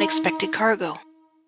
Unexpected Cargo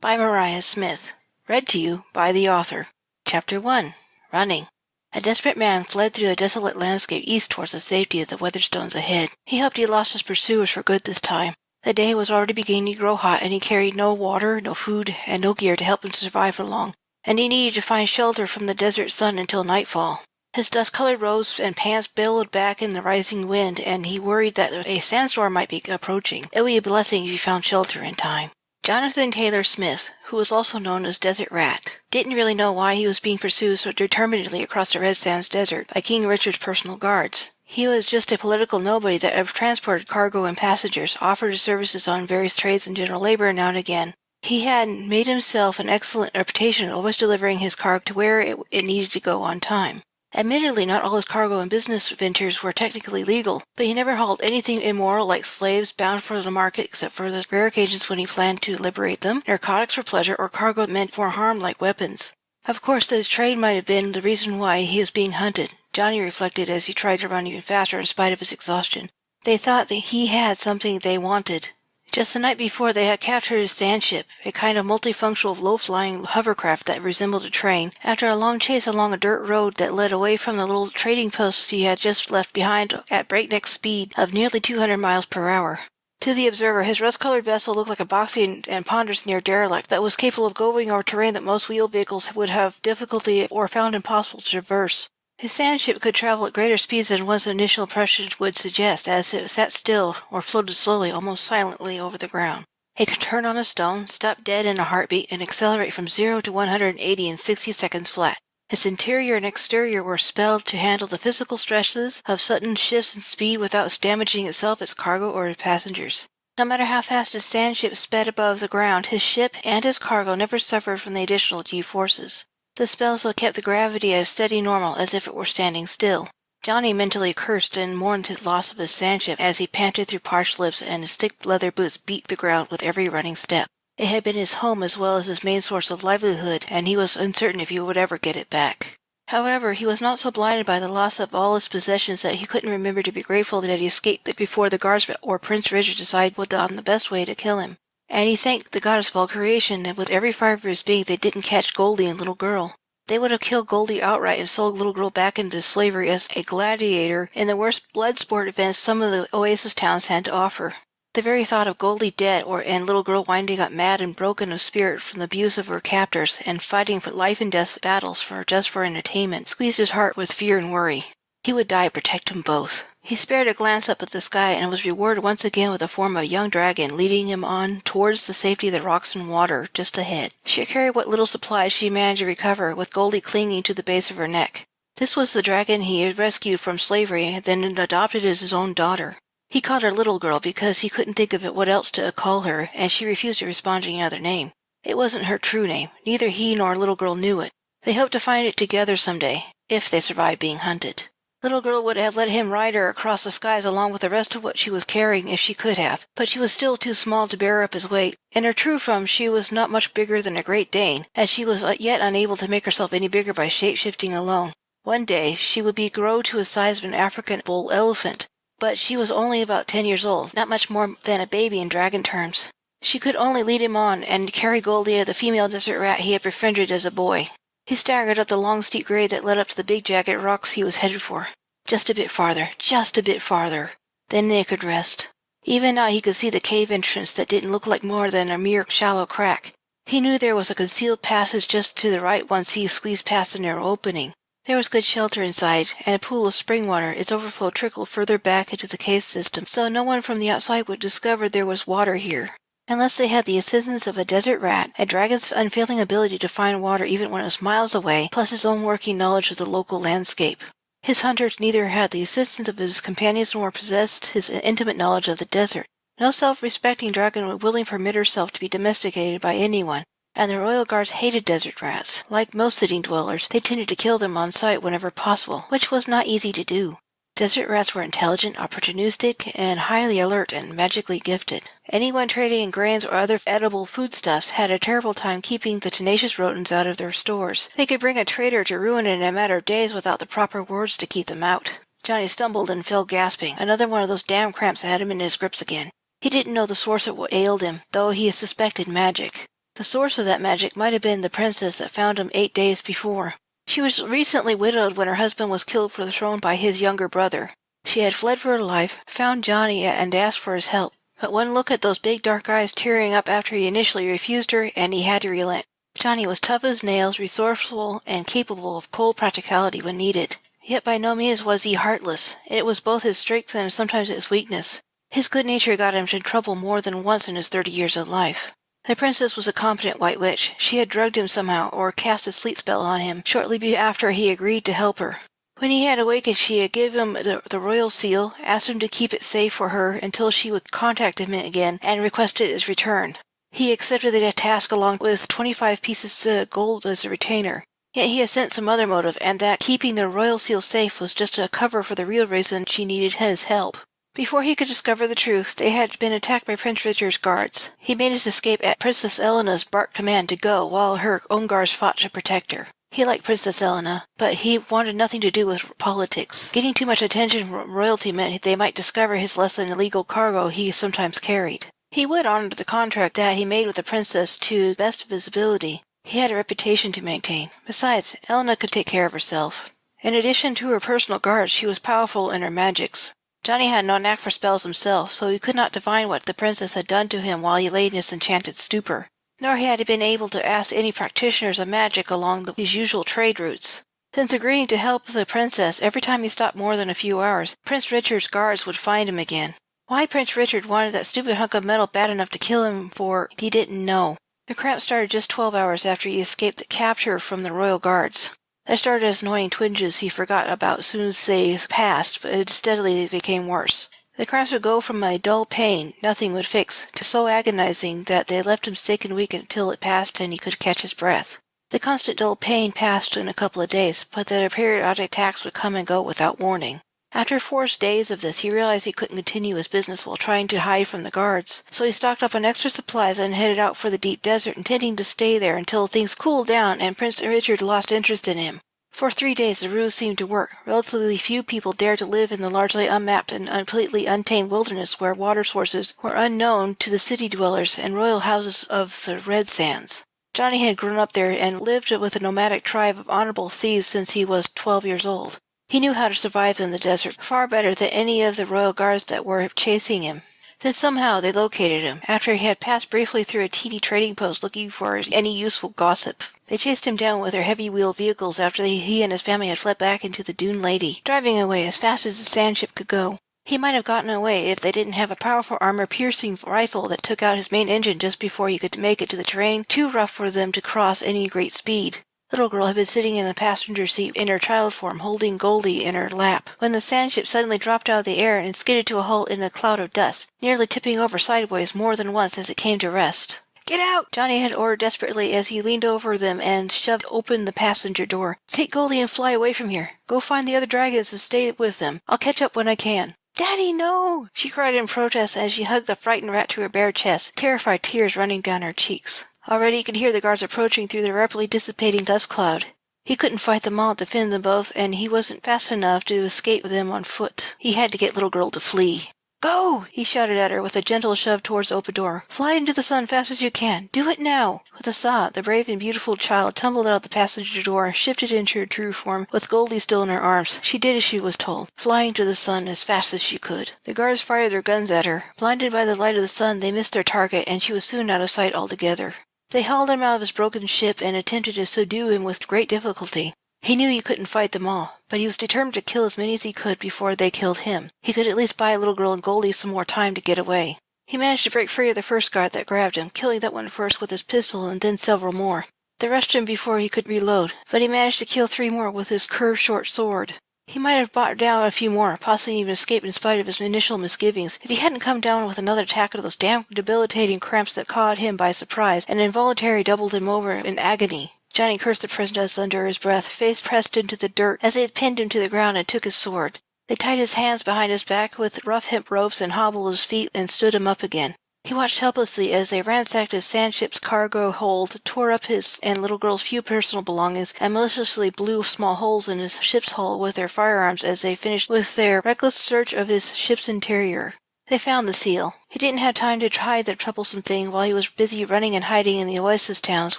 by Mariah Smith. Read to you by the author. Chapter 1. Running. A desperate man fled through a desolate landscape east towards the safety of the weatherstones ahead. He hoped he lost his pursuers for good this time. The day was already beginning to grow hot, and he carried no water, no food, and no gear to help him survive for long, and he needed to find shelter from the desert sun until nightfall. His dust-colored robes and pants billowed back in the rising wind, and he worried that a sandstorm might be approaching. It would be a blessing if he found shelter in time. Johnathan Taylor Smith, who was also known as Desert Rat, didn't really know why he was being pursued so determinedly across the Red Sands Desert by King Richard's personal guards. He was just a political nobody that transported cargo and passengers, offered his services on various trades and general labor now and again. He had made himself an excellent reputation of always delivering his cargo to where it needed to go on time. Admittedly, not all his cargo and business ventures were technically legal, but he never hauled anything immoral like slaves bound for the market except for the rare occasions when he planned to liberate them, narcotics for pleasure, or cargo meant for harm like weapons. Of course, his trade might have been the reason why he was being hunted, Johnny reflected as he tried to run even faster in spite of his exhaustion. They thought that he had something they wanted. Just the night before, they had captured his sand ship, a kind of multifunctional low-flying hovercraft that resembled a train, after a long chase along a dirt road that led away from the little trading post he had just left behind at breakneck speed of nearly 200 miles per hour. To the observer, his rust-colored vessel looked like a boxy and ponderous near derelict that was capable of going over terrain that most wheeled vehicles would have difficulty or found impossible to traverse. His sand ship could travel at greater speeds than one's initial impression would suggest, as it sat still or floated slowly, almost silently over the ground. It could turn on a stone, stop dead in a heartbeat, and accelerate from 0 to 180 in 60 seconds flat. Its interior and exterior were spelled to handle the physical stresses of sudden shifts in speed without damaging itself, its cargo, or its passengers. No matter how fast his sand ship sped above the ground, his ship and his cargo never suffered from the additional G-forces. The spells kept the gravity at a steady normal, as if it were standing still. Johnny mentally cursed and mourned his loss of his sand ship as he panted through parched lips and his thick leather boots beat the ground with every running step. It had been his home as well as his main source of livelihood, and he was uncertain if he would ever get it back. However, he was not so blinded by the loss of all his possessions that he couldn't remember to be grateful that he escaped before the guards or Prince Richard decided on the best way to kill him. And he thanked the goddess of all creation that with every fibre of his being they didn't catch Goldie and Little Girl. They would have killed Goldie outright and sold Little Girl back into slavery as a gladiator in the worst blood sport events some of the oasis towns had to offer. The very thought of Goldie dead and Little Girl winding up mad and broken of spirit from the abuse of her captors and fighting for life and death battles just for entertainment squeezed his heart with fear and worry. He would die to protect them both. He spared a glance up at the sky and was rewarded once again with the form of a young dragon leading him on towards the safety of the rocks and water just ahead. She carried what little supplies she managed to recover, with Goldie clinging to the base of her neck. This was the dragon he had rescued from slavery and then adopted as his own daughter. He called her Little Girl because he couldn't think of what else to call her, and she refused to respond to any other name. It wasn't her true name. Neither he nor Little Girl knew it. They hoped to find it together someday, if they survived being hunted. Little Girl would have let him ride her across the skies along with the rest of what she was carrying if she could have, but she was still too small to bear up his weight. In her true form she was not much bigger than a Great Dane, and she was yet unable to make herself any bigger by shape-shifting alone. One day she would grow to the size of an African bull elephant, but she was only about 10 years old, not much more than a baby in dragon terms. She could only lead him on and carry Goldie, the female desert rat he had befriended as a boy. He staggered up the long steep grade that led up to the big jagged rocks he was headed for. Just a bit farther, just a bit farther. Then they could rest. Even now he could see the cave entrance that didn't look like more than a mere shallow crack. He knew there was a concealed passage just to the right once he squeezed past the narrow opening. There was good shelter inside, and a pool of spring water. Its overflow trickled further back into the cave system, so no one from the outside would discover there was water here. Unless they had the assistance of a desert rat, a dragon's unfailing ability to find water even when it was miles away, plus his own working knowledge of the local landscape. His hunters neither had the assistance of his companions nor possessed his intimate knowledge of the desert. No self-respecting dragon would willingly permit herself to be domesticated by anyone, and the royal guards hated desert rats. Like most city dwellers, they tended to kill them on sight whenever possible, which was not easy to do. Desert rats were intelligent, opportunistic, and highly alert and magically gifted. Anyone trading in grains or other edible foodstuffs had a terrible time keeping the tenacious rodents out of their stores. They could bring a trader to ruin it in a matter of days without the proper words to keep them out. Johnny stumbled and fell gasping. Another one of those damn cramps had him in his grips again. He didn't know the source of what ailed him, though he suspected magic. The source of that magic might have been the princess that found him 8 days before. She was recently widowed when her husband was killed for the throne by his younger brother. She had fled for her life, found Johnny, and asked for his help. But one look at those big dark eyes tearing up after he initially refused her, and he had to relent. Johnny was tough as nails, resourceful, and capable of cold practicality when needed. Yet by no means was he heartless. It was both his strength and sometimes his weakness. His good nature got him into trouble more than once in his 30 years of life. The princess was a competent white witch. She had drugged him somehow, or cast a sleep spell on him, shortly after he agreed to help her. When he had awakened, she had given him the royal seal, asked him to keep it safe for her until she would contact him again, and requested its return. He accepted the task along with 25 pieces of gold as a retainer. Yet he had sensed some other motive, and that keeping the royal seal safe was just a cover for the real reason she needed his help. Before he could discover the truth, they had been attacked by Prince Richard's guards. He made his escape at Princess Elena's barked command to go, while her own guards fought to protect her. He liked Princess Elena, but he wanted nothing to do with politics. Getting too much attention from royalty meant they might discover his less than illegal cargo he sometimes carried. He would honor the contract that he made with the princess to the best of his ability. He had a reputation to maintain. Besides, Elena could take care of herself. In addition to her personal guards, she was powerful in her magics. Johnny had no knack for spells himself, so he could not divine what the princess had done to him while he lay in his enchanted stupor. Nor had he been able to ask any practitioners of magic along his usual trade routes. Since agreeing to help the princess, every time he stopped more than a few hours, Prince Richard's guards would find him again. Why Prince Richard wanted that stupid hunk of metal bad enough to kill him for, he didn't know. The cramps started just 12 hours after he escaped the capture from the royal guards. They started as annoying twinges he forgot about as soon as they passed, but steadily they became worse. The cramps would go from a dull pain nothing would fix to so agonizing that they left him sick and weak until it passed and he could catch his breath. The constant dull pain passed in a couple of days, but the periodic attacks would come and go without warning. After 4 days of this, he realized he couldn't continue his business while trying to hide from the guards, so he stocked up on extra supplies and headed out for the deep desert, intending to stay there until things cooled down and Prince Richard lost interest in him. For 3 days, the ruse seemed to work. Relatively few people dared to live in the largely unmapped and completely untamed wilderness where water sources were unknown to the city dwellers and royal houses of the Red Sands. Johnny had grown up there and lived with a nomadic tribe of honorable thieves since he was 12 years old. He knew how to survive in the desert far better than any of the royal guards that were chasing him. Then somehow they located him, after he had passed briefly through a teeny trading post looking for any useful gossip. They chased him down with their heavy-wheeled vehicles after he and his family had fled back into the Dune Lady, driving away as fast as the sand ship could go. He might have gotten away if they didn't have a powerful armor-piercing rifle that took out his main engine just before he could make it to the terrain too rough for them to cross any great speed. The little girl had been sitting in the passenger seat in her child form, holding Goldie in her lap, when the sand ship suddenly dropped out of the air and skidded to a halt in a cloud of dust, nearly tipping over sideways more than once as it came to rest. "Get out!" Johnny had ordered desperately as he leaned over them and shoved open the passenger door. "Take Goldie and fly away from here. Go find the other dragons and stay with them. I'll catch up when I can." "Daddy, no!" she cried in protest as she hugged the frightened rat to her bare chest, terrified tears running down her cheeks. Already he could hear the guards approaching through the rapidly dissipating dust cloud. He couldn't fight them all, defend them both, and he wasn't fast enough to escape them on foot. He had to get little girl to flee. "Go!" he shouted at her with a gentle shove towards the open door. "Fly into the sun fast as you can. Do it now!" With a sob, the brave and beautiful child tumbled out the passenger door and shifted into her true form, with Goldie still in her arms. She did as she was told, flying to the sun as fast as she could. The guards fired their guns at her. Blinded by the light of the sun, they missed their target, and she was soon out of sight altogether. They hauled him out of his broken ship and attempted to subdue him with great difficulty. He knew he couldn't fight them all, but he was determined to kill as many as he could before they killed him. He could at least buy little girl and Goldie some more time to get away. He managed to break free of the first guard that grabbed him, killing that one first with his pistol and then several more. They rushed him before he could reload, but he managed to kill 3 more with his curved short sword. He might have brought down a few more, possibly even escaped in spite of his initial misgivings, if he hadn't come down with another attack of those damn debilitating cramps that caught him by surprise and involuntarily doubled him over in agony. Johnny cursed the princess under his breath, face pressed into the dirt as they had pinned him to the ground and took his sword. They tied his hands behind his back with rough hemp ropes and hobbled his feet and stood him up again. He watched helplessly as they ransacked his sand ship's cargo hold, tore up his and little girl's few personal belongings, and maliciously blew small holes in his ship's hull with their firearms as they finished with their reckless search of his ship's interior. They found the seal. He didn't have time to hide the troublesome thing while he was busy running and hiding in the oasis towns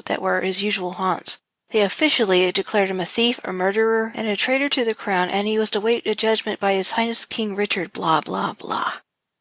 that were his usual haunts. They officially declared him a thief, a murderer, and a traitor to the crown, and he was to wait a judgment by His Highness King Richard, blah, blah, blah.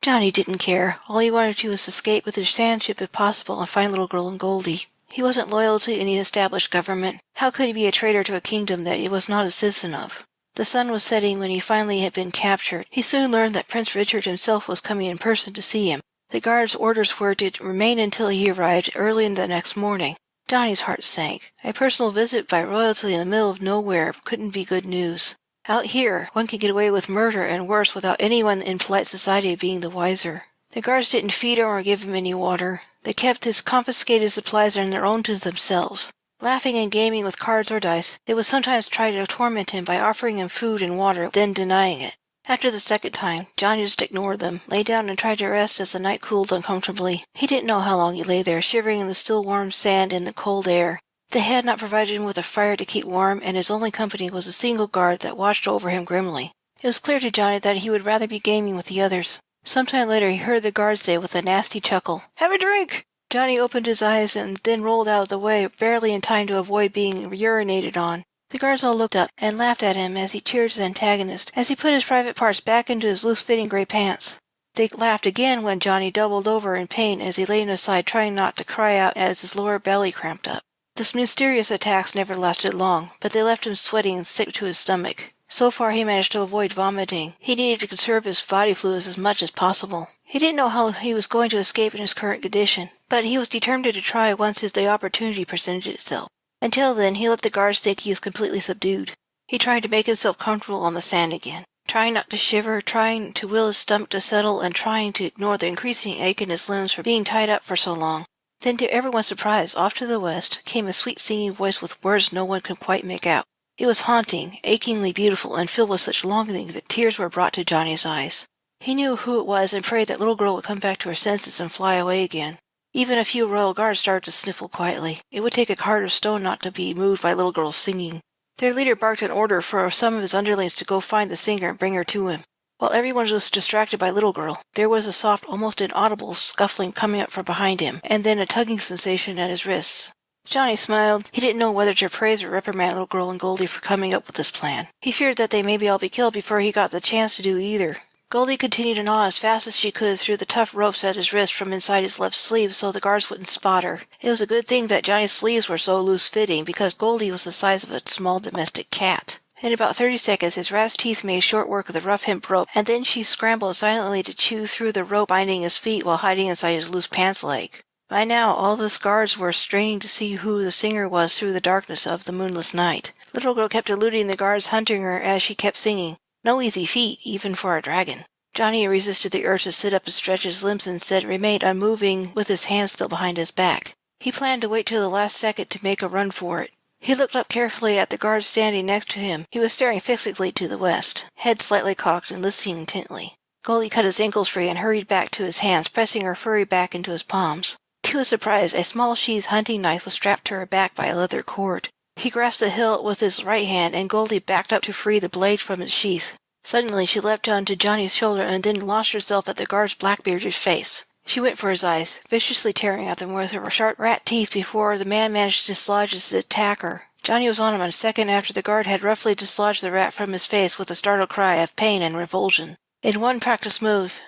Johnny didn't care. All he wanted to do was escape with his sand ship if possible and find little girl and Goldie. He wasn't loyal to any established government. How could he be a traitor to a kingdom that he was not a citizen of? The sun was setting when he finally had been captured. He soon learned that Prince Richard himself was coming in person to see him. The guard's orders were to remain until he arrived early in the next morning. Johnny's heart sank. A personal visit by royalty in the middle of nowhere couldn't be good news. Out here, one could get away with murder and worse without anyone in polite society being the wiser. The guards didn't feed him or give him any water. They kept his confiscated supplies on their own to themselves. Laughing and gaming with cards or dice, they would sometimes try to torment him by offering him food and water, then denying it. After the second time, Johnny just ignored them, lay down and tried to rest as the night cooled uncomfortably. He didn't know how long he lay there, shivering in the still warm sand and the cold air. They had not provided him with a fire to keep warm, and his only company was a single guard that watched over him grimly. It was clear to Johnny that he would rather be gaming with the others. Sometime later he heard the guard say with a nasty chuckle, "Have a drink!" Johnny opened his eyes and then rolled out of the way, barely in time to avoid being urinated on. The guards all looked up and laughed at him as he cheered his antagonist, as he put his private parts back into his loose-fitting gray pants. They laughed again when Johnny doubled over in pain as he lay on his side trying not to cry out as his lower belly cramped up. This mysterious attacks never lasted long, but they left him sweating and sick to his stomach. So far he managed to avoid vomiting. He needed to conserve his body fluids as much as possible. He didn't know how he was going to escape in his current condition, but he was determined to try once the opportunity presented itself. Until then, he let the guards think he was completely subdued. He tried to make himself comfortable on the sand again, trying not to shiver, trying to will his stomach to settle, and trying to ignore the increasing ache in his limbs for being tied up for so long. Then, to everyone's surprise, off to the west came a sweet singing voice with words no one could quite make out. It was haunting, achingly beautiful, and filled with such longing that tears were brought to Johnny's eyes. He knew who it was and prayed that little girl would come back to her senses and fly away again. Even a few royal guards started to sniffle quietly. It would take a heart of stone not to be moved by little girl's singing. Their leader barked an order for some of his underlings to go find the singer and bring her to him. While everyone was distracted by little girl, there was a soft, almost inaudible scuffling coming up from behind him, and then a tugging sensation at his wrists. Johnny smiled. He didn't know whether to praise or reprimand little girl and Goldie for coming up with this plan. He feared that they maybe all be killed before he got the chance to do either. Goldie continued to gnaw as fast as she could through the tough ropes at his wrist from inside his left sleeve so the guards wouldn't spot her. It was a good thing that Johnny's sleeves were so loose-fitting because Goldie was the size of a small domestic cat. In about 30 seconds, his rat's teeth made short work of the rough hemp rope, and then she scrambled silently to chew through the rope binding his feet while hiding inside his loose pants leg. By now, all the guards were straining to see who the singer was through the darkness of the moonless night. Little girl kept eluding the guards, hunting her as she kept singing. No easy feat, even for a dragon. Johnny resisted the urge to sit up and stretch his limbs and instead remained unmoving with his hands still behind his back. He planned to wait till the last second to make a run for it. He looked up carefully at the guard standing next to him. He was staring fixedly to the west, head slightly cocked and listening intently. Goldie cut his ankles free and hurried back to his hands, pressing her furry back into his palms. To his surprise, a small sheathed hunting knife was strapped to her back by a leather cord. He grasped the hilt with his right hand, and Goldie backed up to free the blade from its sheath. Suddenly she leapt onto Johnny's shoulder and then launched herself at the guard's black-bearded face. She went for his eyes, viciously tearing at them with her sharp rat teeth before the man managed to dislodge his attacker. Johnny was on him a second after the guard had roughly dislodged the rat from his face with a startled cry of pain and revulsion. In one practiced move,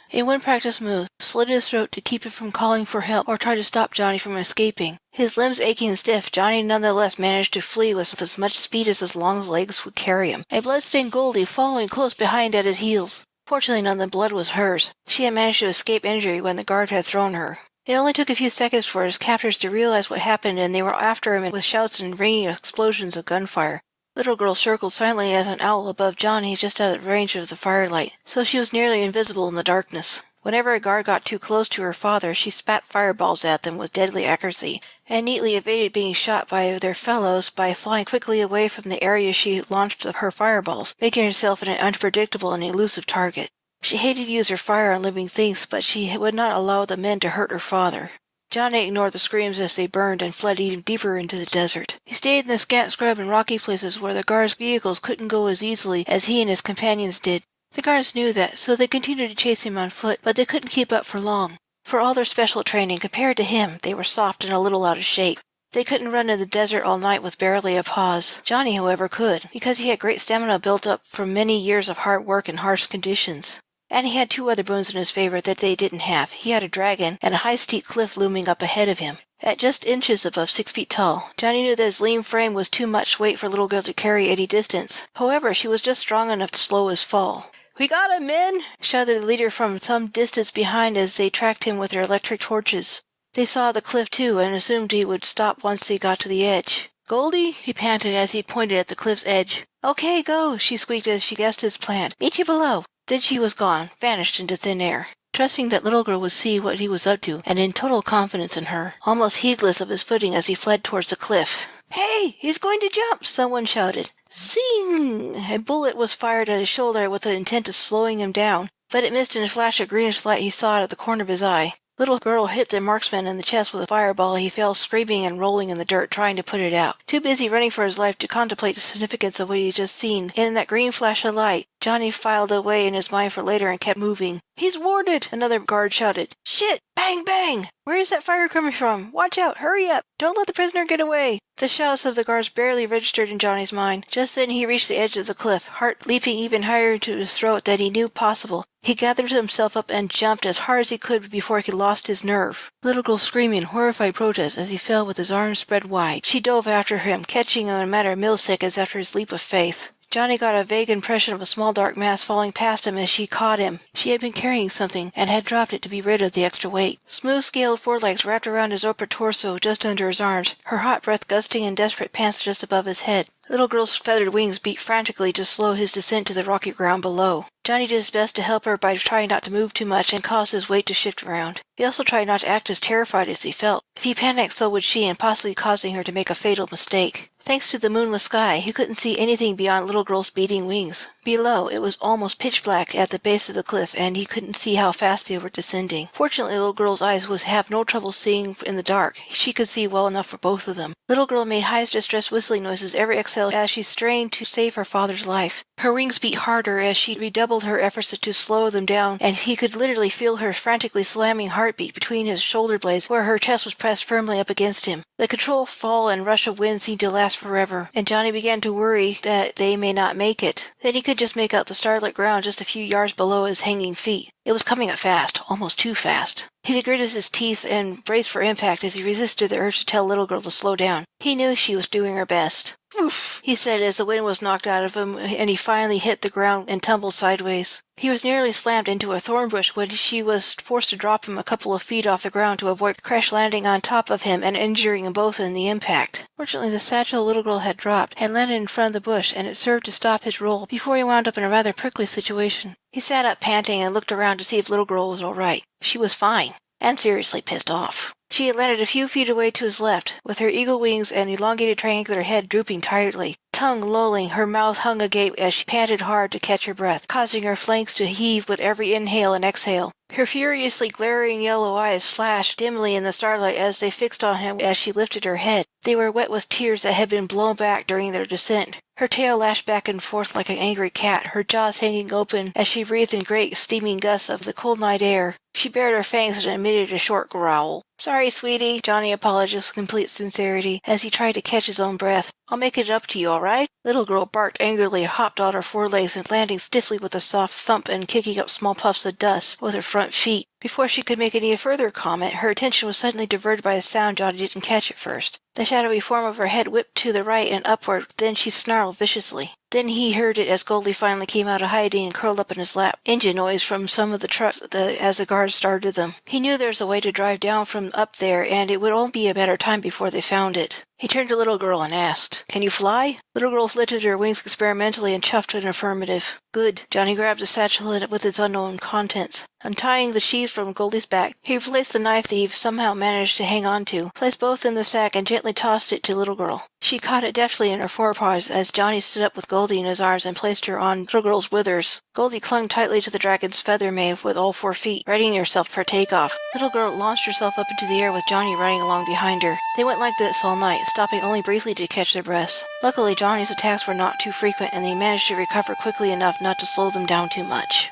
slit his throat to keep him from calling for help or try to stop Johnny from escaping. His limbs aching and stiff, Johnny nonetheless managed to flee with as much speed as his long legs would carry him, a blood-stained Goldie following close behind at his heels. Fortunately, none of the blood was hers. She had managed to escape injury when the guard had thrown her. It only took a few seconds for his captors to realize what happened, and they were after him with shouts and ringing explosions of gunfire. Little girl circled silently as an owl above Johnny just out of range of the firelight, so she was nearly invisible in the darkness. Whenever a guard got too close to her father, she spat fireballs at them with deadly accuracy, and neatly evaded being shot by their fellows by flying quickly away from the area she launched her fireballs, making herself an unpredictable and elusive target. She hated to use her fire on living things, but she would not allow the men to hurt her father. Johnny ignored the screams as they burned and fled even deeper into the desert. He stayed in the scant scrub and rocky places where the guards' vehicles couldn't go as easily as he and his companions did. The guards knew that, so they continued to chase him on foot, but they couldn't keep up for long. For all their special training, compared to him, they were soft and a little out of shape. They couldn't run in the desert all night with barely a pause. Johnny, however, could, because he had great stamina built up from many years of hard work in harsh conditions. And he had two other boons in his favor that they didn't have. He had a dragon and a high steep cliff looming up ahead of him. At just inches above 6 feet tall, Johnny knew that his lean frame was too much weight for little girl to carry any distance. However, she was just strong enough to slow his fall. "We got him, men!" shouted the leader from some distance behind as they tracked him with their electric torches. They saw the cliff too and assumed he would stop once they got to the edge. "Goldie," he panted as he pointed at the cliff's edge. "Okay, go," she squeaked as she guessed his plan. "Meet you below." Then she was gone, vanished into thin air. Trusting that little girl would see what he was up to, and in total confidence in her, almost heedless of his footing as he fled towards the cliff. "Hey, he's going to jump!" someone shouted. Zing! A bullet was fired at his shoulder with the intent of slowing him down, but it missed in a flash of greenish light he saw at the corner of his eye. Little girl hit the marksman in the chest with a fireball. He fell screaming and rolling in the dirt, trying to put it out. Too busy running for his life to contemplate the significance of what he had just seen, in that green flash of light, Johnny filed away in his mind for later and kept moving. "He's warded!" another guard shouted. "Shit! Bang, bang! Where is that fire coming from? Watch out! Hurry up! Don't let the prisoner get away!" The shouts of the guards barely registered in Johnny's mind. Just then he reached the edge of the cliff, heart leaping even higher into his throat than he knew possible. He gathered himself up and jumped as hard as he could before he lost his nerve. Little girl screaming horrified protest as he fell with his arms spread wide. She dove after him, catching him in a matter of milliseconds after his leap of faith. Johnny got a vague impression of a small dark mass falling past him as she caught him. She had been carrying something and had dropped it to be rid of the extra weight. Smooth scaled forelegs wrapped around his upper torso just under his arms, her hot breath gusting in desperate pants just above his head. Little girl's feathered wings beat frantically to slow his descent to the rocky ground below. Johnny did his best to help her by trying not to move too much and cause his weight to shift around. He also tried not to act as terrified as he felt. If he panicked, so would she, and possibly causing her to make a fatal mistake. Thanks to the moonless sky, he couldn't see anything beyond little girl's beating wings. Below, it was almost pitch black at the base of the cliff, and he couldn't see how fast they were descending. Fortunately, little girl's eyes would have no trouble seeing in the dark. She could see well enough for both of them. Little girl made high distressed whistling noises every exhale as she strained to save her father's life. Her wings beat harder as she redoubled her efforts to slow them down, and he could literally feel her frantically slamming heartbeat between his shoulder blades where her chest was pressed firmly up against him. The controlled fall and rush of wind seemed to last forever, and Johnny began to worry that they may not make it. Then he could just make out the starlit ground just a few yards below his hanging feet. It was coming up fast, almost too fast. He gritted his teeth and braced for impact as he resisted the urge to tell little girl to slow down. He knew she was doing her best. "Oof," he said as the wind was knocked out of him and he finally hit the ground and tumbled sideways. He was nearly slammed into a thorn bush when she was forced to drop him a couple of feet off the ground to avoid crash landing on top of him and injuring them both in the impact. Fortunately, the satchel the little girl had dropped had landed in front of the bush, and it served to stop his roll before he wound up in a rather prickly situation. He sat up panting and looked around to see if little girl was all right. She was fine, and seriously pissed off. She had landed a few feet away to his left, with her eagle wings and elongated triangular head drooping tiredly. Tongue lolling, her mouth hung agape as she panted hard to catch her breath, causing her flanks to heave with every inhale and exhale. Her furiously glaring yellow eyes flashed dimly in the starlight as they fixed on him as she lifted her head. They were wet with tears that had been blown back during their descent. Her tail lashed back and forth like an angry cat, her jaws hanging open as she breathed in great steaming gusts of the cold night air. She bared her fangs and emitted a short growl. "Sorry, sweetie," Johnny apologized with complete sincerity as he tried to catch his own breath. "I'll make it up to you, all right?" Little girl barked angrily, hopped on her forelegs and landing stiffly with a soft thump and kicking up small puffs of dust with her front feet. Before she could make any further comment, her attention was suddenly diverted by a sound Johnny didn't catch at first. The shadowy form of her head whipped to the right and upward, then she snarled viciously. Then he heard it as Goldie finally came out of hiding and curled up in his lap. Engine noise from some of the trucks as the guards started them. He knew there was a way to drive down from up there, and it would only be a matter of time before they found it. He turned to little girl and asked, "Can you fly?" Little girl lifted her wings experimentally and chuffed an affirmative. "Good." Johnny grabbed the satchel with its unknown contents. Untying the sheath from Goldie's back, he replaced the knife that he somehow managed to hang on to, placed both in the sack, and gently tossed it to little girl. She caught it deftly in her forepaws as Johnny stood up with Goldie in his arms and placed her on Little Girl's withers. Goldie clung tightly to the dragon's feather mane with all 4 feet, readying herself for takeoff. Little Girl launched herself up into the air with Johnny running along behind her. They went like this all night, stopping only briefly to catch their breaths. Luckily, Johnny's attacks were not too frequent, and they managed to recover quickly enough not to slow them down too much.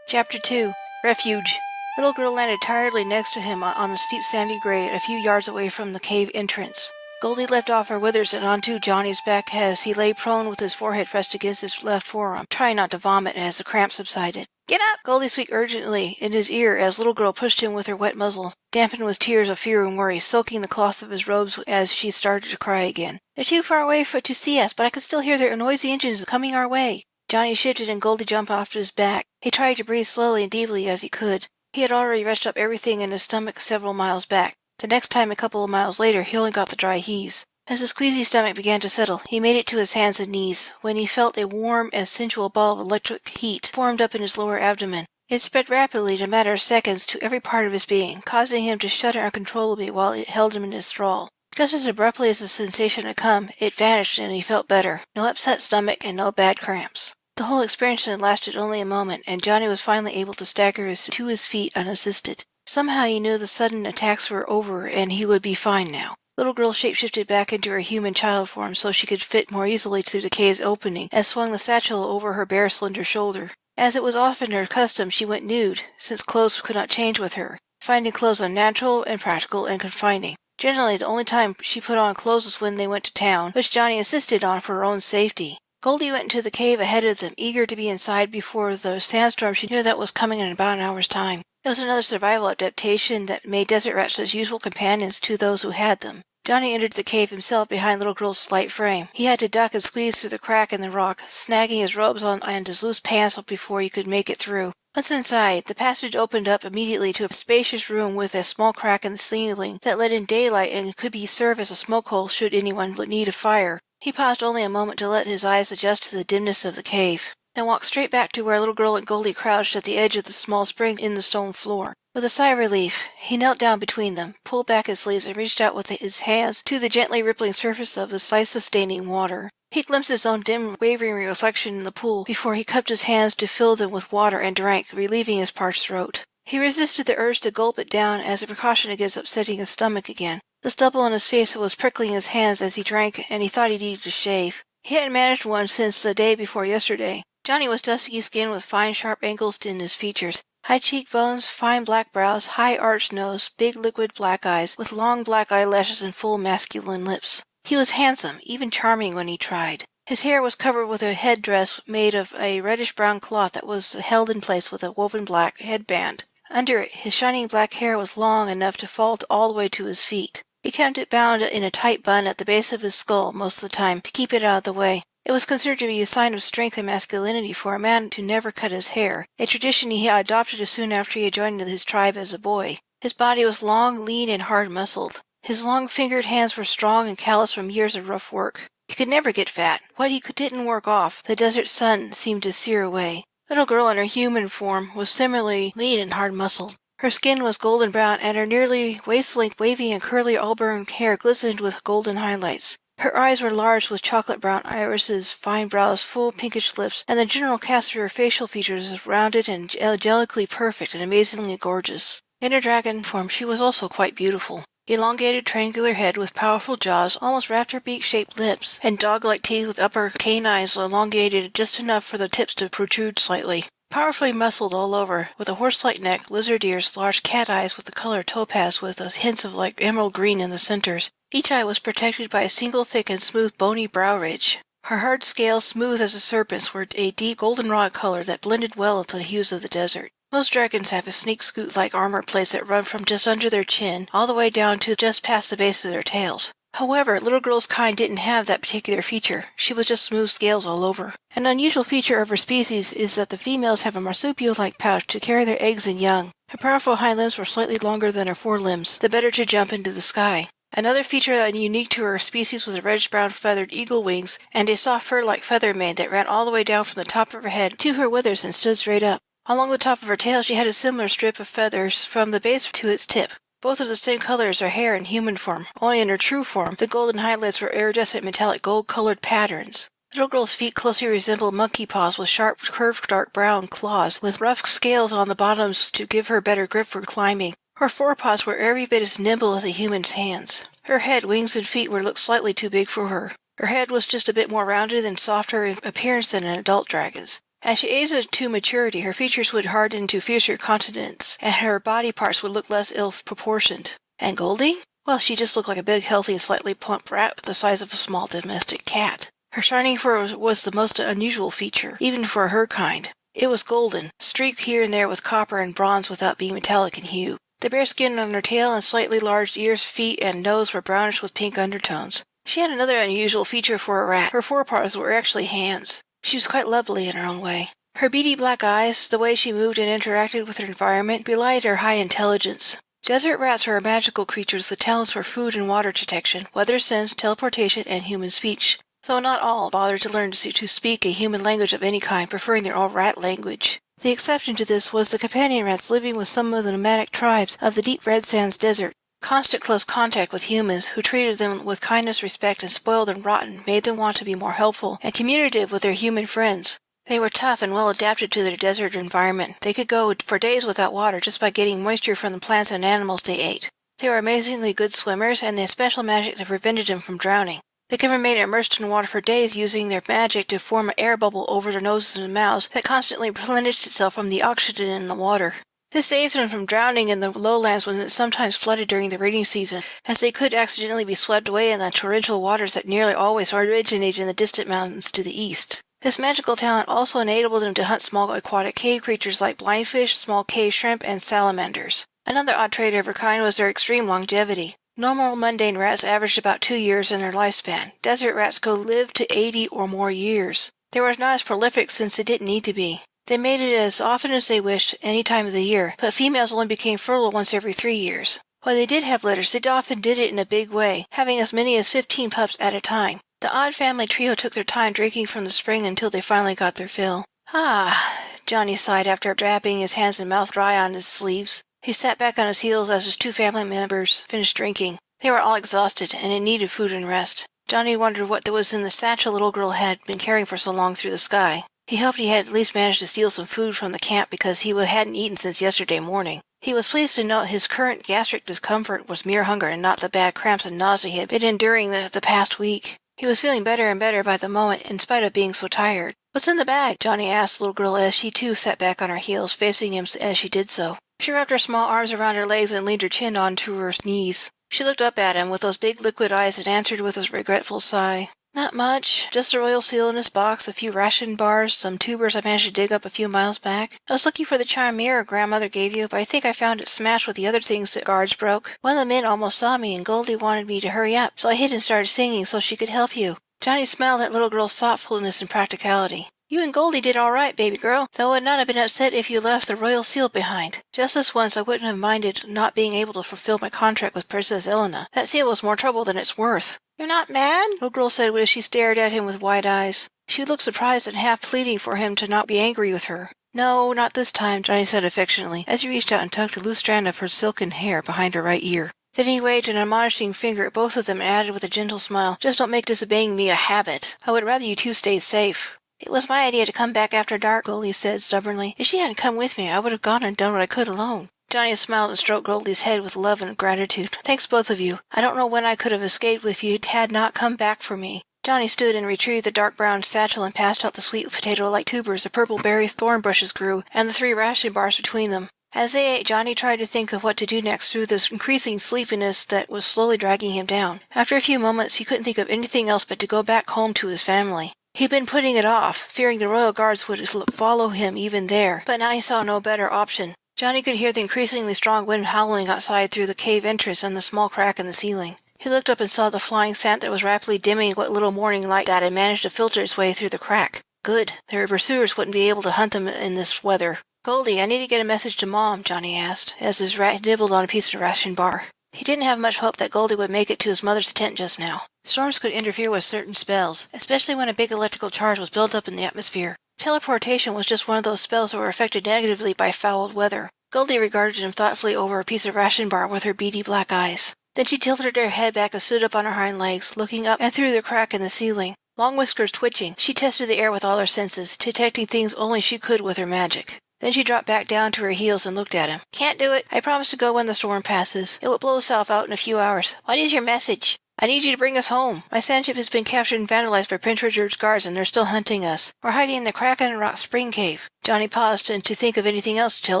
Chapter 2. Refuge. Little Girl landed tiredly next to him on the steep sandy grade a few yards away from the cave entrance. Goldie leapt off her withers and onto Johnny's back as he lay prone with his forehead pressed against his left forearm, trying not to vomit as the cramp subsided. "Get up!" Goldie squeaked urgently in his ear as Little Girl pushed him with her wet muzzle, dampened with tears of fear and worry, soaking the cloth of his robes as she started to cry again. "They're too far away to see us, but I can still hear their noisy engines coming our way." Johnny shifted and Goldie jumped off his back. He tried to breathe slowly and deeply as he could. He had already retched up everything in his stomach several miles back. The next time, a couple of miles later, he only got the dry heaves. As his squeezy stomach began to settle, he made it to his hands and knees, when he felt a warm and sensual ball of electric heat formed up in his lower abdomen. It spread rapidly in a matter of seconds to every part of his being, causing him to shudder uncontrollably while it held him in its thrall. Just as abruptly as the sensation had come, it vanished and he felt better. No upset stomach and no bad cramps. The whole experience had lasted only a moment, and Johnny was finally able to stagger to his feet unassisted. Somehow he knew the sudden attacks were over and he would be fine now. Little Girl shapeshifted back into her human child form so she could fit more easily through the cave's opening and swung the satchel over her bare slender shoulder. As it was often her custom, she went nude, since clothes could not change with her, finding clothes unnatural, impractical, and confining. Generally, the only time she put on clothes was when they went to town, which Johnny insisted on for her own safety. Goldie went into the cave ahead of them, eager to be inside before the sandstorm she knew that was coming in about an hour's time. It was another survival adaptation that made desert rats such useful companions to those who had them. Johnny entered the cave himself behind Little Girl's slight frame. He had to duck and squeeze through the crack in the rock, snagging his robes on and his loose pants before he could make it through. Once inside, the passage opened up immediately to a spacious room with a small crack in the ceiling that let in daylight and could serve as a smoke hole should anyone need a fire. He paused only a moment to let his eyes adjust to the dimness of the cave, then walked straight back to where Little Girl and Goldie crouched at the edge of the small spring in the stone floor. With a sigh of relief, he knelt down between them, pulled back his sleeves, and reached out with his hands to the gently rippling surface of the sight-sustaining water. He glimpsed his own dim, wavering reflection in the pool before he cupped his hands to fill them with water and drank, relieving his parched throat. He resisted the urge to gulp it down as a precaution against upsetting his stomach again. The stubble on his face was prickling his hands as he drank, and he thought he needed to shave. He hadn't managed one since the day before yesterday. Johnny was dusky-skinned with fine, sharp angles in his features. High cheekbones, fine black brows, high arched nose, big liquid black eyes, with long black eyelashes and full masculine lips. He was handsome, even charming when he tried. His hair was covered with a headdress made of a reddish-brown cloth that was held in place with a woven black headband. Under it, his shining black hair was long enough to fall all the way to his feet. He kept it bound in a tight bun at the base of his skull most of the time to keep it out of the way. It was considered to be a sign of strength and masculinity for a man to never cut his hair, a tradition he had adopted as soon after he had joined his tribe as a boy. His body was long, lean, and hard-muscled. His long-fingered hands were strong and calloused from years of rough work. He could never get fat. What he didn't work off, the desert sun seemed to sear away. Little Girl in her human form was similarly lean and hard-muscled. Her skin was golden brown, and her nearly waist-length wavy and curly auburn hair glistened with golden highlights. Her eyes were large with chocolate-brown irises, fine brows, full pinkish lips, and the general cast of her facial features was rounded and angelically perfect and amazingly gorgeous. In her dragon form she was also quite beautiful. Elongated triangular head with powerful jaws almost wrapped her beak-shaped lips, and dog-like teeth with upper canines elongated just enough for the tips to protrude slightly. Powerfully muscled all over, with a horse-like neck, lizard ears, large cat eyes with the color topaz with hints of emerald green in the centers. Each eye was protected by a single thick and smooth bony brow ridge. Her hard scales, smooth as a serpent's, were a deep goldenrod color that blended well with the hues of the desert. Most dragons have a sneak-scoot-like armor plates that run from just under their chin all the way down to just past the base of their tails. However, Little Girl's kind didn't have that particular feature. She was just smooth scales all over. An unusual feature of her species is that the females have a marsupial-like pouch to carry their eggs and young. Her powerful hind limbs were slightly longer than her forelimbs, the better to jump into the sky. Another feature unique to her species was a reddish-brown feathered eagle wings and a soft fur-like feather mane that ran all the way down from the top of her head to her withers and stood straight up. Along the top of her tail she had a similar strip of feathers from the base to its tip. Both are the same color as her hair in human form, only in her true form, the golden highlights were iridescent metallic gold-colored patterns. The little girl's feet closely resembled monkey paws with sharp, curved dark brown claws, with rough scales on the bottoms to give her better grip for climbing. Her forepaws were every bit as nimble as a human's hands. Her head, wings, and feet looked slightly too big for her. Her head was just a bit more rounded and softer in appearance than an adult dragon's. As she aged to maturity, her features would harden into fiercer countenance, and her body parts would look less ill-proportioned. And Goldie? Well, she just looked like a big, healthy, and slightly plump rat the size of a small domestic cat. Her shining fur was the most unusual feature, even for her kind. It was golden, streaked here and there with copper and bronze without being metallic in hue. The bare skin on her tail and slightly large ears, feet, and nose were brownish with pink undertones. She had another unusual feature for a rat. Her forepaws were actually hands. She was quite lovely in her own way. Her beady black eyes, the way she moved and interacted with her environment, belied her high intelligence. Desert rats are magical creatures with talents for food and water detection, weather sense, teleportation, and human speech. Though not all bothered to learn to speak a human language of any kind, preferring their own rat language. The exception to this was the companion rats living with some of the nomadic tribes of the deep Red Sands Desert. Constant close contact with humans, who treated them with kindness, respect, and spoiled and rotten, made them want to be more helpful and communicative with their human friends. They were tough and well adapted to their desert environment. They could go for days without water just by getting moisture from the plants and animals they ate. They were amazingly good swimmers, and they had special magic that prevented them from drowning. They could remain immersed in water for days using their magic to form an air bubble over their noses and mouths that constantly replenished itself from the oxygen in the water. This saved them from drowning in the lowlands when it sometimes flooded during the rainy season, as they could accidentally be swept away in the torrential waters that nearly always originated in the distant mountains to the east. This magical talent also enabled them to hunt small aquatic cave creatures like blindfish, small cave shrimp, and salamanders. Another odd trait of her kind was their extreme longevity. Normal mundane rats averaged about 2 years in their lifespan. Desert rats could live to 80 or more years. They were not as prolific since they didn't need to be. They mated as often as they wished any time of the year, but females only became fertile once every 3 years. When they did have litters, they often did it in a big way, having as many as 15 pups at a time. The odd family trio took their time drinking from the spring until they finally got their fill. Ah, Johnny sighed after dabbing his hands and mouth dry on his sleeves. He sat back on his heels as his 2 family members finished drinking. They were all exhausted, and in need of food and rest. Johnny wondered what there was in the satchel the little girl had been carrying for so long through the sky. He hoped he had at least managed to steal some food from the camp because he hadn't eaten since yesterday morning. He was pleased to note his current gastric discomfort was mere hunger and not the bad cramps and nausea he had been enduring the past week. He was feeling better and better by the moment in spite of being so tired. "What's in the bag?" Johnny asked the little girl as she too sat back on her heels, facing him as she did so. She wrapped her small arms around her legs and leaned her chin onto her knees. She looked up at him with those big liquid eyes and answered with a regretful sigh. "Not much. Just a royal seal in his box, a few ration bars, some tubers I managed to dig up a few miles back. I was looking for the charm mirror Grandmother gave you, but I think I found it smashed with the other things the guards broke. One of the men almost saw me, and Goldie wanted me to hurry up, so I hid and started singing so she could help you." Johnny smiled at little girl's thoughtfulness and practicality. "You and Goldie did all right, baby girl, though I would not have been upset if you left the royal seal behind. Just this once I wouldn't have minded not being able to fulfill my contract with Princess Elena. That seal was more trouble than it's worth." "You're not mad?" the little girl said as she stared at him with wide eyes. She looked surprised and half pleading for him to not be angry with her. "No, not this time," Johnny said affectionately, as he reached out and tugged a loose strand of her silken hair behind her right ear. Then he waved an admonishing finger at both of them and added with a gentle smile, "Just don't make disobeying me a habit. I would rather you two stayed safe." "It was my idea to come back after dark," Goldie said stubbornly. "If she hadn't come with me, I would have gone and done what I could alone." Johnny smiled and stroked Goldie's head with love and gratitude. "Thanks, both of you. I don't know when I could have escaped if you had not come back for me." Johnny stood and retrieved the dark brown satchel and passed out the sweet potato-like tubers the purple berry thorn bushes grew, and the 3 ration bars between them. As they ate, Johnny tried to think of what to do next through this increasing sleepiness that was slowly dragging him down. After a few moments, he couldn't think of anything else but to go back home to his family. He'd been putting it off, fearing the royal guards would follow him even there, but now he saw no better option. Johnny could hear the increasingly strong wind howling outside through the cave entrance and the small crack in the ceiling. He looked up and saw the flying sand that was rapidly dimming what little morning light that had managed to filter its way through the crack. Good. Their pursuers wouldn't be able to hunt them in this weather. "Goldie, I need to get a message to Mom," Johnny asked, as his rat nibbled on a piece of ration bar. He didn't have much hope that Goldie would make it to his mother's tent just now. Storms could interfere with certain spells, especially when a big electrical charge was built up in the atmosphere. Teleportation was just one of those spells that were affected negatively by foul weather. Goldie regarded him thoughtfully over a piece of ration bar with her beady black eyes. Then she tilted her head back and stood up on her hind legs, looking up and through the crack in the ceiling. Long whiskers twitching, she tested the air with all her senses, detecting things only she could with her magic. Then she dropped back down to her heels and looked at him. "Can't do it. I promised to go when the storm passes. It will blow itself out in a few hours. What is your message?" "I need you to bring us home. My sandship has been captured and vandalized by Prince Richard's guards, and they're still hunting us. We're hiding in the Kraken Rock Spring Cave." Johnny paused and to think of anything else to tell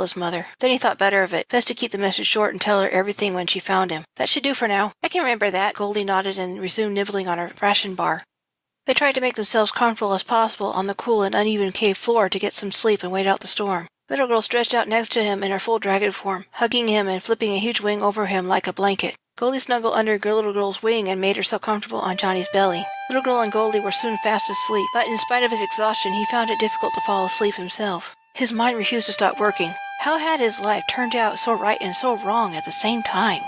his mother. Then he thought better of it. Best to keep the message short and tell her everything when she found him. "That should do for now." "I can remember that." Goldie nodded and resumed nibbling on her ration bar. They tried to make themselves comfortable as possible on the cool and uneven cave floor to get some sleep and wait out the storm. The little girl stretched out next to him in her full dragon form, hugging him and flipping a huge wing over him like a blanket. Goldie snuggled under little girl's wing and made herself comfortable on Johnny's belly. Little girl and Goldie were soon fast asleep, but in spite of his exhaustion, he found it difficult to fall asleep himself. His mind refused to stop working. How had his life turned out so right and so wrong at the same time?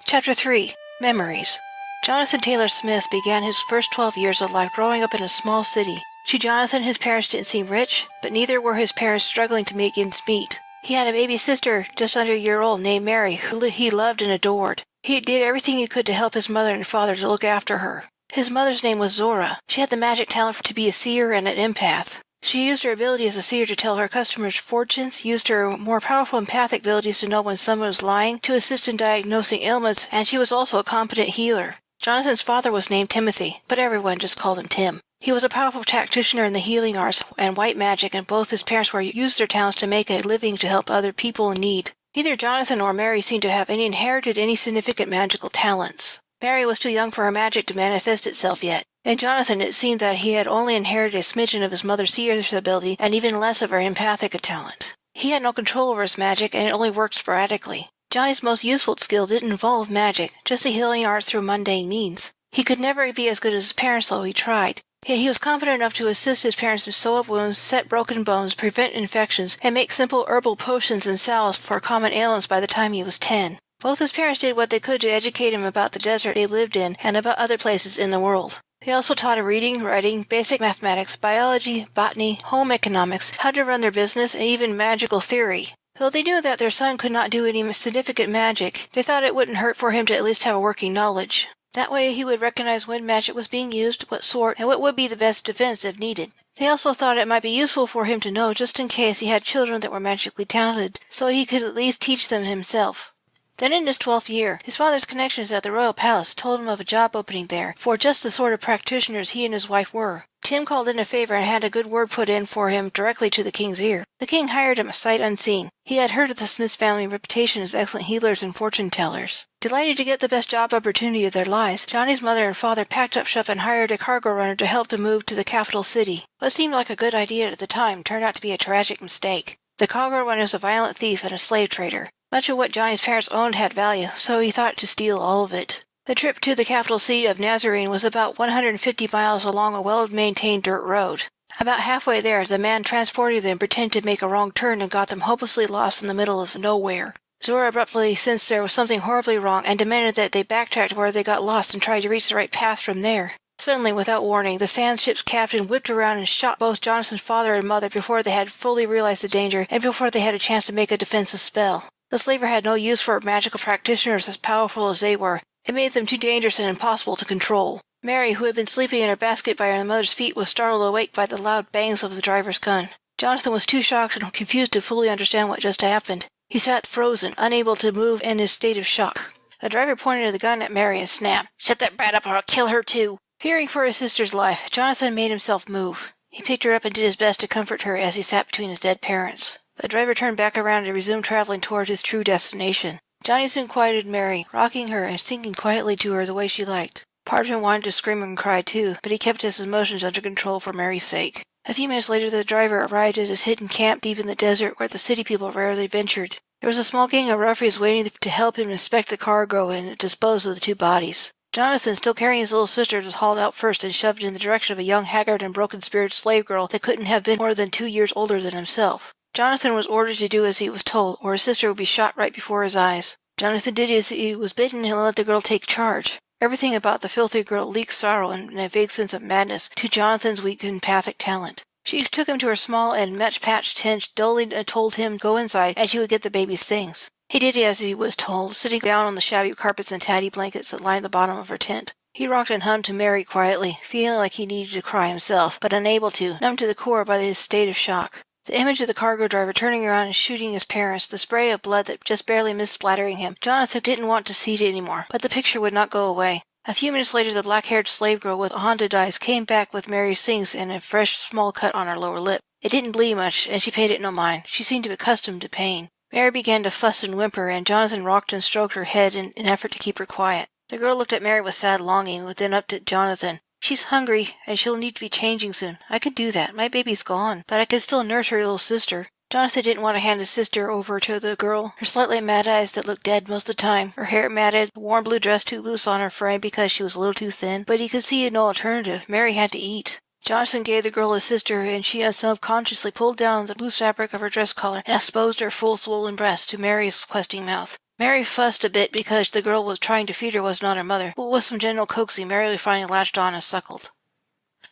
Chapter 3. Memories. Johnathan Taylor Smith began his first 12 years of life growing up in a small city. To Johnathan, his parents didn't seem rich, but neither were his parents struggling to make ends meet. He had a baby sister just under a year old named Mary, who he loved and adored. He did everything he could to help his mother and father to look after her. His mother's name was Zora. She had the magic talent to be a seer and an empath. She used her ability as a seer to tell her customers' fortunes, used her more powerful empathic abilities to know when someone was lying, to assist in diagnosing ailments, and she was also a competent healer. Jonathan's father was named Timothy, but everyone just called him Tim. He was a powerful practitioner in the healing arts and white magic, and both his parents used their talents to make a living to help other people in need. Neither Johnathan nor Mary seemed to have inherited any significant magical talents. Mary was too young for her magic to manifest itself yet. In Johnathan, it seemed that he had only inherited a smidgen of his mother's seer's ability and even less of her empathic talent. He had no control over his magic, and it only worked sporadically. Johnny's most useful skill didn't involve magic, just the healing arts through mundane means. He could never be as good as his parents, though he tried. Yet he was confident enough to assist his parents to sew up wounds, set broken bones, prevent infections, and make simple herbal potions and salves for common ailments by the time he was 10. Both his parents did what they could to educate him about the desert they lived in and about other places in the world. They also taught him reading, writing, basic mathematics, biology, botany, home economics, how to run their business, and even magical theory. Though they knew that their son could not do any significant magic, they thought it wouldn't hurt for him to at least have a working knowledge. That way he would recognize when magic was being used, what sort, and what would be the best defense if needed. They also thought it might be useful for him to know just in case he had children that were magically talented, so he could at least teach them himself. Then in his 12th year, his father's connections at the royal palace told him of a job opening there for just the sort of practitioners he and his wife were. Tim called in a favor and had a good word put in for him directly to the king's ear. The king hired him sight unseen. He had heard of the Smith family reputation as excellent healers and fortune-tellers. Delighted to get the best job opportunity of their lives, Johnny's mother and father packed up shop and hired a cargo runner to help them move to the capital city. What seemed like a good idea at the time turned out to be a tragic mistake. The cargo runner was a violent thief and a slave trader. Much of what Johnny's parents owned had value, so he thought to steal all of it. The trip to the capital city of Nazarene was about 150 miles along a well-maintained dirt road. About halfway there, the man transporting them pretended to make a wrong turn and got them hopelessly lost in the middle of nowhere. Zora abruptly sensed there was something horribly wrong and demanded that they backtrack where they got lost and try to reach the right path from there. Suddenly, without warning, the sand ship's captain whipped around and shot both Jonathan's father and mother before they had fully realized the danger and before they had a chance to make a defensive spell. The slaver had no use for magical practitioners as powerful as they were. It made them too dangerous and impossible to control. Mary, who had been sleeping in her basket by her mother's feet, was startled awake by the loud bangs of the driver's gun. Jonathan was too shocked and confused to fully understand what just happened. He sat frozen, unable to move in his state of shock. The driver pointed the gun at Mary and snapped, "Shut that brat up or I'll kill her too." Fearing for his sister's life, Jonathan made himself move. He picked her up and did his best to comfort her as he sat between his dead parents. The driver turned back around and resumed traveling toward his true destination. Johnny soon quieted Mary, rocking her and singing quietly to her the way she liked. Part of him wanted to scream and cry too, but he kept his emotions under control for Mary's sake. A few minutes later, the driver arrived at his hidden camp deep in the desert where the city people rarely ventured. There was a small gang of ruffians waiting to help him inspect the cargo and dispose of the two bodies. Johnathan, still carrying his little sister, was hauled out first and shoved in the direction of a young, haggard, and broken-spirited slave girl that couldn't have been more than 2 years older than himself. Johnathan was ordered to do as he was told, or his sister would be shot right before his eyes. Johnathan did as he was bidden and let the girl take charge. Everything about the filthy girl leaked sorrow and a vague sense of madness to Jonathan's weak empathic talent. She took him to her small and much-patched tent, dully told him to go inside, and she would get the baby's things. He did as he was told, sitting down on the shabby carpets and tatty blankets that lined the bottom of her tent. He rocked and hummed to Mary quietly, feeling like he needed to cry himself, but unable to, numbed to the core by his state of shock. The image of the cargo driver turning around and shooting his parents, the spray of blood that just barely missed splattering him, Johnathan didn't want to see it anymore, but the picture would not go away. A few minutes later, the black-haired slave girl with haunted eyes came back with Mary's things and a fresh small cut on her lower lip. It didn't bleed much, and she paid it no mind. She seemed to be accustomed to pain. Mary began to fuss and whimper, and Johnathan rocked and stroked her head in an effort to keep her quiet. The girl looked at Mary with sad longing, then up at Johnathan. "She's hungry, and she'll need to be changing soon. I can do that. My baby's gone, but I can still nurse her little sister." Johnathan didn't want to hand his sister over to the girl, her slightly mad eyes that looked dead most of the time, her hair matted, a warm blue dress too loose on her frame because she was a little too thin, but he could see no alternative. Mary had to eat. Johnathan gave the girl his sister, and she subconsciously pulled down the loose fabric of her dress collar and exposed her full swollen breast to Mary's questing mouth. Mary fussed a bit because the girl was trying to feed her was not her mother, but with some gentle coaxing, Mary finally latched on and suckled.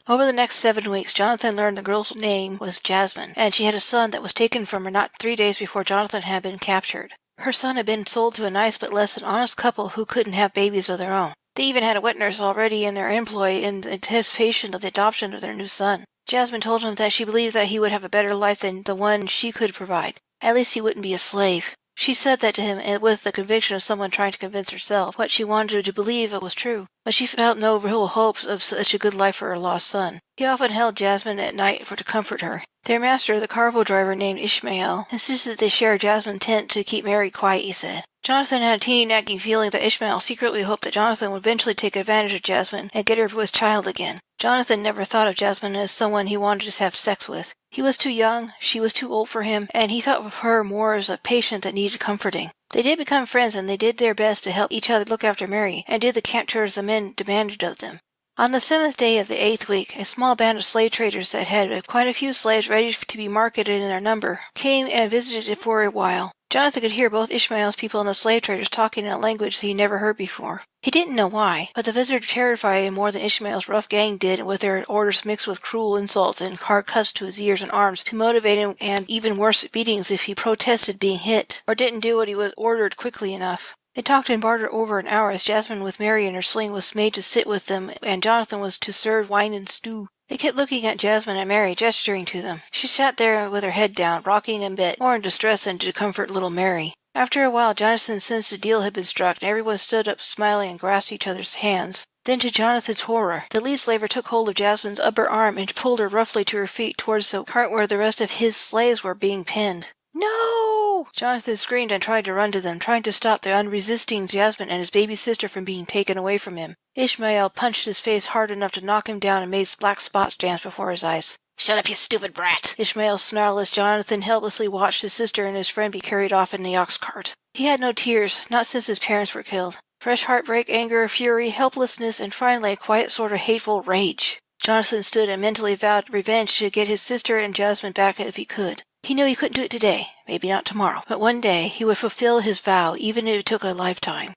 Over the next 7 weeks, Johnathan learned the girl's name was Jasmine, and she had a son that was taken from her not 3 days before Johnathan had been captured. Her son had been sold to a nice but less than honest couple who couldn't have babies of their own. They even had a wet nurse already in their employ in anticipation of the adoption of their new son. Jasmine told him that she believed that he would have a better life than the one she could provide. At least he wouldn't be a slave. She said that to him with the conviction of someone trying to convince herself what she wanted to believe was true, but she felt no real hopes of such a good life for her lost son. He often held Jasmine at night to comfort her. Their master, the cargo driver named Ishmael, insisted that they share Jasmine's tent to keep Mary quiet, he said. Johnathan had a teeny nagging feeling that Ishmael secretly hoped that Johnathan would eventually take advantage of Jasmine and get her with child again. Johnathan never thought of Jasmine as someone he wanted to have sex with. He was too young, she was too old for him, and he thought of her more as a patient that needed comforting. They did become friends, and they did their best to help each other look after Mary, and did the camp chores the men demanded of them. On the 7th day of the 8th week, a small band of slave traders that had quite a few slaves ready to be marketed in their number came and visited it for a while. Johnathan could hear both Ishmael's people and the slave traders talking in a language he never heard before. He didn't know why, but the visitor terrified him more than Ishmael's rough gang did, with their orders mixed with cruel insults and hard cuffs to his ears and arms to motivate him, and even worse beatings if he protested being hit or didn't do what he was ordered quickly enough. They talked and bartered over an hour as Jasmine with Mary in her sling was made to sit with them, and Johnathan was to serve wine and stew. They kept looking at Jasmine and Mary, gesturing to them. She sat there with her head down, rocking a bit, more in distress than to comfort little Mary. After a while, Johnathan sensed the deal had been struck, and everyone stood up smiling and grasped each other's hands. Then, to Jonathan's horror, the lead slaver took hold of Jasmine's upper arm and pulled her roughly to her feet towards the cart where the rest of his slaves were being pinned. "No!" Johnathan screamed and tried to run to them, trying to stop the unresisting Jasmine and his baby sister from being taken away from him. Ishmael punched his face hard enough to knock him down and made black spots dance before his eyes. "Shut up, you stupid brat!" Ishmael snarled as Johnathan helplessly watched his sister and his friend be carried off in the ox cart. He had no tears, not since his parents were killed. Fresh heartbreak, anger, fury, helplessness, and finally a quiet sort of hateful rage. Johnathan stood and mentally vowed revenge to get his sister and Jasmine back if he could. He knew he couldn't do it today, maybe not tomorrow, but one day he would fulfill his vow, even if it took a lifetime.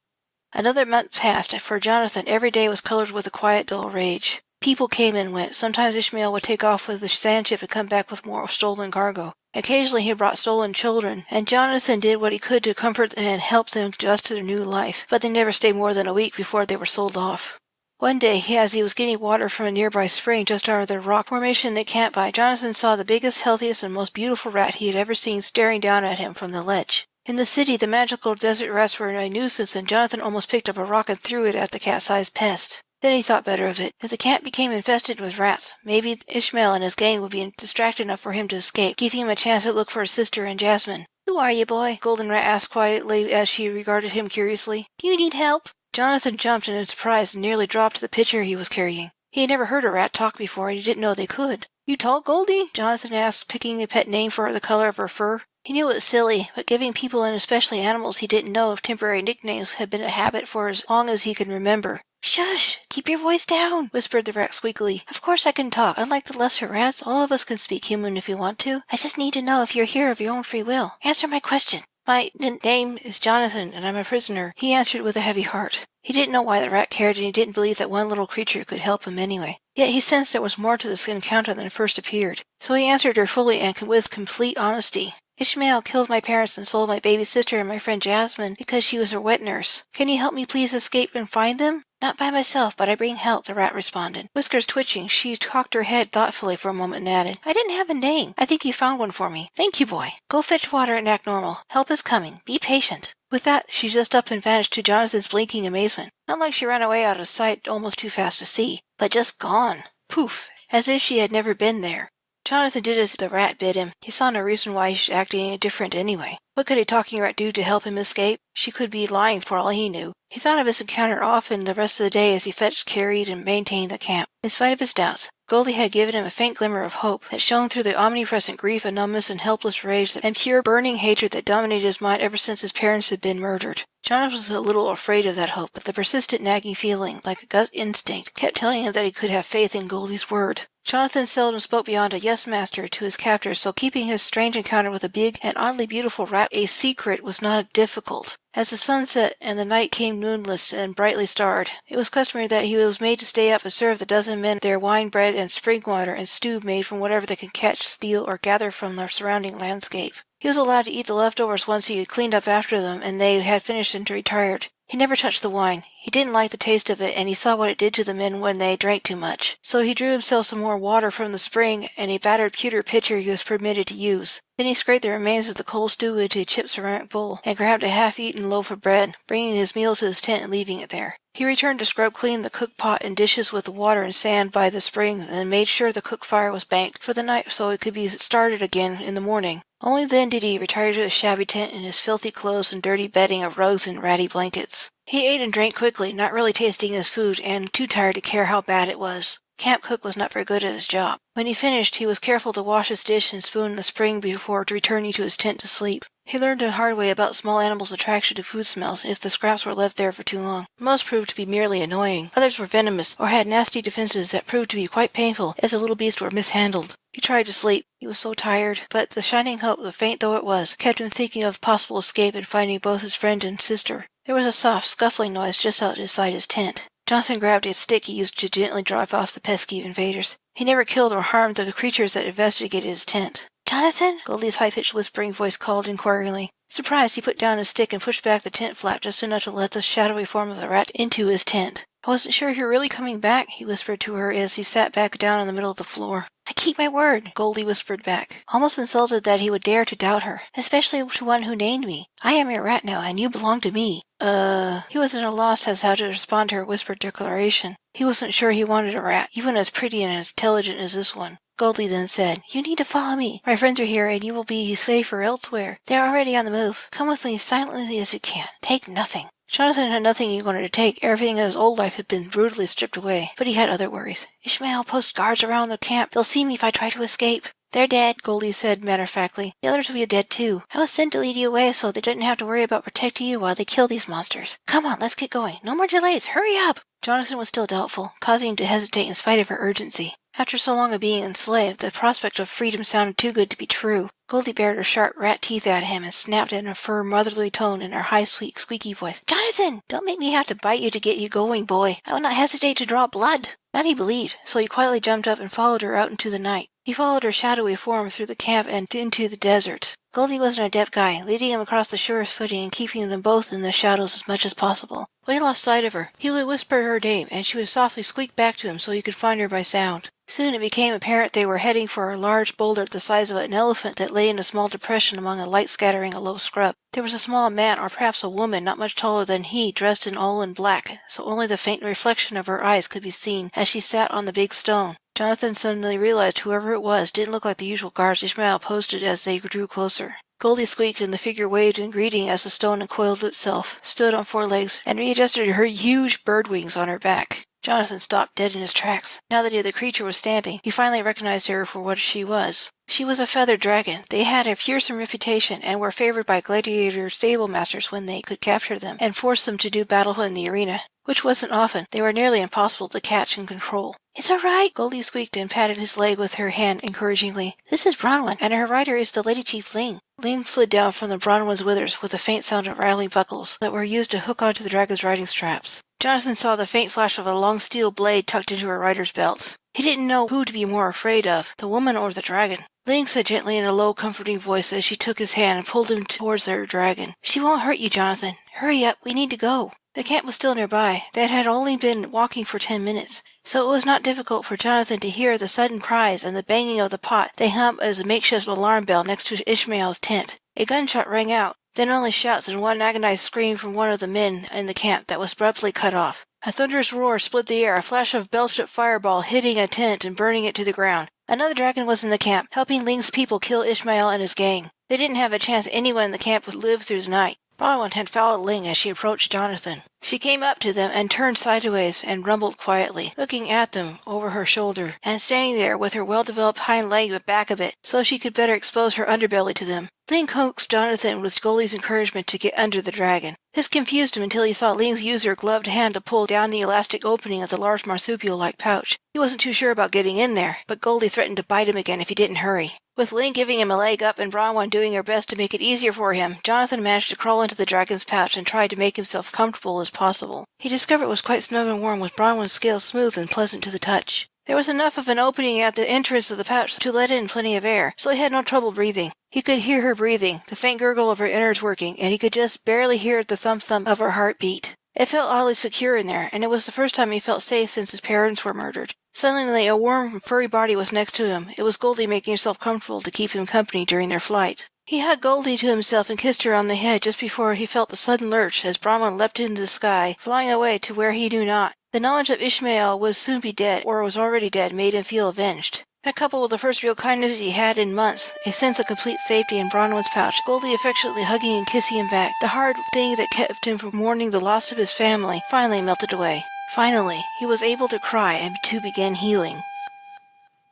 Another month passed, and for Johnathan every day was colored with a quiet, dull rage. People came and went. Sometimes Ishmael would take off with the sand ship and come back with more stolen cargo. Occasionally he brought stolen children, and Johnathan did what he could to comfort and help them adjust to their new life, but they never stayed more than a week before they were sold off. One day, as he was getting water from a nearby spring just under the rock formation they camped by, Johnathan saw the biggest, healthiest, and most beautiful rat he had ever seen staring down at him from the ledge. In the city, the magical desert rats were a nuisance, and Johnathan almost picked up a rock and threw it at the cat-sized pest. Then he thought better of it. If the camp became infested with rats, maybe Ishmael and his gang would be distracted enough for him to escape, giving him a chance to look for his sister and Jasmine. "Who are you, boy?" Golden Rat asked quietly as she regarded him curiously. "Do you need help?" Johnathan jumped in surprise and nearly dropped the pitcher he was carrying. He had never heard a rat talk before, and he didn't know they could. "You told Goldie?" Johnathan asked, picking a pet name for the color of her fur. He knew it was silly, but giving people and especially animals he didn't know of temporary nicknames had been a habit for as long as he could remember. "Shush! Keep your voice down!" whispered the rat squeakily. "Of course I can talk. Unlike the lesser rats, all of us can speak human if we want to. I just need to know if you're here of your own free will. Answer my question." "My name is Johnathan, and I'm a prisoner," he answered with a heavy heart. He didn't know why the rat cared, and he didn't believe that one little creature could help him anyway. Yet he sensed there was more to this encounter than first appeared. So he answered her fully and with complete honesty. Ishmael killed my parents and sold my baby sister and my friend Jasmine because she was her wet nurse. Can you help me please escape and find them? Not by myself, but I bring help, the rat responded. Whiskers twitching, she cocked her head thoughtfully for a moment and added, I didn't have a name. I think you found one for me. Thank you, boy. Go fetch water and act normal. Help is coming. Be patient. With that, she just up and vanished to Jonathan's blinking amazement. Not like she ran away out of sight almost too fast to see, but just gone. Poof, as if she had never been there. Johnathan did as the rat bid him. He saw no reason why he should act any different anyway. What could a talking rat do to help him escape? She could be lying for all he knew. He thought of his encounter often the rest of the day as he fetched, carried, and maintained the camp. In spite of his doubts, Goldie had given him a faint glimmer of hope that shone through the omnipresent grief and numbness and helpless rage and pure burning hatred that dominated his mind ever since his parents had been murdered. Jonathan was a little afraid of that hope, but the persistent nagging feeling, like a gut instinct, kept telling him that he could have faith in Goldie's word. Johnathan seldom spoke beyond a yes, master, to his captors, so keeping his strange encounter with a big and oddly beautiful rat a secret was not difficult. As the sun set and the night came moonless and brightly starred, it was customary that he was made to stay up and serve the dozen men their wine, bread, and spring water and stew made from whatever they could catch, steal, or gather from the surrounding landscape. He was allowed to eat the leftovers once he had cleaned up after them and they had finished and retired. He never touched the wine. He didn't like the taste of it, and he saw what it did to the men when they drank too much. So he drew himself some more water from the spring and a battered pewter pitcher he was permitted to use. Then he scraped the remains of the cold stew into a chipped ceramic bowl and grabbed a half-eaten loaf of bread, bringing his meal to his tent and leaving it there. He returned to scrub clean the cook pot and dishes with the water and sand by the spring and made sure the cook fire was banked for the night so it could be started again in the morning. Only then did he retire to his shabby tent in his filthy clothes and dirty bedding of rugs and ratty blankets. He ate and drank quickly, not really tasting his food and too tired to care how bad it was. Camp cook was not very good at his job. When he finished, he was careful to wash his dish and spoon in the spring before returning to his tent to sleep. He learned the hard way about small animals' attraction to food smells if the scraps were left there for too long. Most proved to be merely annoying. Others were venomous or had nasty defenses that proved to be quite painful as the little beasts were mishandled. He tried to sleep. He was so tired, but the shining hope, faint though it was, kept him thinking of possible escape and finding both his friend and sister. There was a soft, scuffling noise just outside his tent. Johnson grabbed a stick he used to gently drive off the pesky invaders. He never killed or harmed the creatures that investigated his tent. Johnathan? Goldie's high-pitched whispering voice called inquiringly. Surprised, he put down his stick and pushed back the tent flap just enough to let the shadowy form of the rat into his tent. I wasn't sure if you were really coming back, he whispered to her as he sat back down in the middle of the floor. I keep my word, Goldie whispered back, almost insulted that he would dare to doubt her, especially to one who named me. I am your rat now, and you belong to me. He was at a loss as how to respond to her whispered declaration. He wasn't sure he wanted a rat, even as pretty and as intelligent as this one. Goldie then said, You need to follow me. My friends are here, and you will be safer elsewhere. They are already on the move. Come with me as silently as you can. Take nothing. Johnathan had nothing he wanted to take. Everything in his old life had been brutally stripped away. But he had other worries. Ishmael posts guards around the camp. They'll see me if I try to escape. They're dead, Goldie said matter-of-factly. The others will be dead too. I was sent to lead you away so they didn't have to worry about protecting you while they kill these monsters. Come on, let's get going. No more delays. Hurry up! Johnathan was still doubtful, causing him to hesitate in spite of her urgency. After so long of being enslaved, the prospect of freedom sounded too good to be true. Goldie bared her sharp rat teeth at him and snapped in a firm, motherly tone in her high, sweet, squeaky voice. Johnathan! Don't make me have to bite you to get you going, boy. I will not hesitate to draw blood. That he believed, so he quietly jumped up and followed her out into the night. He followed her shadowy form through the camp and into the desert. Goldie was an adept guy, leading him across the surest footing and keeping them both in the shadows as much as possible. When he lost sight of her, he would whisper her name, and she would softly squeak back to him so he could find her by sound. Soon it became apparent they were heading for a large boulder the size of an elephant that lay in a small depression among a light scattering a low scrub. There was a small man, or perhaps a woman, not much taller than he, dressed all in black, so only the faint reflection of her eyes could be seen as she sat on the big stone. Johnathan suddenly realized whoever it was didn't look like the usual guards Ishmael posted as they drew closer. Goldie squeaked and the figure waved in greeting as the stone uncoiled itself, stood on 4 legs, and readjusted her huge bird wings on her back. Johnathan stopped dead in his tracks. Now that the creature was standing, he finally recognized her for what she was. She was a feathered dragon. They had a fearsome reputation and were favored by gladiator stable masters when they could capture them and force them to do battle in the arena, which wasn't often. They were nearly impossible to catch and control. It's all right, Goldie squeaked and patted his leg with her hand encouragingly. This is Bronwyn, and her rider is the Lady Chief Ling. Ling slid down from the Bronwyn's withers with a faint sound of rattling buckles that were used to hook onto the dragon's riding straps. Johnathan saw the faint flash of a long steel blade tucked into her rider's belt. He didn't know who to be more afraid of, the woman or the dragon. Ling said gently in a low, comforting voice as she took his hand and pulled him towards their dragon. "She won't hurt you, Johnathan. Hurry up, we need to go." The camp was still nearby. They had only been walking for 10 minutes, so it was not difficult for Johnathan to hear the sudden cries and the banging of the pot they hum as a makeshift alarm bell next to Ishmael's tent. A gunshot rang out, then only shouts and one agonized scream from one of the men in the camp that was abruptly cut off. A thunderous roar split the air, a flash of bell-shaped fireball hitting a tent and burning it to the ground. Another dragon was in the camp, helping Ling's people kill Ishmael and his gang. They didn't have a chance anyone in the camp would live through the night. Bronwyn had followed Ling as she approached Johnathan. She came up to them and turned sideways and rumbled quietly, looking at them over her shoulder, and standing there with her well-developed hind leg back a bit, so she could better expose her underbelly to them. Ling coaxed Johnathan with Goldie's encouragement to get under the dragon. This confused him until he saw Ling's use her gloved hand to pull down the elastic opening of the large marsupial-like pouch. He wasn't too sure about getting in there, but Goldie threatened to bite him again if he didn't hurry. With Ling giving him a leg up and Bronwyn doing her best to make it easier for him, Johnathan managed to crawl into the dragon's pouch and tried to make himself comfortable as possible. He discovered it was quite snug and warm, with Bronwyn's scales smooth and pleasant to the touch. There was enough of an opening at the entrance of the pouch to let in plenty of air, so he had no trouble breathing. He could hear her breathing, the faint gurgle of her innards working, and he could just barely hear the thump-thump of her heartbeat. It felt oddly secure in there, and it was the first time he felt safe since his parents were murdered. Suddenly, a warm, furry body was next to him. It was Goldie making herself comfortable to keep him company during their flight. He hugged Goldie to himself and kissed her on the head just before he felt the sudden lurch as Bronwyn leapt into the sky, flying away to where he knew not. The knowledge that Ishmael would soon be dead, or was already dead, made him feel avenged. That coupled with the first real kindness he had in months, a sense of complete safety in Bronwyn's pouch, Goldie affectionately hugging and kissing him back, the hard thing that kept him from mourning the loss of his family, finally melted away. Finally, he was able to cry and to begin healing.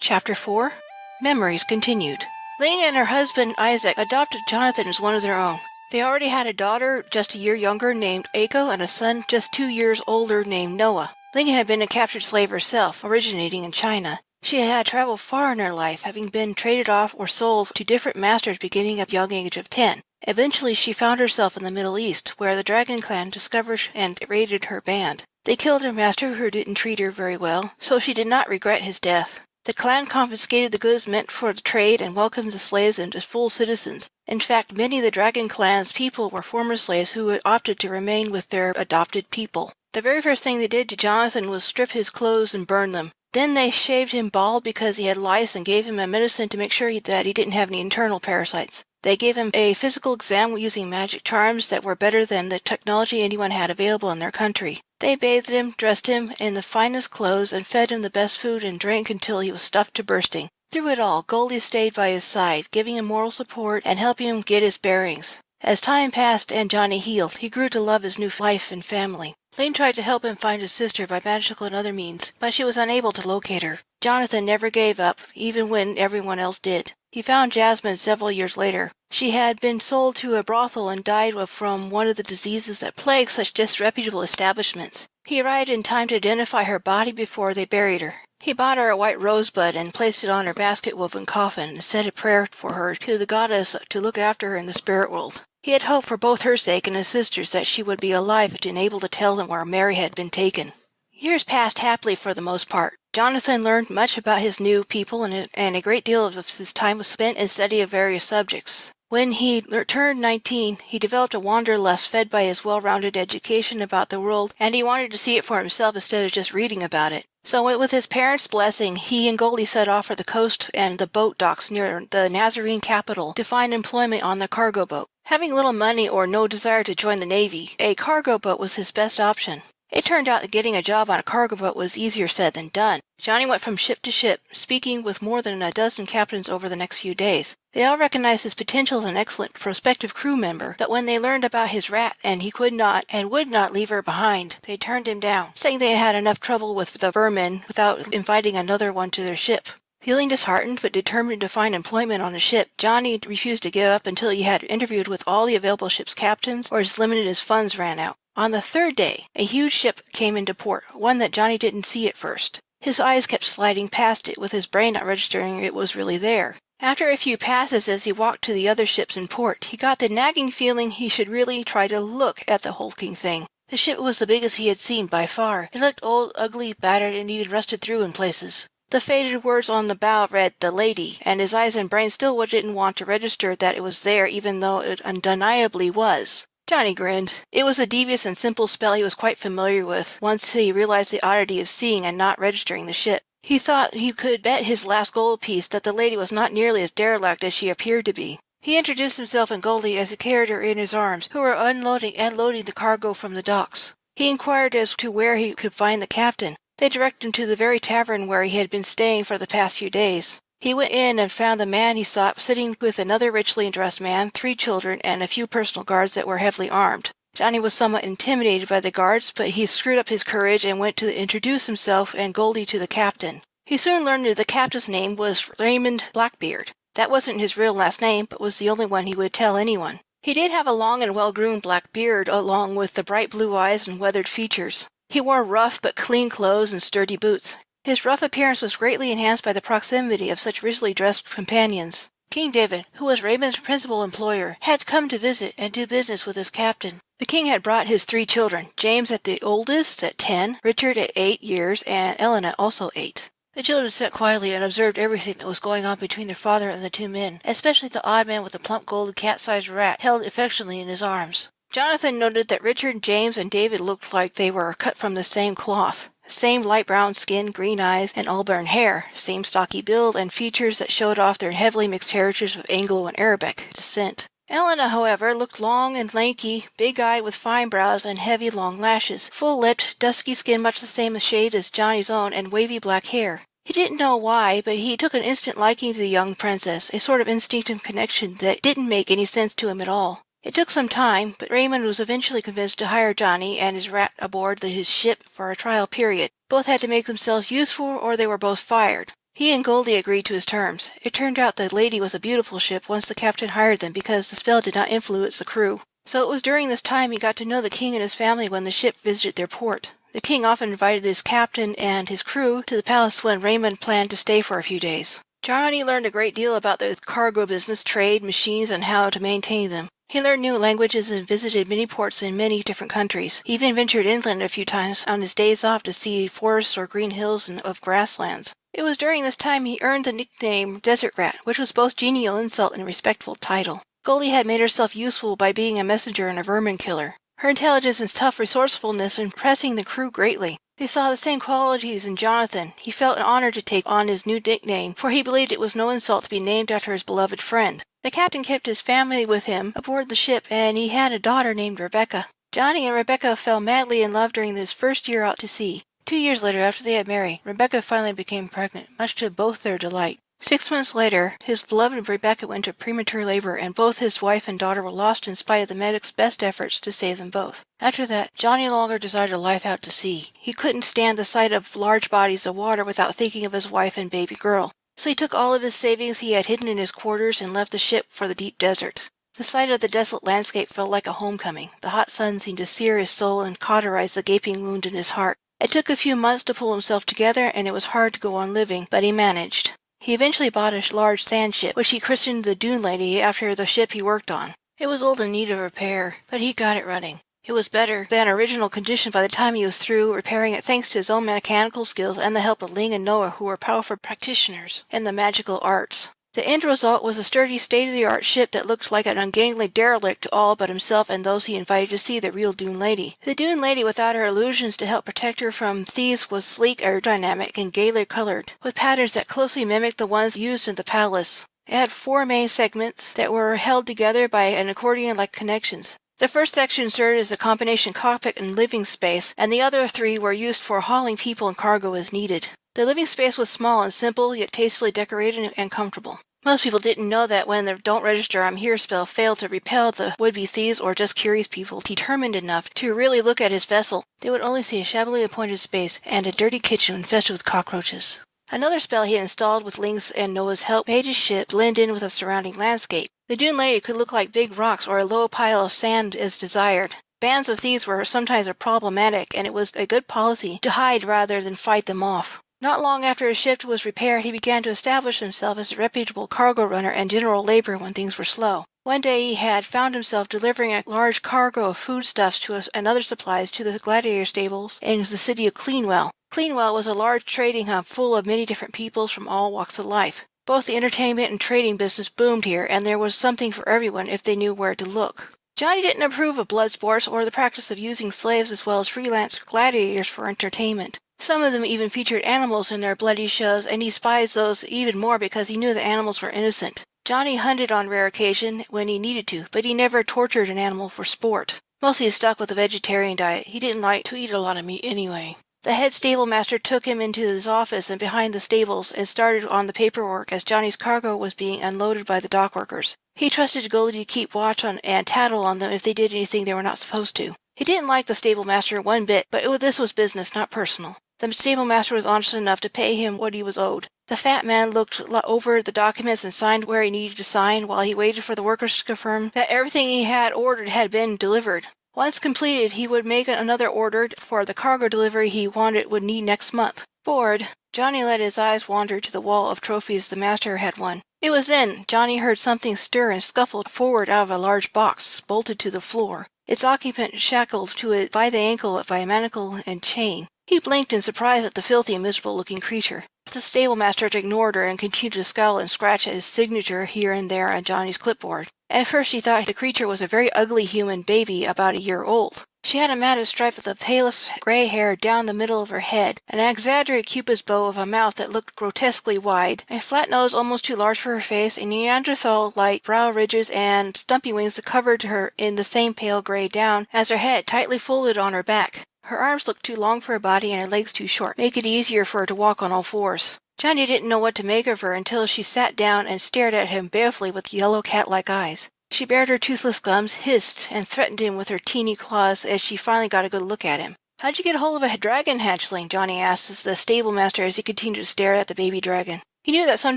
Chapter 4. Memories Continued. Ling and her husband Isaac adopted Johnathan as one of their own. They already had a daughter just a year younger named Aiko and a son just 2 years older named Noah. Ling had been a captured slave herself, originating in China. She had traveled far in her life, having been traded off or sold to different masters beginning at the young age of 10. Eventually she found herself in the Middle East, where the Dragon Clan discovered and raided her band. They killed her master who didn't treat her very well, so she did not regret his death. The clan confiscated the goods meant for the trade and welcomed the slaves into full citizens. In fact, many of the Dragon Clan's people were former slaves who had opted to remain with their adopted people. The very first thing they did to Johnathan was strip his clothes and burn them. Then they shaved him bald because he had lice and gave him a medicine to make sure that he didn't have any internal parasites. They gave him a physical exam using magic charms that were better than the technology anyone had available in their country. They bathed him, dressed him in the finest clothes, and fed him the best food and drink until he was stuffed to bursting. Through it all, Goldie stayed by his side, giving him moral support and helping him get his bearings. As time passed and Johnny healed, he grew to love his new life and family. Ling tried to help him find his sister by magical and other means, but she was unable to locate her. Johnathan never gave up, even when everyone else did. He found Jasmine several years later. She had been sold to a brothel and died from one of the diseases that plague such disreputable establishments. He arrived in time to identify her body before they buried her. He bought her a white rosebud and placed it on her basket-woven coffin and said a prayer for her to the goddess to look after her in the spirit world. He had hoped for both her sake and his sister's that she would be alive and able to tell them where Mary had been taken. Years passed happily for the most part. Johnathan learned much about his new people, and a great deal of his time was spent in study of various subjects. When he turned 19, he developed a wanderlust fed by his well-rounded education about the world, and he wanted to see it for himself instead of just reading about it. So with his parents' blessing, he and Goldie set off for the coast and the boat docks near the Nazarene capital to find employment on the cargo boat. Having little money or no desire to join the Navy, a cargo boat was his best option. It turned out that getting a job on a cargo boat was easier said than done. Johnny went from ship to ship, speaking with more than a dozen captains over the next few days. They all recognized his potential as an excellent prospective crew member, but when they learned about his rat and he could not and would not leave her behind, they turned him down, saying they had enough trouble with the vermin without inviting another one to their ship. Feeling disheartened but determined to find employment on a ship, Johnny refused to give up until he had interviewed with all the available ship's captains or as limited as funds ran out. On the third day, a huge ship came into port, one that Johnny didn't see at first. His eyes kept sliding past it, with his brain not registering it was really there. After a few passes as he walked to the other ships in port, he got the nagging feeling he should really try to look at the hulking thing. The ship was the biggest he had seen by far. It looked old, ugly, battered, and even rusted through in places. The faded words on the bow read, "The Lady," and his eyes and brain still didn't want to register that it was there, even though it undeniably was. Johnny grinned. It was a devious and simple spell he was quite familiar with, once he realized the oddity of seeing and not registering the ship. He thought he could bet his last gold piece that the lady was not nearly as derelict as she appeared to be. He introduced himself and Goldie as he carried her in his arms, who were unloading and loading the cargo from the docks. He inquired as to where he could find the captain. They directed him to the very tavern where he had been staying for the past few days. He went in and found the man he sought sitting with another richly dressed man, 3 children, and a few personal guards that were heavily armed. Johnny was somewhat intimidated by the guards, but he screwed up his courage and went to introduce himself and Goldie to the captain. He soon learned that the captain's name was Raymond Blackbeard. That wasn't his real last name, but was the only one he would tell anyone. He did have a long and well-groomed black beard, along with the bright blue eyes and weathered features. He wore rough but clean clothes and sturdy boots. His rough appearance was greatly enhanced by the proximity of such richly dressed companions. King David, who was Raymond's principal employer, had come to visit and do business with his captain. The king had brought his 3 children, James at the oldest at 10, Richard at 8 years, and Elena also 8. The children sat quietly and observed everything that was going on between their father and the 2 men, especially the odd man with the plump golden cat-sized rat held affectionately in his arms. Johnathan noted that Richard, James, and David looked like they were cut from the same cloth. Same light brown skin, green eyes, and auburn hair, same stocky build and features that showed off their heavily mixed heritage of Anglo and Arabic descent. Elena, however, looked long and lanky, big-eyed with fine brows and heavy long lashes, full-lipped, dusky skin much the same shade as Johnny's own, and wavy black hair. He didn't know why, but he took an instant liking to the young princess, a sort of instinctive connection that didn't make any sense to him at all. It took some time, but Raymond was eventually convinced to hire Johnny and his rat aboard his ship for a trial period. Both had to make themselves useful or they were both fired. He and Goldie agreed to his terms. It turned out the Lady was a beautiful ship once the captain hired them because the spell did not influence the crew. So it was during this time he got to know the king and his family when the ship visited their port. The king often invited his captain and his crew to the palace when Raymond planned to stay for a few days. Johnny learned a great deal about the cargo business, trade, machines, and how to maintain them. He learned new languages and visited many ports in many different countries. He even ventured inland a few times on his days off to see forests or green hills of grasslands. It was during this time he earned the nickname Desert Rat, which was both genial insult and a respectful title. Goldie had made herself useful by being a messenger and a vermin killer. Her intelligence and tough resourcefulness impressing the crew greatly. They saw the same qualities in Johnathan. He felt honored to take on his new nickname, for he believed it was no insult to be named after his beloved friend. The captain kept his family with him aboard the ship, and he had a daughter named Rebecca. Johnny and Rebecca fell madly in love during his first year out to sea. 2 years later, after they had married, Rebecca finally became pregnant, much to both their delight. 6 months later, his beloved Rebecca went into premature labor, and both his wife and daughter were lost in spite of the medic's best efforts to save them both. After that, Johnny no longer desired a life out to sea. He couldn't stand the sight of large bodies of water without thinking of his wife and baby girl. So he took all of his savings he had hidden in his quarters and left the ship for the deep desert. The sight of the desolate landscape felt like a homecoming. The hot sun seemed to sear his soul and cauterize the gaping wound in his heart. It took a few months to pull himself together, and it was hard to go on living, but he managed. He eventually bought a large sand ship, which he christened the Dune Lady after the ship he worked on. It was old and in need of repair, but he got it running. It was better than original condition by the time he was through repairing it, thanks to his own mechanical skills and the help of Ling and Noah, who were powerful practitioners in the magical arts. The end result was a sturdy, state-of-the-art ship that looked like an ungainly derelict to all but himself and those he invited to see the real Dune Lady. The Dune Lady, without her illusions to help protect her from thieves, was sleek, aerodynamic, and gaily colored, with patterns that closely mimicked the ones used in the palace. It had 4 main segments that were held together by an accordion-like connections. The first section served as a combination cockpit and living space, and the other 3 were used for hauling people and cargo as needed. The living space was small and simple, yet tastefully decorated and comfortable. Most people didn't know that when the "Don't Register, I'm Here" spell failed to repel the would-be thieves or just curious people determined enough to really look at his vessel, they would only see a shabbily appointed space and a dirty kitchen infested with cockroaches. Another spell he had installed with Ling's and Noah's help made his ship blend in with the surrounding landscape. The Dune Lady could look like big rocks or a low pile of sand as desired. Bands of thieves were sometimes problematic, and it was a good policy to hide rather than fight them off. Not long after his ship was repaired, he began to establish himself as a reputable cargo runner and general laborer when things were slow. One day he had found himself delivering a large cargo of foodstuffs and other supplies to the gladiator stables in the city of Cleanwell. Cleanwell was a large trading hub full of many different peoples from all walks of life. Both the entertainment and trading business boomed here, and there was something for everyone if they knew where to look. Johnny didn't approve of blood sports or the practice of using slaves as well as freelance gladiators for entertainment. Some of them even featured animals in their bloody shows, and he despised those even more because he knew the animals were innocent. Johnny hunted on rare occasion when he needed to, but he never tortured an animal for sport. Mostly he stuck with a vegetarian diet. He didn't like to eat a lot of meat anyway. The head stable master took him into his office and behind the stables and started on the paperwork as Johnny's cargo was being unloaded by the dock workers. He trusted Goldie to keep watch on and tattle on them if they did anything they were not supposed to. He didn't like the stable master one bit, but this was business, not personal. The stable master was honest enough to pay him what he was owed. The fat man looked over the documents and signed where he needed to sign while he waited for the workers to confirm that everything he had ordered had been delivered. Once completed, he would make another order for the cargo delivery he would need next month. Bored, Johnny let his eyes wander to the wall of trophies the master had won. It was then Johnny heard something stir and scuffle forward out of a large box, bolted to the floor, its occupant shackled to it by the ankle by a manacle and chain. He blinked in surprise at the filthy and miserable-looking creature. The stable-master ignored her and continued to scowl and scratch at his signature here and there on Johnny's clipboard. At first he thought the creature was a very ugly human baby about a year old. She had a matted stripe of the palest gray hair down the middle of her head, an exaggerated cupid's bow of a mouth that looked grotesquely wide, a flat nose almost too large for her face, and Neanderthal-like brow ridges and stumpy wings that covered her in the same pale gray down as her head, tightly folded on her back. Her arms looked too long for her body and her legs too short, make it easier for her to walk on all fours. Johnny didn't know what to make of her until she sat down and stared at him balefully with yellow cat-like eyes. She bared her toothless gums, hissed, and threatened him with her teeny claws as she finally got a good look at him. "How'd you get hold of a dragon hatchling?" Johnny asked the stable-master as he continued to stare at the baby dragon. He knew that some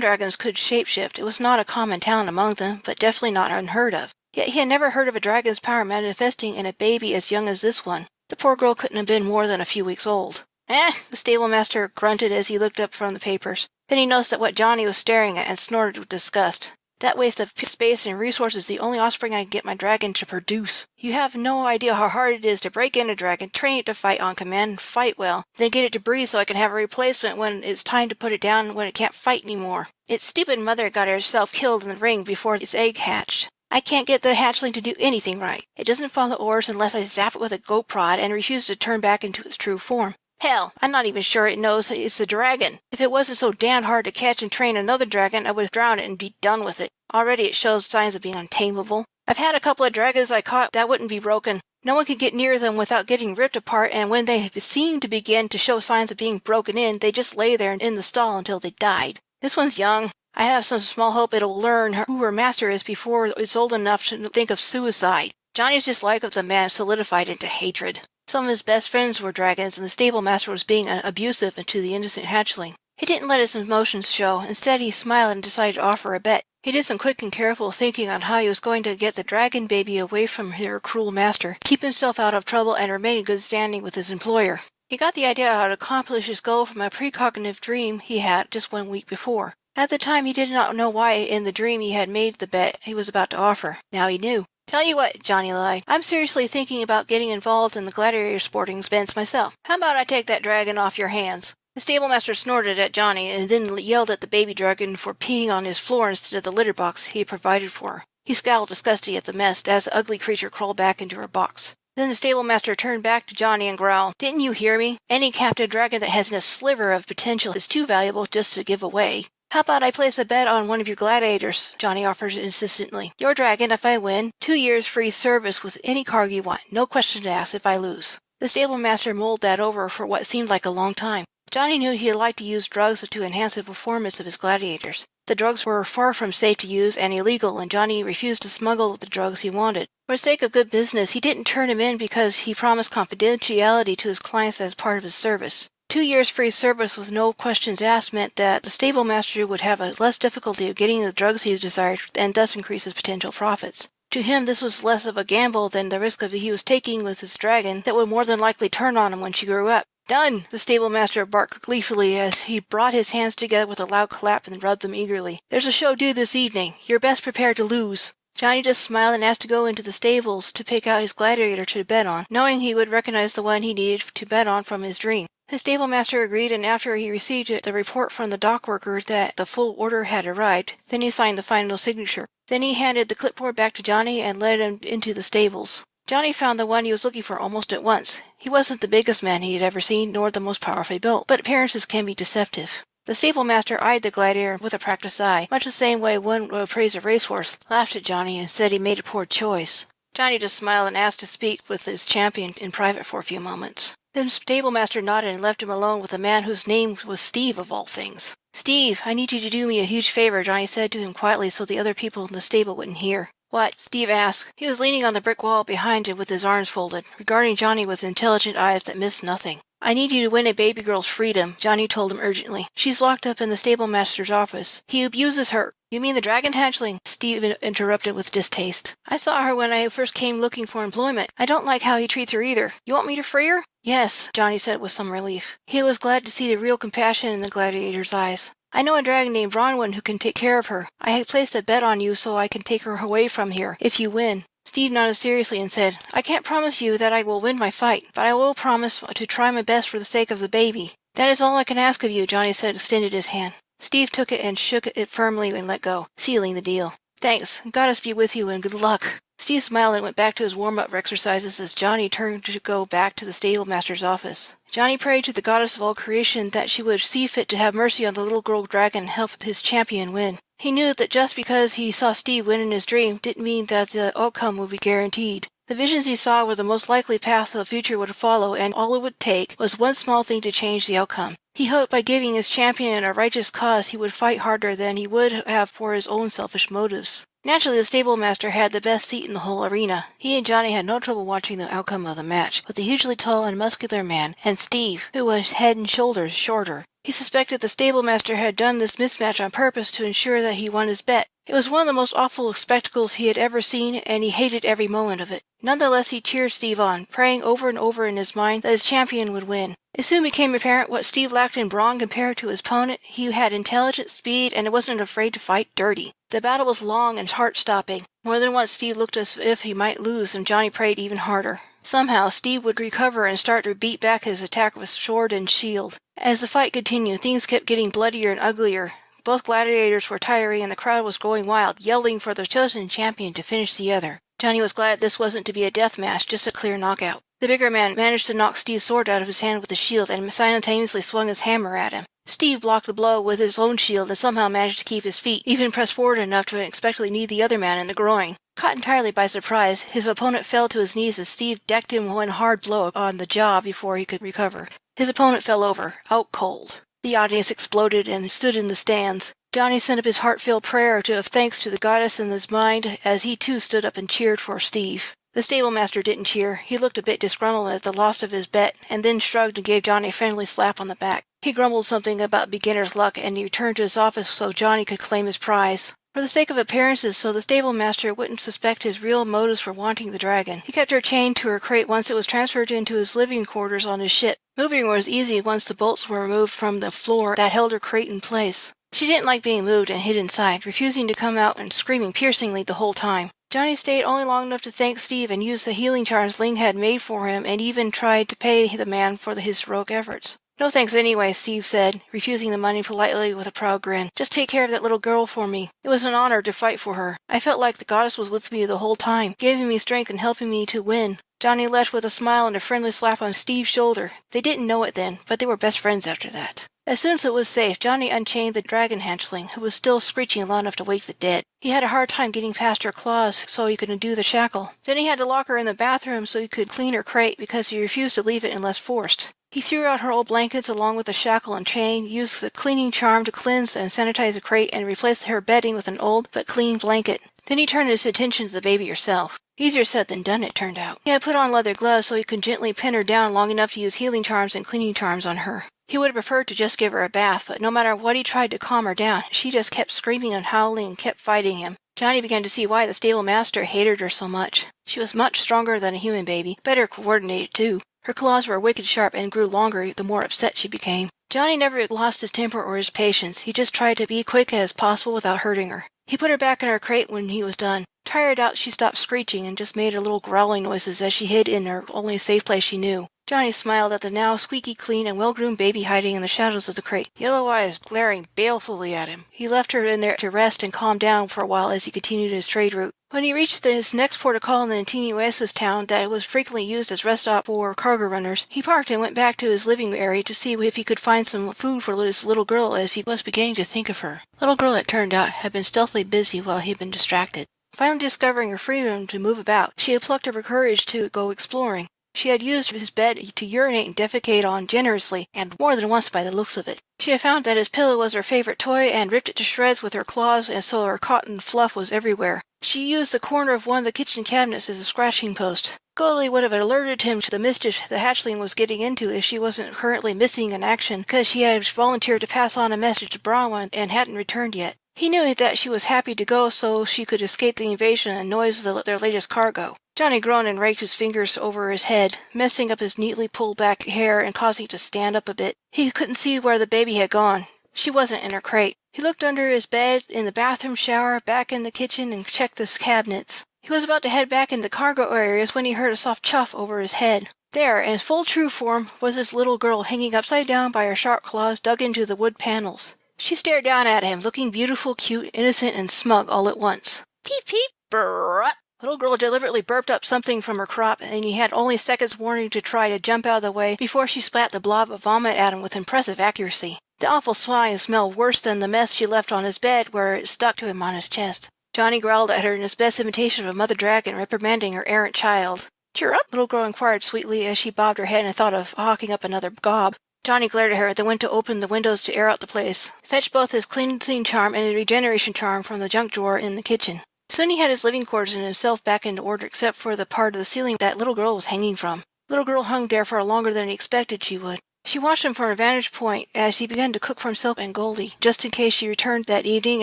dragons could shapeshift. It was not a common talent among them, but definitely not unheard of. Yet he had never heard of a dragon's power manifesting in a baby as young as this one. The poor girl couldn't have been more than a few weeks old. The stable-master grunted as he looked up from the papers. Then he noticed that what Johnny was staring at and snorted with disgust. "That waste of space and resources is the only offspring I can get my dragon to produce. You have no idea how hard it is to break in a dragon, train it to fight on command, and fight well, then get it to breed so I can have a replacement when it's time to put it down when it can't fight anymore. Its stupid mother got herself killed in the ring before its egg hatched. I can't get the hatchling to do anything right. It doesn't follow orders unless I zap it with a goat prod and refuses to turn back into its true form. Hell, I'm not even sure it knows it's a dragon. If it wasn't so damn hard to catch and train another dragon, I would drown it and be done with it. Already it shows signs of being untamable. I've had a couple of dragons I caught that wouldn't be broken. No one could get near them without getting ripped apart, and when they seemed to begin to show signs of being broken in, they just lay there in the stall until they died. This one's young. I have some small hope it'll learn who her master is before it's old enough to think of suicide." Johnny's dislike of the man solidified into hatred. Some of his best friends were dragons, and the stable-master was being abusive to the innocent hatchling. He didn't let his emotions show. Instead, he smiled and decided to offer a bet. He did some quick and careful thinking on how he was going to get the dragon baby away from her cruel master, keep himself out of trouble, and remain in good standing with his employer. He got the idea how to accomplish his goal from a precognitive dream he had just 1 week before. At the time, he did not know why in the dream he had made the bet he was about to offer. Now he knew. "Tell you what," Johnny lied. "I'm seriously thinking about getting involved in the gladiator sporting events myself. How about I take that dragon off your hands?" The stable-master snorted at Johnny and then yelled at the baby dragon for peeing on his floor instead of the litter box he had provided for her. He scowled disgustedly at the mess as the ugly creature crawled back into her box. Then the stable-master turned back to Johnny and growled, "Didn't you hear me? Any captive dragon that has a sliver of potential is too valuable just to give away. How about I place a bet on one of your gladiators?" Johnny offered insistently. "Your dragon, if I win, 2 years free service with any cargo you want, no question asked if I lose." The stable-master mulled that over for what seemed like a long time. Johnny knew he'd like to use drugs to enhance the performance of his gladiators. The drugs were far from safe to use and illegal, and Johnny refused to smuggle the drugs he wanted. For the sake of good business, he didn't turn him in because he promised confidentiality to his clients as part of his service. 2 years free service with no questions asked meant that the stable-master would have a less difficulty of getting the drugs he desired and thus increase his potential profits. To him, this was less of a gamble than the risk he was taking with his dragon that would more than likely turn on him when she grew up. "Done!" the stable-master barked gleefully as he brought his hands together with a loud clap and rubbed them eagerly. "There's a show due this evening. You're best prepared to lose." Johnny just smiled and asked to go into the stables to pick out his gladiator to bet on, knowing he would recognize the one he needed to bet on from his dream. The stable master agreed, and after he received the report from the dock worker that the full order had arrived, then he signed the final signature. Then he handed the clipboard back to Johnny and led him into the stables. Johnny found the one he was looking for almost at once. He wasn't the biggest man he had ever seen, nor the most powerfully built, but appearances can be deceptive. The stable master eyed the gladiator with a practiced eye, much the same way one would appraise a racehorse, laughed at Johnny, and said he made a poor choice. Johnny just smiled and asked to speak with his champion in private for a few moments. Then the stable master nodded and left him alone with a man whose name was Steve of all things. "Steve, I need you to do me a huge favor," Johnny said to him quietly so the other people in the stable wouldn't hear. "What?" Steve asked. He was leaning on the brick wall behind him with his arms folded, regarding Johnny with intelligent eyes that missed nothing. "I need you to win a baby girl's freedom," Johnny told him urgently. "She's locked up in the stable master's office. He abuses her." "You mean the dragon hatchling?" Steve interrupted with distaste. "I saw her when I first came looking for employment. I don't like how he treats her either. You want me to free her?" "Yes," Johnny said with some relief. He was glad to see the real compassion in the gladiator's eyes. "I know a dragon named Bronwyn who can take care of her. I have placed a bet on you so I can take her away from here, if you win." Steve nodded seriously and said, "I can't promise you that I will win my fight, but I will promise to try my best for the sake of the baby." "That is all I can ask of you," Johnny said, extended his hand. Steve took it and shook it firmly and let go, sealing the deal. "Thanks. Goddess be with you and good luck." Steve smiled and went back to his warm-up exercises as Johnny turned to go back to the stable master's office. Johnny prayed to the goddess of all creation that she would see fit to have mercy on the little girl dragon and help his champion win. He knew that just because he saw Steve win in his dream didn't mean that the outcome would be guaranteed. The visions he saw were the most likely path the future would follow, and all it would take was one small thing to change the outcome. He hoped by giving his champion a righteous cause he would fight harder than he would have for his own selfish motives. Naturally, the stable master had the best seat in the whole arena. He and Johnny had no trouble watching the outcome of the match, with the hugely tall and muscular man, and Steve, who was head and shoulders shorter. He suspected the stable master had done this mismatch on purpose to ensure that he won his bet. It was one of the most awful spectacles he had ever seen, and he hated every moment of it. Nonetheless, he cheered Steve on, praying over and over in his mind that his champion would win. It soon became apparent what Steve lacked in brawn compared to his opponent. He had intelligence, speed, and wasn't afraid to fight dirty. The battle was long and heart-stopping. More than once Steve looked as if he might lose, and Johnny prayed even harder. Somehow, Steve would recover and start to beat back his attack with sword and shield. As the fight continued, things kept getting bloodier and uglier. Both gladiators were tiring, and the crowd was going wild, yelling for the chosen champion to finish the other. Johnny was glad this wasn't to be a death match, just a clear knockout. The bigger man managed to knock Steve's sword out of his hand with his shield and simultaneously swung his hammer at him. Steve blocked the blow with his own shield and somehow managed to keep his feet, even pressed forward enough to unexpectedly knee the other man in the groin. Caught entirely by surprise, his opponent fell to his knees as Steve decked him one hard blow on the jaw before he could recover. His opponent fell over, out cold. The audience exploded and stood in the stands. Johnny sent up his heartfelt prayer of thanks to the goddess in his mind as he too stood up and cheered for Steve. The stable master didn't cheer. He looked a bit disgruntled at the loss of his bet, and then shrugged and gave Johnny a friendly slap on the back. He grumbled something about beginner's luck, and he returned to his office so Johnny could claim his prize. For the sake of appearances, so the stable master wouldn't suspect his real motives for wanting the dragon, he kept her chained to her crate once it was transferred into his living quarters on his ship. Moving was easy once the bolts were removed from the floor that held her crate in place. She didn't like being moved and hid inside, refusing to come out and screaming piercingly the whole time. Johnny stayed only long enough to thank Steve and use the healing charms Ling had made for him, and even tried to pay the man for his heroic efforts. "No thanks anyway," Steve said, refusing the money politely with a proud grin. "Just take care of that little girl for me. It was an honor to fight for her. I felt like the goddess was with me the whole time, giving me strength and helping me to win." Johnny left with a smile and a friendly slap on Steve's shoulder. They didn't know it then, but they were best friends after that. As soon as it was safe, Johnny unchained the dragon hatchling, who was still screeching loud enough to wake the dead. He had a hard time getting past her claws so he could undo the shackle. Then he had to lock her in the bathroom so he could clean her crate because he refused to leave it unless forced. He threw out her old blankets along with the shackle and chain, used the cleaning charm to cleanse and sanitize the crate, and replaced her bedding with an old but clean blanket. Then he turned his attention to the baby herself. Easier said than done, it turned out. He had put on leather gloves so he could gently pin her down long enough to use healing charms and cleaning charms on her. He would have preferred to just give her a bath, but no matter what he tried to calm her down, she just kept screaming and howling and kept fighting him. Johnny began to see why the stable master hated her so much. She was much stronger than a human baby, better coordinated too. Her claws were wicked sharp and grew longer the more upset she became. Johnny never lost his temper or his patience. He just tried to be quick as possible without hurting her. He put her back in her crate when he was done. Tired out, she stopped screeching and just made her little growling noises as she hid in her only safe place she knew. Johnny smiled at the now squeaky clean and well-groomed baby hiding in the shadows of the crate, yellow eyes glaring balefully at him. He left her in there to rest and calm down for a while as he continued his trade route. When he reached his next port of call in the teeny oasis town that was frequently used as rest stop for cargo runners, he parked and went back to his living area to see if he could find some food for his little girl as he was beginning to think of her. Little girl, it turned out, had been stealthily busy while he had been distracted. Finally discovering her freedom to move about, she had plucked up her courage to go exploring. She had used his bed to urinate and defecate on generously, and more than once by the looks of it. She had found that his pillow was her favorite toy and ripped it to shreds with her claws, and so her cotton fluff was everywhere. She used the corner of one of the kitchen cabinets as a scratching post. Goldie would have alerted him to the mischief the hatchling was getting into if she wasn't currently missing in action, because she had volunteered to pass on a message to Bronwyn and hadn't returned yet. He knew that she was happy to go so she could escape the invasion and noise of their latest cargo. Johnny groaned and raked his fingers over his head, messing up his neatly pulled back hair and causing it to stand up a bit. He couldn't see where the baby had gone. She wasn't in her crate. He looked under his bed, in the bathroom shower, back in the kitchen, and checked the cabinets. He was about to head back into the cargo areas when he heard a soft chuff over his head. There, in full true form, was his little girl hanging upside down by her sharp claws dug into the wood panels. She stared down at him, looking beautiful, cute, innocent, and smug all at once. Peep, peep, brrrr. The little girl deliberately burped up something from her crop, and he had only seconds warning to try to jump out of the way before she spat the blob of vomit at him with impressive accuracy. The awful swine smelled worse than the mess she left on his bed, where it stuck to him on his chest. Johnny growled at her in his best imitation of a mother dragon, reprimanding her errant child. "Cheer up," the little girl inquired sweetly as she bobbed her head and thought of hawking up another gob. Johnny glared at her, then went to open the windows to air out the place. Fetched both his cleansing charm and his regeneration charm from the junk drawer in the kitchen. Soon he had his living quarters and himself back into order except for the part of the ceiling that little girl was hanging from. Little girl hung there for longer than he expected she would. She watched him from a vantage point as he began to cook for himself and Goldie, just in case she returned that evening,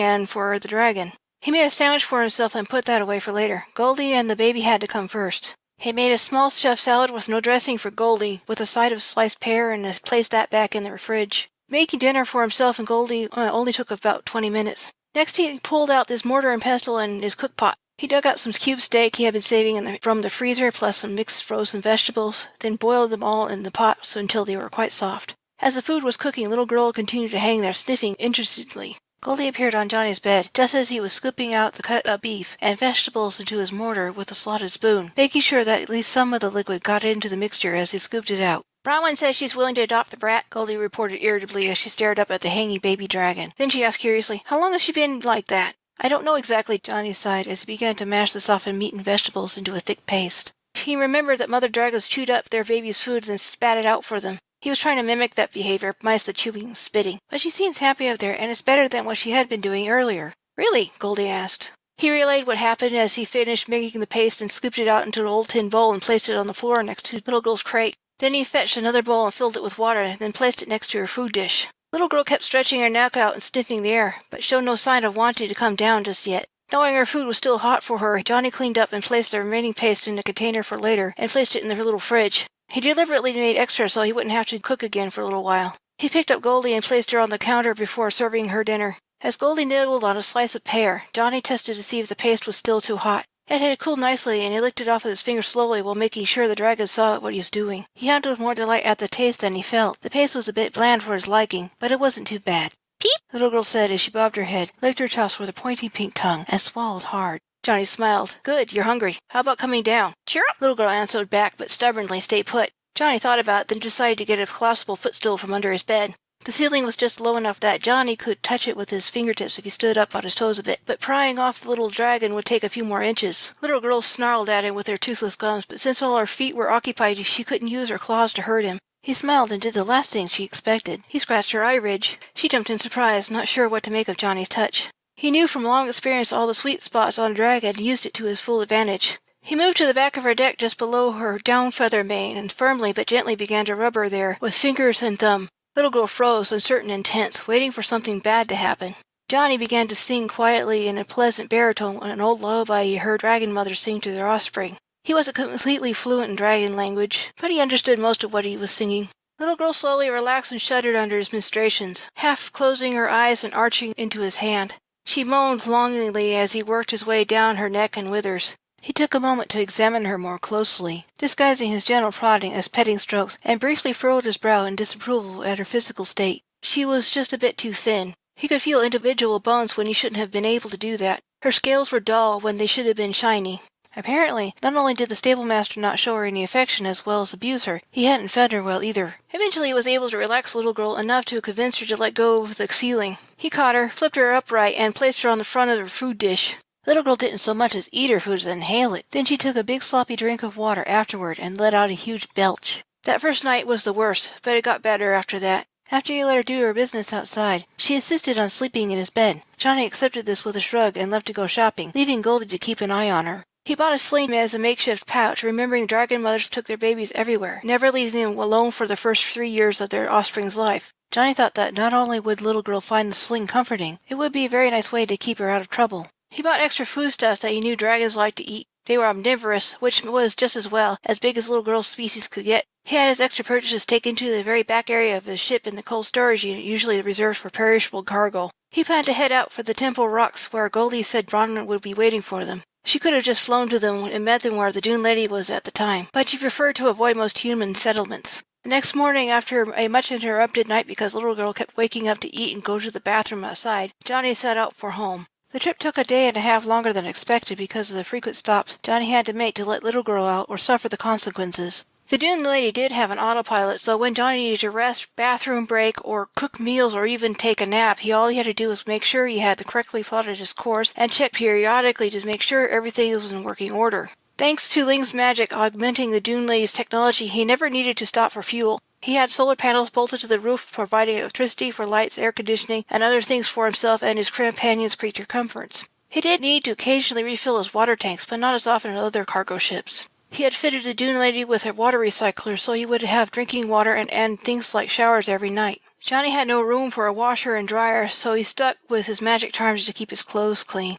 and for the dragon. He made a sandwich for himself and put that away for later. Goldie and the baby had to come first. He made a small chef salad with no dressing for Goldie, with a side of sliced pear, and placed that back in the fridge. Making dinner for himself and Goldie only took about 20 minutes. Next he pulled out his mortar and pestle and his cook pot. He dug out some cube steak he had been saving from the freezer, plus some mixed frozen vegetables, then boiled them all in the pot until they were quite soft. As the food was cooking, little girl continued to hang there, sniffing interestedly. Goldie appeared on Johnny's bed, just as he was scooping out the cut-up beef and vegetables into his mortar with a slotted spoon, making sure that at least some of the liquid got into the mixture as he scooped it out. "Bronwyn says she's willing to adopt the brat," Goldie reported irritably as she stared up at the hanging baby dragon. Then she asked curiously, "How long has she been like that?" "I don't know exactly," Johnny sighed as he began to mash the softened meat and vegetables into a thick paste. He remembered that mother dragons chewed up their baby's food and then spat it out for them. He was trying to mimic that behavior, minus the chewing and spitting. "But she seems happy up there, and it's better than what she had been doing earlier." "Really?" Goldie asked. He relayed what happened as he finished making the paste and scooped it out into an old tin bowl and placed it on the floor next to little girl's crate. Then he fetched another bowl and filled it with water, then placed it next to her food dish. Little girl kept stretching her neck out and sniffing the air, but showed no sign of wanting to come down just yet. Knowing her food was still hot for her, Johnny cleaned up and placed the remaining paste in a container for later and placed it in her little fridge. He deliberately made extra so he wouldn't have to cook again for a little while. He picked up Goldie and placed her on the counter before serving her dinner. As Goldie nibbled on a slice of pear, Johnny tested to see if the paste was still too hot. It had cooled nicely, and he licked it off with his fingers slowly while making sure the dragon saw what he was doing. He hunted with more delight at the taste than he felt. The paste was a bit bland for his liking, but it wasn't too bad. "Peep," the little girl said as she bobbed her head, licked her chops with her pointy pink tongue, and swallowed hard. Johnny smiled. "Good, you're hungry. How about coming down?" "Cheer up," little girl answered back, but stubbornly stay put. Johnny thought about it, then decided to get a collapsible footstool from under his bed. The ceiling was just low enough that Johnny could touch it with his fingertips if he stood up on his toes a bit, but prying off the little dragon would take a few more inches. Little girl snarled at him with her toothless gums, but since all her feet were occupied, she couldn't use her claws to hurt him. He smiled and did the last thing she expected. He scratched her eye ridge. She jumped in surprise, not sure what to make of Johnny's touch. He knew from long experience all the sweet spots on a dragon and used it to his full advantage. He moved to the back of her neck just below her down feather mane and firmly but gently began to rub her there with fingers and thumb. Little girl froze, uncertain and tense, waiting for something bad to happen. Johnny began to sing quietly in a pleasant baritone an old lullaby he heard dragon mothers sing to their offspring. He wasn't completely fluent in dragon language, but he understood most of what he was singing. Little girl slowly relaxed and shuddered under his ministrations, half closing her eyes and arching into his hand. She moaned longingly as he worked his way down her neck and withers. He took a moment to examine her more closely, disguising his gentle prodding as petting strokes, and briefly furrowed his brow in disapproval at her physical state. She was just a bit too thin. He could feel individual bones when he shouldn't have been able to do that. Her scales were dull when they should have been shiny. Apparently, not only did the stablemaster not show her any affection as well as abuse her, he hadn't fed her well either. Eventually he was able to relax the little girl enough to convince her to let go of the ceiling. He caught her, flipped her upright, and placed her on the front of her food dish. The little girl didn't so much as eat her food as inhale it. Then she took a big sloppy drink of water afterward and let out a huge belch. That first night was the worst, but it got better after that. After he let her do her business outside, she insisted on sleeping in his bed. Johnny accepted this with a shrug and left to go shopping, leaving Goldie to keep an eye on her. He bought a sling as a makeshift pouch, remembering dragon mothers took their babies everywhere, never leaving them alone for the first 3 years of their offspring's life. Johnny thought that not only would the little girl find the sling comforting, it would be a very nice way to keep her out of trouble. He bought extra foodstuffs that he knew dragons liked to eat. They were omnivorous, which was just as well, as big as little girl species could get. He had his extra purchases taken to the very back area of his ship in the cold storage unit usually reserved for perishable cargo. He planned to head out for the Temple Rocks where Goldie said Bronwyn would be waiting for them. She could have just flown to them and met them where the Dune Lady was at the time, but she preferred to avoid most human settlements. The next morning, after a much interrupted night because the little girl kept waking up to eat and go to the bathroom outside, Johnny set out for home. The trip took a day and a half longer than expected because of the frequent stops Johnny had to make to let little girl out or suffer the consequences. The Dune Lady did have an autopilot, so when Johnny needed to rest, bathroom break, or cook meals or even take a nap, all he had to do was make sure he had correctly plotted his course and check periodically to make sure everything was in working order. Thanks to Ling's magic augmenting the Dune Lady's technology, he never needed to stop for fuel. He had solar panels bolted to the roof, providing electricity for lights, air conditioning, and other things for himself and his companion's creature comforts. He did need to occasionally refill his water tanks, but not as often as other cargo ships. He had fitted the Dune Lady with a water recycler so he would have drinking water and things like showers every night. Johnny had no room for a washer and dryer, so he stuck with his magic charms to keep his clothes clean.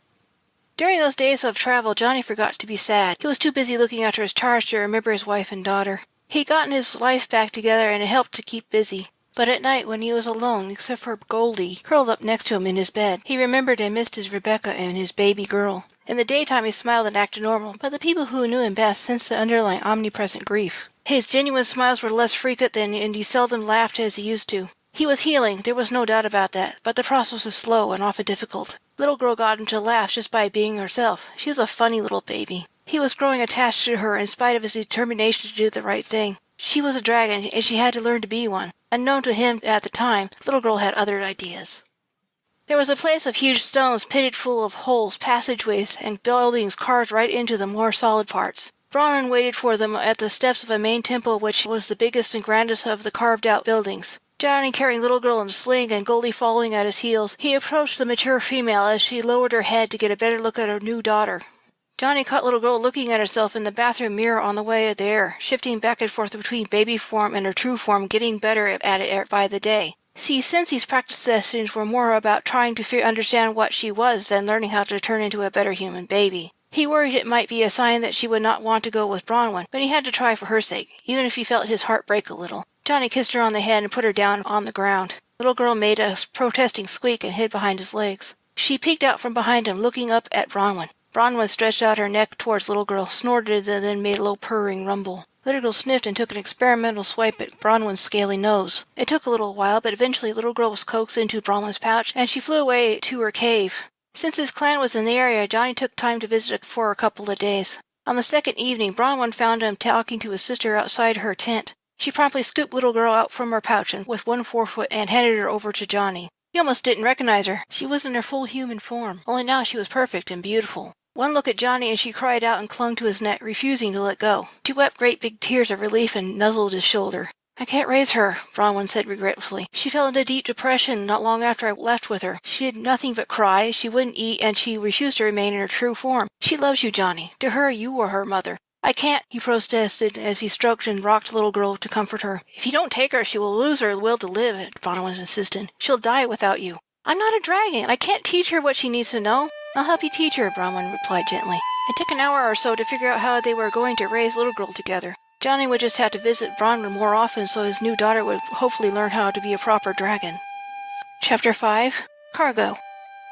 During those days of travel, Johnny forgot to be sad. He was too busy looking after his charge to remember his wife and daughter. He'd gotten his life back together and it helped to keep busy. But at night, when he was alone, except for Goldie, curled up next to him in his bed, he remembered and missed his Rebecca and his baby girl. In the daytime he smiled and acted normal, but the people who knew him best sensed the underlying omnipresent grief. His genuine smiles were less frequent and he seldom laughed as he used to. He was healing, there was no doubt about that, but the process was slow and often difficult. Little girl got him to laugh just by being herself. She was a funny little baby. He was growing attached to her in spite of his determination to do the right thing. She was a dragon, and she had to learn to be one. Unknown to him at the time, the little girl had other ideas. There was a place of huge stones pitted full of holes, passageways, and buildings carved right into the more solid parts. Bronwyn waited for them at the steps of a main temple which was the biggest and grandest of the carved-out buildings. Johnny carrying little girl in a sling and Goldie following at his heels, he approached the mature female as she lowered her head to get a better look at her new daughter. Johnny caught little girl looking at herself in the bathroom mirror on the way there, shifting back and forth between baby form and her true form, getting better at it by the day. See, since these practice sessions were more about trying to understand what she was than learning how to turn into a better human baby. He worried it might be a sign that she would not want to go with Bronwyn, but he had to try for her sake, even if he felt his heart break a little. Johnny kissed her on the head and put her down on the ground. Little girl made a protesting squeak and hid behind his legs. She peeked out from behind him, looking up at Bronwyn. Bronwyn stretched out her neck towards little girl, snorted, and then made a low purring rumble. Little girl sniffed and took an experimental swipe at Bronwyn's scaly nose. It took a little while, but eventually little girl was coaxed into Bronwyn's pouch, and she flew away to her cave. Since his clan was in the area, Johnny took time to visit for a couple of days. On the second evening, Bronwyn found him talking to his sister outside her tent. She promptly scooped little girl out from her pouch and with one forefoot and handed her over to Johnny. He almost didn't recognize her. She was in her full human form, only now she was perfect and beautiful. One look at Johnny and she cried out and clung to his neck, refusing to let go. She wept great big tears of relief and nuzzled his shoulder. "I can't raise her," Bronwyn said regretfully. "She fell into deep depression not long after I left with her. She did nothing but cry, she wouldn't eat, and she refused to remain in her true form. She loves you, Johnny. To her, you were her mother." "I can't," he protested as he stroked and rocked the little girl to comfort her. "If you don't take her, she will lose her will to live," Bronwyn insisted. "She'll die without you." "I'm not a dragon. I can't teach her what she needs to know." "I'll help you teach her," Bronwyn replied gently. It took an hour or so to figure out how they were going to raise little girl together. Johnny would just have to visit Bronwyn more often so his new daughter would hopefully learn how to be a proper dragon. Chapter 5. Cargo.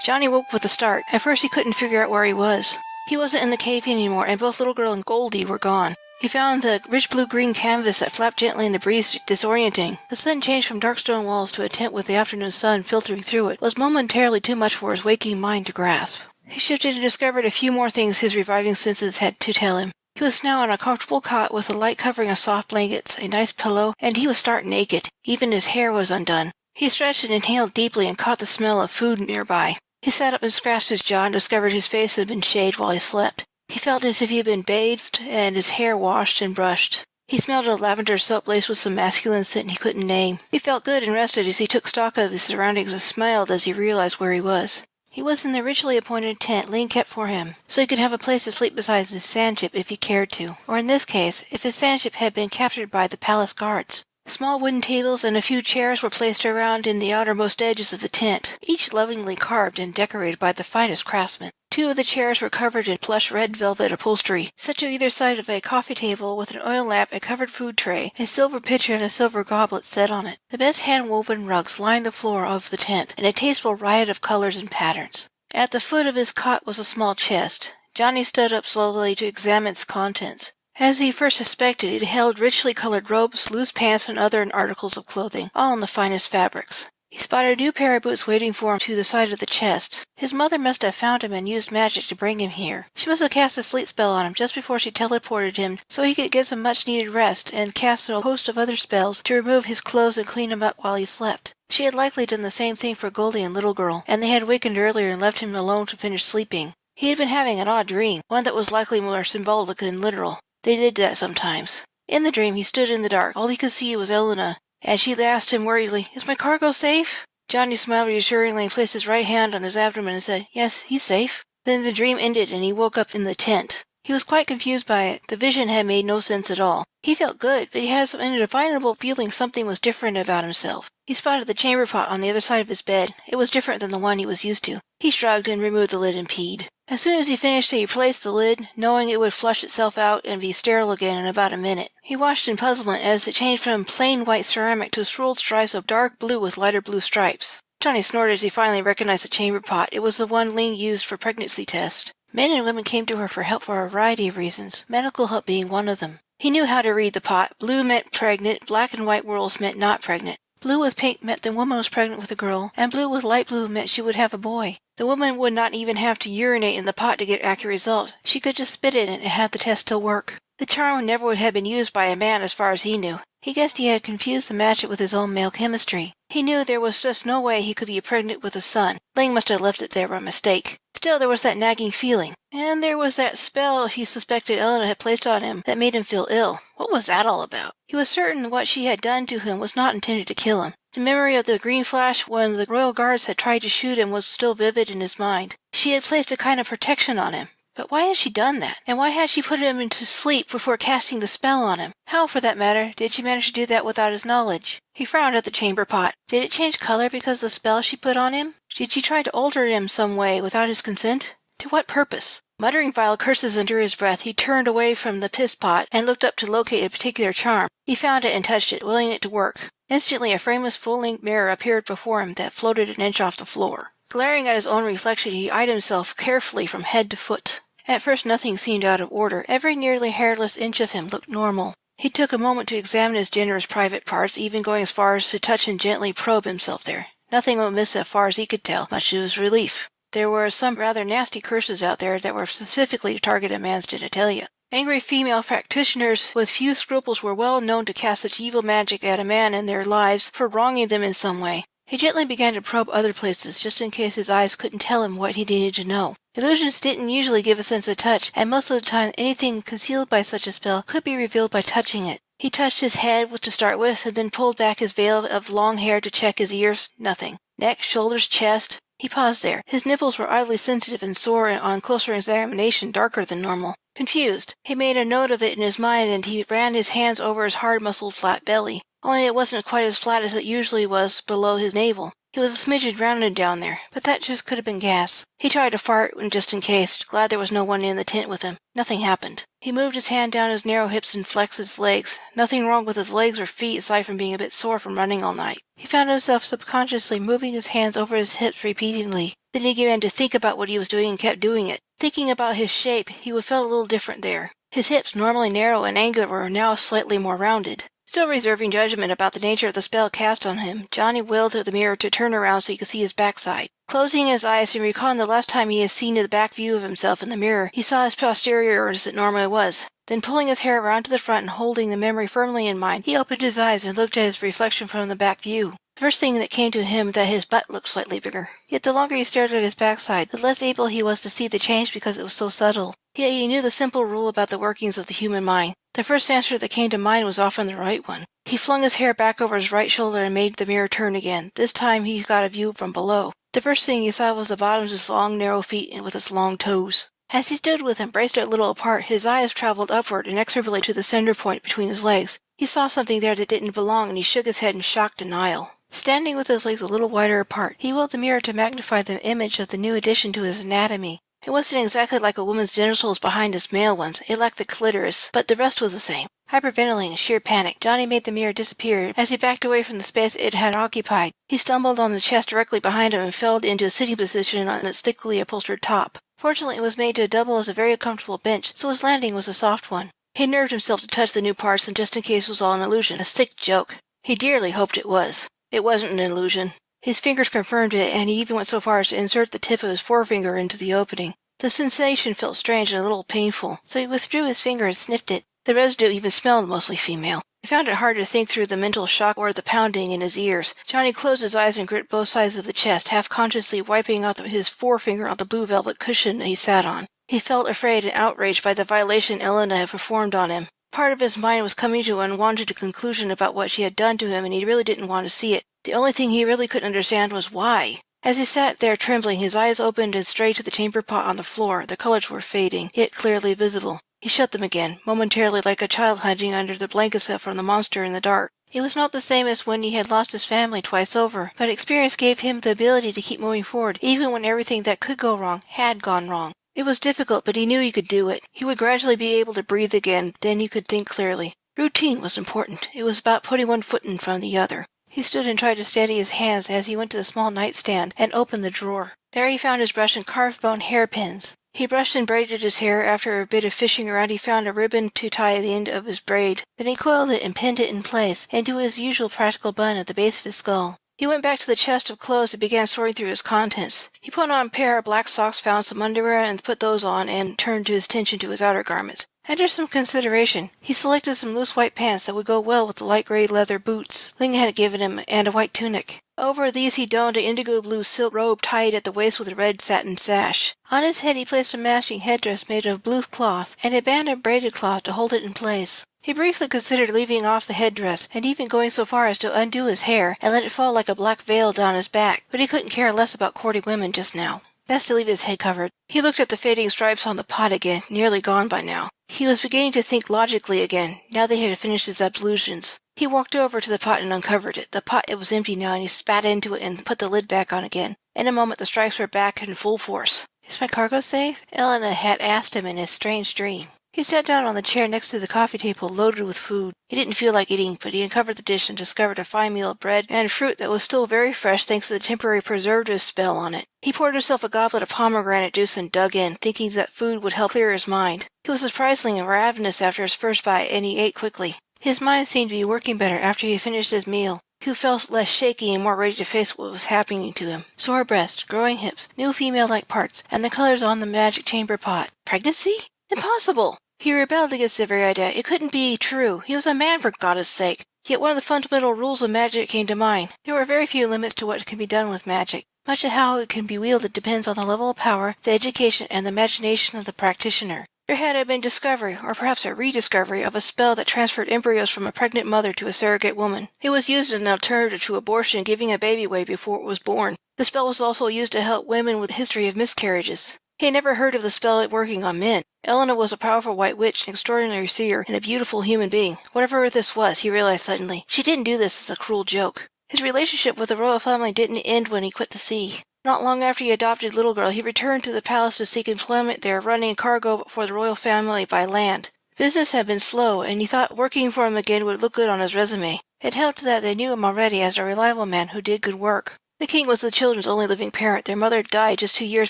Johnny woke with a start. At first he couldn't figure out where he was. He wasn't in the cave anymore, and both Little Girl and Goldie were gone. He found the rich blue-green canvas that flapped gently in the breeze disorienting. The sudden change from dark stone walls to a tent with the afternoon sun filtering through it was momentarily too much for his waking mind to grasp. He shifted and discovered a few more things his reviving senses had to tell him. He was now on a comfortable cot with a light covering of soft blankets, a nice pillow, and he was stark naked. Even his hair was undone. He stretched and inhaled deeply and caught the smell of food nearby. He sat up and scratched his jaw and discovered his face had been shaved while he slept. He felt as if he had been bathed and his hair washed and brushed. He smelled of lavender soap laced with some masculine scent he couldn't name. He felt good and rested as he took stock of his surroundings and smiled as he realized where he was. He was in the richly appointed tent Ling kept for him, so he could have a place to sleep beside his sandship if he cared to, or in this case, if his sandship had been captured by the palace guards. Small wooden tables and a few chairs were placed around in the outermost edges of the tent, each lovingly carved and decorated by the finest craftsmen. 2 of the chairs were covered in plush red velvet upholstery, set to either side of a coffee table with an oil lamp, a covered food tray, a silver pitcher and a silver goblet set on it. The best hand-woven rugs lined the floor of the tent, in a tasteful riot of colors and patterns. At the foot of his cot was a small chest. Johnny stood up slowly to examine its contents. As he first suspected, it held richly colored robes, loose pants, and other articles of clothing, all in the finest fabrics. He spotted a new pair of boots waiting for him to the side of the chest. His mother must have found him and used magic to bring him here. She must have cast a sleep spell on him just before she teleported him so he could get some much-needed rest and cast a host of other spells to remove his clothes and clean him up while he slept. She had likely done the same thing for Goldie and Little Girl, and they had wakened earlier and left him alone to finish sleeping. He had been having an odd dream, one that was likely more symbolic than literal. They did that sometimes. In the dream, he stood in the dark. All he could see was Elena, and she asked him worriedly, "Is my cargo safe?" Johnny smiled reassuringly and placed his right hand on his abdomen and said, "Yes, he's safe." Then the dream ended and he woke up in the tent. He was quite confused by it. The vision had made no sense at all. He felt good, but he had an indefinable feeling something was different about himself. He spotted the chamber pot on the other side of his bed. It was different than the one he was used to. He shrugged and removed the lid and peed. As soon as he finished, he replaced the lid, knowing it would flush itself out and be sterile again in about a minute. He watched in puzzlement as it changed from plain white ceramic to swirled stripes of dark blue with lighter blue stripes. Johnny snorted as he finally recognized the chamber pot. It was the one Ling used for pregnancy tests. Men and women came to her for help for a variety of reasons, medical help being one of them. He knew how to read the pot. Blue meant pregnant, black and white whorls meant not pregnant. Blue with pink meant the woman was pregnant with a girl, and blue with light blue meant she would have a boy. The woman would not even have to urinate in the pot to get accurate results. She could just spit in it and have the test still work. The charm never would have been used by a man as far as he knew. He guessed he had confused the magic with his own male chemistry. He knew there was just no way he could be pregnant with a son. Ling must have left it there by mistake. Still, there was that nagging feeling. And there was that spell he suspected Elena had placed on him that made him feel ill. What was that all about? He was certain what she had done to him was not intended to kill him. The memory of the green flash when the royal guards had tried to shoot him was still vivid in his mind. She had placed a kind of protection on him. But why had she done that? And why had she put him into sleep before casting the spell on him? How, for that matter, did she manage to do that without his knowledge? He frowned at the chamber pot. Did it change color because of the spell she put on him? Did she try to alter him some way without his consent? To what purpose? Muttering vile curses under his breath, he turned away from the piss pot and looked up to locate a particular charm. He found it and touched it, willing it to work. Instantly, a frameless full-length mirror appeared before him that floated an inch off the floor. Glaring at his own reflection, he eyed himself carefully from head to foot. At first nothing seemed out of order. Every nearly hairless inch of him looked normal. He took a moment to examine his generous private parts, even going as far as to touch and gently probe himself there. Nothing amiss as far as he could tell, much to his relief. There were some rather nasty curses out there that were specifically to target a man's genitalia. Angry female practitioners with few scruples were well known to cast such evil magic at a man and their lives for wronging them in some way. He gently began to probe other places, just in case his eyes couldn't tell him what he needed to know. Illusions didn't usually give a sense of touch, and most of the time anything concealed by such a spell could be revealed by touching it. He touched his head to start with, and then pulled back his veil of long hair to check his ears. Nothing. Neck, shoulders, chest. He paused there. His nipples were oddly sensitive and sore, and on closer examination darker than normal. Confused, he made a note of it in his mind, and he ran his hands over his hard-muscled flat belly. Only it wasn't quite as flat as it usually was below his navel. He was a smidgen drowning down there, but that just could have been gas. He tried to fart just in case, glad there was no one in the tent with him. Nothing happened. He moved his hand down his narrow hips and flexed his legs. Nothing wrong with his legs or feet aside from being a bit sore from running all night. He found himself subconsciously moving his hands over his hips repeatedly. Then he began to think about what he was doing and kept doing it. Thinking about his shape, he would feel a little different there. His hips, normally narrow and angular, were now slightly more rounded. Still reserving judgment about the nature of the spell cast on him, Johnny willed the mirror to turn around so he could see his backside. Closing his eyes and recalling the last time he had seen the back view of himself in the mirror, he saw his posterior as it normally was. Then pulling his hair around to the front and holding the memory firmly in mind, he opened his eyes and looked at his reflection from the back view. The first thing that came to him was that his butt looked slightly bigger. Yet the longer he stared at his backside, the less able he was to see the change because it was so subtle. Yet he knew the simple rule about the workings of the human mind. The first answer that came to mind was often the right one. He flung his hair back over his right shoulder and made the mirror turn again. This time he got a view from below. The first thing he saw was the bottoms of his long, narrow feet and with its long toes. As he stood with them braced a little apart, his eyes traveled upward inexorably to the center point between his legs. He saw something there that didn't belong, and he shook his head in shocked denial. Standing with his legs a little wider apart, he willed the mirror to magnify the image of the new addition to his anatomy. It wasn't exactly like a woman's genitals behind his male ones. It lacked the clitoris, but the rest was the same. Hyperventilating in sheer panic, Johnny made the mirror disappear as he backed away from the space it had occupied. He stumbled on the chest directly behind him and fell into a sitting position on its thickly upholstered top. Fortunately, it was made to double as a very comfortable bench, so his landing was a soft one. He nerved himself to touch the new parts, and just in case it was all an illusion, a sick joke. He dearly hoped it was. It wasn't an illusion. His fingers confirmed it, and he even went so far as to insert the tip of his forefinger into the opening. The sensation felt strange and a little painful, so he withdrew his finger and sniffed it. The residue even smelled mostly female. He found it hard to think through the mental shock or the pounding in his ears. Johnny closed his eyes and gripped both sides of the chest, half-consciously wiping out his forefinger on the blue velvet cushion he sat on. He felt afraid and outraged by the violation Elena had performed on him. Part of his mind was coming to an unwanted conclusion about what she had done to him, and he really didn't want to see it. The only thing he really couldn't understand was why. As he sat there trembling, his eyes opened and strayed to the chamber pot on the floor. The colors were fading, yet clearly visible. He shut them again, momentarily like a child hiding under the blankets from the monster in the dark. It was not the same as when he had lost his family twice over, but experience gave him the ability to keep moving forward, even when everything that could go wrong had gone wrong. It was difficult, but he knew he could do it. He would gradually be able to breathe again, then he could think clearly. Routine was important. It was about putting one foot in front of the other. He stood and tried to steady his hands as he went to the small nightstand and opened the drawer. There he found his brush and carved bone hairpins. He brushed and braided his hair. After a bit of fishing around, he found a ribbon to tie the end of his braid. Then he coiled it and pinned it in place, into his usual practical bun at the base of his skull. He went back to the chest of clothes and began sorting through its contents. He put on a pair of black socks, found some underwear, and put those on, and turned his attention to his outer garments. After some consideration, he selected some loose white pants that would go well with the light gray leather boots Ling had given him, and a white tunic. Over these he donned an indigo blue silk robe tied at the waist with a red satin sash. On his head he placed a matching headdress made of blue cloth, and a band of braided cloth to hold it in place. He briefly considered leaving off the headdress, and even going so far as to undo his hair and let it fall like a black veil down his back, but he couldn't care less about courting women just now. Best to leave his head covered. He looked at the fading stripes on the pot again, nearly gone by now. He was beginning to think logically again, now that he had finished his ablutions. He walked over to the pot and uncovered it. The pot, it was empty now, and he spat into it and put the lid back on again. In a moment the stripes were back in full force. "Is my cargo safe?" Elena had asked him in his strange dream. He sat down on the chair next to the coffee table, loaded with food. He didn't feel like eating, but he uncovered the dish and discovered a fine meal of bread and fruit that was still very fresh thanks to the temporary preservative spell on it. He poured himself a goblet of pomegranate juice and dug in, thinking that food would help clear his mind. He was surprisingly ravenous after his first bite, and he ate quickly. His mind seemed to be working better after he had finished his meal. He felt less shaky and more ready to face what was happening to him. Sore breast, growing hips, new female-like parts, and the colors on the magic chamber pot. Pregnancy? Impossible! He rebelled against the very idea. It couldn't be true. He was a man, for God's sake. Yet one of the fundamental rules of magic came to mind. There were very few limits to what can be done with magic. Much of how it can be wielded depends on the level of power, the education, and the imagination of the practitioner. There had been discovery, or perhaps a rediscovery, of a spell that transferred embryos from a pregnant mother to a surrogate woman. It was used as an alternative to abortion, giving a baby away before it was born. The spell was also used to help women with a history of miscarriages. He had never heard of the spell working on men. Elena was a powerful white witch, an extraordinary seer, and a beautiful human being. Whatever this was, he realized suddenly, she didn't do this as a cruel joke. His relationship with the royal family didn't end when he quit the sea. Not long after he adopted Little Girl, he returned to the palace to seek employment there, running cargo for the royal family by land. Business had been slow, and he thought working for him again would look good on his resume. It helped that they knew him already as a reliable man who did good work. The king was the children's only living parent. Their mother died just 2 years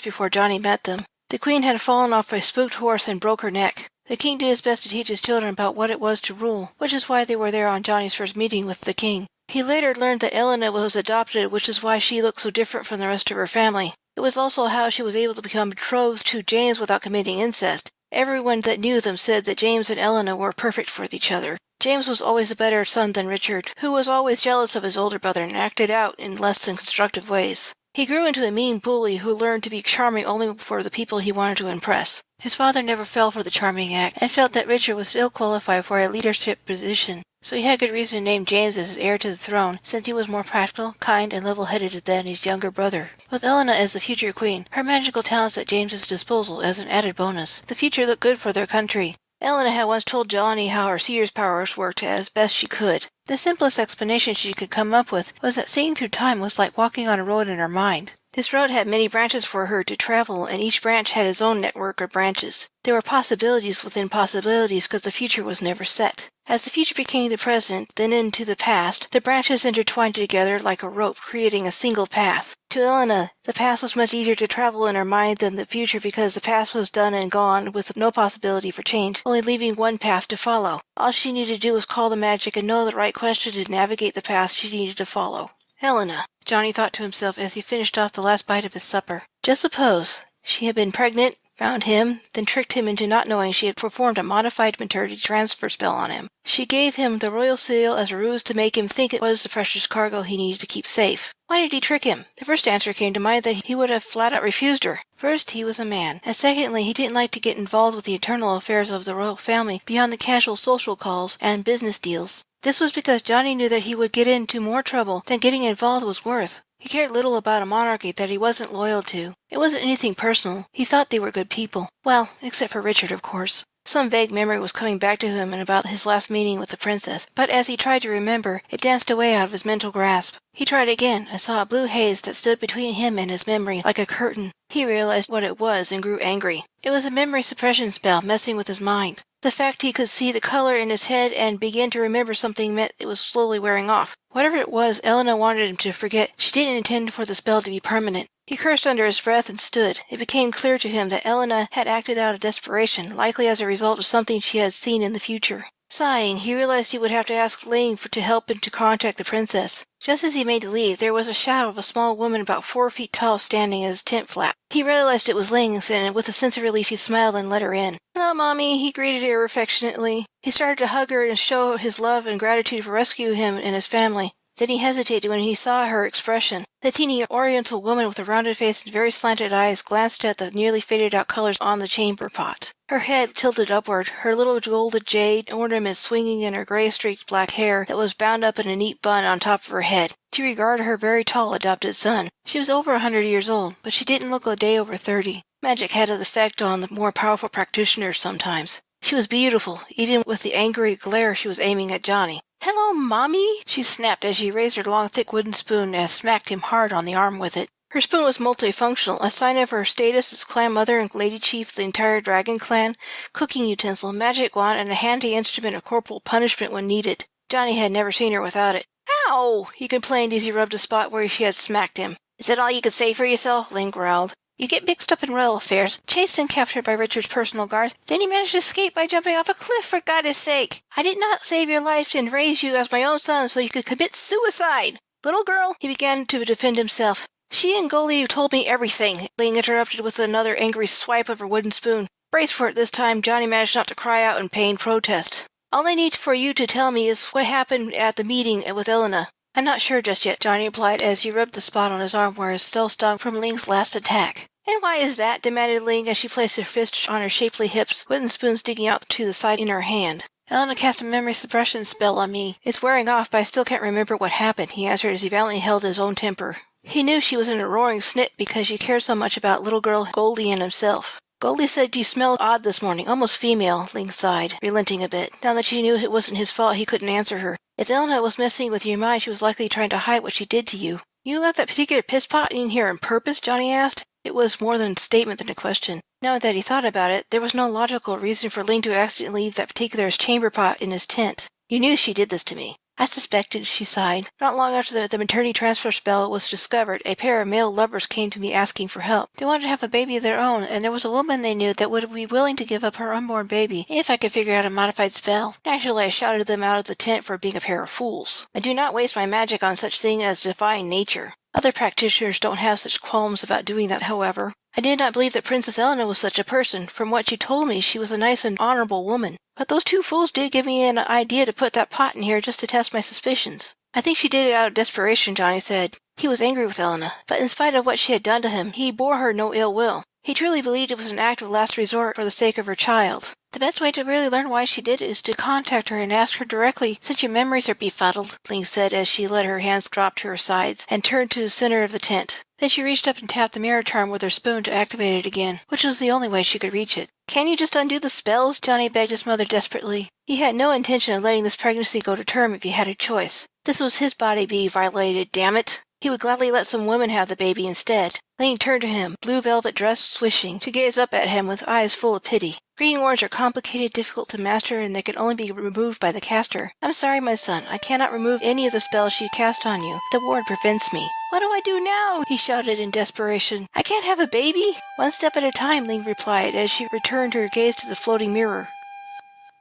before Johnny met them. The queen had fallen off a spooked horse and broke her neck. The king did his best to teach his children about what it was to rule, which is why they were there on Johnny's first meeting with the king. He later learned that Elena was adopted, which is why she looked so different from the rest of her family. It was also how she was able to become betrothed to James without committing incest. Everyone that knew them said that James and Elena were perfect for each other. James was always a better son than Richard, who was always jealous of his older brother and acted out in less than constructive ways. He grew into a mean bully who learned to be charming only for the people he wanted to impress. His father never fell for the charming act and felt that Richard was ill qualified for a leadership position, so he had good reason to name James as his heir to the throne, since he was more practical, kind, and level-headed than his younger brother. With Elena as the future queen, her magical talents at James's disposal as an added bonus, the future looked good for their country. Elena had once told Johnny how her seer's powers worked as best she could. The simplest explanation she could come up with was that seeing through time was like walking on a road in her mind. This road had many branches for her to travel, and each branch had its own network of branches. There were possibilities within possibilities because the future was never set. As the future became the present, then into the past, the branches intertwined together like a rope, creating a single path. To Elena, the past was much easier to travel in her mind than the future because the past was done and gone with no possibility for change, only leaving one path to follow. All she needed to do was call the magic and know the right question to navigate the path she needed to follow. Elena, Johnny thought to himself as he finished off the last bite of his supper. Just suppose she had been pregnant, found him, then tricked him into not knowing she had performed a modified maternity transfer spell on him. She gave him the royal seal as a ruse to make him think it was the precious cargo he needed to keep safe. Why did he trick him? The first answer came to mind that he would have flat out refused her. First, he was a man, and secondly, he didn't like to get involved with the internal affairs of the royal family beyond the casual social calls and business deals. This was because Johnny knew that he would get into more trouble than getting involved was worth. He cared little about a monarchy that he wasn't loyal to. It wasn't anything personal. He thought they were good people. Well, except for Richard, of course. Some vague memory was coming back to him about his last meeting with the princess, but as he tried to remember, it danced away out of his mental grasp. He tried again and saw a blue haze that stood between him and his memory like a curtain. He realized what it was and grew angry. It was a memory suppression spell messing with his mind. The fact he could see the color in his head and begin to remember something meant it was slowly wearing off. Whatever it was Elena wanted him to forget, she didn't intend for the spell to be permanent. He cursed under his breath and stood. It became clear to him that Elena had acted out of desperation, likely as a result of something she had seen in the future. Sighing, he realized he would have to ask Ling to help him to contact the princess. Just as he made to leave, there was a shadow of a small woman about 4 feet tall standing at his tent flap. He realized it was Ling, and with a sense of relief he smiled and let her in. "Hello, Mommy," he greeted her affectionately. He started to hug her and show his love and gratitude for rescuing him and his family. Then he hesitated when he saw her expression. The teeny oriental woman with a rounded face and very slanted eyes glanced at the nearly faded-out colors on the chamber pot. Her head tilted upward, her little golden jade ornament swinging in her gray-streaked black hair that was bound up in a neat bun on top of her head. She regarded her very tall adopted son. She was over 100 years old, but she didn't look a day over 30. Magic had an effect on the more powerful practitioners sometimes. She was beautiful, even with the angry glare she was aiming at Johnny. "Hello, Mommy," she snapped as she raised her long, thick wooden spoon and smacked him hard on the arm with it. Her spoon was multifunctional, a sign of her status as clan mother and lady chief of the entire dragon clan, cooking utensil, magic wand, and a handy instrument of corporal punishment when needed. Johnny had never seen her without it. "Ow!" he complained as he rubbed a spot where she had smacked him. "Is that all you could say for yourself?" Ling growled. "You get mixed up in royal affairs, chased and captured by Richard's personal guards, then you managed to escape by jumping off a cliff, for goddess sake! I did not save your life and raise you as my own son so you could commit suicide! Little girl," he began to defend himself. "She and Goldie told me everything," Ling interrupted with another angry swipe of her wooden spoon. Brace for it this time, Johnny managed not to cry out in pained protest. "All I need for you to tell me is what happened at the meeting with Elena." "I'm not sure just yet," Johnny replied as he rubbed the spot on his arm where his still stung from Ling's last attack. "And why is that?" demanded Ling as she placed her fist on her shapely hips, wooden spoon sticking out to the side in her hand. "Elena cast a memory suppression spell on me. It's wearing off, but I still can't remember what happened," he answered as he valiantly held his own temper. He knew she was in a roaring snit because she cared so much about little girl Goldie and himself. "Goldie said you smelled odd this morning, almost female," Ling sighed, relenting a bit. Now that she knew it wasn't his fault, he couldn't answer her. If Elena was messing with your mind, she was likely trying to hide what she did to you. You left that particular piss pot in here on purpose? Johnny asked. It was more than a statement than a question. Now that he thought about it, there was no logical reason for Ling to accidentally leave that particular chamber pot in his tent. You knew she did this to me. I suspected, she sighed. Not long after the maternity transfer spell was discovered, a pair of male lovers came to me asking for help. They wanted to have a baby of their own, and there was a woman they knew that would be willing to give up her unborn baby if I could figure out a modified spell. Naturally, I shouted them out of the tent for being a pair of fools. I do not waste my magic on such thing as defying nature. Other practitioners don't have such qualms about doing that, however. I did not believe that Princess Elena was such a person. From what she told me, she was a nice and honorable woman. But those two fools did give me an idea to put that pot in here just to test my suspicions. I think she did it out of desperation, Johnny said. He was angry with Elena, but in spite of what she had done to him, he bore her no ill will. He truly believed it was an act of last resort for the sake of her child. The best way to really learn why she did it is to contact her and ask her directly, since your memories are befuddled, Ling said as she let her hands drop to her sides and turned to the center of the tent. Then she reached up and tapped the mirror charm with her spoon to activate it again, which was the only way she could reach it. Can you just undo the spells? Johnny begged his mother desperately. He had no intention of letting this pregnancy go to term if he had a choice. This was his body being violated, damn it. He would gladly let some women have the baby instead. Ling turned to him, blue velvet dress swishing, to gaze up at him with eyes full of pity. Green words are complicated, difficult to master, and they can only be removed by the caster. I'm sorry, my son. I cannot remove any of the spells she cast on you. The ward prevents me. What do I do now? He shouted in desperation. I can't have a baby? One step at a time, Ling replied as she returned her gaze to the floating mirror.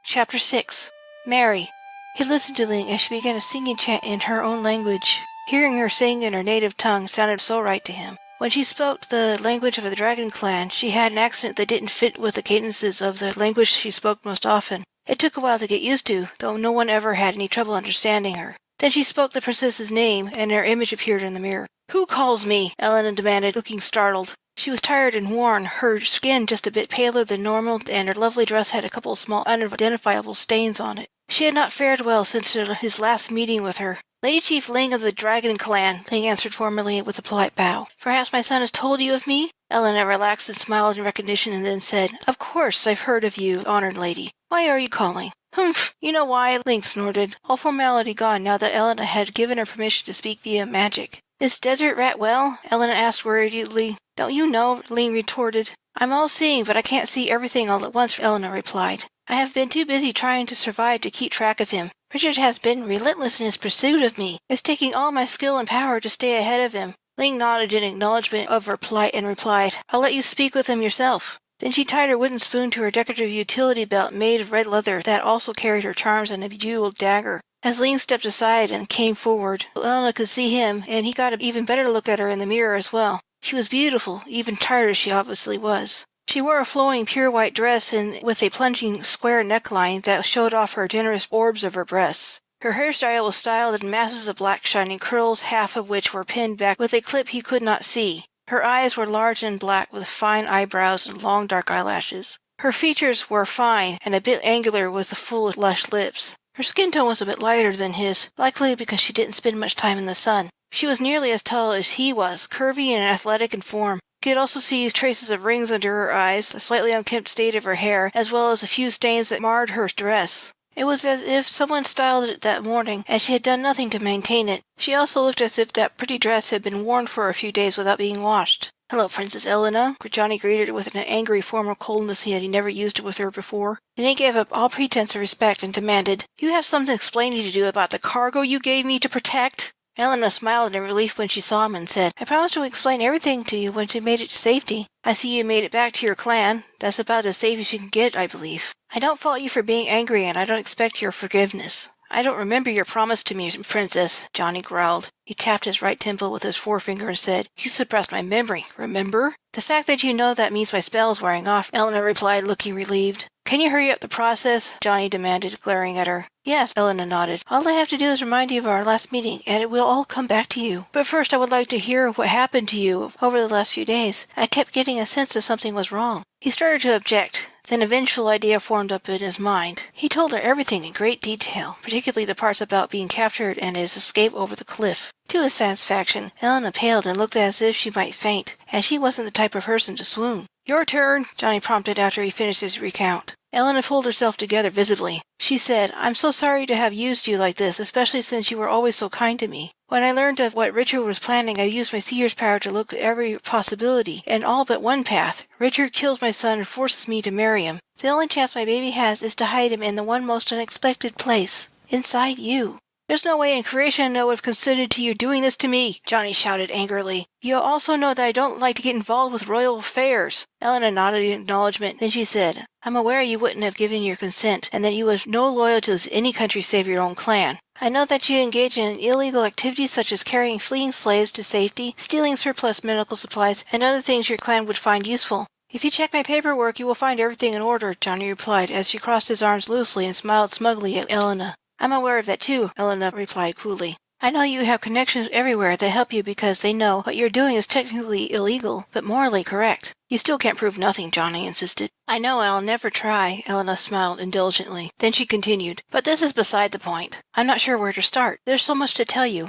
Chapter 6. Mary. He listened to Ling as she began a singing chant in her own language. Hearing her sing in her native tongue sounded so right to him. When she spoke the language of the dragon clan, she had an accent that didn't fit with the cadences of the language she spoke most often. It took a while to get used to, though no one ever had any trouble understanding her. Then she spoke the princess's name, and her image appeared in the mirror. Who calls me? Elena demanded, looking startled. She was tired and worn, her skin just a bit paler than normal, and her lovely dress had a couple of small unidentifiable stains on it. She had not fared well since his last meeting with her. Lady Chief Ling of the Dragon Clan, Ling answered formally with a polite bow. Perhaps my son has told you of me? Elena relaxed and smiled in recognition and then said, Of course, I've heard of you, honored lady. Why are you calling? Humph, you know why, Ling snorted, all formality gone now that Elena had given her permission to speak via magic. Is Desert Rat well? Elena asked worriedly. Don't you know? Ling retorted. I'm all-seeing, but I can't see everything all at once, Elena replied. I have been too busy trying to survive to keep track of him. Richard has been relentless in his pursuit of me. It's taking all my skill and power to stay ahead of him. Ling nodded in acknowledgement of her plight and replied, I'll let you speak with him yourself. Then she tied her wooden spoon to her decorative utility belt made of red leather that also carried her charms and a jeweled dagger. As Ling stepped aside and came forward, Elena could see him, and he got an even better look at her in the mirror as well. She was beautiful, even tired as she obviously was. She wore a flowing pure white dress and with a plunging square neckline that showed off her generous orbs of her breasts. Her hairstyle was styled in masses of black shining curls, half of which were pinned back with a clip he could not see. Her eyes were large and black with fine eyebrows and long dark eyelashes. Her features were fine and a bit angular with the full lush lips. Her skin tone was a bit lighter than his, likely because she didn't spend much time in the sun. She was nearly as tall as he was, curvy and athletic in form. He could also see traces of rings under her eyes, a slightly unkempt state of her hair, as well as a few stains that marred her dress. It was as if someone styled it that morning, and she had done nothing to maintain it. She also looked as if that pretty dress had been worn for a few days without being washed. Hello, Princess Elena, Johnny greeted her with an angry formal coldness he had never used with her before. Then he gave up all pretense of respect and demanded, You have something explaining to do about the cargo you gave me to protect? Elena smiled in relief when she saw him and said, I promised to explain everything to you once you made it to safety. I see you made it back to your clan. That's about as safe as you can get, I believe. I don't fault you for being angry, and I don't expect your forgiveness. I don't remember your promise to me, Princess, Johnny growled. He tapped his right temple with his forefinger and said, You suppressed my memory, remember? The fact that you know that means my spell is wearing off, Elena replied, looking relieved. Can you hurry up the process? Johnny demanded, glaring at her. Yes, Elena nodded. All I have to do is remind you of our last meeting, and it will all come back to you. But first I would like to hear what happened to you over the last few days. I kept getting a sense that something was wrong. He started to object. Then a vengeful idea formed up in his mind. He told her everything in great detail, particularly the parts about being captured and his escape over the cliff. To his satisfaction, Elena paled and looked as if she might faint, as she wasn't the type of person to swoon. Your turn, Johnny prompted after he finished his recount. Elena pulled herself together visibly. She said, "I'm so sorry to have used you like this, especially since you were always so kind to me. When I learned of what Richard was planning, I used my seer's power to look at every possibility, and all but one path. Richard kills my son and forces me to marry him. The only chance my baby has is to hide him in the one most unexpected place, inside you." "There's no way in creation I would have consented to you doing this to me," Johnny shouted angrily. "You also know that I don't like to get involved with royal affairs." Elena nodded in acknowledgement. Then she said, "I'm aware you wouldn't have given your consent, and that you have no loyalty to any country save your own clan. I know that you engage in illegal activities such as carrying fleeing slaves to safety, stealing surplus medical supplies, and other things your clan would find useful. If you check my paperwork, you will find everything in order," Johnny replied as she crossed his arms loosely and smiled smugly at Elena. "I'm aware of that too," Elena replied coolly. "I know you have connections everywhere that help you because they know what you're doing is technically illegal, but morally correct." "You still can't prove nothing," Johnny insisted. "I know, and I'll never try," Elena smiled indulgently. Then she continued, "But this is beside the point. I'm not sure where to start. There's so much to tell you."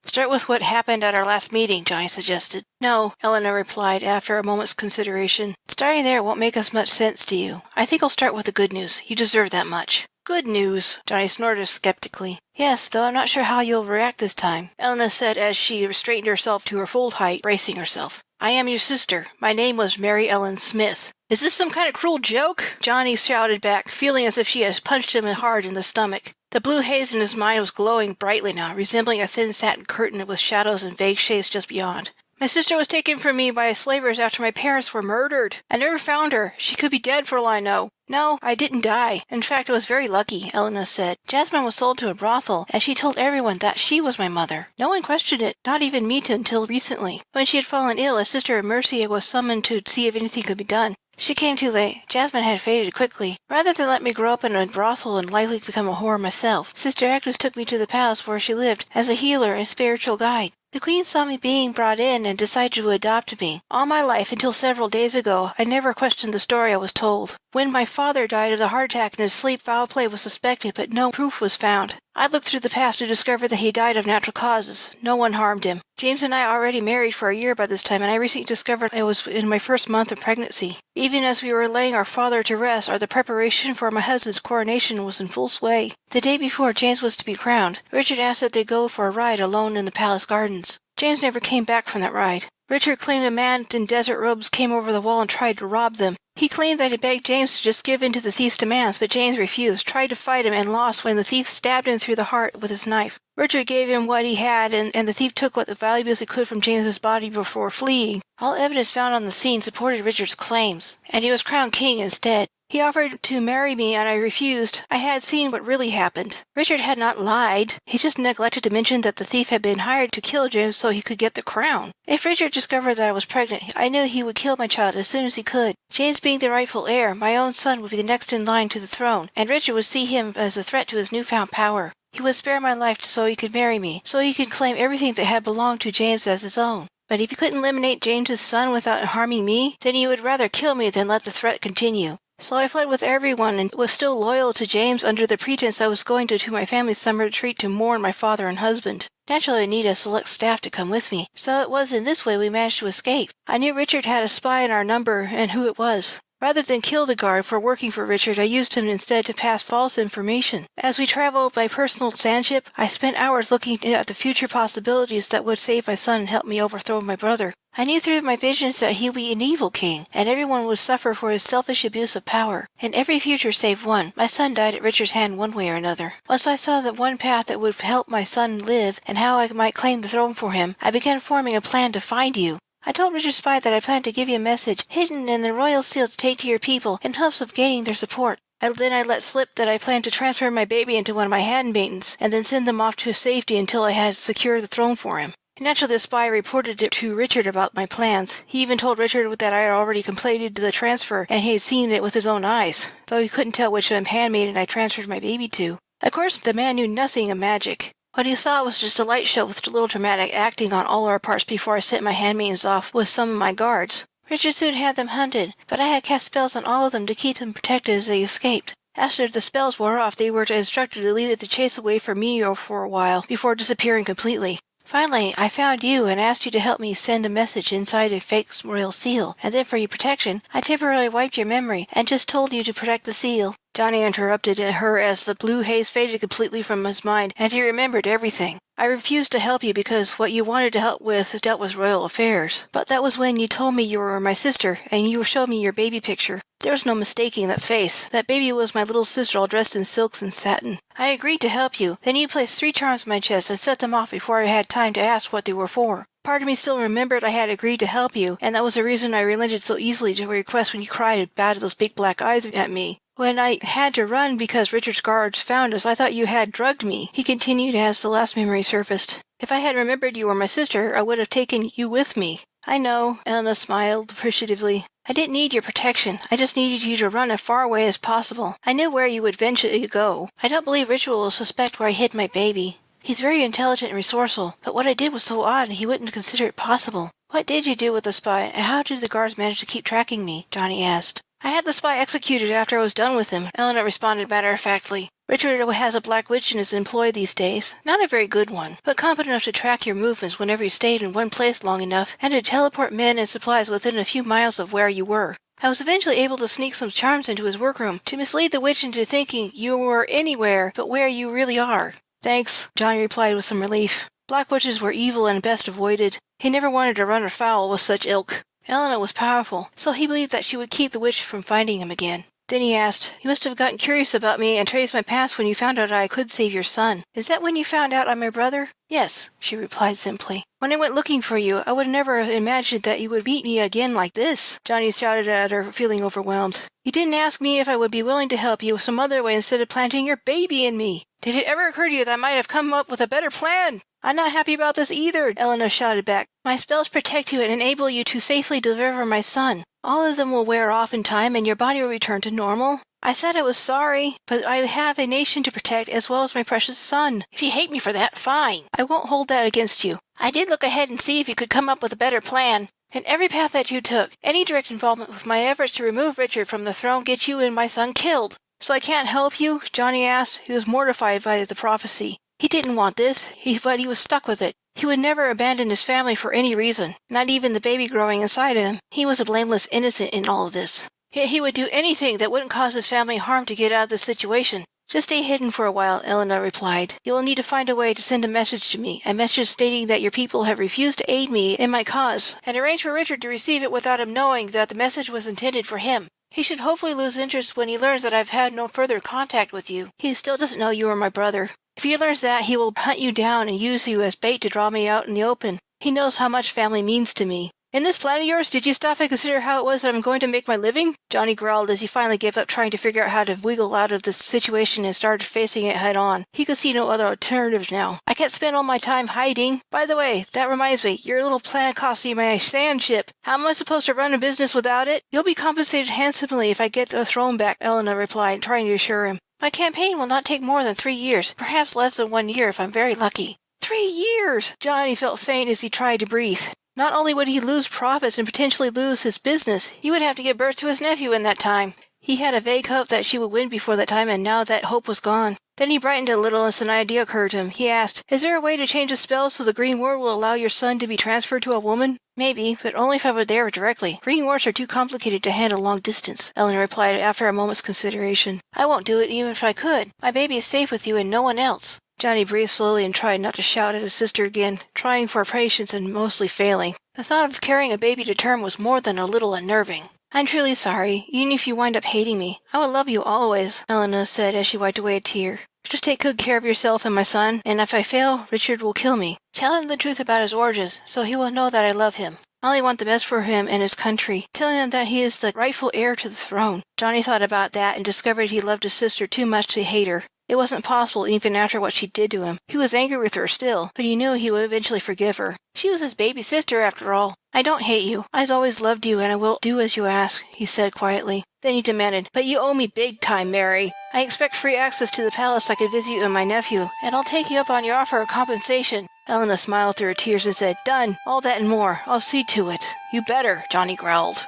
"Start with what happened at our last meeting," Johnny suggested. "No," Elena replied after a moment's consideration. "Starting there won't make as much sense to you. I think I'll start with the good news. You deserve that much." "Good news," Johnny snorted skeptically. "Yes, though I'm not sure how you'll react this time," Elena said as she straightened herself to her full height, bracing herself. "I am your sister. My name was Mary Ellen Smith." "Is this some kind of cruel joke?" Johnny shouted back, feeling as if she had punched him hard in the stomach. The blue haze in his mind was glowing brightly now, resembling a thin satin curtain with shadows and vague shapes just beyond. "My sister was taken from me by slavers after my parents were murdered. I never found her. She could be dead for all I know." "No, I didn't die. In fact, I was very lucky," Elena said. "Jasmine was sold to a brothel, and she told everyone that she was my mother. No one questioned it, not even me until recently. When she had fallen ill, a sister of Mercy was summoned to see if anything could be done. She came too late. Jasmine had faded quickly. Rather than let me grow up in a brothel and likely become a whore myself, Sister Agnes took me to the palace where she lived as a healer and spiritual guide. The queen saw me being brought in and decided to adopt me. All my life, until several days ago, I never questioned the story I was told. When my father died of a heart attack in his sleep, foul play was suspected, but no proof was found. I looked through the past to discover that he died of natural causes. No one harmed him. James and I are already married for a year by this time, and I recently discovered I was in my first month of pregnancy. Even as we were laying our father to rest, the preparation for my husband's coronation was in full sway. The day before James was to be crowned, Richard asked that they go for a ride alone in the palace gardens. James never came back from that ride. Richard claimed a man in desert robes came over the wall and tried to rob them. He claimed that he begged James to just give in to the thief's demands, but James refused, tried to fight him, and lost when the thief stabbed him through the heart with his knife. Richard gave him what he had, and the thief took what valuables he could from James's body before fleeing. All evidence found on the scene supported Richard's claims, and he was crowned king instead. He offered to marry me, and I refused. I had seen what really happened. Richard had not lied. He just neglected to mention that the thief had been hired to kill James so he could get the crown. If Richard discovered that I was pregnant, I knew he would kill my child as soon as he could. James being the rightful heir, my own son would be the next in line to the throne, and Richard would see him as a threat to his newfound power. He would spare my life so he could marry me, so he could claim everything that had belonged to James as his own. But if he couldn't eliminate James's son without harming me, then he would rather kill me than let the threat continue. So I fled with everyone and was still loyal to James under the pretense I was going to my family's summer retreat to mourn my father and husband. Naturally, I needed a select staff to come with me, so it was in this way we managed to escape. I knew Richard had a spy in our number and who it was. Rather than kill the guard for working for Richard, I used him instead to pass false information. As we traveled by personal sandship, I spent hours looking at the future possibilities that would save my son and help me overthrow my brother. I knew through my visions that he would be an evil king, and everyone would suffer for his selfish abuse of power. In every future save one, my son died at Richard's hand one way or another. Once I saw that one path that would help my son live, and how I might claim the throne for him, I began forming a plan to find you. I told Richard's spy that I planned to give you a message hidden in the royal seal to take to your people in hopes of gaining their support. Then I let slip that I planned to transfer my baby into one of my handmaidens, and then send them off to safety until I had secured the throne for him. Naturally, the spy reported it to Richard about my plans. He even told Richard that I had already completed the transfer, and he had seen it with his own eyes, though he couldn't tell which handmaiden I transferred my baby to. Of course, the man knew nothing of magic. What he saw was just a light show with a little dramatic acting on all our parts before I sent my handmaidens off with some of my guards. Richard soon had them hunted, but I had cast spells on all of them to keep them protected as they escaped. After the spells wore off, they were instructed to lead the chase away from me for a while before disappearing completely. Finally, I found you and asked you to help me send a message inside a fake royal seal, and then for your protection, I temporarily wiped your memory and just told you to protect the seal. Johnny interrupted her as the blue haze faded completely from his mind, and he remembered everything. I refused to help you because what you wanted to help with dealt with royal affairs. But that was when you told me you were my sister, and you showed me your baby picture. There was no mistaking that face. That baby was my little sister all dressed in silks and satin. I agreed to help you. Then you placed 3 charms on my chest and set them off before I had time to ask what they were for. Part of me still remembered I had agreed to help you, and that was the reason I relented so easily to a request when you cried and batted those big black eyes at me. When I had to run because Richard's guards found us, I thought you had drugged me, he continued as the last memory surfaced. If I had remembered you were my sister, I would have taken you with me. I know, Elena smiled appreciatively. I didn't need your protection. I just needed you to run as far away as possible. I knew where you would eventually go. I don't believe Richard will suspect where I hid my baby. He's very intelligent and resourceful, but what I did was so odd he wouldn't consider it possible. What did you do with the spy, and how did the guards manage to keep tracking me? Johnny asked. I had the spy executed after I was done with him, Elena responded matter-of-factly. Richard has a black witch in his employ these days. Not a very good one, but competent enough to track your movements whenever you stayed in one place long enough, and to teleport men and supplies within a few miles of where you were. I was eventually able to sneak some charms into his workroom to mislead the witch into thinking you were anywhere but where you really are. Thanks, Johnny replied with some relief. Black witches were evil and best avoided. He never wanted to run afoul with such ilk. Elena was powerful, so he believed that she would keep the witch from finding him again. Then he asked, You must have gotten curious about me and traced my past when you found out I could save your son. Is that when you found out I'm my brother? Yes, she replied simply. When I went looking for you, I would never have imagined that you would meet me again like this, Johnny shouted at her, feeling overwhelmed. You didn't ask me if I would be willing to help you some other way instead of planting your baby in me. Did it ever occur to you that I might have come up with a better plan? I'm not happy about this either, Elena shouted back. My spells protect you and enable you to safely deliver my son. All of them will wear off in time and your body will return to normal. I said I was sorry, but I have a nation to protect as well as my precious son. If you hate me for that, fine. I won't hold that against you. I did look ahead and see if you could come up with a better plan. In every path that you took, any direct involvement with my efforts to remove Richard from the throne gets you and my son killed. So I can't help you? Johnny asked. He was mortified by the prophecy. He didn't want this, but he was stuck with it. He would never abandon his family for any reason, not even the baby growing inside him. He was a blameless innocent in all of this. Yet he would do anything that wouldn't cause his family harm to get out of this situation. Just stay hidden for a while, Elena replied. You'll need to find a way to send a message to me, a message stating that your people have refused to aid me in my cause, and arrange for Richard to receive it without him knowing that the message was intended for him. He should hopefully lose interest when he learns that I've had no further contact with you. He still doesn't know you are my brother. If he learns that, he will hunt you down and use you as bait to draw me out in the open. He knows how much family means to me. In this plan of yours, did you stop and consider how it was that I'm going to make my living? Johnny growled as he finally gave up trying to figure out how to wiggle out of this situation and started facing it head on. He could see no other alternative now. I can't spend all my time hiding. By the way, that reminds me, your little plan cost me my sand ship. How am I supposed to run a business without it? You'll be compensated handsomely if I get the throne back, Elena replied, trying to assure him. My campaign will not take more than 3 years, perhaps less than 1 year if I'm very lucky. 3 years! Johnny felt faint as he tried to breathe. Not only would he lose profits and potentially lose his business, he would have to give birth to his nephew in that time. He had a vague hope that she would win before that time, and now that hope was gone. Then he brightened a little as an idea occurred to him. He asked, Is there a way to change the spell so the green ward will allow your son to be transferred to a woman? Maybe, but only if I were there directly. Green wards are too complicated to handle long distance, Eleanor replied after a moment's consideration. I won't do it even if I could. My baby is safe with you and no one else. Johnny breathed slowly and tried not to shout at his sister again, trying for patience and mostly failing. The thought of carrying a baby to term was more than a little unnerving. I'm truly sorry, even if you wind up hating me. I will love you always, Elena said as she wiped away a tear. Just take good care of yourself and my son, and if I fail, Richard will kill me. Tell him the truth about his origins, so he will know that I love him. I only want the best for him and his country, telling him that he is the rightful heir to the throne. Johnny thought about that and discovered he loved his sister too much to hate her. It wasn't possible even after what she did to him. He was angry with her still, but he knew he would eventually forgive her. She was his baby sister after all. I don't hate you. I've always loved you and I will do as you ask, he said quietly. Then he demanded, But you owe me big time, Mary. I expect free access to the palace so I could visit you and my nephew, and I'll take you up on your offer of compensation. Elena smiled through her tears and said, Done. All that and more. I'll see to it. You better, Johnny growled.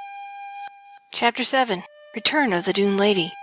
Chapter 7. Return of the Dune Lady.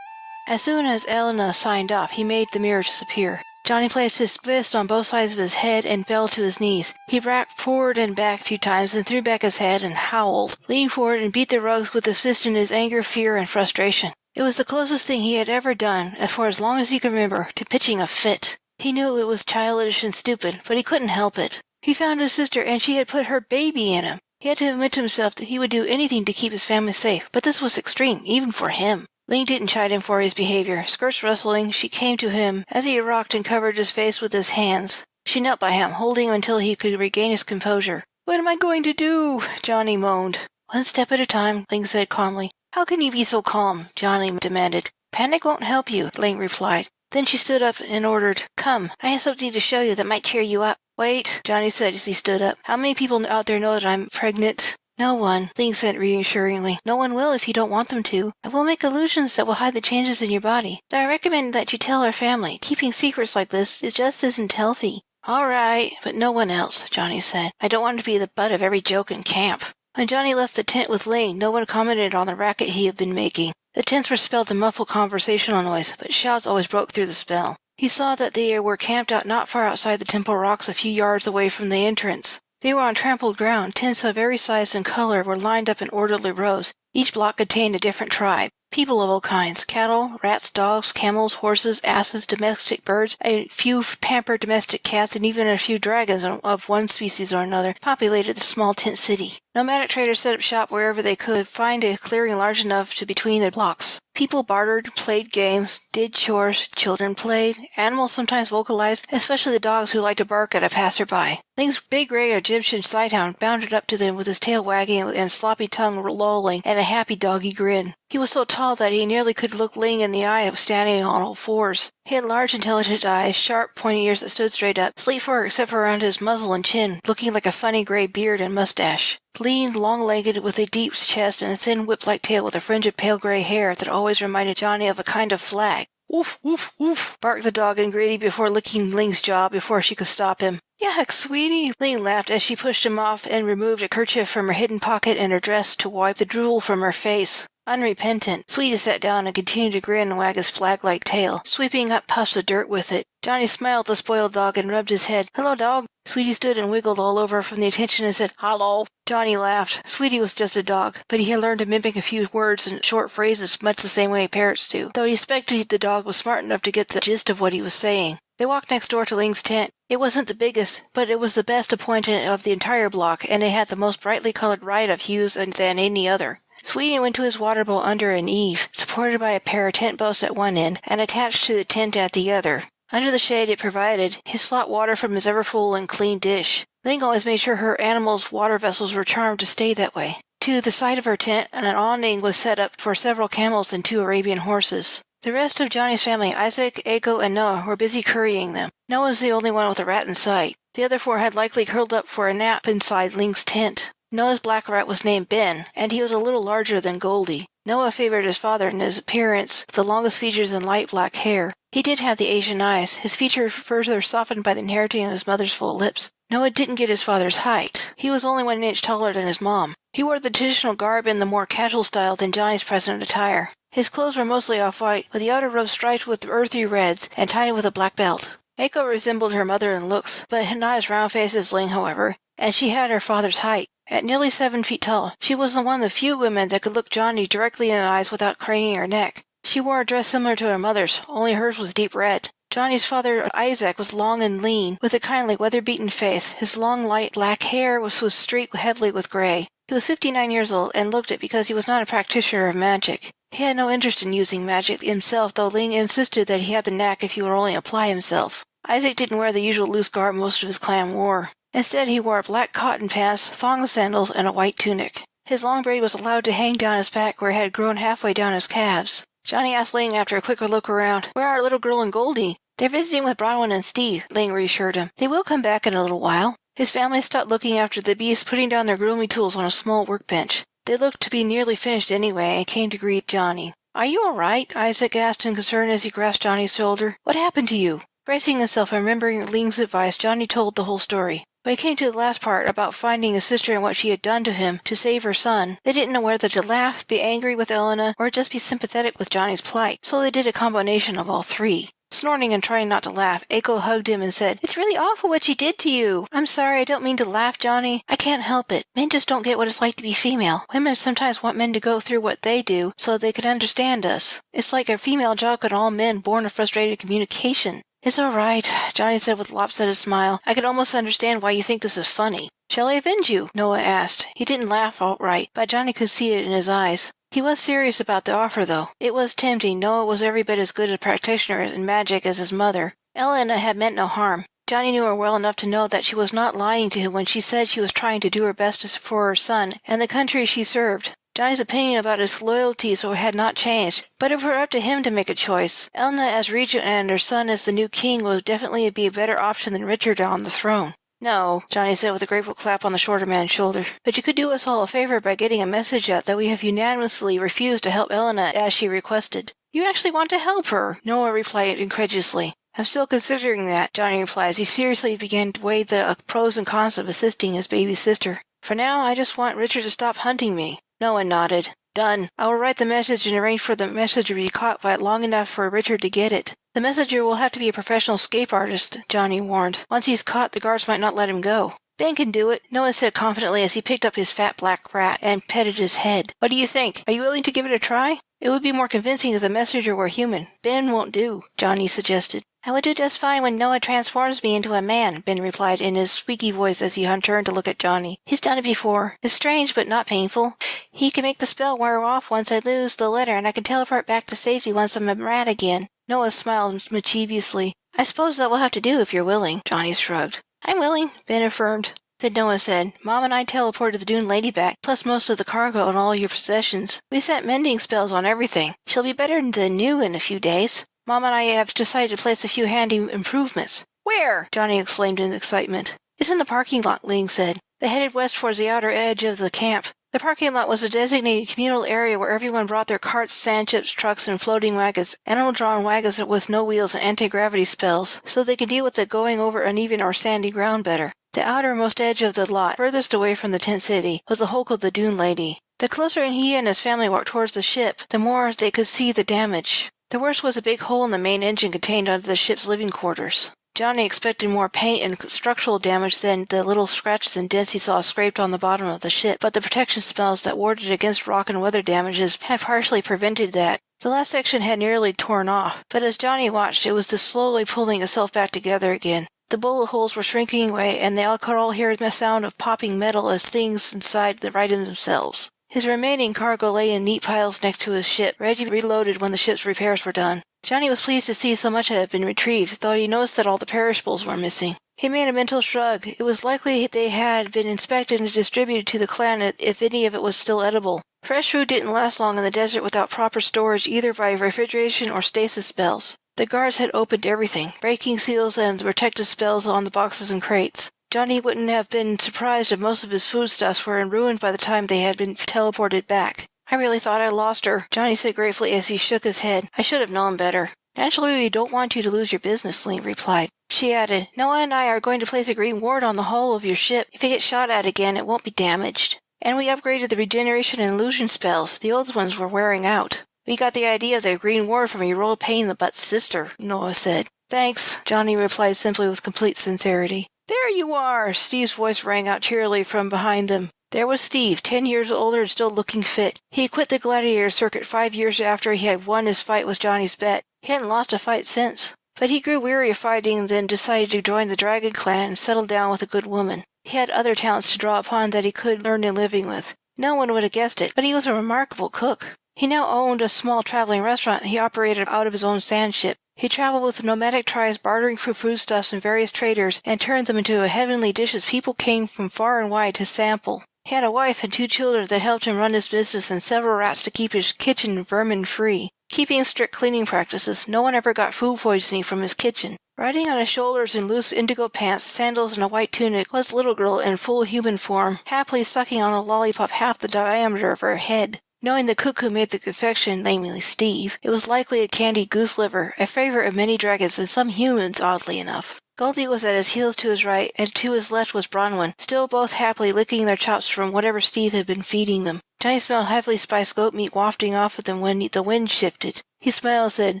As soon as Elena signed off, he made the mirror disappear. Johnny placed his fist on both sides of his head and fell to his knees. He rocked forward and back a few times and threw back his head and howled, leaned forward and beat the rugs with his fist in his anger, fear, and frustration. It was the closest thing he had ever done, for as long as he could remember, to pitching a fit. He knew it was childish and stupid, but he couldn't help it. He found his sister, and she had put her baby in him. He had to admit to himself that he would do anything to keep his family safe, but this was extreme, even for him. Ling didn't chide him for his behavior. Skirts rustling, she came to him as he rocked and covered his face with his hands. She knelt by him, holding him until he could regain his composure. "What am I going to do?" Johnny moaned. "One step at a time," Ling said calmly. "How can you be so calm?" Johnny demanded. "Panic won't help you," Ling replied. Then she stood up and ordered, "Come, I have something to show you that might cheer you up." "Wait," Johnny said as he stood up. "How many people out there know that I'm pregnant?" "No one," Ling said reassuringly. "No one will if you don't want them to. I will make illusions that will hide the changes in your body. But I recommend that you tell our family. Keeping secrets like this just isn't healthy." "All right, but no one else," Johnny said. "I don't want to be the butt of every joke in camp." When Johnny left the tent with Ling, no one commented on the racket he had been making. The tents were spelled to muffle conversational noise, but shouts always broke through the spell. He saw that they were camped out not far outside the temple rocks a few yards away from the entrance. They were on trampled ground. Tents of every size and color were lined up in orderly rows. Each block contained a different tribe. People of all kinds, cattle, rats, dogs, camels, horses, asses, domestic birds, a few pampered domestic cats, and even a few dragons of one species or another populated the small tent city. Nomadic traders set up shop wherever they could find a clearing large enough to between the blocks. People bartered, played games, did chores, children played, animals sometimes vocalized, especially the dogs who liked to bark at a passerby. Ling's big gray Egyptian sighthound bounded up to them with his tail wagging and sloppy tongue lolling and a happy doggy grin. He was so tall that he nearly could look Ling in the eye of standing on all fours. He had large, intelligent eyes, sharp, pointy ears that stood straight up, sleek fur except for around his muzzle and chin, looking like a funny gray beard and mustache. Lean, long-legged, with a deep chest and a thin whip-like tail with a fringe of pale gray hair that always reminded Johnny of a kind of flag. "Woof, woof, woof," barked the dog in greedy before licking Ling's jaw before she could stop him. "Yuck, sweetie," Ling laughed as she pushed him off and removed a kerchief from her hidden pocket in her dress to wipe the drool from her face. Unrepentant, Sweetie sat down and continued to grin and wag his flag-like tail, sweeping up puffs of dirt with it. Johnny smiled at the spoiled dog and rubbed his head. "Hello, dog." Sweetie stood and wiggled all over from the attention and said, "Hello." Johnny laughed. Sweetie was just a dog, but he had learned to mimic a few words and short phrases much the same way parrots do, though he expected the dog was smart enough to get the gist of what he was saying. They walked next door to Ling's tent. It wasn't the biggest, but it was the best appointed of the entire block, and it had the most brightly colored riot of hues than any other. Sweetie went to his water bowl under an eave, supported by a pair of tent posts at one end and attached to the tent at the other. Under the shade it provided, he slopped water from his ever-full and clean dish. Ling always made sure her animals' water vessels were charmed to stay that way. To the side of her tent, an awning was set up for several camels and 2 Arabian horses. The rest of Johnny's family, Isaac, Aiko, and Noah, were busy currying them. Noah was the only one with a rat in sight. The other 4 had likely curled up for a nap inside Ling's tent. Noah's black rat was named Ben, and he was a little larger than Goldie. Noah favored his father in his appearance, with the longest features and light black hair. He did have the Asian eyes, his features further softened by the inheriting of his mother's full lips. Noah didn't get his father's height. He was only 1 inch taller than his mom. He wore the traditional garb in the more casual style than Johnny's present attire. His clothes were mostly off-white, with the outer robe striped with earthy reds and tied with a black belt. Aiko resembled her mother in looks, but not as round-faced as Ling, however, and she had her father's height. At nearly 7 feet tall, she was one of the few women that could look Johnny directly in the eyes without craning her neck. She wore a dress similar to her mother's, only hers was deep red. Johnny's father, Isaac, was long and lean, with a kindly, weather-beaten face. His long, light black hair was streaked heavily with gray. He was 59 years old and looked it because he was not a practitioner of magic. He had no interest in using magic himself, though Ling insisted that he had the knack if he would only apply himself. Isaac didn't wear the usual loose garb most of his clan wore. Instead, he wore black cotton pants, thong sandals, and a white tunic. His long braid was allowed to hang down his back where it had grown halfway down his calves. Johnny asked Ling after a quicker look around, "Where are little girl and Goldie?" "They're visiting with Bronwyn and Steve," Ling reassured him. "They will come back in a little while." His family stopped looking after the beasts, putting down their grooming tools on a small workbench. They looked to be nearly finished anyway and came to greet Johnny. "Are you all right?" Isaac asked in concern as he grasped Johnny's shoulder. "What happened to you?" Bracing himself and remembering Ling's advice, Johnny told the whole story. When it came to the last part about finding his sister and what she had done to him to save her son, they didn't know whether to laugh, be angry with Elena, or just be sympathetic with Johnny's plight, so they did a combination of all three. Snorting and trying not to laugh, Eiko hugged him and said, "It's really awful what she did to you. I'm sorry, I don't mean to laugh, Johnny. I can't help it. Men just don't get what it's like to be female. Women sometimes want men to go through what they do so they can understand us. It's like a female jock on all men born of frustrated communication." "It's all right," Johnny said with a lopsided smile. "I can almost understand why you think this is funny." "Shall I avenge you?" Noah asked. He didn't laugh outright, but Johnny could see it in his eyes. He was serious about the offer, though. It was tempting. Noah was every bit as good a practitioner in magic as his mother. Elena had meant no harm. Johnny knew her well enough to know that she was not lying to him when she said she was trying to do her best for her son and the country she served. Johnny's opinion about his loyalties had not changed, but if it were up to him to make a choice, Elena as regent and her son as the new king would definitely be a better option than Richard on the throne. "No," Johnny said with a grateful clap on the shorter man's shoulder, "but you could do us all a favor by getting a message out that we have unanimously refused to help Elena as she requested." "You actually want to help her?" Noah replied incredulously. "I'm still considering that," Johnny replied as he seriously began to weigh the pros and cons of assisting his baby sister. "For now, I just want Richard to stop hunting me." Noah nodded. "Done. I will write the message and arrange for the messenger to be caught by it long enough for Richard to get it. The messenger will have to be a professional escape artist," Johnny warned. "Once he's caught, the guards might not let him go." "Ben can do it," Noah said confidently as he picked up his fat black rat and petted his head. "What do you think? Are you willing to give it a try?" "It would be more convincing if the messenger were human. Ben won't do," Johnny suggested. "I would do just fine when Noah transforms me into a man," Ben replied in his squeaky voice as he turned to look at Johnny. "He's done it before. It's strange, but not painful. He can make the spell wear off once I lose the letter, and I can teleport back to safety once I'm a rat again." Noah smiled mischievously. "I suppose that will have to do if you're willing," Johnny shrugged. "I'm willing," Ben affirmed. Then Noah said, "Mom and I teleported the Dune Lady back, plus most of the cargo and all your possessions. We sent mending spells on everything. She'll be better than new in a few days. Mom and I have decided to place a few handy improvements." "Where?" Johnny exclaimed in excitement. "It's in the parking lot," Ling said. They headed west towards the outer edge of the camp. The parking lot was a designated communal area where everyone brought their carts, sand chips, trucks, and floating wagons, animal-drawn wagons with no wheels and anti-gravity spells, so they could deal with the going over uneven or sandy ground better. The outermost edge of the lot, furthest away from the tent city, was the hulk of the Dune Lady. The closer he and his family walked towards the ship, the more they could see the damage. The worst was a big hole in the main engine contained under the ship's living quarters. Johnny expected more paint and structural damage than the little scratches and dents he saw scraped on the bottom of the ship, but the protection spells that warded against rock and weather damages had partially prevented that. The last section had nearly torn off, but as Johnny watched, it was slowly pulling itself back together again. The bullet holes were shrinking away, and they could all hear the sound of popping metal as things inside righted themselves. His remaining cargo lay in neat piles next to his ship, ready to be reloaded when the ship's repairs were done. Johnny was pleased to see so much had been retrieved, though he noticed that all the perishables were missing. He made a mental shrug. It was likely they had been inspected and distributed to the clan if any of it was still edible. Fresh food didn't last long in the desert without proper storage either by refrigeration or stasis spells. The guards had opened everything, breaking seals and protective spells on the boxes and crates. Johnny wouldn't have been surprised if most of his foodstuffs were ruined by the time they had been teleported back. "I really thought I lost her," Johnny said gratefully as he shook his head. "I should have known better." "Naturally, we don't want you to lose your business," Lee replied. She added, "Noah and I are going to place a green ward on the hull of your ship. If it gets shot at again, it won't be damaged. And we upgraded the regeneration and illusion spells. The old ones were wearing out." "We got the idea of the green ward from your old pain-in-the-butt sister," Noah said. "Thanks," Johnny replied simply with complete sincerity. "There you are!" Steve's voice rang out cheerily from behind them. There was Steve, 10 years older and still looking fit. He had quit the gladiator circuit 5 years after he had won his fight with Johnny's bet. He hadn't lost a fight since. But he grew weary of fighting and then decided to join the Dragon Clan and settle down with a good woman. He had other talents to draw upon that he could earn a living with. No one would have guessed it, but he was a remarkable cook. He now owned a small traveling restaurant he operated out of his own sand ship. He traveled with nomadic tribes bartering for foodstuffs and various traders and turned them into heavenly dishes people came from far and wide to sample. He had a wife and 2 children that helped him run his business and several rats to keep his kitchen vermin-free. Keeping strict cleaning practices, no one ever got food poisoning from his kitchen. Riding on his shoulders in loose indigo pants, sandals, and a white tunic was a little girl in full human form, happily sucking on a lollipop half the diameter of her head. Knowing the cook who made the confection, namely Steve, it was likely a candied goose liver, a favorite of many dragons and some humans, oddly enough. Goldie was at his heels to his right, and to his left was Bronwyn, still both happily licking their chops from whatever Steve had been feeding them. Johnny smelled heavily spiced goat meat wafting off at them when the wind shifted. He smiled and said,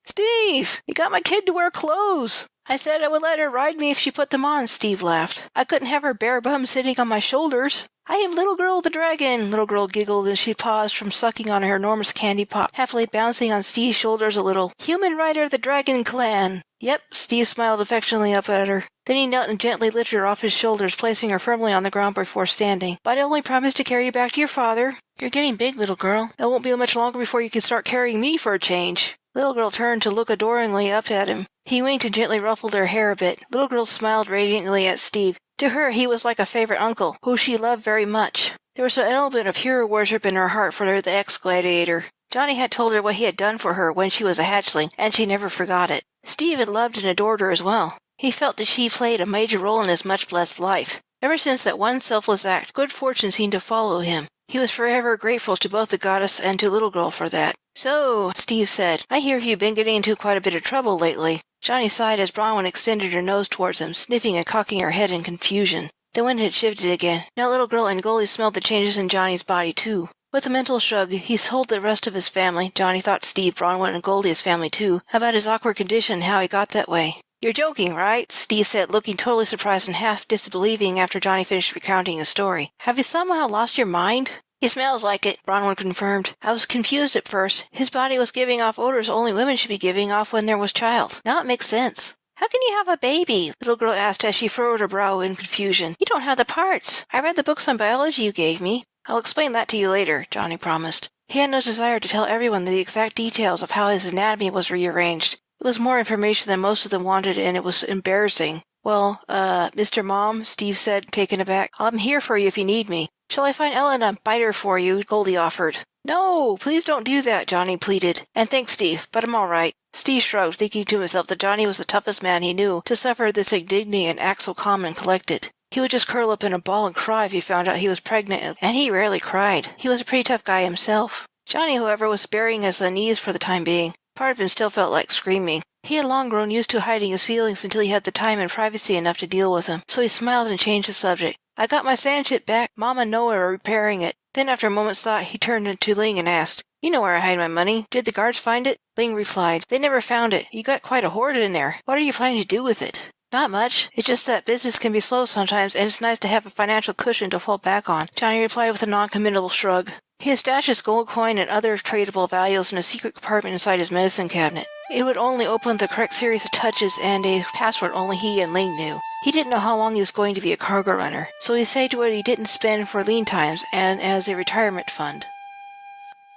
"Steve, you got my kid to wear clothes." "I said I would let her ride me if she put them on," Steve laughed. "I couldn't have her bare bum sitting on my shoulders." "I am Little Girl the Dragon," Little Girl giggled as she paused from sucking on her enormous candy pop, happily bouncing on Steve's shoulders a little. "Human rider of the Dragon Clan." "Yep," Steve smiled affectionately up at her. Then he knelt and gently lifted her off his shoulders, placing her firmly on the ground before standing. "But I only promised to carry you back to your father." "You're getting big, little girl. It won't be much longer before you can start carrying me for a change." Little Girl turned to look adoringly up at him. He winked and gently ruffled her hair a bit. Little Girl smiled radiantly at Steve. To her, he was like a favorite uncle, who she loved very much. There was an element of hero worship in her heart for the ex-gladiator. Johnny had told her what he had done for her when she was a hatchling, and she never forgot it. Steve had loved and adored her as well. He felt that she played a major role in his much-blessed life. Ever since that one selfless act, good fortune seemed to follow him. He was forever grateful to both the goddess and to Little Girl for that. "So," Steve said, "I hear you've been getting into quite a bit of trouble lately." Johnny sighed as Bronwyn extended her nose towards him, sniffing and cocking her head in confusion. The wind had shifted again. Now Little Girl and Goldie smelled the changes in Johnny's body, too. With a mental shrug, he told the rest of his family, Johnny thought Steve, Bronwyn, and Goldie his family, too, about his awkward condition and how he got that way. "You're joking, right?" Steve said, looking totally surprised and half disbelieving after Johnny finished recounting his story. "Have you somehow lost your mind?" "He smells like it," Bronwyn confirmed. "I was confused at first. His body was giving off odors only women should be giving off when there was child. Now it makes sense." "How can you have a baby?" Little Girl asked as she furrowed her brow in confusion. "You don't have the parts. I read the books on biology you gave me." "I'll explain that to you later," Johnny promised. He had no desire to tell everyone the exact details of how his anatomy was rearranged. It was more information than most of them wanted, and it was embarrassing. "Well, Mr. Mom," Steve said, taken aback, "I'm here for you if you need me." "Shall I find Ellen a biter for you?" Goldie offered. "No, please don't do that," Johnny pleaded. "And thanks, Steve, but I'm all right." Steve shrugged, thinking to himself that Johnny was the toughest man he knew to suffer this indignity and act so calm and collected. He would just curl up in a ball and cry if he found out he was pregnant, and he rarely cried. He was a pretty tough guy himself. Johnny, however, was burying his unease for the time being. Part of him still felt like screaming. He had long grown used to hiding his feelings until he had the time and privacy enough to deal with them, so he smiled and changed the subject. "I got my sandship back. Mom and Noah are repairing it." Then, after a moment's thought, he turned to Ling and asked, "You know where I hide my money. Did the guards find it?" Ling replied, "They never found it. You got quite a hoard in there. What are you planning to do with it?" "Not much. It's just that business can be slow sometimes, and it's nice to have a financial cushion to fall back on," Johnny replied with a non-committable shrug. He had stashed his gold coin and other tradable valuables in a secret compartment inside his medicine cabinet. It would only open the correct series of touches and a password only he and Ling knew. He didn't know how long he was going to be a cargo runner, so he saved what he didn't spend for lean times and as a retirement fund.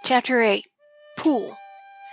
Chapter 8. Pool.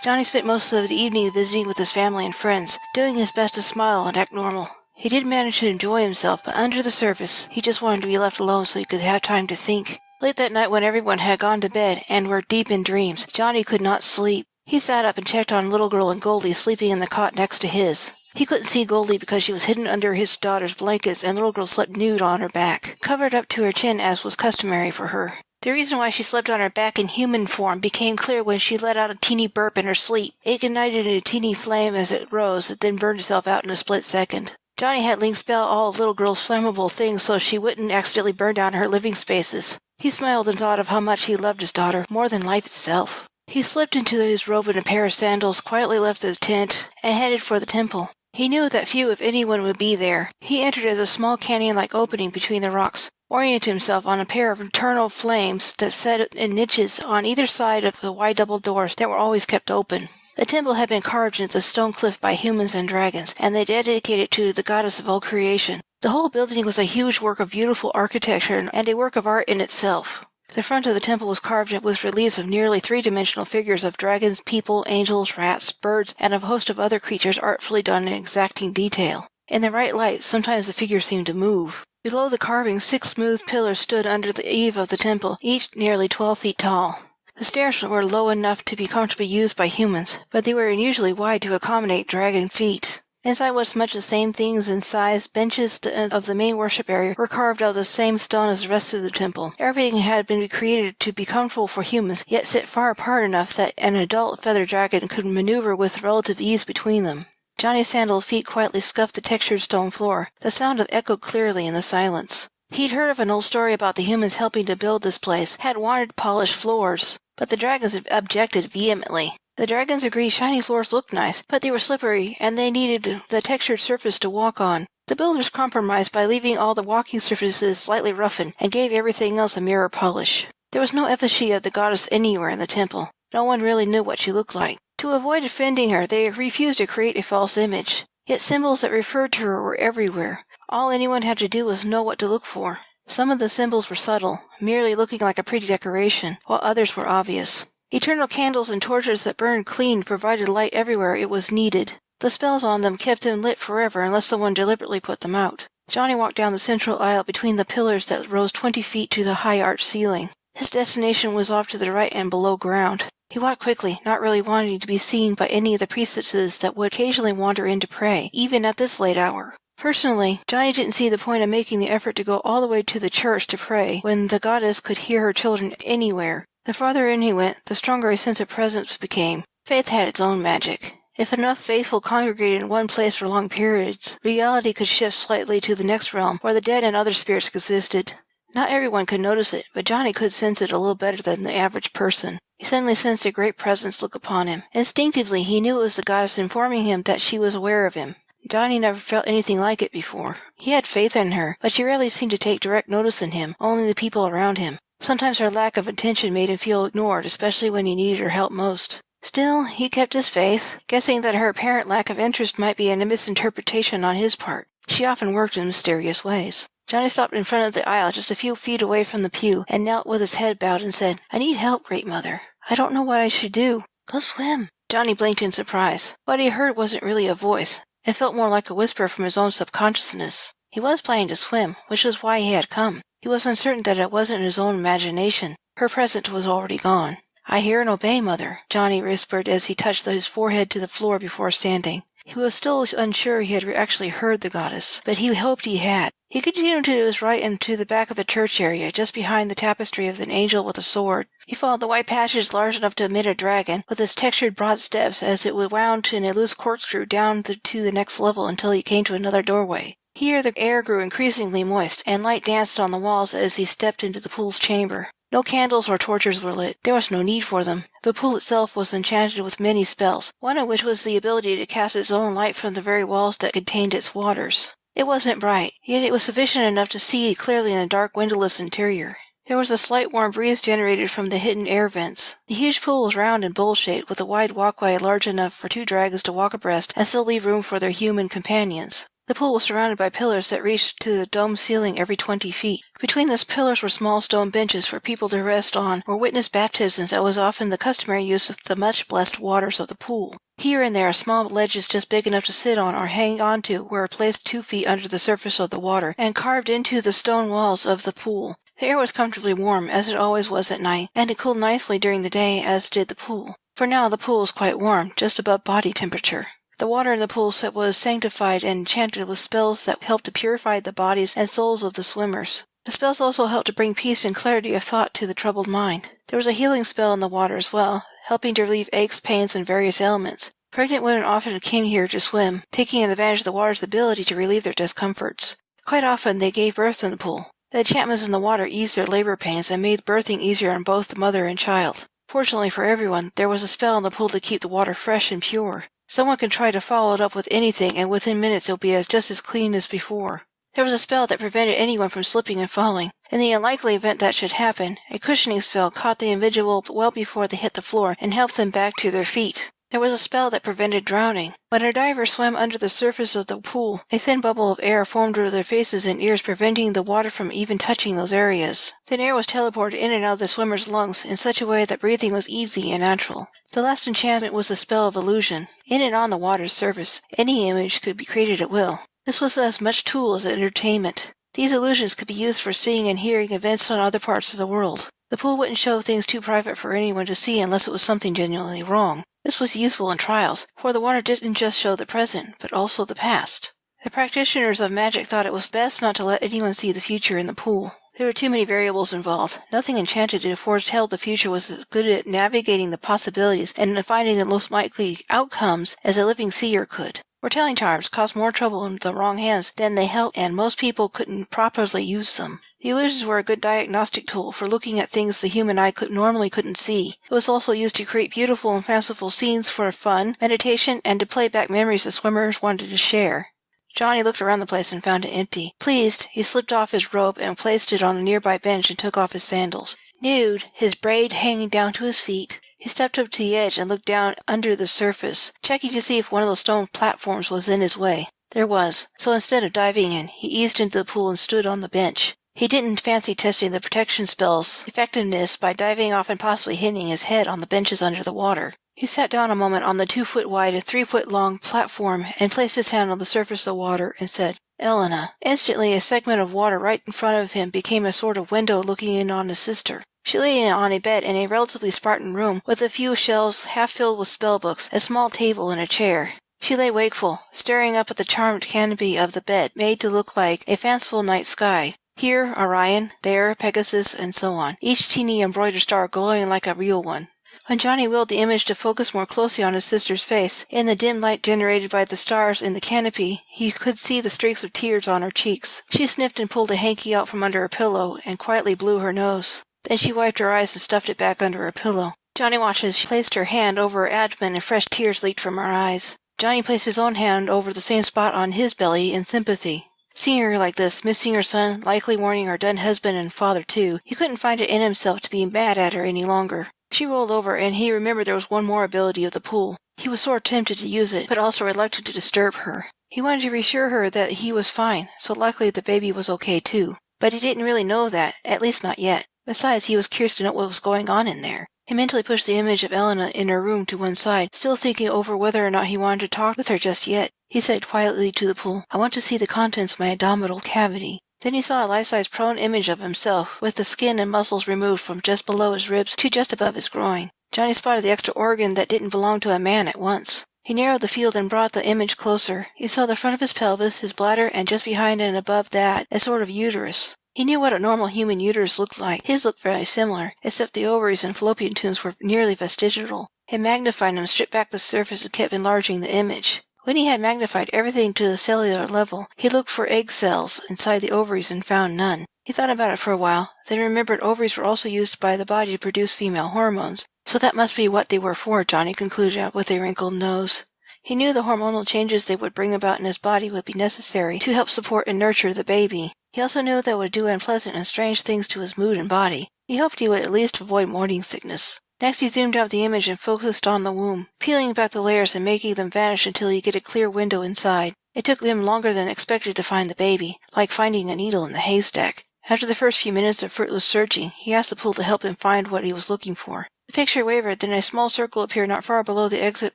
Johnny spent most of the evening visiting with his family and friends, doing his best to smile and act normal. He did manage to enjoy himself, but under the surface, he just wanted to be left alone so he could have time to think. Late that night when everyone had gone to bed and were deep in dreams, Johnny could not sleep. He sat up and checked on Little Girl and Goldie sleeping in the cot next to his. He couldn't see Goldie because she was hidden under his daughter's blankets, and Little Girl slept nude on her back, covered up to her chin as was customary for her. The reason why she slept on her back in human form became clear when she let out a teeny burp in her sleep. It ignited a teeny flame as it rose, that then burned itself out in a split second. Johnny had Ling spell all of Little Girl's flammable things so she wouldn't accidentally burn down her living spaces. He smiled and thought of how much he loved his daughter, more than life itself. He slipped into his robe and a pair of sandals, quietly left the tent, and headed for the temple. He knew that few, if anyone, would be there. He entered as a small canyon-like opening between the rocks, oriented himself on a pair of eternal flames that set in niches on either side of the wide double doors that were always kept open. The temple had been carved into the stone cliff by humans and dragons, and they dedicated it to the goddess of all creation. The whole building was a huge work of beautiful architecture and a work of art in itself. The front of the temple was carved with reliefs of nearly three-dimensional figures of dragons, people, angels, rats, birds, and a host of other creatures artfully done in exacting detail. In the right light, sometimes the figures seemed to move. Below the carving, 6 smooth pillars stood under the eave of the temple, each nearly 12 feet tall. The stairs were low enough to be comfortably used by humans, but they were unusually wide to accommodate dragon feet. Inside was much the same things in size. Benches of the main worship area were carved out of the same stone as the rest of the temple. Everything had been recreated to be comfortable for humans, yet sit far apart enough that an adult feather dragon could maneuver with relative ease between them. Johnny's sandaled feet quietly scuffed the textured stone floor. The sound echoed clearly in the silence. He'd heard of an old story about the humans helping to build this place, had wanted polished floors, but the dragons objected vehemently. The dragons agreed shiny floors looked nice, but they were slippery, and they needed the textured surface to walk on. The builders compromised by leaving all the walking surfaces slightly roughened, and gave everything else a mirror polish. There was no effigy of the goddess anywhere in the temple. No one really knew what she looked like. To avoid offending her, they refused to create a false image. Yet symbols that referred to her were everywhere. All anyone had to do was know what to look for. Some of the symbols were subtle, merely looking like a pretty decoration, while others were obvious. Eternal candles and torches that burned clean provided light everywhere it was needed. The spells on them kept them lit forever unless someone deliberately put them out. Johnny walked down the central aisle between the pillars that rose 20 feet to the high arched ceiling. His destination was off to the right and below ground. He walked quickly, not really wanting to be seen by any of the priestesses that would occasionally wander in to pray, even at this late hour. Personally, Johnny didn't see the point of making the effort to go all the way to the church to pray when the goddess could hear her children anywhere. The farther in he went, the stronger a sense of presence became. Faith had its own magic. If enough faithful congregated in one place for long periods, reality could shift slightly to the next realm where the dead and other spirits existed. Not everyone could notice it, but Johnny could sense it a little better than the average person. He suddenly sensed a great presence look upon him. Instinctively, he knew it was the goddess informing him that she was aware of him. Johnny never felt anything like it before. He had faith in her, but she rarely seemed to take direct notice in him, only the people around him. Sometimes her lack of attention made him feel ignored, especially when he needed her help most. Still, he kept his faith, guessing that her apparent lack of interest might be a misinterpretation on his part. She often worked in mysterious ways. Johnny stopped in front of the aisle just a few feet away from the pew and knelt with his head bowed and said, "I need help, Great Mother. I don't know what I should do." "Go swim." Johnny blinked in surprise. What he heard wasn't really a voice. It felt more like a whisper from his own subconsciousness. He was planning to swim, which was why he had come. He was uncertain that it wasn't his own imagination. Her presence was already gone. "I hear and obey, Mother," Johnny whispered as he touched his forehead to the floor before standing. He was still unsure he had actually heard the goddess, but he hoped he had. He continued to his right and to the back of the church area, just behind the tapestry of an angel with a sword. He followed the white passage large enough to admit a dragon, with its textured broad steps as it wound in a loose corkscrew down to the next level until he came to another doorway. Here the air grew increasingly moist, and light danced on the walls as he stepped into the pool's chamber. No candles or torches were lit. There was no need for them. The pool itself was enchanted with many spells, one of which was the ability to cast its own light from the very walls that contained its waters. It wasn't bright, yet it was sufficient enough to see clearly in the dark, windowless interior. There was a slight warm breeze generated from the hidden air vents. The huge pool was round and bowl-shaped, with a wide walkway large enough for 2 dragons to walk abreast and still leave room for their human companions. The pool was surrounded by pillars that reached to the dome ceiling every 20 feet. Between those pillars were small stone benches for people to rest on or witness baptisms that was often the customary use of the much-blessed waters of the pool. Here and there, small ledges just big enough to sit on or hang onto were placed 2 feet under the surface of the water and carved into the stone walls of the pool. The air was comfortably warm, as it always was at night, and it cooled nicely during the day, as did the pool. For now, the pool was quite warm, just above body temperature. The water in the pool was sanctified and enchanted with spells that helped to purify the bodies and souls of the swimmers. The spells also helped to bring peace and clarity of thought to the troubled mind. There was a healing spell in the water as well, helping to relieve aches, pains, and various ailments. Pregnant women often came here to swim, taking advantage of the water's ability to relieve their discomforts. Quite often they gave birth in the pool. The enchantments in the water eased their labor pains and made birthing easier on both the mother and child. Fortunately for everyone, there was a spell in the pool to keep the water fresh and pure. Someone can try to follow it up with anything, and within minutes it'll be just as clean as before. There was a spell that prevented anyone from slipping and falling. In the unlikely event that should happen, a cushioning spell caught the individual well before they hit the floor and helped them back to their feet. There was a spell that prevented drowning. When a diver swam under the surface of the pool, a thin bubble of air formed over their faces and ears, preventing the water from even touching those areas. Thin air was teleported in and out of the swimmer's lungs in such a way that breathing was easy and natural. The last enchantment was the spell of illusion. In and on the water's surface, any image could be created at will. This was as much tool as entertainment. These illusions could be used for seeing and hearing events on other parts of the world. The pool wouldn't show things too private for anyone to see unless it was something genuinely wrong. This was useful in trials, for the water didn't just show the present, but also the past. The practitioners of magic thought it was best not to let anyone see the future in the pool. There were too many variables involved. Nothing enchanted to foretell the future was as good at navigating the possibilities and finding the most likely outcomes as a living seer could. Foretelling charms cause more trouble in the wrong hands than they help, and most people couldn't properly use them. The illusions were a good diagnostic tool for looking at things the human eye normally couldn't see. It was also used to create beautiful and fanciful scenes for fun, meditation, and to play back memories the swimmers wanted to share. Johnny looked around the place and found it empty. Pleased, he slipped off his robe and placed it on a nearby bench and took off his sandals. Nude, his braid hanging down to his feet, he stepped up to the edge and looked down under the surface, checking to see if one of those stone platforms was in his way. There was, so instead of diving in, he eased into the pool and stood on the bench. He didn't fancy testing the protection spell's effectiveness by diving off and possibly hitting his head on the benches under the water. He sat down a moment on the 2-foot-wide and 3-foot-long platform and placed his hand on the surface of the water and said, "Elena." Instantly, a segment of water right in front of him became a sort of window looking in on his sister. She lay on a bed in a relatively Spartan room with a few shelves half filled with spellbooks, a small table, and a chair. She lay wakeful, staring up at the charmed canopy of the bed, made to look like a fanciful night sky. Here, Orion, there, Pegasus, and so on, each teeny embroidered star glowing like a real one. When Johnny willed the image to focus more closely on his sister's face, in the dim light generated by the stars in the canopy, he could see the streaks of tears on her cheeks. She sniffed and pulled a hanky out from under her pillow and quietly blew her nose. Then she wiped her eyes and stuffed it back under her pillow. Johnny watched as she placed her hand over her abdomen and fresh tears leaked from her eyes. Johnny placed his own hand over the same spot on his belly in sympathy. Seeing her like this, missing her son, likely mourning her dead husband and father too, he couldn't find it in himself to be mad at her any longer. She rolled over, and he remembered there was one more ability of the pool. He was sore tempted to use it, but also reluctant to disturb her. He wanted to reassure her that he was fine, so likely the baby was okay too. But he didn't really know that, at least not yet. Besides, he was curious to know what was going on in there. He mentally pushed the image of Elena in her room to one side, still thinking over whether or not he wanted to talk with her just yet. He said quietly to the pool, "I want to see the contents of my abdominal cavity." Then he saw a life-size prone image of himself, with the skin and muscles removed from just below his ribs to just above his groin. Johnny spotted the extra organ that didn't belong to a man at once. He narrowed the field and brought the image closer. He saw the front of his pelvis, his bladder, and just behind and above that, a sort of uterus. He knew what a normal human uterus looked like. His looked very similar, except the ovaries and fallopian tubes were nearly vestigial. He magnified them, stripped back the surface, and kept enlarging the image. When he had magnified everything to the cellular level, he looked for egg cells inside the ovaries and found none. He thought about it for a while, then remembered ovaries were also used by the body to produce female hormones. So that must be what they were for, Johnny concluded with a wrinkled nose. He knew the hormonal changes they would bring about in his body would be necessary to help support and nurture the baby. He also knew that it would do unpleasant and strange things to his mood and body. He hoped he would at least avoid morning sickness. Next he zoomed out the image and focused on the womb, peeling back the layers and making them vanish until he could get a clear window inside. It took him longer than expected to find the baby, like finding a needle in the haystack. After the first few minutes of fruitless searching, he asked the pool to help him find what he was looking for. The picture wavered, then a small circle appeared not far below the exit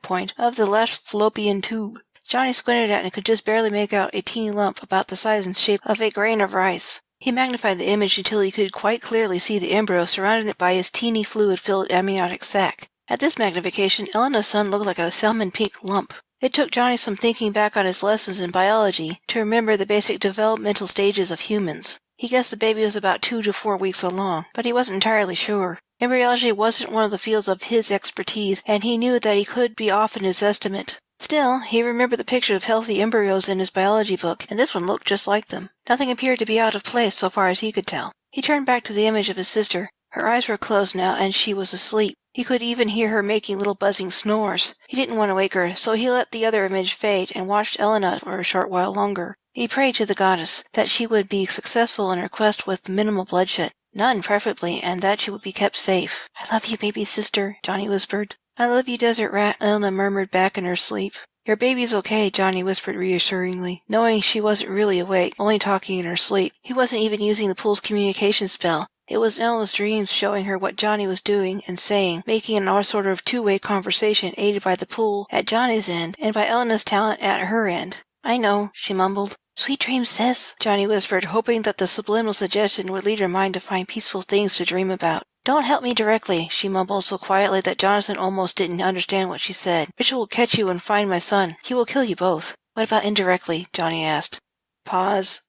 point of the left fallopian tube. Johnny squinted at it and could just barely make out a teeny lump about the size and shape of a grain of rice. He magnified the image until he could quite clearly see the embryo surrounded by his teeny fluid-filled amniotic sac. At this magnification, Elena's son looked like a salmon-pink lump. It took Johnny some thinking back on his lessons in biology to remember the basic developmental stages of humans. He guessed the baby was about 2 to 4 weeks along, but he wasn't entirely sure. Embryology wasn't one of the fields of his expertise, and he knew that he could be off in his estimate. Still, he remembered the picture of healthy embryos in his biology book, and this one looked just like them. Nothing appeared to be out of place so far as he could tell. He turned back to the image of his sister. Her eyes were closed now, and she was asleep. He could even hear her making little buzzing snores. He didn't want to wake her, so he let the other image fade and watched Elena for a short while longer. He prayed to the goddess that she would be successful in her quest with minimal bloodshed. None, preferably, and that she would be kept safe. "I love you, baby sister," Johnny whispered. "I love you, desert rat," Elena murmured back in her sleep. "Your baby's okay," Johnny whispered reassuringly, knowing she wasn't really awake, only talking in her sleep. He wasn't even using the pool's communication spell. It was Elena's dreams showing her what Johnny was doing and saying, making an odd sort of two-way conversation aided by the pool at Johnny's end and by Elena's talent at her end. "I know," she mumbled. "Sweet dreams, sis," Johnny whispered, hoping that the subliminal suggestion would lead her mind to find peaceful things to dream about. "Don't help me directly," she mumbled so quietly that Johnathan almost didn't understand what she said. "Richard will catch you and find my son. He will kill you both." "What about indirectly?" Johnny asked. Pause.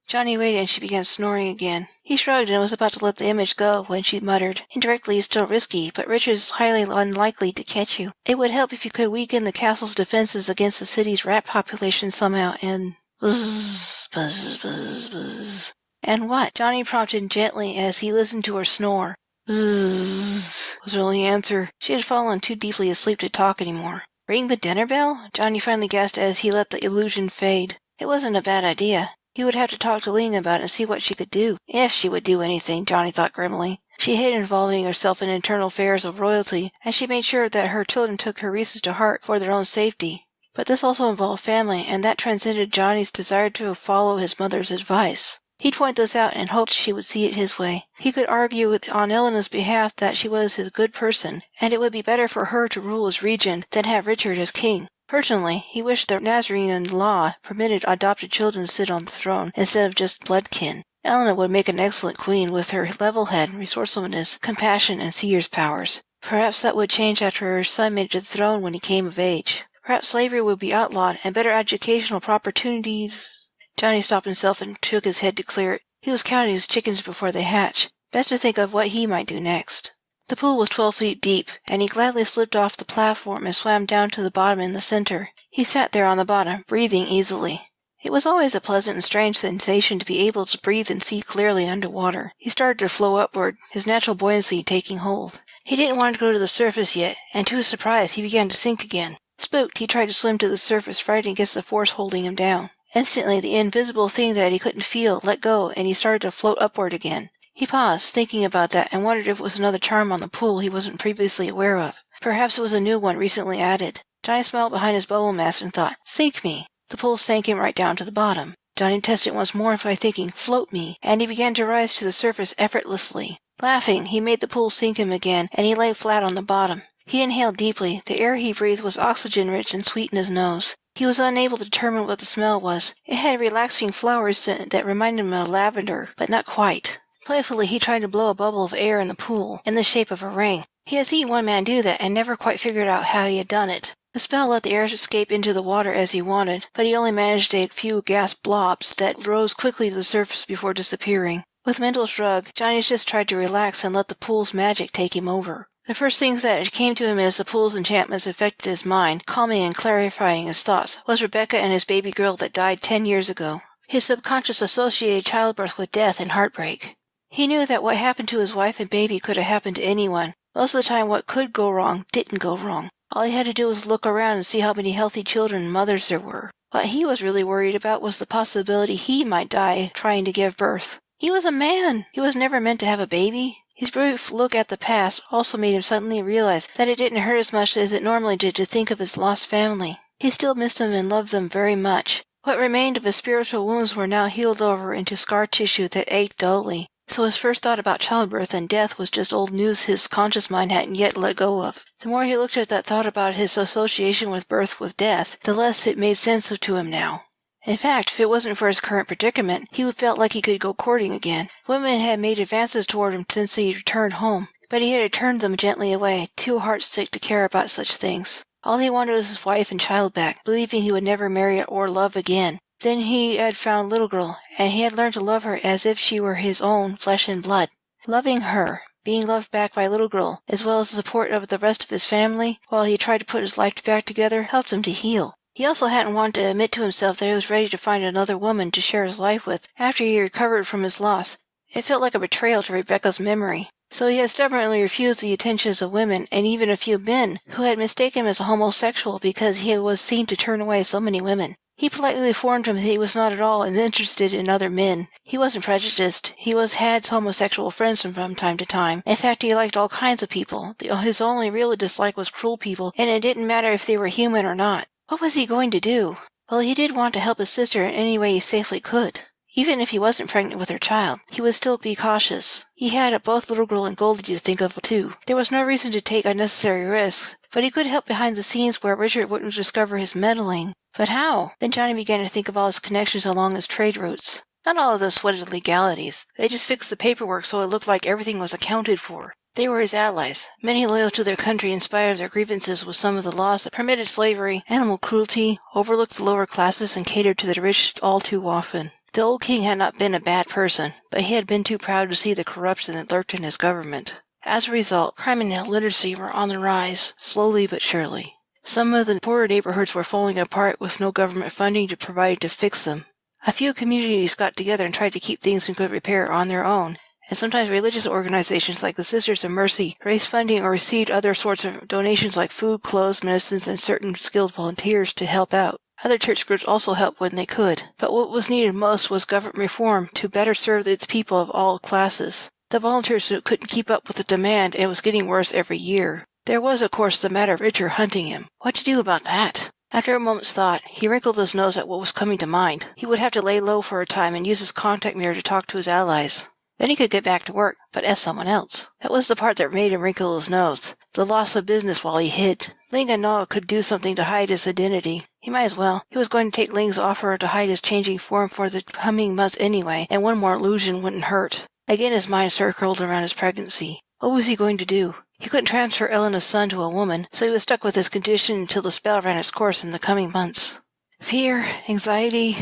Johnny waited and she began snoring again. He shrugged and was about to let the image go when she muttered, "Indirectly is still risky, but Richard is highly unlikely to catch you. It would help if you could weaken the castle's defenses against the city's rat population somehow and—" Buzz, buzz, buzz, buzz. "And what?" Johnny prompted gently as he listened to her snore. Buzz was her only answer. She had fallen too deeply asleep to talk anymore. "Ring the dinner bell?" Johnny finally guessed as he let the illusion fade. It wasn't a bad idea. He would have to talk to Ling about it and see what she could do. If she would do anything, Johnny thought grimly. She hated involving herself in internal affairs of royalty, and she made sure that her children took her reasons to heart for their own safety. But this also involved family, and that transcended Johnny's desire to follow his mother's advice. He'd point this out and hoped she would see it his way. He could argue on Elena's behalf that she was a good person, and it would be better for her to rule as regent than have Richard as king. Personally, he wished the Nazarene law permitted adopted children to sit on the throne instead of just bloodkin. Elena would make an excellent queen with her level head, resourcefulness, compassion, and seer's powers. Perhaps that would change after her son made it to the throne when he came of age. Perhaps slavery would be outlawed and better educational opportunities. Johnny stopped himself and shook his head to clear it. He was counting his chickens before they hatched. Best to think of what he might do next. The pool was 12 feet deep, and he gladly slipped off the platform and swam down to the bottom in the center. He sat there on the bottom, breathing easily. It was always a pleasant and strange sensation to be able to breathe and see clearly underwater. He started to flow upward, his natural buoyancy taking hold. He didn't want to go to the surface yet, and to his surprise he began to sink again. Spooked, he tried to swim to the surface, fighting against the force holding him down. Instantly, the invisible thing that he couldn't feel let go, and he started to float upward again. He paused, thinking about that, and wondered if it was another charm on the pool he wasn't previously aware of. Perhaps it was a new one recently added. Johnny smiled behind his bubble mask and thought, "Sink me." The pool sank him right down to the bottom. Johnny tested it once more by thinking, "Float me," and he began to rise to the surface effortlessly. Laughing, he made the pool sink him again, and he lay flat on the bottom. He inhaled deeply. The air he breathed was oxygen-rich and sweet in his nose. He was unable to determine what the smell was. It had a relaxing flower scent that reminded him of lavender, but not quite. Playfully, he tried to blow a bubble of air in the pool, in the shape of a ring. He had seen one man do that and never quite figured out how he had done it. The spell let the air escape into the water as he wanted, but he only managed a few gas blobs that rose quickly to the surface before disappearing. With a mental shrug, Johnny just tried to relax and let the pool's magic take him over. The first thing that came to him as the pool's enchantments affected his mind, calming and clarifying his thoughts, was Rebecca and his baby girl that died 10 years ago. His subconscious associated childbirth with death and heartbreak. He knew that what happened to his wife and baby could have happened to anyone. Most of the time what could go wrong didn't go wrong. All he had to do was look around and see how many healthy children and mothers there were. What he was really worried about was the possibility he might die trying to give birth. He was a man. He was never meant to have a baby. His brief look at the past also made him suddenly realize that it didn't hurt as much as it normally did to think of his lost family. He still missed them and loved them very much. What remained of his spiritual wounds were now healed over into scar tissue that ached dully. So his first thought about childbirth and death was just old news his conscious mind hadn't yet let go of. The more he looked at that thought about his association with birth with death, the less it made sense to him now. In fact, if it wasn't for his current predicament, he felt like he could go courting again. Women had made advances toward him since he returned home, but he had turned them gently away, too heartsick to care about such things. All he wanted was his wife and child back, believing he would never marry or love again. Then he had found Little Girl, and he had learned to love her as if she were his own flesh and blood. Loving her, being loved back by Little Girl, as well as the support of the rest of his family, while he tried to put his life back together, helped him to heal. He also hadn't wanted to admit to himself that he was ready to find another woman to share his life with after he recovered from his loss. It felt like a betrayal to Rebecca's memory. So he had stubbornly refused the attentions of women and even a few men who had mistaken him as a homosexual because he was seen to turn away so many women. He politely informed him that he was not at all interested in other men. He wasn't prejudiced. He had homosexual friends from time to time. In fact, he liked all kinds of people. His only real dislike was cruel people, and it didn't matter if they were human or not. What was he going to do? Well, he did want to help his sister in any way he safely could. Even if he wasn't pregnant with her child, he would still be cautious. He had both Little Girl and Goldie to think of, too. There was no reason to take unnecessary risks, but he could help behind the scenes where Richard wouldn't discover his meddling. But how? Then Johnny began to think of all his connections along his trade routes. Not all of them sweated legalities. They just fixed the paperwork so it looked like everything was accounted for. They were his allies, many loyal to their country in spite of their grievances with some of the laws that permitted slavery, animal cruelty, overlooked the lower classes, and catered to the rich all too often. The old king had not been a bad person, but he had been too proud to see the corruption that lurked in his government. As a result, crime and illiteracy were on the rise, slowly but surely. Some of the poorer neighborhoods were falling apart with no government funding to provide to fix them. A few communities got together and tried to keep things in good repair on their own, and sometimes religious organizations like the Sisters of Mercy raised funding or received other sorts of donations like food, clothes, medicines, and certain skilled volunteers to help out. Other church groups also helped when they could, but what was needed most was government reform to better serve its people of all classes. The volunteers couldn't keep up with the demand, and it was getting worse every year. There was, of course, the matter of Richard hunting him. What to do about that? After a moment's thought, he wrinkled his nose at what was coming to mind. He would have to lay low for a time and use his contact mirror to talk to his allies. Then he could get back to work, but as someone else. That was the part that made him wrinkle his nose. The loss of business while he hid. Ling and Noah could do something to hide his identity. He might as well. He was going to take Ling's offer to hide his changing form for the coming months anyway, and one more illusion wouldn't hurt. Again his mind circled around his pregnancy. What was he going to do? He couldn't transfer Elena's son to a woman, so he was stuck with his condition until the spell ran its course in the coming months. Fear, anxiety,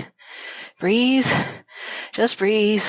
breathe, just breathe.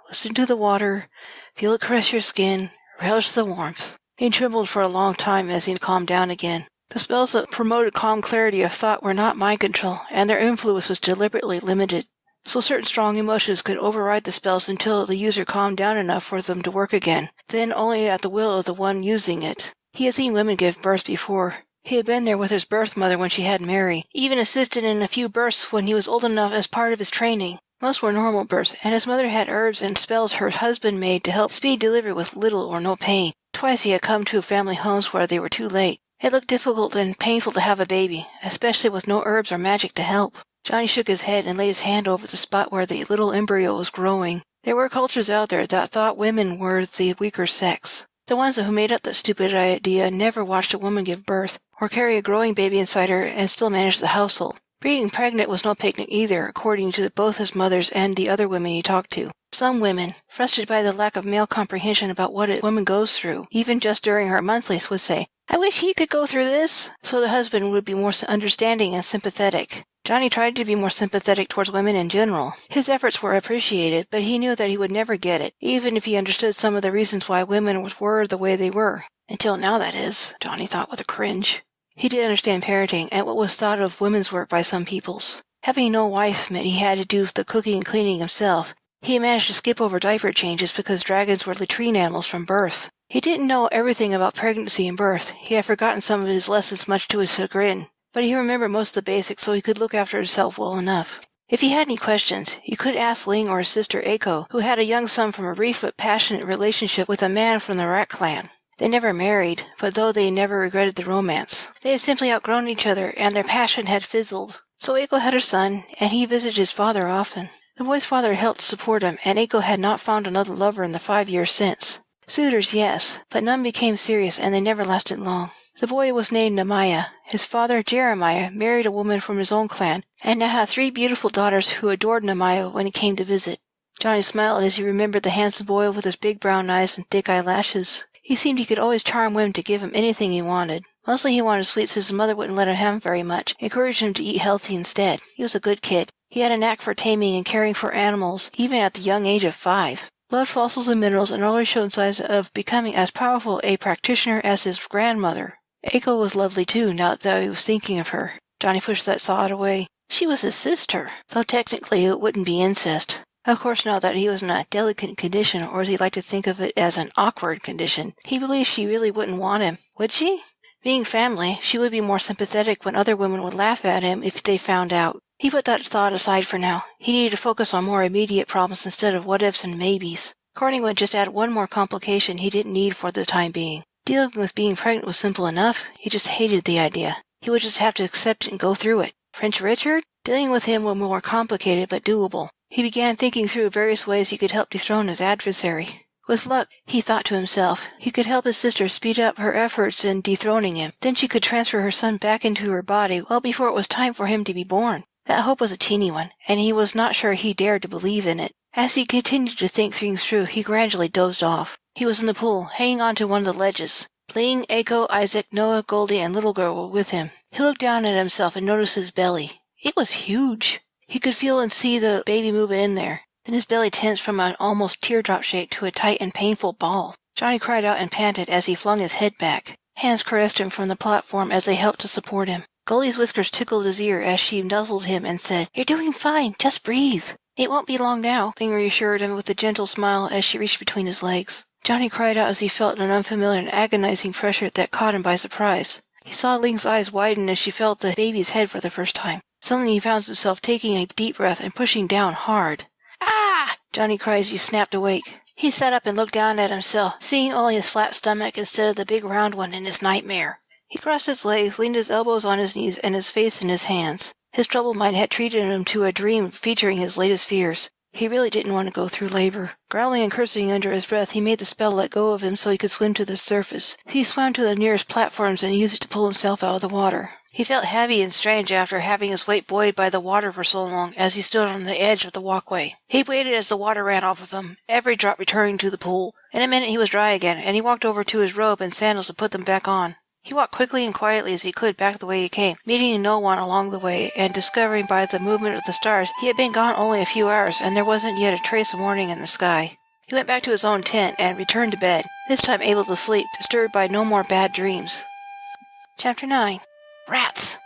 Listen to the water, feel it caress your skin, relish the warmth. He trembled for a long time as he calmed down again. The spells that promoted calm clarity of thought were not mind control, and their influence was deliberately limited. So certain strong emotions could override the spells until the user calmed down enough for them to work again, then only at the will of the one using it. He had seen women give birth before. He had been there with his birth mother when she had Mary, even assisted in a few births when he was old enough as part of his training. Most were normal births, and his mother had herbs and spells her husband made to help speed delivery with little or no pain. Twice he had come to family homes where they were too late. It looked difficult and painful to have a baby, especially with no herbs or magic to help. Johnny shook his head and laid his hand over the spot where the little embryo was growing. There were cultures out there that thought women were the weaker sex. The ones who made up that stupid idea never watched a woman give birth, or carry a growing baby inside her and still manage the household. Being pregnant was no picnic either, according to both his mothers and the other women he talked to. Some women, frustrated by the lack of male comprehension about what a woman goes through, even just during her monthlies, would say, "I wish he could go through this," so the husband would be more understanding and sympathetic. Johnny tried to be more sympathetic towards women in general. His efforts were appreciated, but he knew that he would never get it, even if he understood some of the reasons why women were the way they were. Until now, that is, Johnny thought with a cringe. He did understand parenting and what was thought of women's work by some peoples. Having no wife meant he had to do the cooking and cleaning himself. He had managed to skip over diaper changes because dragons were latrine animals from birth. He didn't know everything about pregnancy and birth. He had forgotten some of his lessons much to his chagrin. But he remembered most of the basics so he could look after himself well enough. If he had any questions, he could ask Ling or his sister Eiko, who had a young son from a brief but passionate relationship with a man from the Rat clan. They never married, but though they never regretted the romance. They had simply outgrown each other, and their passion had fizzled. So Eiko had her son, and he visited his father often. The boy's father helped support him, and Eiko had not found another lover in the 5 years since. Suitors, yes, but none became serious, and they never lasted long. The boy was named Nemaya. His father, Jeremiah, married a woman from his own clan, and now had 3 beautiful daughters who adored Nemaya when he came to visit. Johnny smiled as he remembered the handsome boy with his big brown eyes and thick eyelashes. He seemed he could always charm women to give him anything he wanted. Mostly he wanted sweets since his mother wouldn't let him have very much, encouraged him to eat healthy instead. He was a good kid. He had a knack for taming and caring for animals, even at the young age of 5. Loved fossils and minerals, and always showed signs of becoming as powerful a practitioner as his grandmother. Eiko was lovely too, now that he was thinking of her. Johnny pushed that thought away. She was his sister, though technically it wouldn't be incest. Of course, now that he was in a delicate condition, or as he liked to think of it as an awkward condition, he believed she really wouldn't want him. Would she? Being family, she would be more sympathetic when other women would laugh at him if they found out. He put that thought aside for now. He needed to focus on more immediate problems instead of what-ifs and maybes. Courting would just add one more complication he didn't need for the time being. Dealing with being pregnant was simple enough. He just hated the idea. He would just have to accept it and go through it. Prince Richard? Dealing with him was more complicated but doable. He began thinking through various ways he could help dethrone his adversary. With luck, he thought to himself, he could help his sister speed up her efforts in dethroning him. Then she could transfer her son back into her body well before it was time for him to be born. That hope was a teeny one, and he was not sure he dared to believe in it. As he continued to think things through, he gradually dozed off. He was in the pool, hanging on to one of the ledges. Ling, Eiko, Isaac, Noah, Goldie, and Little Girl were with him. He looked down at himself and noticed his belly. It was huge. He could feel and see the baby moving in there. Then his belly tensed from an almost teardrop shape to a tight and painful ball. Johnny cried out and panted as he flung his head back. Hands caressed him from the platform as they helped to support him. Goldie's whiskers tickled his ear as she nuzzled him and said, "You're doing fine. Just breathe." "It won't be long now," Ling reassured him with a gentle smile as she reached between his legs. Johnny cried out as he felt an unfamiliar and agonizing pressure that caught him by surprise. He saw Ling's eyes widen as she felt the baby's head for the first time. Suddenly he found himself taking a deep breath and pushing down hard. "Ah!" Johnny cried as he snapped awake. He sat up and looked down at himself, seeing only his flat stomach instead of the big round one in his nightmare. He crossed his legs, leaned his elbows on his knees, and his face in his hands. His troubled mind had treated him to a dream featuring his latest fears. He really didn't want to go through labor. Growling and cursing under his breath, he made the spell let go of him so he could swim to the surface. He swam to the nearest platforms and used it to pull himself out of the water. He felt heavy and strange after having his weight buoyed by the water for so long as he stood on the edge of the walkway. He waited as the water ran off of him, every drop returning to the pool. In a minute he was dry again, and he walked over to his robe and sandals and put them back on. He walked quickly and quietly as he could back the way he came, meeting no one along the way, and discovering by the movement of the stars he had been gone only a few hours, and there wasn't yet a trace of morning in the sky. He went back to his own tent and returned to bed, this time able to sleep, disturbed by no more bad dreams. Chapter 9. Rats!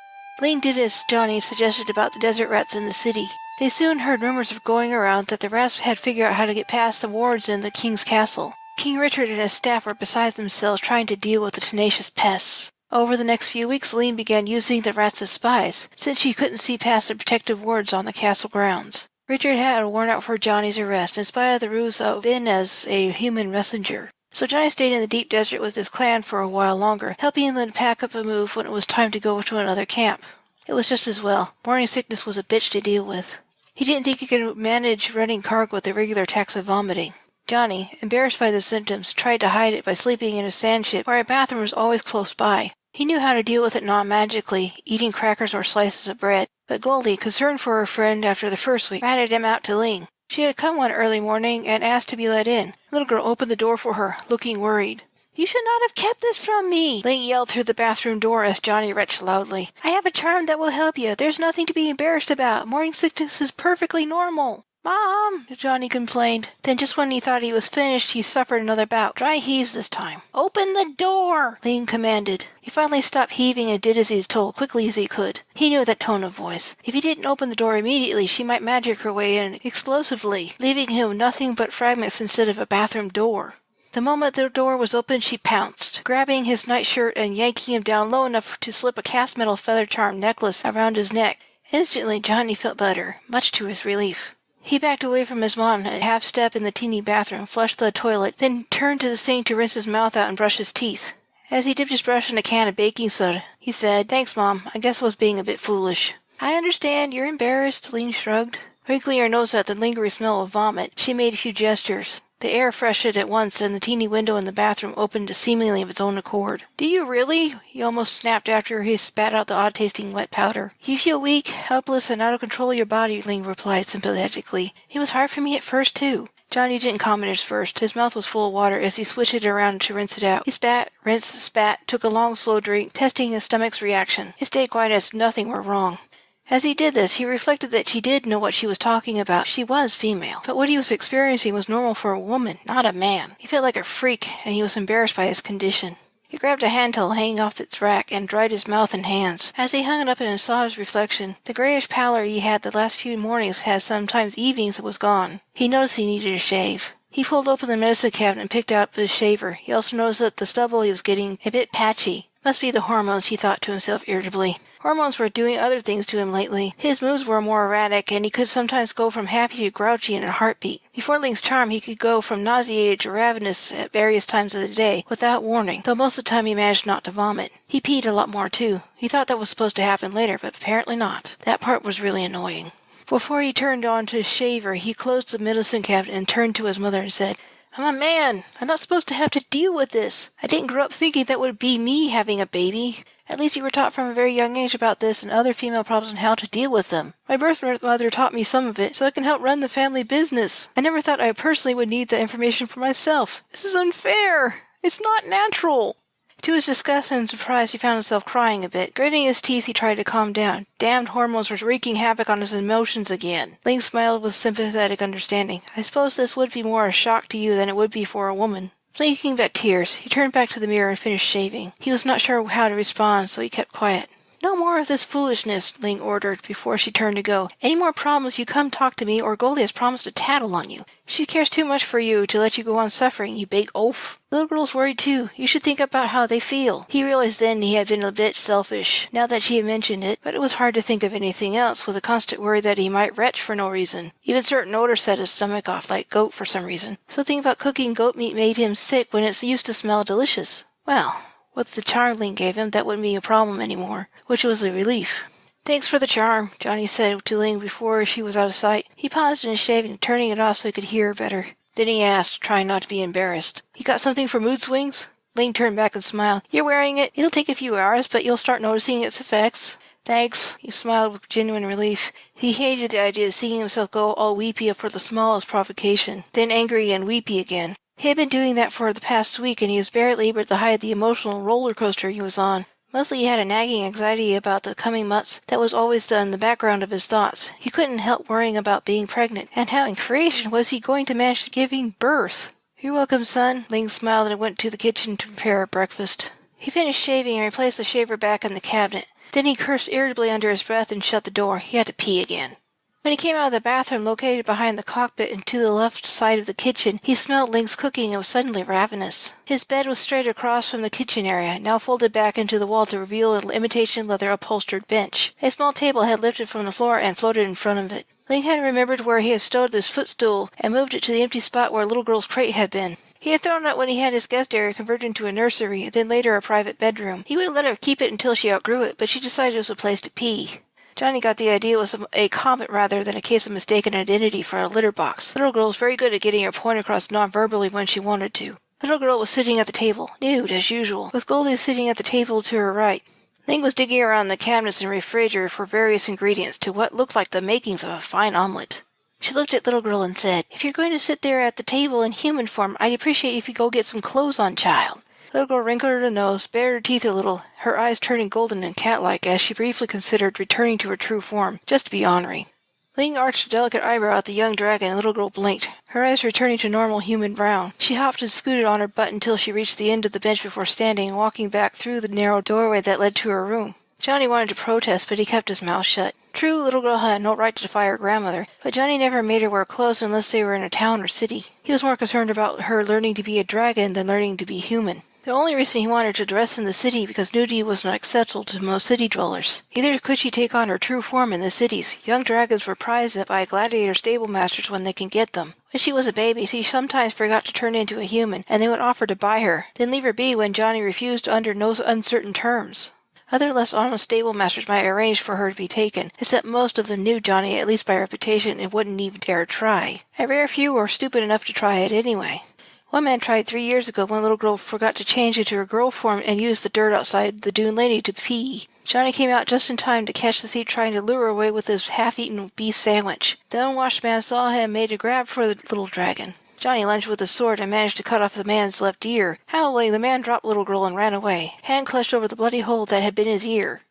Ling did as Johnny suggested about the desert rats in the city. They soon heard rumors of going around that the rats had figured out how to get past the wards in the king's castle. King Richard and his staff were beside themselves trying to deal with the tenacious pests. Over the next few weeks, Ling began using the rats as spies, since she couldn't see past the protective wards on the castle grounds. Richard had a warrant out for Johnny's arrest, in spite of the ruse of Ben as a human messenger. So Johnny stayed in the deep desert with his clan for a while longer, helping them pack up and move when it was time to go to another camp. It was just as well. Morning sickness was a bitch to deal with. He didn't think he could manage running cargo with irregular attacks of vomiting. Johnny, embarrassed by the symptoms, tried to hide it by sleeping in a sand ship where a bathroom was always close by. He knew how to deal with it non-magically, eating crackers or slices of bread, but Goldie, concerned for her friend after the first week, ratted him out to Ling. She had come one early morning and asked to be let in. The little girl opened the door for her, looking worried. "You should not have kept this from me," Ling yelled through the bathroom door as Johnny retched loudly. "I have a charm that will help you. There's nothing to be embarrassed about. Morning sickness is perfectly normal." "Mom," Johnny complained. Then just when he thought he was finished, he suffered another bout. Dry heaves this time. "Open the door," Ling commanded. He finally stopped heaving and did as he was told, quickly as he could. He knew that tone of voice. If he didn't open the door immediately, she might magic her way in explosively, leaving him nothing but fragments instead of a bathroom door. The moment the door was opened, she pounced, grabbing his nightshirt and yanking him down low enough to slip a cast metal feather charm necklace around his neck. Instantly, Johnny felt better, much to his relief. He backed away from his mom and half-step in the teeny bathroom, flushed the toilet, then turned to the sink to rinse his mouth out and brush his teeth. As he dipped his brush in a can of baking soda, he said, "Thanks, Mom. I guess I was being a bit foolish." "I understand. You're embarrassed," Ling shrugged. Wrinkling her nose at the lingering smell of vomit, she made a few gestures. The air freshened at once, and the teeny window in the bathroom opened seemingly of its own accord. "Do you really?" he almost snapped after he spat out the odd-tasting wet powder. "You feel weak, helpless, and out of control of your body," Ling replied sympathetically. "It was hard for me at first, too." Johnny didn't comment at first. His mouth was full of water as he swished it around to rinse it out. He spat, rinsed, spat, took a long, slow drink, testing his stomach's reaction. It stayed quiet as if nothing were wrong. As he did this, he reflected that she did know what she was talking about. She was female. But what he was experiencing was normal for a woman, not a man. He felt like a freak, and he was embarrassed by his condition. He grabbed a hand towel hanging off its rack and dried his mouth and hands. As he hung it up and saw his reflection, the grayish pallor he had the last few mornings had sometimes evenings was gone. He noticed he needed a shave. He pulled open the medicine cabinet and picked out his shaver. He also noticed that the stubble he was getting a bit patchy. Must be the hormones, he thought to himself irritably. Hormones were doing other things to him lately. His moods were more erratic, and he could sometimes go from happy to grouchy in a heartbeat. Before Ling's charm, he could go from nauseated to ravenous at various times of the day, without warning, though most of the time he managed not to vomit. He peed a lot more, too. He thought that was supposed to happen later, but apparently not. That part was really annoying. Before he turned on to his shaver, he closed the medicine cabinet and turned to his mother and said, "I'm a man. I'm not supposed to have to deal with this. I didn't grow up thinking that would be me having a baby. At least you were taught from a very young age about this and other female problems and how to deal with them. My birth mother taught me some of it, so I can help run the family business. I never thought I personally would need the information for myself. This is unfair. It's not natural." To his disgust and surprise, he found himself crying a bit. Gritting his teeth, he tried to calm down. Damned hormones were wreaking havoc on his emotions again. Ling smiled with sympathetic understanding. I suppose this would be more a shock to you than it would be for a woman. Blinking back tears, he turned back to the mirror and finished shaving. He was not sure how to respond, so he kept quiet. No more of this foolishness, Ling ordered before she turned to go. Any more problems, you come talk to me, or Goldie has promised to tattle on you. She cares too much for you to let you go on suffering, you big oaf. Little girl's worried too. You should think about how they feel. He realized then he had been a bit selfish, now that she had mentioned it, but it was hard to think of anything else, with a constant worry that he might retch for no reason. Even certain odors set his stomach off, like goat for some reason. Something about cooking goat meat made him sick when it used to smell delicious. Well, with the charm Ling gave him, that wouldn't be a problem anymore, which was a relief. Thanks for the charm, Johnny said to Ling before she was out of sight. He paused in his shaving, turning it off so he could hear her better. Then he asked, trying not to be embarrassed, You got something for mood swings? Ling turned back and smiled. You're wearing it. It'll take a few hours, but you'll start noticing its effects. Thanks, he smiled with genuine relief. He hated the idea of seeing himself go all weepy for the smallest provocation, then angry and weepy again. He had been doing that for the past week, and he was barely able to hide the emotional roller coaster he was on. Mostly he had a nagging anxiety about the coming months that was always in the background of his thoughts. He couldn't help worrying about being pregnant, and how in creation was he going to manage giving birth? You're welcome, son. Ling smiled and went to the kitchen to prepare breakfast. He finished shaving and replaced the shaver back in the cabinet. Then he cursed irritably under his breath and shut the door. He had to pee again. When he came out of the bathroom located behind the cockpit and to the left side of the kitchen, he smelled Ling's cooking and was suddenly ravenous. His bed was straight across from the kitchen area, now folded back into the wall to reveal an imitation leather upholstered bench. A small table had lifted from the floor and floated in front of it. Ling had remembered where he had stowed his footstool and moved it to the empty spot where little girl's crate had been. He had thrown it when he had his guest area converted into a nursery, and then later a private bedroom. He would have let her keep it until she outgrew it, but she decided it was a place to pee. Johnny got the idea it was a comment rather than a case of mistaken identity for a litter box. Little girl was very good at getting her point across non-verbally when she wanted to. Little girl was sitting at the table, nude as usual, with Goldie sitting at the table to her right. Ling was digging around the cabinets and refrigerator for various ingredients to what looked like the makings of a fine omelet. She looked at little girl and said, If you're going to sit there at the table in human form, I'd appreciate if you go get some clothes on, child. Little girl wrinkled her nose, bared her teeth a little, her eyes turning golden and cat-like as she briefly considered returning to her true form, just to be ornery. Ling arched a delicate eyebrow at the young dragon and little girl blinked, her eyes returning to normal human brown. She hopped and scooted on her butt until she reached the end of the bench before standing and walking back through the narrow doorway that led to her room. Johnny wanted to protest, but he kept his mouth shut. True, little girl had no right to defy her grandmother, but Johnny never made her wear clothes unless they were in a town or city. He was more concerned about her learning to be a dragon than learning to be human. The only reason he wanted her to dress in the city because nudity was not acceptable to most city dwellers. Neither could she take on her true form in the cities. Young dragons were prized by gladiator stable masters when they can get them. When she was a baby, she sometimes forgot to turn into a human, and they would offer to buy her, then leave her be when Johnny refused under no uncertain terms. Other less honest stable masters might arrange for her to be taken, except most of them knew Johnny at least by reputation and wouldn't even dare try. A rare few were stupid enough to try it anyway. One man tried 3 years ago when a little girl forgot to change into her girl form and used the dirt outside the dune lady to pee. Johnny came out just in time to catch the thief trying to lure her away with his half-eaten beef sandwich. The unwashed man saw him and made a grab for the little dragon. Johnny lunged with his sword and managed to cut off the man's left ear. Howling, the man dropped little girl and ran away, hand clutched over the bloody hole that had been his ear.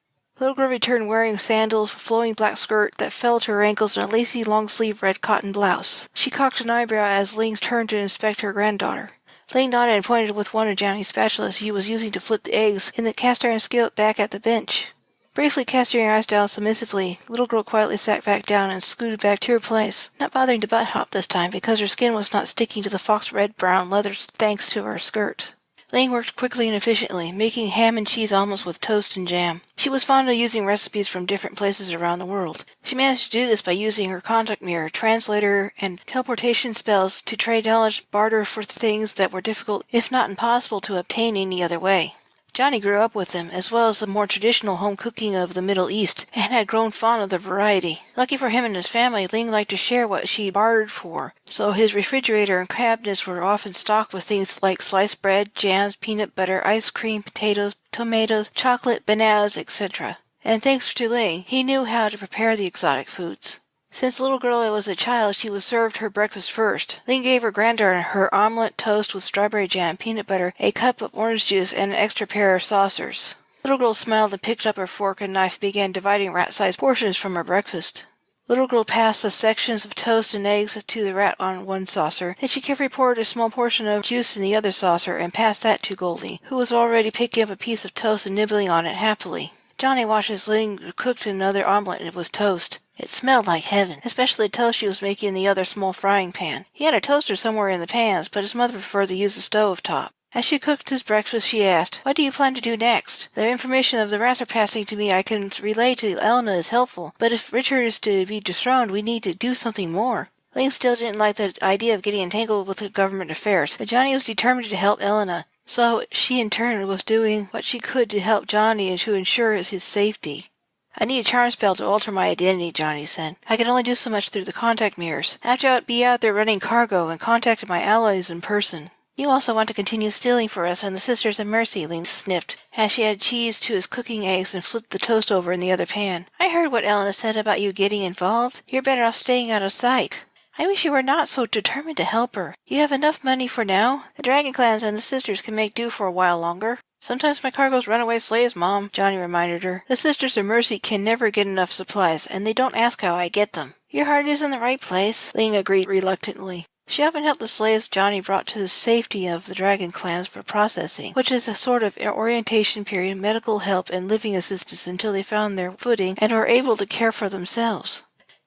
Little girl returned wearing sandals, a flowing black skirt that fell to her ankles, and a lacy long-sleeved red cotton blouse. She cocked an eyebrow as Ling turned to inspect her granddaughter. Ling nodded and pointed with one of Johnny's spatulas he was using to flip the eggs in the cast-iron skillet back at the bench. Briefly casting her eyes down submissively, little girl quietly sat back down and scooted back to her place, not bothering to butt-hop this time because her skin was not sticking to the fox-red-brown leather thanks to her skirt. Ling worked quickly and efficiently, making ham and cheese omelets with toast and jam. She was fond of using recipes from different places around the world. She managed to do this by using her contact mirror, translator, and teleportation spells to trade knowledge, barter for things that were difficult, if not impossible, to obtain any other way. Johnny grew up with them, as well as the more traditional home cooking of the Middle East, and had grown fond of the variety. Lucky for him and his family, Ling liked to share what she bartered for, so his refrigerator and cabinets were often stocked with things like sliced bread, jams, peanut butter, ice cream, potatoes, tomatoes, chocolate, bananas, etc. And thanks to Ling, he knew how to prepare the exotic foods. Since little girl was a child, she was served her breakfast first. Ling gave her granddaughter her omelet, toast with strawberry jam, peanut butter, a cup of orange juice, and an extra pair of saucers. Little girl smiled and picked up her fork and knife and began dividing rat-sized portions from her breakfast. Little girl passed the sections of toast and eggs to the rat on one saucer. Then she carefully poured a small portion of juice in the other saucer and passed that to Goldie, who was already picking up a piece of toast and nibbling on it happily. Johnny watched as Ling cooked another omelet with toast. It smelled like heaven, especially the toast she was making in the other small frying pan. He had a toaster somewhere in the pans, but his mother preferred to use the stove top. As she cooked his breakfast, she asked, "What do you plan to do next? The information of the rats are passing to me I can relay to Elena is helpful, but if Richard is to be dethroned, we need to do something more." Ling still didn't like the idea of getting entangled with government affairs, but Johnny was determined to help Elena, so she in turn was doing what she could to help Johnny and to ensure his safety. "I need a charm spell to alter my identity," Johnny said. "I can only do so much through the contact mirrors. I have to be out there running cargo and contacting my allies in person." "You also want to continue stealing for us and the Sisters of Mercy," Ling sniffed, as she added cheese to his cooking eggs and flipped the toast over in the other pan. "I heard what Elena said about you getting involved. You're better off staying out of sight. I wish you were not so determined to help her. You have enough money for now. The Dragon Clans and the Sisters can make do for a while longer." "Sometimes my cargo's runaway slaves, Mom," Johnny reminded her. "The Sisters of Mercy can never get enough supplies, and they don't ask how I get them." "Your heart is in the right place," Ling agreed reluctantly. She often helped the slaves Johnny brought to the safety of the Dragon Clans for processing, which is a sort of orientation period, medical help, and living assistance until they found their footing and were able to care for themselves.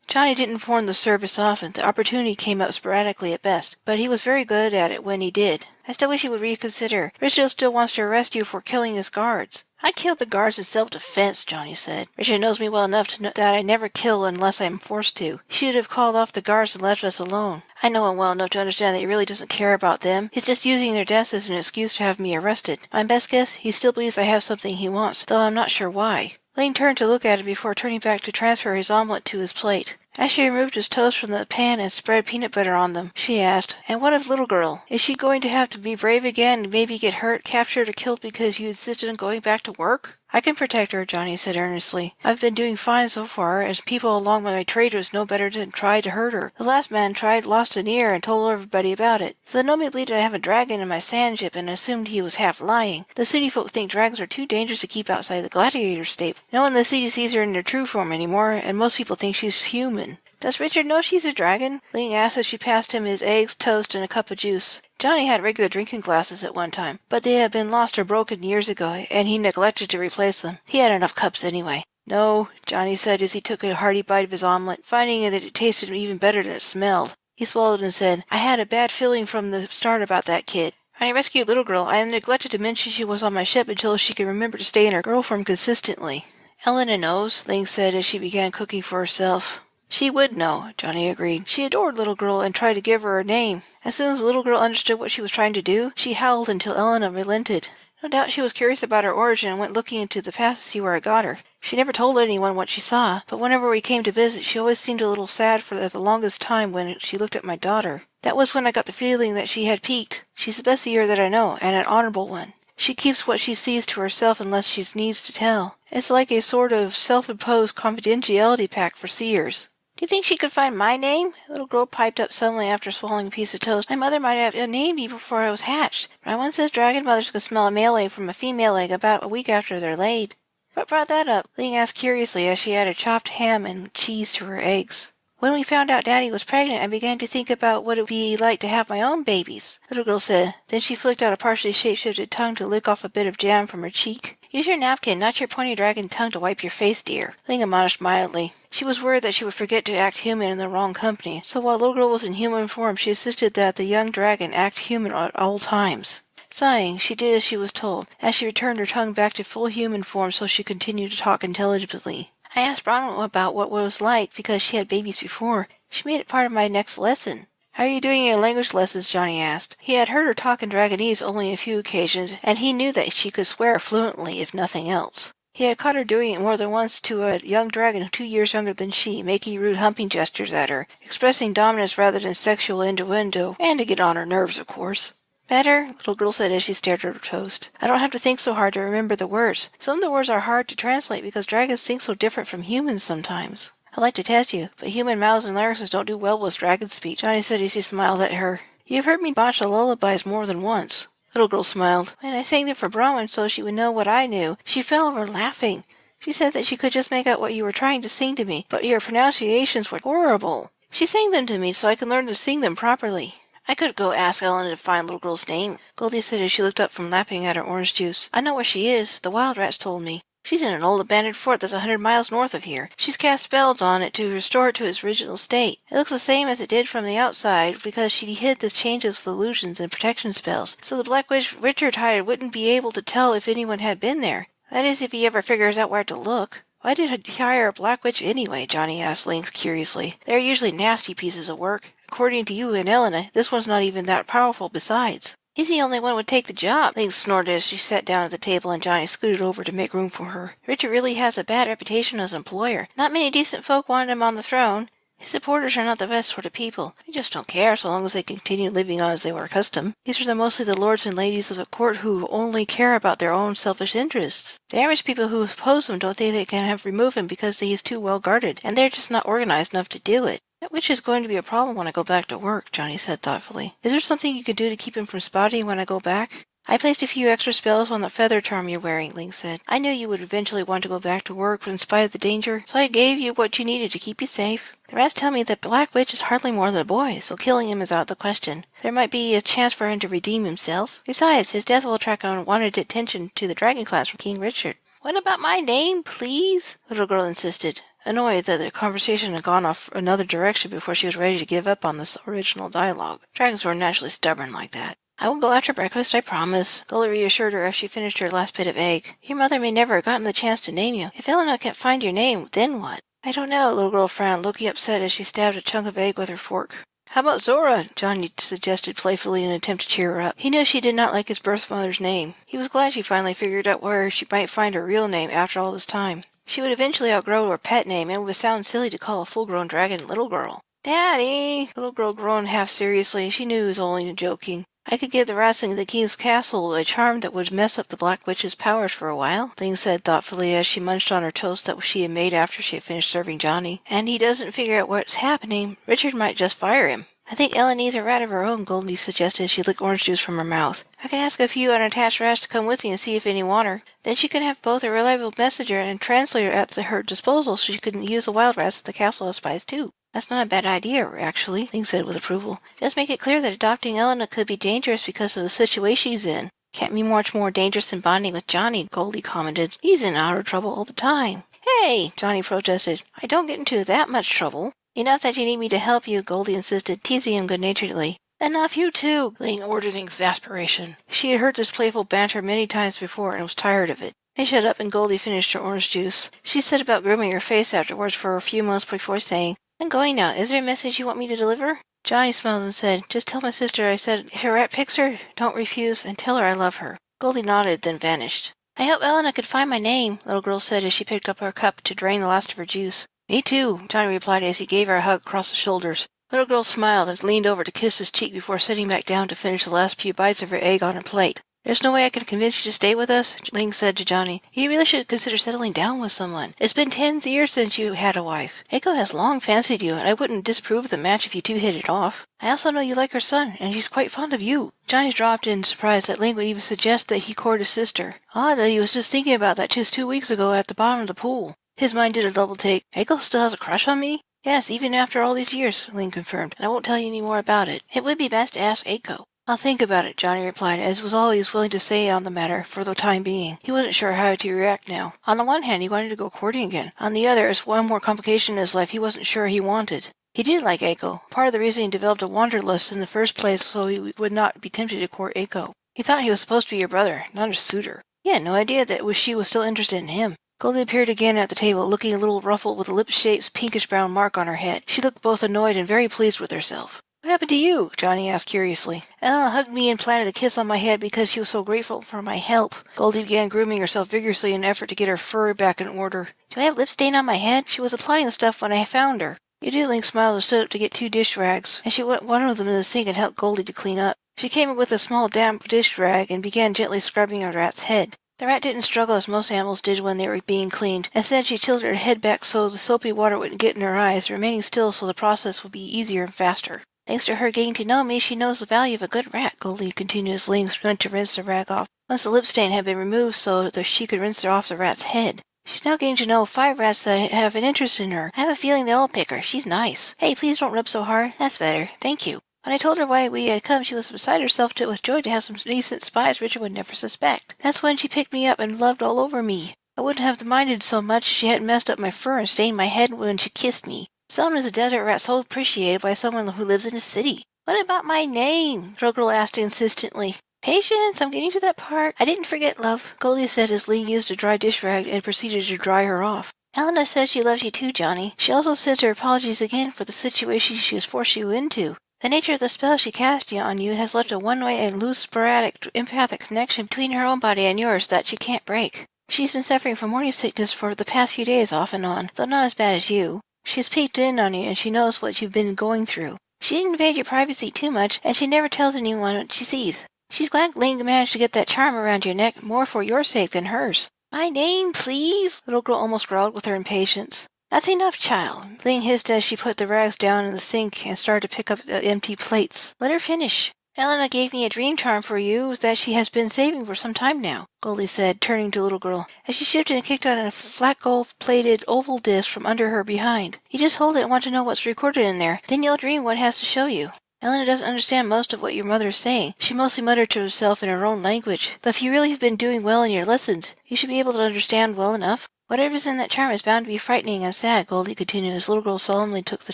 Johnny didn't perform the service often. The opportunity came up sporadically at best, but he was very good at it when he did. "I still wish he would reconsider. Richard still wants to arrest you for killing his guards." "I killed the guards in self-defense," Johnny said. "Richard knows me well enough to know that I never kill unless I am forced to. He should have called off the guards and left us alone. I know him well enough to understand that he really doesn't care about them. He's just using their deaths as an excuse to have me arrested. My best guess, he still believes I have something he wants, though I'm not sure why." Lane turned to look at it before turning back to transfer his omelet to his plate. As she removed his toast from the pan and spread peanut butter on them, she asked, "And what of little girl? Is she going to have to be brave again and maybe get hurt, captured, or killed because you insisted on going back to work?" "I can protect her," Johnny said earnestly. "I've been doing fine so far, as people along my traders know better than try to hurt her. The last man tried, lost an ear, and told everybody about it. So they know me believed I have a dragon in my sand ship and assumed he was half lying. The city folk think dragons are too dangerous to keep outside the gladiator stable. No one in the city sees her in her true form anymore, and most people think she's human." "Does Richard know she's a dragon?" Ling asked as she passed him his eggs, toast, and a cup of juice. Johnny had regular drinking glasses at one time, but they had been lost or broken years ago, and he neglected to replace them. He had enough cups anyway. "No," Johnny said as he took a hearty bite of his omelet, finding that it tasted even better than it smelled. He swallowed and said, "I had a bad feeling from the start about that kid. When I rescued little girl, I neglected to mention she was on my ship until she could remember to stay in her girl form consistently." "Elena knows," Ling said as she began cooking for herself. "She would know," Johnny agreed. "She adored little girl and tried to give her a name. As soon as the little girl understood what she was trying to do, she howled until Elena relented. No doubt she was curious about her origin and went looking into the past to see where I got her. She never told anyone what she saw, but whenever we came to visit, she always seemed a little sad for the longest time when she looked at my daughter. That was when I got the feeling that she had peaked. She's the best seer that I know, and an honorable one. She keeps what she sees to herself unless she needs to tell. It's like a sort of self-imposed confidentiality pact for seers." "Do you think she could find my name?" The little girl piped up suddenly after swallowing a piece of toast. "My mother might have named me before I was hatched. My one says dragon mothers can smell a male egg from a female egg about a week after they're laid." "What brought that up?" Ling asked curiously as she added chopped ham and cheese to her eggs. "When we found out Daddy was pregnant, I began to think about what it would be like to have my own babies," the little girl said. Then she flicked out a partially shape-shifted tongue to lick off a bit of jam from her cheek. "Use your napkin, not your pointy dragon tongue to wipe your face, dear," Ling admonished mildly. She was worried that she would forget to act human in the wrong company, so while the little girl was in human form, she insisted that the young dragon act human at all times. Sighing, she did as she was told, as she returned her tongue back to full human form so she continued to talk intelligibly. "I asked Bronwyn about what it was like because she had babies before. She made it part of my next lesson." "How are you doing in your language lessons?" Johnny asked. He had heard her talk in Dragonese only a few occasions, and he knew that she could swear fluently, if nothing else. He had caught her doing it more than once to a young dragon 2 years younger than she, making rude humping gestures at her, expressing dominance rather than sexual innuendo, and to get on her nerves, of course. "Better?" the little girl said as she stared at her toast. "I don't have to think so hard to remember the words. Some of the words are hard to translate because dragons think so different from humans sometimes." I'd like to test you, but human mouths and larynxes don't do well with dragon speech, Johnny said as he smiled at her. You've heard me botch the lullabies more than once. The little girl smiled. When I sang them for Brahman so she would know what I knew, she fell over laughing. She said that she could just make out what you were trying to sing to me, but your pronunciations were horrible. She sang them to me so I could learn to sing them properly. I could go ask Ellen to find little girl's name, Goldie said as she looked up from lapping at her orange juice. I know where she is. The wild rats told me. She's in an old abandoned fort that's 100 miles north of here. She's cast spells on it to restore it to its original state. It looks the same as it did from the outside because she hid the changes with illusions and protection spells, so the Black Witch Richard hired wouldn't be able to tell if anyone had been there. That is, if he ever figures out where to look. Why did he hire a Black Witch anyway? Johnny asked Link curiously. They're usually nasty pieces of work. According to you and Elena, this one's not even that powerful besides. He's the only one who would take the job, Link snorted as she sat down at the table and Johnny scooted over to make room for her. Richard really has a bad reputation as an employer. Not many decent folk wanted him on the throne. His supporters are not the best sort of people. They just don't care so long as they continue living on as they were accustomed. These are mostly the lords and ladies of the court who only care about their own selfish interests. The average people who oppose him don't think they can have removed him because he is too well guarded, and they're just not organized enough to do it. That witch is going to be a problem when I go back to work, Johnny said thoughtfully. Is there something you can do to keep him from spotting when I go back? I placed a few extra spells on the feather charm you're wearing, Link said. I knew you would eventually want to go back to work in spite of the danger, so I gave you what you needed to keep you safe. The rest tell me that Black Witch is hardly more than a boy, so killing him is out of the question. There might be a chance for him to redeem himself. Besides, his death will attract unwanted attention to the dragon class from King Richard. What about my name, please? The little girl insisted, annoyed that the conversation had gone off another direction before she was ready to give up on this original dialogue. Dragons were naturally stubborn like that. I will go after breakfast, I promise, Goldie reassured her as she finished her last bit of egg. Your mother may never have gotten the chance to name you. If Elena can't find your name, then what? I don't know, the little girl frowned, looking upset as she stabbed a chunk of egg with her fork. How about Zora? Johnny suggested playfully in an attempt to cheer her up. He knew she did not like his birth mother's name. He was glad she finally figured out where she might find her real name after all this time. She would eventually outgrow her pet name, and it would sound silly to call a full-grown dragon Little Girl. Daddy! The little girl groaned half seriously. She knew he was only joking. I could give the rats in the king's castle a charm that would mess up the Black Witch's powers for a while, Ling said thoughtfully as she munched on her toast that she had made after she had finished serving Johnny. And he doesn't figure out what's happening. Richard might just fire him. I think Ellen needs a rat of her own, Goldie suggested as she licked orange juice from her mouth. I can ask a few unattached rats to come with me and see if any want her. Then she can have both a reliable messenger and translator at her disposal so she can use the wild rats at the castle as spies too. That's not a bad idea, actually, Ling said with approval. Just make it clear that adopting Elena could be dangerous because of the situation she's in. Can't be much more dangerous than bonding with Johnny, Goldie commented. He's in outer trouble all the time. Hey, Johnny protested. I don't get into that much trouble. Enough that you need me to help you, Goldie insisted, teasing him good-naturedly. Enough, you too, Ling ordered in exasperation. She had heard this playful banter many times before and was tired of it. They shut up and Goldie finished her orange juice. She said about grooming her face afterwards for a few months before saying, I'm going now. Is there a message you want me to deliver? Johnny smiled and said, Just tell my sister I said if her rat picks her, don't refuse, and tell her I love her. Goldie nodded, then vanished. I hope Elena could find my name, the little girl said as she picked up her cup to drain the last of her juice. Me too, Johnny replied as he gave her a hug across the shoulders. The little girl smiled and leaned over to kiss his cheek before sitting back down to finish the last few bites of her egg on her plate. There's no way I can convince you to stay with us, Ling said to Johnny. You really should consider settling down with someone. It's been 10 years since you had a wife. Eiko has long fancied you, and I wouldn't disapprove of the match if you two hit it off. I also know you like her son, and she's quite fond of you. Johnny dropped in surprise that Ling would even suggest that he court his sister. Odd that he was just thinking about that just 2 weeks ago at the bottom of the pool. His mind did a double take. Eiko still has a crush on me? Yes, even after all these years, Ling confirmed, and I won't tell you any more about it. It would be best to ask Eiko. I'll think about it, Johnny replied, as was all he was willing to say on the matter for the time being. He wasn't sure how to react now. On the one hand, he wanted to go courting again. On the other, as one more complication in his life he wasn't sure he wanted. He did like Eiko. Part of the reason he developed a wanderlust in the first place so he would not be tempted to court Eiko. He thought he was supposed to be your brother, not a suitor. He had no idea that she was still interested in him. Goldie appeared again at the table, looking a little ruffled with a lip-shaped pinkish-brown mark on her head. She looked both annoyed and very pleased with herself. What happened to you? Johnny asked curiously. Elena hugged me and planted a kiss on my head because she was so grateful for my help. Goldie began grooming herself vigorously in an effort to get her fur back in order. Do I have lip stain on my head? She was applying the stuff when I found her. You do, Link smiled and stood up to get 2 dish rags, and she wet one of them in the sink and helped Goldie to clean up. She came in with a small damp dish rag and began gently scrubbing her rat's head. The rat didn't struggle as most animals did when they were being cleaned. Instead, she tilted her head back so the soapy water wouldn't get in her eyes, remaining still so the process would be easier and faster. Thanks to her getting to know me, she knows the value of a good rat, Goldie continued as Lynx went to rinse the rag off. Once the lip stain had been removed so that she could rinse off the rat's head. She's now getting to know 5 rats that have an interest in her. I have a feeling they'll all pick her. She's nice. Hey, please don't rub so hard. That's better. Thank you. When I told her why we had come, she was beside herself with joy to have some decent spies Richard would never suspect. That's when she picked me up and loved all over me. I wouldn't have minded so much if she hadn't messed up my fur and stained my head when she kissed me. Seldom is a desert rat so appreciated by someone who lives in a city. What about my name? Rogel asked insistently. Patience, I'm getting to that part. I didn't forget, love, Goldie said as Lee used a dry dish rag and proceeded to dry her off. Elena says she loves you too, Johnny. She also sends her apologies again for the situation she has forced you into. The nature of the spell she cast on you has left a one-way and loose, sporadic, empathic connection between her own body and yours that she can't break. She's been suffering from morning sickness for the past few days off and on, though not as bad as you. She's peeked in on you and she knows what you've been going through. She didn't invade your privacy too much, and she never tells anyone what she sees. She's glad Ling managed to get that charm around your neck more for your sake than hers. My name, please, little girl almost growled with her impatience. That's enough, child, Ling hissed as she put the rags down in the sink and started to pick up the empty plates. Let her finish. Elena gave me a dream charm for you that she has been saving for some time now, Goldie said, turning to little girl, as she shifted and kicked out a flat gold-plated oval disc from under her behind. You just hold it and want to know what's recorded in there, then you'll dream what it has to show you. Elena doesn't understand most of what your mother is saying. She mostly muttered to herself in her own language. But if you really have been doing well in your lessons, you should be able to understand well enough. Whatever's in that charm is bound to be frightening and sad, Goldie continued as little girl solemnly took the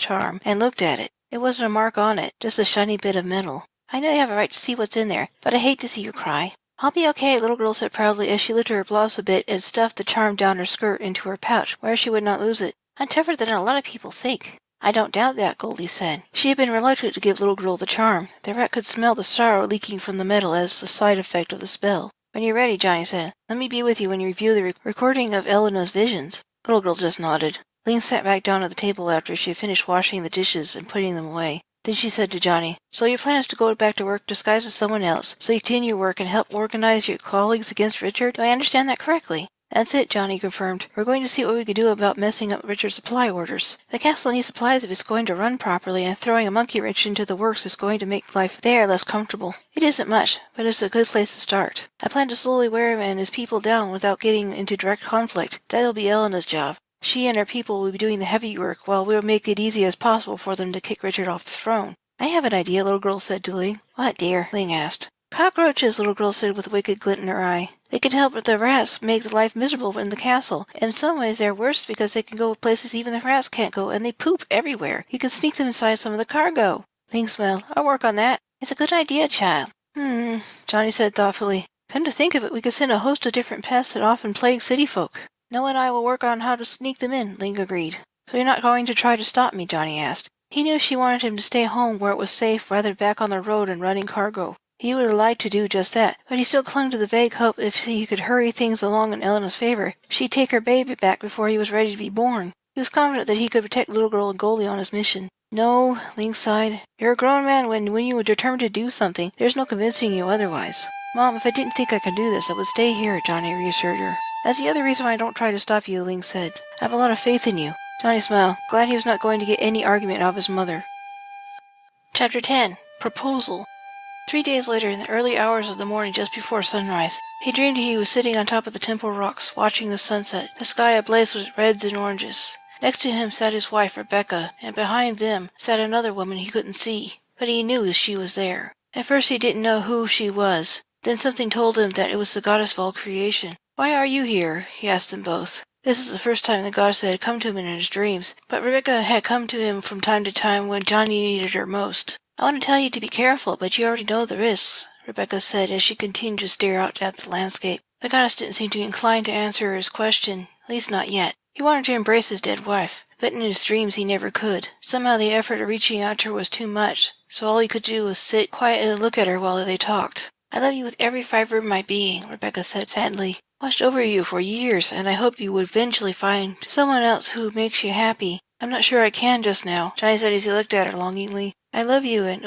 charm and looked at it. It wasn't a mark on it, just a shiny bit of metal. I know you have a right to see what's in there, but I hate to see you cry. I'll be okay, little girl said proudly as she lifted her blouse a bit and stuffed the charm down her skirt into her pouch where she would not lose it. I'm tougher than a lot of people think. I don't doubt that, Goldie said. She had been reluctant to give little girl the charm. The rat could smell the sorrow leaking from the metal as a side effect of the spell. When you're ready, Johnny said, let me be with you when you review the recording of Elena's visions. Little girl just nodded. Ling sat back down at the table after she had finished washing the dishes and putting them away. Then she said to Johnny, so your plan is to go back to work disguised as someone else, so you continue your work and help organize your colleagues against Richard? Do I understand that correctly? That's it, Johnny confirmed. We're going to see what we can do about messing up Richard's supply orders. The castle needs supplies if it's going to run properly, and throwing a monkey wrench into the works is going to make life there less comfortable. It isn't much, but it's a good place to start. I plan to slowly wear him and his people down without getting into direct conflict. That'll be Elena's job. She and her people will be doing the heavy work, while we'll make it easy as possible for them to kick Richard off the throne. I have an idea, little girl said to Ling. What, dear? Ling asked. Cockroaches, little girl said with a wicked glint in her eye. They can help the rats make the life miserable in the castle. In some ways they're worse because they can go places even the rats can't go, and they poop everywhere. You can sneak them inside some of the cargo. Ling smiled. I'll work on that. It's a good idea, child. Johnny said thoughtfully. Come to think of it, we could send a host of different pests that often plague city folk. Noah and I will work on how to sneak them in, Ling agreed. So you're not going to try to stop me, Johnny asked. He knew she wanted him to stay home where it was safe rather than back on the road and running cargo. He would have liked to do just that, but he still clung to the vague hope if he could hurry things along in Elena's favor, she'd take her baby back before he was ready to be born. He was confident that he could protect little girl and Goldie on his mission. No, Ling sighed. You're a grown man when you were determined to do something. There's no convincing you otherwise. Mom, if I didn't think I could do this, I would stay here, Johnny reassured her. That's the other reason why I don't try to stop you, Ling said. I have a lot of faith in you. Johnny smiled, glad he was not going to get any argument out of his mother. Chapter 10. Proposal. 3 days later, in the early hours of the morning just before sunrise, he dreamed he was sitting on top of the temple rocks, watching the sunset, the sky ablaze with reds and oranges. Next to him sat his wife, Rebecca, and behind them sat another woman he couldn't see, but he knew she was there. At first he didn't know who she was. Then something told him that it was the goddess of all creation. Why are you here? He asked them both. This is the first time the goddess had come to him in his dreams, but Rebecca had come to him from time to time when Johnny needed her most. I want to tell you to be careful, but you already know the risks, Rebecca said as she continued to stare out at the landscape. The goddess didn't seem to be inclined to answer his question, at least not yet. He wanted to embrace his dead wife, but in his dreams he never could. Somehow the effort of reaching out to her was too much, so all he could do was sit quietly and look at her while they talked. I love you with every fiber of my being, Rebecca said sadly. I watched over you for years, and I hoped you would eventually find someone else who makes you happy. I'm not sure I can just now, Johnny said as he looked at her longingly. I love you and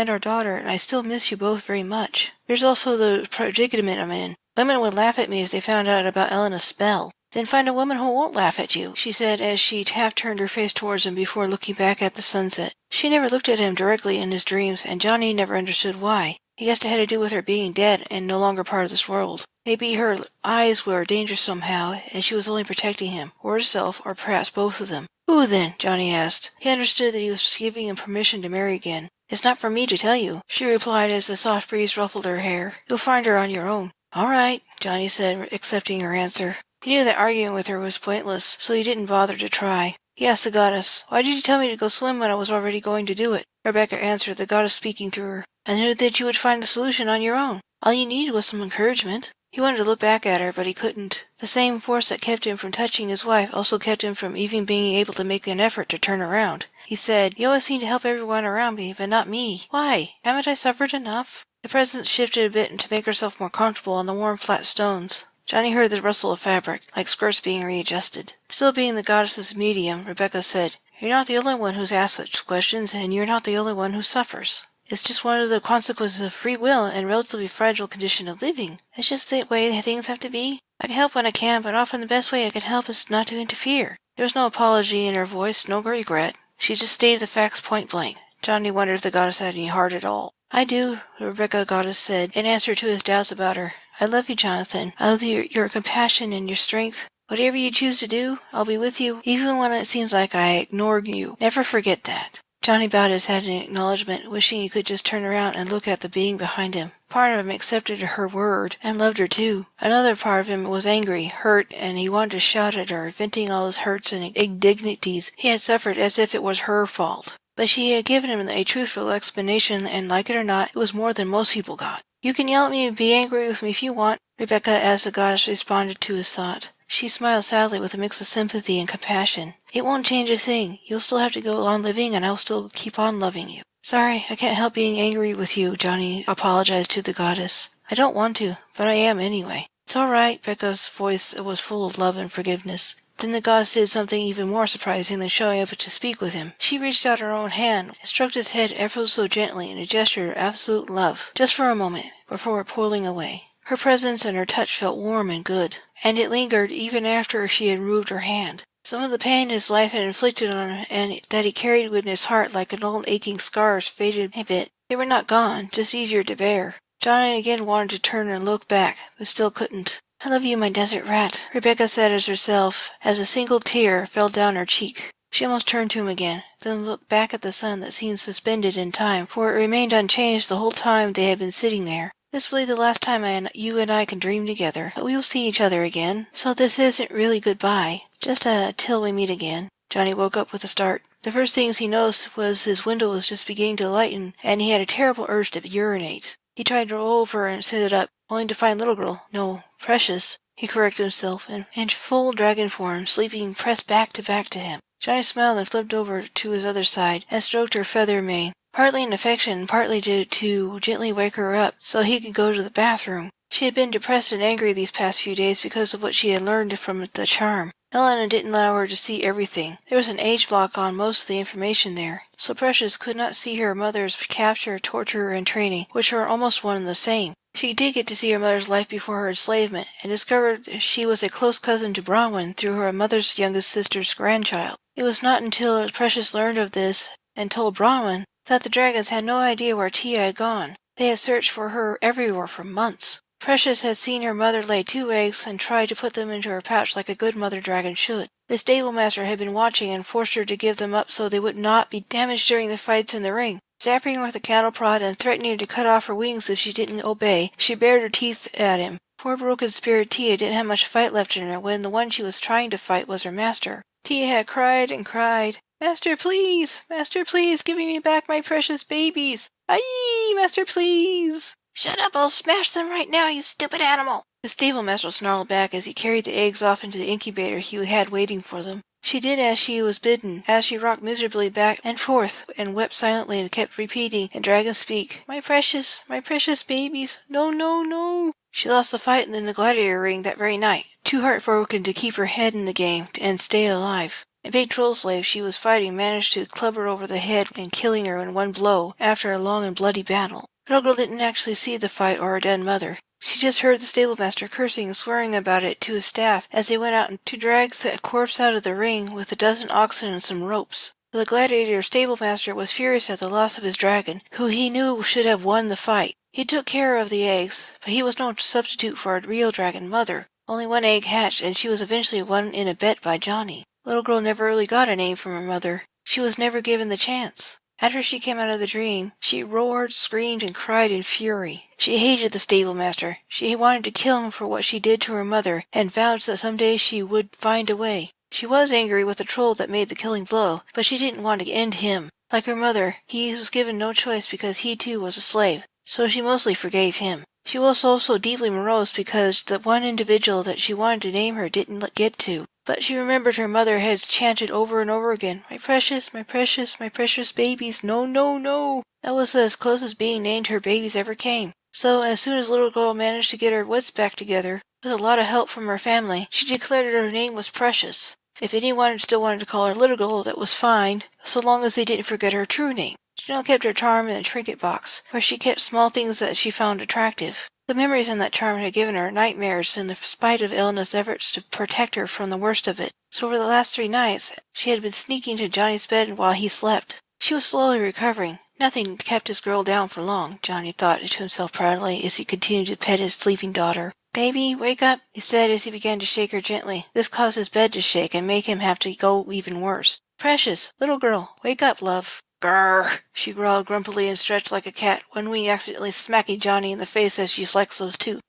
our daughter, and I still miss you both very much. There's also the predicament I'm in. Women would laugh at me if they found out about Elena's spell. Then find a woman who won't laugh at you, she said as she half turned her face towards him before looking back at the sunset. She never looked at him directly in his dreams, and Johnny never understood why. He guessed it had to do with her being dead and no longer part of this world. Maybe her eyes were dangerous somehow, and she was only protecting him, or herself, or perhaps both of them. Who then? Johnny asked. He understood that he was giving him permission to marry again. It's not for me to tell you, she replied as the soft breeze ruffled her hair. You'll find her on your own. All right, Johnny said, accepting her answer. He knew that arguing with her was pointless, so he didn't bother to try. He asked the goddess, Why did you tell me to go swim when I was already going to do it? Rebecca answered, the goddess speaking through her. I knew that you would find a solution on your own. All you needed was some encouragement. He wanted to look back at her, but he couldn't. The same force that kept him from touching his wife also kept him from even being able to make an effort to turn around. He said, You always seem to help everyone around me, but not me. Why? Haven't I suffered enough? The presence shifted a bit to make herself more comfortable on the warm, flat stones. Johnny heard the rustle of fabric, like skirts being readjusted. Still being the goddess's medium, Rebecca said, You're not the only one who's asked such questions, and you're not the only one who suffers. It's just one of the consequences of free will and relatively fragile condition of living. It's just the way things have to be. I can help when I can, but often the best way I can help is not to interfere. There was no apology in her voice, no regret. She just stated the facts point blank. Johnny wondered if the goddess had any heart at all. I do, Rebecca goddess said, in answer to his doubts about her. I love you, Johnathan. I love your compassion and your strength. Whatever you choose to do, I'll be with you, even when it seems like I ignored you. Never forget that. Johnny bowed his head in acknowledgement, wishing he could just turn around and look at the being behind him. Part of him accepted her word and loved her too. Another part of him was angry, hurt, and he wanted to shout at her, venting all his hurts and indignities he had suffered as if it was her fault. But she had given him a truthful explanation, and like it or not, it was more than most people got. You can yell at me and be angry with me if you want, Rebecca, as the goddess responded to his thought. She smiled sadly with a mix of sympathy and compassion. It won't change a thing. You'll still have to go on living, and I'll still keep on loving you. Sorry, I can't help being angry with you, Johnny apologized to the goddess. I don't want to, but I am anyway. It's all right, Becca's voice was full of love and forgiveness. Then the goddess did something even more surprising than showing up to speak with him. She reached out her own hand and stroked his head ever so gently in a gesture of absolute love, just for a moment, before pulling away. Her presence and her touch felt warm and good, and it lingered even after she had removed her hand. Some of the pain his life had inflicted on him and that he carried within his heart like an old aching scars faded a bit. They were not gone, just easier to bear. Johnny again wanted to turn and look back, but still couldn't. I love you, my desert rat, Rebecca said as a single tear fell down her cheek. She almost turned to him again, then looked back at the sun that seemed suspended in time, for it remained unchanged the whole time they had been sitting there. This will be the last time you and I can dream together, but we will see each other again. So this isn't really goodbye, just till we meet again. Johnny woke up with a start. The first things he noticed was his window was just beginning to lighten, and he had a terrible urge to urinate. He tried to roll over and sit it up, only to find little girl, no, Precious, he corrected himself, in full dragon form, sleeping pressed back to him. Johnny smiled and flipped over to his other side and stroked her feather mane, partly in affection, partly to gently wake her up so he could go to the bathroom. She had been depressed and angry these past few days because of what she had learned from the charm. Elena didn't allow her to see everything. There was an age block on most of the information there, so Precious could not see her mother's capture, torture, and training, which were almost one and the same. She did get to see her mother's life before her enslavement, and discovered she was a close cousin to Bronwyn through her mother's youngest sister's grandchild. It was not until Precious learned of this and told Bronwyn that the dragons had no idea where Tia had gone. They had searched for her everywhere for months. Precious had seen her mother lay 2 eggs and tried to put them into her pouch like a good mother dragon should. The stable master had been watching and forced her to give them up so they would not be damaged during the fights in the ring. Zapping her with a cattle prod and threatening to cut off her wings if she didn't obey, she bared her teeth at him. Poor broken spirit Tia didn't have much fight left in her when the one she was trying to fight was her master. Tia had cried and cried, Master, please, give me back my precious babies. Aye, Master, please. Shut up, I'll smash them right now, you stupid animal. The stable master snarled back as he carried the eggs off into the incubator he had waiting for them. She did as she was bidden, as she rocked miserably back and forth, and wept silently and kept repeating in dragon speak, my precious babies, no, no, no. She lost the fight in the gladiator ring that very night, too heartbroken to keep her head in the game and stay alive. A big troll slave she was fighting managed to club her over the head and killing her in one blow after a long and bloody battle. The little girl didn't actually see the fight or her dead mother. She just heard the stablemaster cursing and swearing about it to his staff as they went out to drag the corpse out of the ring with a dozen oxen and some ropes. The gladiator stablemaster was furious at the loss of his dragon, who he knew should have won the fight. He took care of the eggs, but he was no substitute for a real dragon mother. Only one egg hatched, and she was eventually won in a bet by Johnny. The little girl never really got a name from her mother. She was never given the chance. After she came out of the dream, she roared, screamed, and cried in fury. She hated the stablemaster. She wanted to kill him for what she did to her mother, and vowed that someday she would find a way. She was angry with the troll that made the killing blow, but she didn't want to end him. Like her mother, he was given no choice because he too was a slave, so she mostly forgave him. She was also deeply morose because the one individual that she wanted to name her didn't get to. But she remembered her mother had chanted over and over again, "My precious, my precious, my precious babies, no, no, no." That was as close as being named her babies ever came. So as soon as the little girl managed to get her wits back together, with a lot of help from her family, she declared that her name was Precious. If anyone still wanted to call her little girl, that was fine, so long as they didn't forget her true name. She now kept her charm in a trinket box, where she kept small things that she found attractive. The memories in that charm had given her nightmares in spite of Elena's efforts to protect her from the worst of it. So over the last 3 nights, she had been sneaking to Johnny's bed while he slept. She was slowly recovering. Nothing kept his girl down for long, Johnny thought to himself proudly as he continued to pet his sleeping daughter. "Baby, wake up," he said as he began to shake her gently. This caused his bed to shake and make him have to go even worse. "Precious, little girl, wake up, love." "Grrr," she growled grumpily and stretched like a cat, one wing accidentally smacking Johnny in the face as she flexed those two.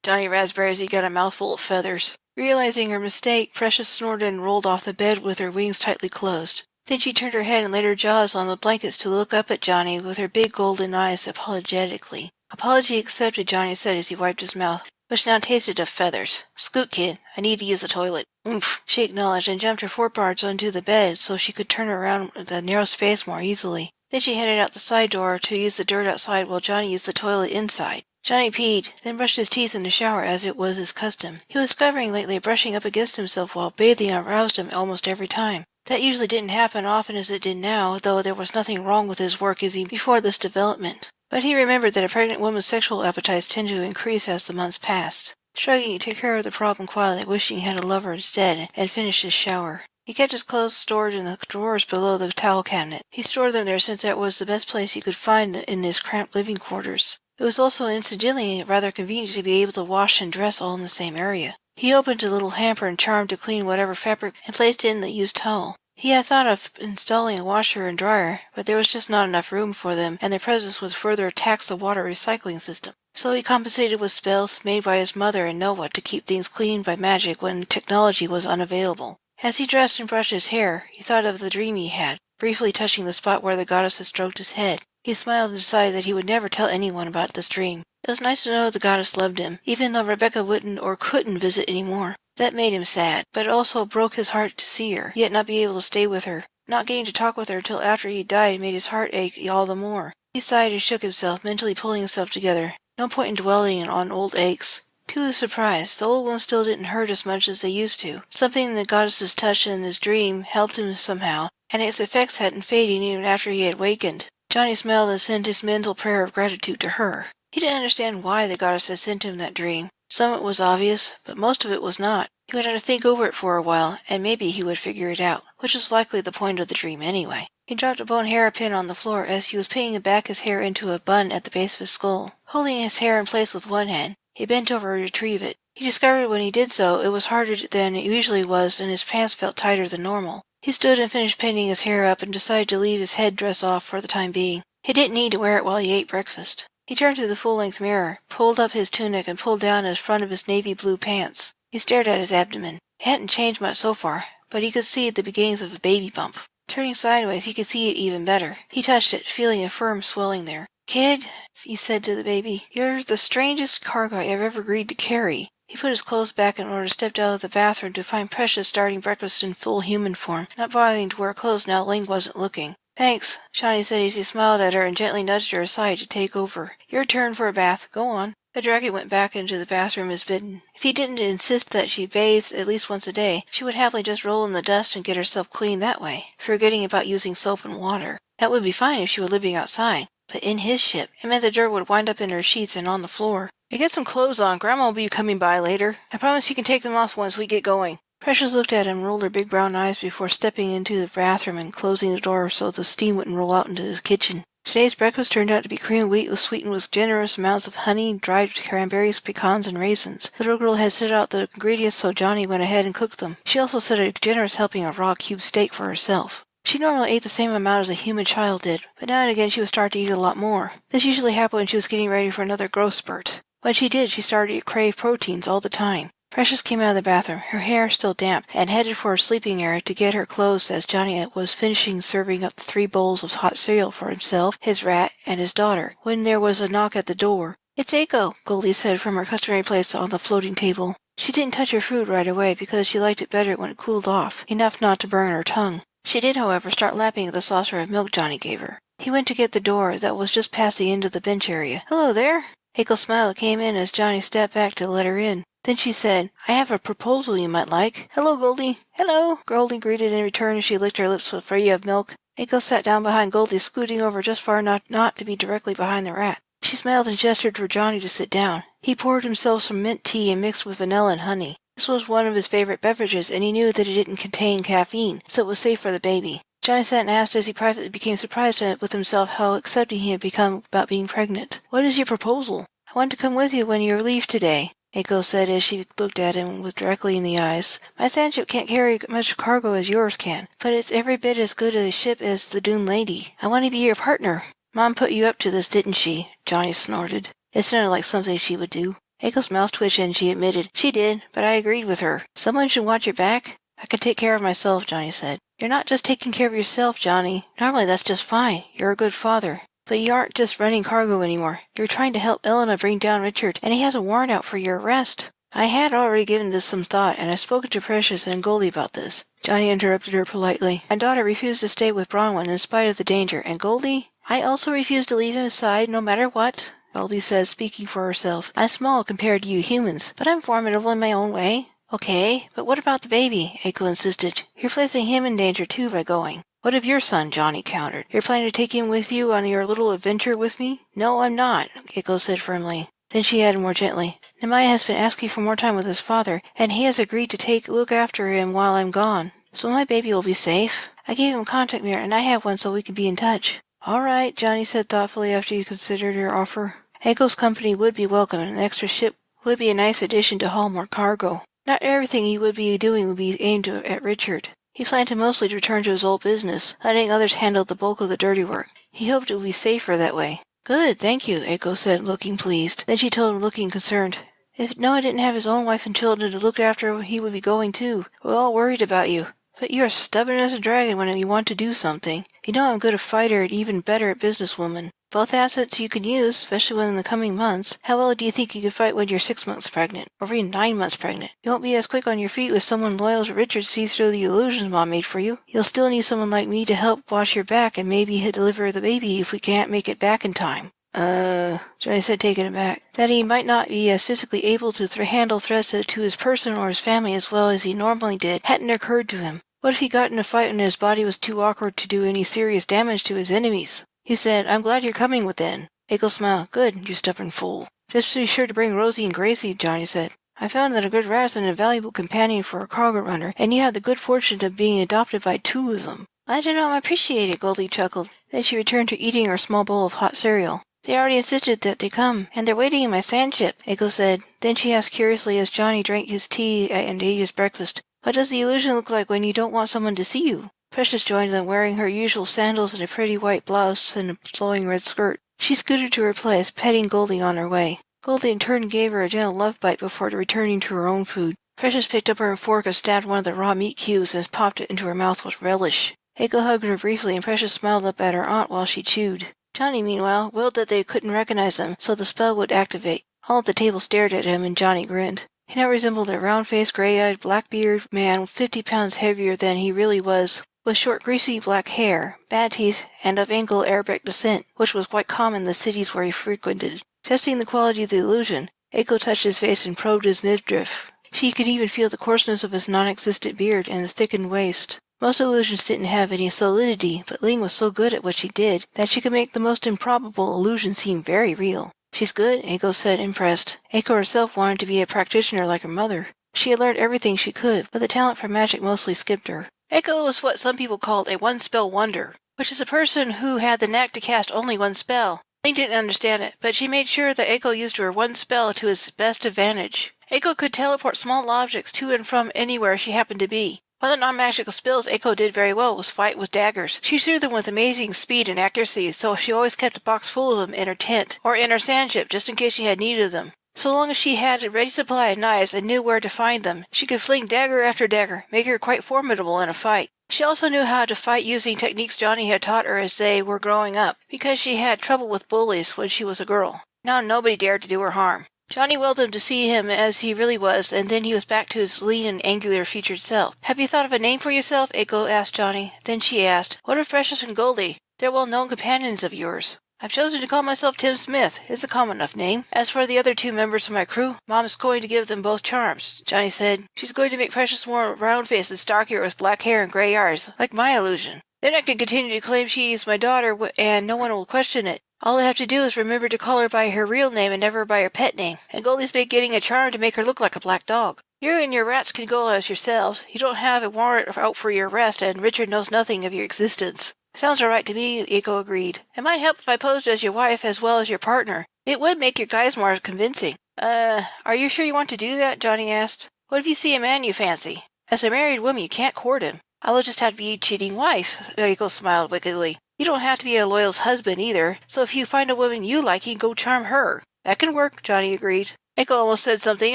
Johnny Raspberries, he got a mouthful of feathers. Realizing her mistake, Precious snorted and rolled off the bed with her wings tightly closed. Then she turned her head and laid her jaws on the blankets to look up at Johnny with her big golden eyes apologetically. "Apology accepted," Johnny said as he wiped his mouth, which now tasted of feathers. "Scoot, kid. I need to use the toilet." "Oomph," she acknowledged and jumped her foreparts onto the bed so she could turn around the narrow space more easily. Then she headed out the side door to use the dirt outside while Johnny used the toilet inside. Johnny peed, then brushed his teeth in the shower as it was his custom. He was discovering lately brushing up against himself while bathing aroused him almost every time. That usually didn't happen often as it did now, though there was nothing wrong with his work before this development. But he remembered that a pregnant woman's sexual appetites tend to increase as the months passed. Shrugging, he took care of the problem quietly, wishing he had a lover instead, and finished his shower. He kept his clothes stored in the drawers below the towel cabinet. He stored them there since that was the best place he could find in his cramped living quarters. It was also incidentally rather convenient to be able to wash and dress all in the same area. He opened a little hamper and charmed to clean whatever fabric and placed it in the used towel. He had thought of installing a washer and dryer, but there was just not enough room for them, and their presence would further tax the water recycling system. So he compensated with spells made by his mother and Noah to keep things clean by magic when technology was unavailable. As he dressed and brushed his hair, he thought of the dream he had, briefly touching the spot where the goddess had stroked his head. He smiled and decided that he would never tell anyone about this dream. It was nice to know the goddess loved him, even though Rebecca wouldn't or couldn't visit anymore. That made him sad, but it also broke his heart to see her, yet not be able to stay with her. Not getting to talk with her till after he died made his heart ache all the more. He sighed and shook himself, mentally pulling himself together. No point in dwelling on old aches. To his surprise, the old ones still didn't hurt as much as they used to. Something in the goddess's touch in his dream helped him somehow, and its effects hadn't faded even after he had wakened. Johnny smiled and sent his mental prayer of gratitude to her. He didn't understand why the goddess had sent him that dream. Some of it was obvious, but most of it was not. He would have to think over it for a while, and maybe he would figure it out, which was likely the point of the dream anyway. He dropped a bone hairpin on the floor as he was pinning back his hair into a bun at the base of his skull. Holding his hair in place with one hand, he bent over to retrieve it. He discovered when he did so it was harder than it usually was, and his pants felt tighter than normal. He stood and finished pinning his hair up and decided to leave his head dress off for the time being. He didn't need to wear it while he ate breakfast. He turned to the full-length mirror, pulled up his tunic, and pulled down the front of his navy blue pants. He stared at his abdomen. It hadn't changed much so far, but he could see the beginnings of a baby bump. Turning sideways, he could see it even better. He touched it, feeling a firm swelling there. "Kid," he said to the baby, "you're the strangest cargo I've ever agreed to carry." He put his clothes back in order, stepped out of the bathroom to find Precious starting breakfast in full human form, not bothering to wear clothes now Ling wasn't looking. "Thanks," Johnny said as he smiled at her and gently nudged her aside to take over. "Your turn for a bath. Go on." The dragon went back into the bathroom as bidden. If he didn't insist that she bathed at least once a day, she would happily just roll in the dust and get herself clean that way, forgetting about using soap and water. That would be fine if she were living outside, but in his ship, it meant the dirt would wind up in her sheets and on the floor. You get some clothes on. Grandma will be coming by later. I promise you can take them off once we get going. Precious looked at him and rolled her big brown eyes before stepping into the bathroom and closing the door so the steam wouldn't roll out into the kitchen. Today's breakfast turned out to be cream wheat was sweetened with generous amounts of honey, dried cranberries, pecans, and raisins. The little girl had set out the ingredients, so Johnny went ahead and cooked them. She also set a generous helping of raw cube steak for herself. She normally ate the same amount as a human child did, but now and again she would start to eat a lot more. This usually happened when she was getting ready for another growth spurt. When she did, she started to crave proteins all the time. Precious came out of the bathroom, her hair still damp, and headed for her sleeping area to get her clothes as Johnny was finishing serving up the 3 bowls of hot cereal for himself, his rat, and his daughter, when there was a knock at the door. "It's Aiko," Goldie said from her customary place on the floating table. She didn't touch her food right away because she liked it better when it cooled off, enough not to burn her tongue. She did, however, start lapping at the saucer of milk Johnny gave her. He went to get the door that was just past the end of the bench area. "Hello there." Aiko smiled and came in as Johnny stepped back to let her in. Then she said, "I have a proposal you might like." "Hello, Goldie." "Hello," Goldie greeted in return as she licked her lips free of milk. Aiko sat down behind Goldie, scooting over just far enough not to be directly behind the rat. She smiled and gestured for Johnny to sit down. He poured himself some mint tea and mixed with vanilla and honey. This was one of his favorite beverages, and he knew that it didn't contain caffeine, so it was safe for the baby. Johnny sat and asked as he privately became surprised with himself how accepting he had become about being pregnant. "What is your proposal?" "I want to come with you when you leave today," Aiko said as she looked at him with directly in the eyes. "My sandship can't carry much cargo as yours can, but it's every bit as good a ship as the Dune Lady. I want to be your partner." "Mom put you up to this, didn't she?" Johnny snorted. It sounded like something she would do. Aiko's mouth twitched and she admitted, "She did, but I agreed with her. Someone should watch your back." "I can take care of myself," Johnny said. "You're not just taking care of yourself, Johnny. Normally that's just fine. You're a good father. But you aren't just running cargo anymore. You're trying to help Elena bring down Richard, and he has a warrant out for your arrest." "I had already given this some thought, and I've spoken to Precious and Goldie about this." Johnny interrupted her politely. "My daughter refused to stay with Bronwyn in spite of the danger, and Goldie, I also refuse to leave his side no matter what," Goldie said, speaking for herself. "I'm small compared to you humans, but I'm formidable in my own way." "Okay, but what about the baby?" Aiko insisted. "You're placing him in danger too by going." "What of your son?" Johnny countered. "You're planning to take him with you on your little adventure with me?" "No, I'm not," Aiko said firmly. Then she added more gently, "Nemaya has been asking for more time with his father, and he has agreed to look after him while I'm gone. So my baby will be safe. I gave him a contact mirror, and I have one so we can be in touch." "All right," Johnny said thoughtfully after he considered her offer. Aiko's company would be welcome, and an extra ship would be a nice addition to haul more cargo. Not everything he would be doing would be aimed at Richard. He planned to mostly return to his old business, letting others handle the bulk of the dirty work. He hoped it would be safer that way. "Good, thank you," Aiko said, looking pleased. Then she told him, looking concerned, "If Noah didn't have his own wife and children to look after, he would be going too. We're all worried about you. But you're stubborn as a dragon when you want to do something. You know I'm good a fighter and even better at businesswoman. Both assets you can use, especially within the coming months. How well do you think you could fight when you're 6 months pregnant, or even 9 months pregnant? You won't be as quick on your feet with someone loyal to Richard sees through the illusions Mom made for you. You'll still need someone like me to help watch your back and maybe deliver the baby if we can't make it back in time." Johnny said, taken aback. That he might not be as physically able to handle threats to his person or his family as well as he normally did hadn't occurred to him. What if he got in a fight and his body was too awkward to do any serious damage to his enemies? He said, "I'm glad you're coming within." Aiko smiled. "Good, you stubborn fool." "Just be sure to bring Rosie and Gracie," Johnny said. "I found that a good rat is an invaluable companion for a cargo runner, and you have the good fortune of being adopted by 2 of them." "I do not appreciate it," Goldie chuckled. Then she returned to eating her small bowl of hot cereal. "They already insisted that they come, and they're waiting in my sandship," Aiko said. Then she asked curiously as Johnny drank his tea and ate his breakfast, "What does the illusion look like when you don't want someone to see you?" Precious joined them, wearing her usual sandals and a pretty white blouse and a flowing red skirt. She scooted to her place, petting Goldie on her way. Goldie in turn gave her a gentle love bite before returning to her own food. Precious picked up her fork and stabbed one of the raw meat cubes and popped it into her mouth with relish. Aiko hugged her briefly, and Precious smiled up at her aunt while she chewed. Johnny, meanwhile, willed that they couldn't recognize him, so the spell would activate. All at the table stared at him, and Johnny grinned. He now resembled a round-faced, gray-eyed, black-bearded man 50 pounds heavier than he really was, with short, greasy black hair, bad teeth, and of Anglo-Arabic descent, which was quite common in the cities where he frequented. Testing the quality of the illusion, Aiko touched his face and probed his midriff. She could even feel the coarseness of his non-existent beard and the thickened waist. Most illusions didn't have any solidity, but Ling was so good at what she did that she could make the most improbable illusion seem very real. She's good, Eiko said, impressed. Eiko herself wanted to be a practitioner like her mother. She had learned everything she could, but the talent for magic mostly skipped her. Eiko was what some people called a one-spell wonder, which is a person who had the knack to cast only one spell. Ling didn't understand it, but she made sure that Eiko used her one spell to its best advantage. Eiko could teleport small objects to and from anywhere she happened to be. One of the non-magical spells Eiko did very well was fight with daggers. She threw them with amazing speed and accuracy, so she always kept a box full of them in her tent, or in her sandship, just in case she had need of them. So long as she had a ready supply of knives and knew where to find them, she could fling dagger after dagger, making her quite formidable in a fight. She also knew how to fight using techniques Johnny had taught her as they were growing up, because she had trouble with bullies when she was a girl. Now nobody dared to do her harm. Johnny willed him to see him as he really was, and then he was back to his lean and angular-featured self. "Have you thought of a name for yourself?" Eiko asked Johnny. Then she asked, "What of Precious and Goldie? They're well-known companions of yours." "I've chosen to call myself Tim Smith. It's a common enough name. As for the other two members of my crew, Mom's going to give them both charms," Johnny said. "She's going to make Precious more round-faced and stockier with black hair and gray eyes, like my illusion. Then I can continue to claim she's my daughter, and no one will question it. All I have to do is remember to call her by her real name and never by her pet name. And Goldie's been getting a charm to make her look like a black dog. You and your rats can go as yourselves. You don't have a warrant out for your arrest, and Richard knows nothing of your existence." "Sounds all right to me," Eiko agreed. "It might help if I posed as your wife as well as your partner. It would make your guys more convincing." Are you sure you want to do that?" Johnny asked. "What if you see a man you fancy? As a married woman, you can't court him." "I will just have to be a cheating wife," Eiko smiled wickedly. "You don't have to be a loyal husband either, so if you find a woman you like, you can go charm her." "That can work," Johnny agreed. Eiko almost said something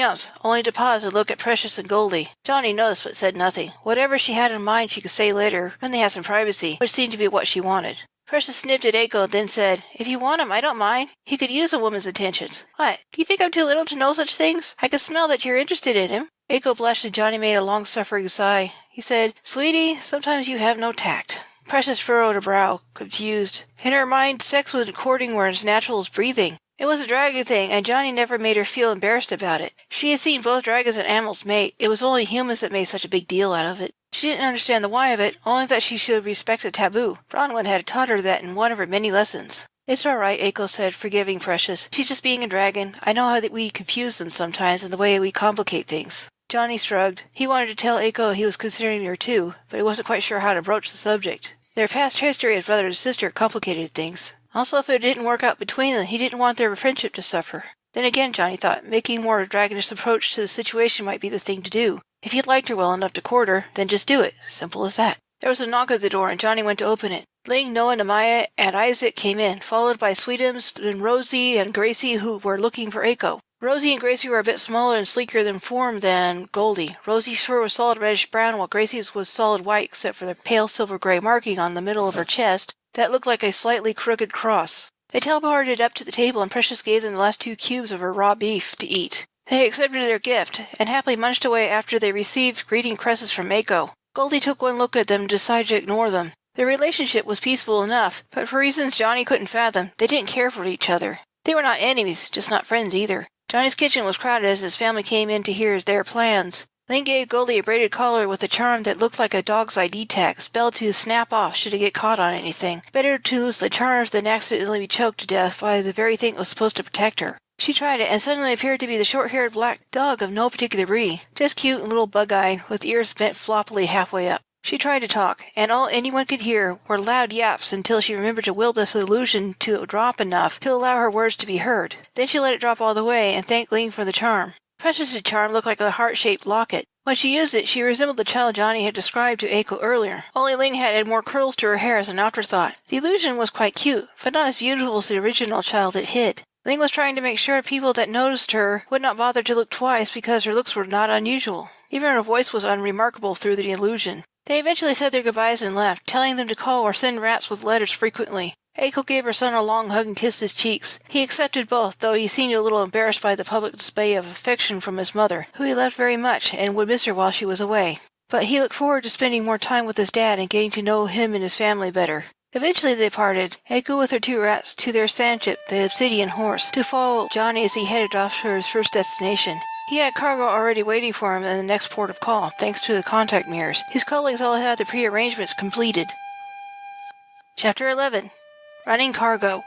else, only to pause and look at Precious and Goldie. Johnny noticed but said nothing. Whatever she had in mind she could say later, when they had some privacy, which seemed to be what she wanted. Precious sniffed at Eiko, then said, "If you want him, I don't mind. He could use a woman's attentions." "What? Do you think I'm too little to know such things? I can smell that you're interested in him." Eiko blushed and Johnny made a long-suffering sigh. He said, "Sweetie, sometimes you have no tact." Precious furrowed her brow, confused. In her mind, sex was courting were as natural as breathing. It was a dragon thing, and Johnny never made her feel embarrassed about it. She had seen both dragons and animals mate. It was only humans that made such a big deal out of it. She didn't understand the why of it, only that she should respect the taboo. Bronwyn had taught her that in one of her many lessons. "It's all right," Eiko said, forgiving Precious. "She's just being a dragon. I know how that we confuse them sometimes in the way we complicate things." Johnny shrugged. He wanted to tell Eiko he was considering her too, but he wasn't quite sure how to broach the subject. Their past history as brother and sister complicated things. Also, if it didn't work out between them, he didn't want their friendship to suffer. Then again, Johnny thought, making more of a dragonish approach to the situation might be the thing to do. If he liked her well enough to court her, then just do it. Simple as that. There was a knock at the door, and Johnny went to open it. Ling, Noah, and Amaya and Isaac came in, followed by Sweetums and Rosie and Gracie, who were looking for Eiko. Rosie and Gracie were a bit smaller and sleeker in form than Goldie. Rosie's fur was solid reddish-brown, while Gracie's was solid white except for the pale silver-gray marking on the middle of her chest that looked like a slightly crooked cross. They teleported up to the table, and Precious gave them the last 2 cubes of her raw beef to eat. They accepted their gift, and happily munched away after they received greeting caresses from Eiko. Goldie took one look at them and decided to ignore them. Their relationship was peaceful enough, but for reasons Johnny couldn't fathom, they didn't care for each other. They were not enemies, just not friends either. Johnny's kitchen was crowded as his family came in to hear their plans. Ling gave Goldie a braided collar with a charm that looked like a dog's ID tag, spelled to snap off should it get caught on anything. Better to lose the charm than accidentally be choked to death by the very thing that was supposed to protect her. She tried it, and suddenly appeared to be the short-haired black dog of no particular breed, just cute and little bug-eyed, with ears bent floppily halfway up. She tried to talk, and all anyone could hear were loud yaps until she remembered to will this illusion to drop enough to allow her words to be heard. Then she let it drop all the way, and thanked Ling for the charm. Precious's charm looked like a heart-shaped locket. When she used it, she resembled the child Johnny had described to Eiko earlier, only Ling had added more curls to her hair as an afterthought. The illusion was quite cute, but not as beautiful as the original child it hid. Ling was trying to make sure people that noticed her would not bother to look twice because her looks were not unusual. Even her voice was unremarkable through the illusion. They eventually said their goodbyes and left, telling them to call or send rats with letters frequently. Eiko gave her son a long hug and kissed his cheeks. He accepted both, though he seemed a little embarrassed by the public display of affection from his mother, who he loved very much and would miss her while she was away. But he looked forward to spending more time with his dad and getting to know him and his family better. Eventually they parted, Eiko with her 2 rats to their sandship, the Obsidian Horse, to follow Johnny as he headed off to his first destination. He had cargo already waiting for him in the next port of call, thanks to the contact mirrors. His colleagues all had the pre-arrangements completed. Chapter 11. Running Cargo.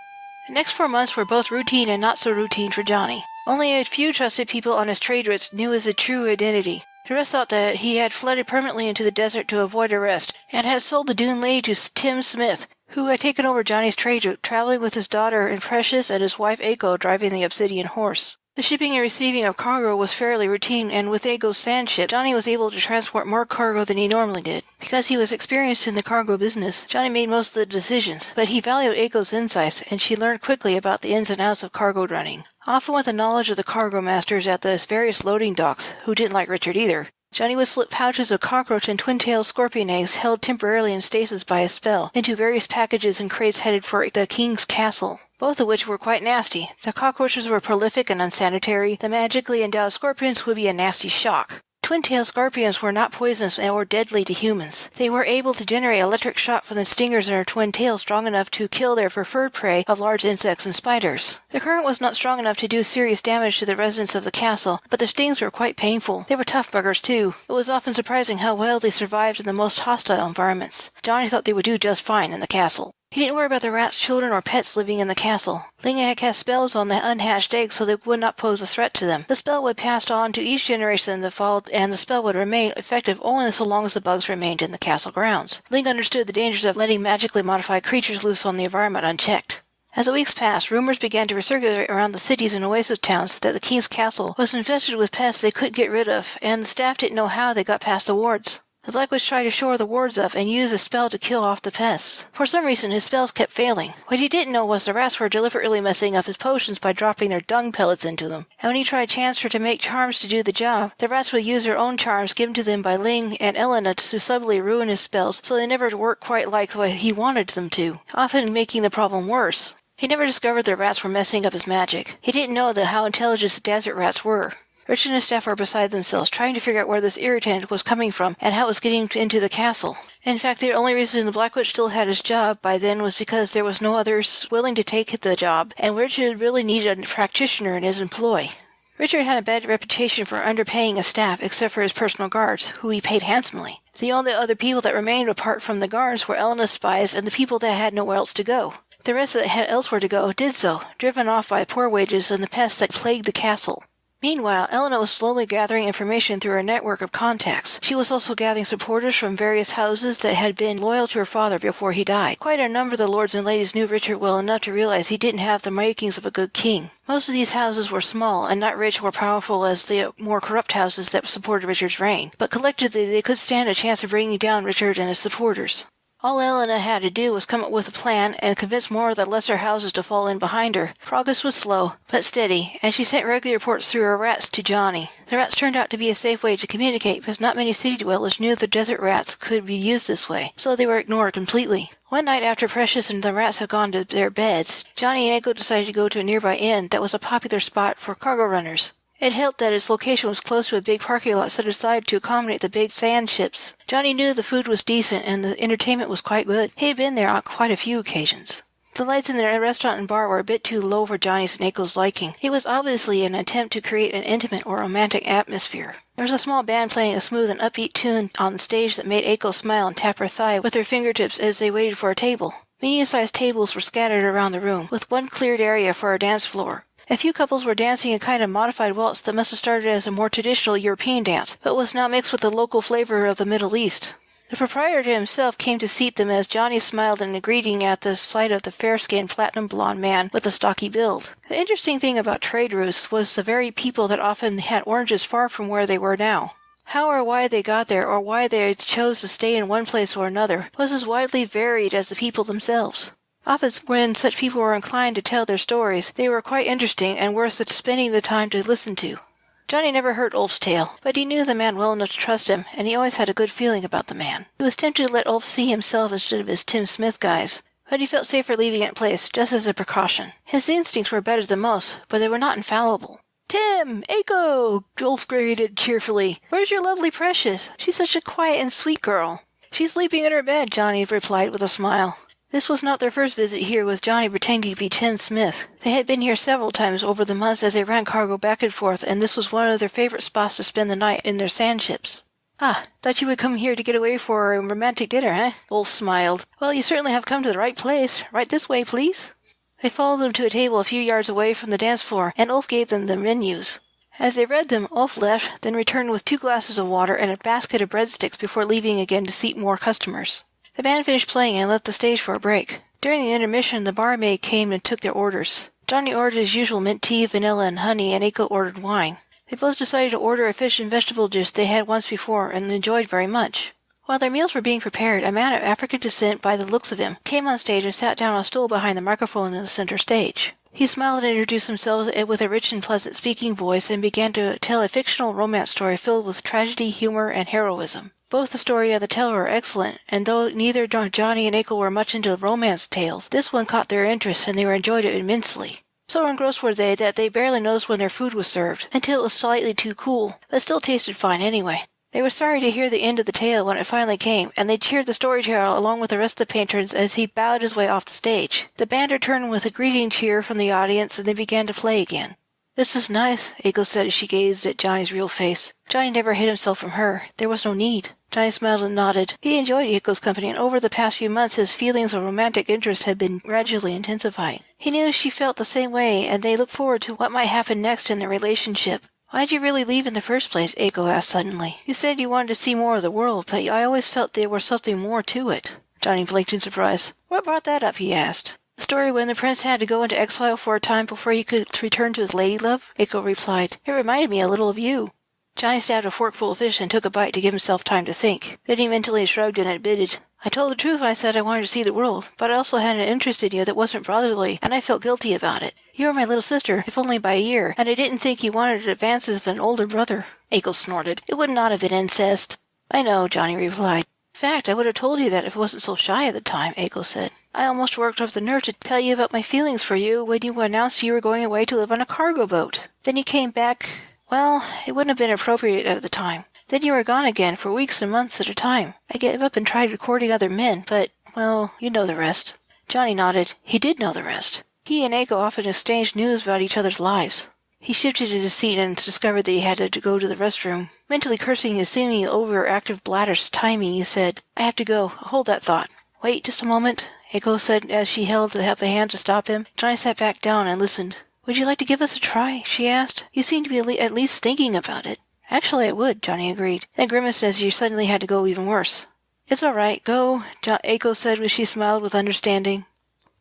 The next 4 months were both routine and not so routine for Johnny. Only a few trusted people on his trade routes knew his true identity. The rest thought that he had fled permanently into the desert to avoid arrest, and had sold the Dune Lady to Tim Smith, who had taken over Johnny's trade route, traveling with his daughter and Precious and his wife Aiko driving the Obsidian horse. The shipping and receiving of cargo was fairly routine, and with Aiko's sand ship, Johnny was able to transport more cargo than he normally did. Because he was experienced in the cargo business, Johnny made most of the decisions, but he valued Aiko's insights, and she learned quickly about the ins and outs of cargo running. Often with the knowledge of the cargo masters at the various loading docks, who didn't like Richard either, Johnny would slip pouches of cockroach and twin-tailed scorpion eggs held temporarily in stasis by a spell into various packages and crates headed for the king's castle, both of which were quite nasty. The cockroaches were prolific and unsanitary. The magically endowed scorpions would be a nasty shock. Twin-tailed scorpions were not poisonous or deadly to humans. They were able to generate electric shock from the stingers in their twin tails strong enough to kill their preferred prey of large insects and spiders. The current was not strong enough to do serious damage to the residents of the castle, but their stings were quite painful. They were tough buggers too. It was often surprising how well they survived in the most hostile environments. Johnny thought they would do just fine in the castle. He didn't worry about the rats, children, or pets living in the castle. Linga had cast spells on the unhatched eggs so they would not pose a threat to them. The spell would pass on to each generation that followed, and the spell would remain effective only so long as the bugs remained in the castle grounds. Linga understood the dangers of letting magically modified creatures loose on the environment unchecked. As the weeks passed, rumors began to recirculate around the cities and oasis towns that the king's castle was infested with pests they couldn't get rid of, and the staff didn't know how they got past the wards. The Black Witch tried to shore the wards up and use a spell to kill off the pests. For some reason, his spells kept failing. What he didn't know was the rats were deliberately messing up his potions by dropping their dung pellets into them. And when he tried Chancellor to make charms to do the job, the rats would use their own charms given to them by Ling and Elena to subtly ruin his spells so they never worked quite like what he wanted them to, often making the problem worse. He never discovered the rats were messing up his magic. He didn't know how intelligent the desert rats were. Richard and his staff were beside themselves, trying to figure out where this irritant was coming from and how it was getting into the castle. In fact, the only reason the Black Witch still had his job by then was because there was no others willing to take the job, and Richard really needed a practitioner in his employ. Richard had a bad reputation for underpaying his staff, except for his personal guards, who he paid handsomely. The only other people that remained apart from the guards were Elena's spies and the people that had nowhere else to go. The rest that had elsewhere to go did so, driven off by poor wages and the pests that plagued the castle. Meanwhile, Elena was slowly gathering information through her network of contacts. She was also gathering supporters from various houses that had been loyal to her father before he died. Quite a number of the lords and ladies knew Richard well enough to realize he didn't have the makings of a good king. Most of these houses were small and not rich or powerful as the more corrupt houses that supported Richard's reign, but collectively they could stand a chance of bringing down Richard and his supporters. All Elena had to do was come up with a plan and convince more of the lesser houses to fall in behind her. Progress was slow, but steady, and she sent regular reports through her rats to Johnny. The rats turned out to be a safe way to communicate because not many city dwellers knew the desert rats could be used this way, so they were ignored completely. One night after Precious and the rats had gone to their beds, Johnny and Echo decided to go to a nearby inn that was a popular spot for cargo runners. It helped that its location was close to a big parking lot set aside to accommodate the big sand ships. Johnny knew the food was decent and the entertainment was quite good. He had been there on quite a few occasions. The lights in the restaurant and bar were a bit too low for Johnny's and Echo's liking. It was obviously an attempt to create an intimate or romantic atmosphere. There was a small band playing a smooth and upbeat tune on the stage that made Echo smile and tap her thigh with her fingertips as they waited for a table. Medium-sized tables were scattered around the room, with one cleared area for a dance floor. A few couples were dancing a kind of modified waltz that must have started as a more traditional European dance, but was now mixed with the local flavor of the Middle East. The proprietor himself came to seat them as Johnny smiled in a greeting at the sight of the fair-skinned, platinum-blonde man with a stocky build. The interesting thing about trade routes was the very people that often had oranges far from where they were now. How or why they got there, or why they chose to stay in one place or another, was as widely varied as the people themselves. Often when such people were inclined to tell their stories, they were quite interesting and worth spending the time to listen to. Johnny never heard Ulf's tale, but he knew the man well enough to trust him, and he always had a good feeling about the man. He was tempted to let Ulf see himself instead of his Tim Smith guise, but he felt safer leaving it in place, just as a precaution. His instincts were better than most, but they were not infallible. "Tim! Echo!" Ulf greeted cheerfully. "Where's your lovely Precious? She's such a quiet and sweet girl." "She's sleeping in her bed," Johnny replied with a smile. This was not their first visit here with Johnny pretending to be Tim Smith. They had been here several times over the months as they ran cargo back and forth, and this was one of their favorite spots to spend the night in their sand ships. "Ah, thought you would come here to get away for a romantic dinner, eh?" Ulf smiled. "Well, you certainly have come to the right place. Right this way, please." They followed them to a table a few yards away from the dance floor, and Ulf gave them the menus. As they read them, Ulf left, then returned with 2 glasses of water and a basket of breadsticks before leaving again to seat more customers. The band finished playing and left the stage for a break. During the intermission, the barmaid came and took their orders. Johnny ordered his usual mint tea, vanilla, and honey, and Aiko ordered wine. They both decided to order a fish and vegetable dish they had once before and enjoyed very much. While their meals were being prepared, a man of African descent, by the looks of him, came on stage and sat down on a stool behind the microphone in the center stage. He smiled and introduced himself with a rich and pleasant speaking voice and began to tell a fictional romance story filled with tragedy, humor, and heroism. Both the story and the teller were excellent, and though neither Johnny and Aiko were much into romance tales, this one caught their interest and they enjoyed it immensely. So engrossed were they that they barely noticed when their food was served, until it was slightly too cool, but still tasted fine anyway. They were sorry to hear the end of the tale when it finally came, and they cheered the storyteller along with the rest of the patrons as he bowed his way off the stage. The band returned with a greeting cheer from the audience, and they began to play again. "This is nice," Aiko said as she gazed at Johnny's real face. Johnny never hid himself from her. There was no need. Johnny smiled and nodded. He enjoyed Aiko's company, and over the past few months his feelings of romantic interest had been gradually intensifying. He knew she felt the same way, and they looked forward to what might happen next in their relationship. "Why'd you really leave in the first place?" Aiko asked suddenly. "You said you wanted to see more of the world, but I always felt there was something more to it." Johnny blinked in surprise. "What brought that up?" he asked. "The story when the prince had to go into exile for a time before he could return to his lady-love," Aiko replied. "It reminded me a little of you." Johnny stabbed a forkful of fish and took a bite to give himself time to think. Then he mentally shrugged and admitted, "I told the truth when I said I wanted to see the world, but I also had an interest in you that wasn't brotherly, and I felt guilty about it. You were my little sister, if only by a year, and I didn't think you wanted advances of an older brother." Aiko snorted. "It would not have been incest." "I know," Johnny replied. "In fact, I would have told you that if I wasn't so shy at the time," Aiko said. "I almost worked up the nerve to tell you about my feelings for you when you announced you were going away to live on a cargo boat. Then you came back. Well, it wouldn't have been appropriate at the time. Then you were gone again for weeks and months at a time. I gave up and tried courting other men, but, well, you know the rest." Johnny nodded. He did know the rest. He and Aiko often exchanged news about each other's lives. He shifted in his seat and discovered that he had to go to the restroom. Mentally cursing his seemingly overactive bladder's timing, he said, "I have to go. Hold that thought." "Wait just a moment," Aiko said as she held up a hand to stop him. Johnny sat back down and listened. "Would you like to give us a try?" she asked. "You seem to be at least thinking about it." "Actually, I would," Johnny agreed, then grimaced as she suddenly had to go even worse. "It's all right. Go," Aiko said as she smiled with understanding.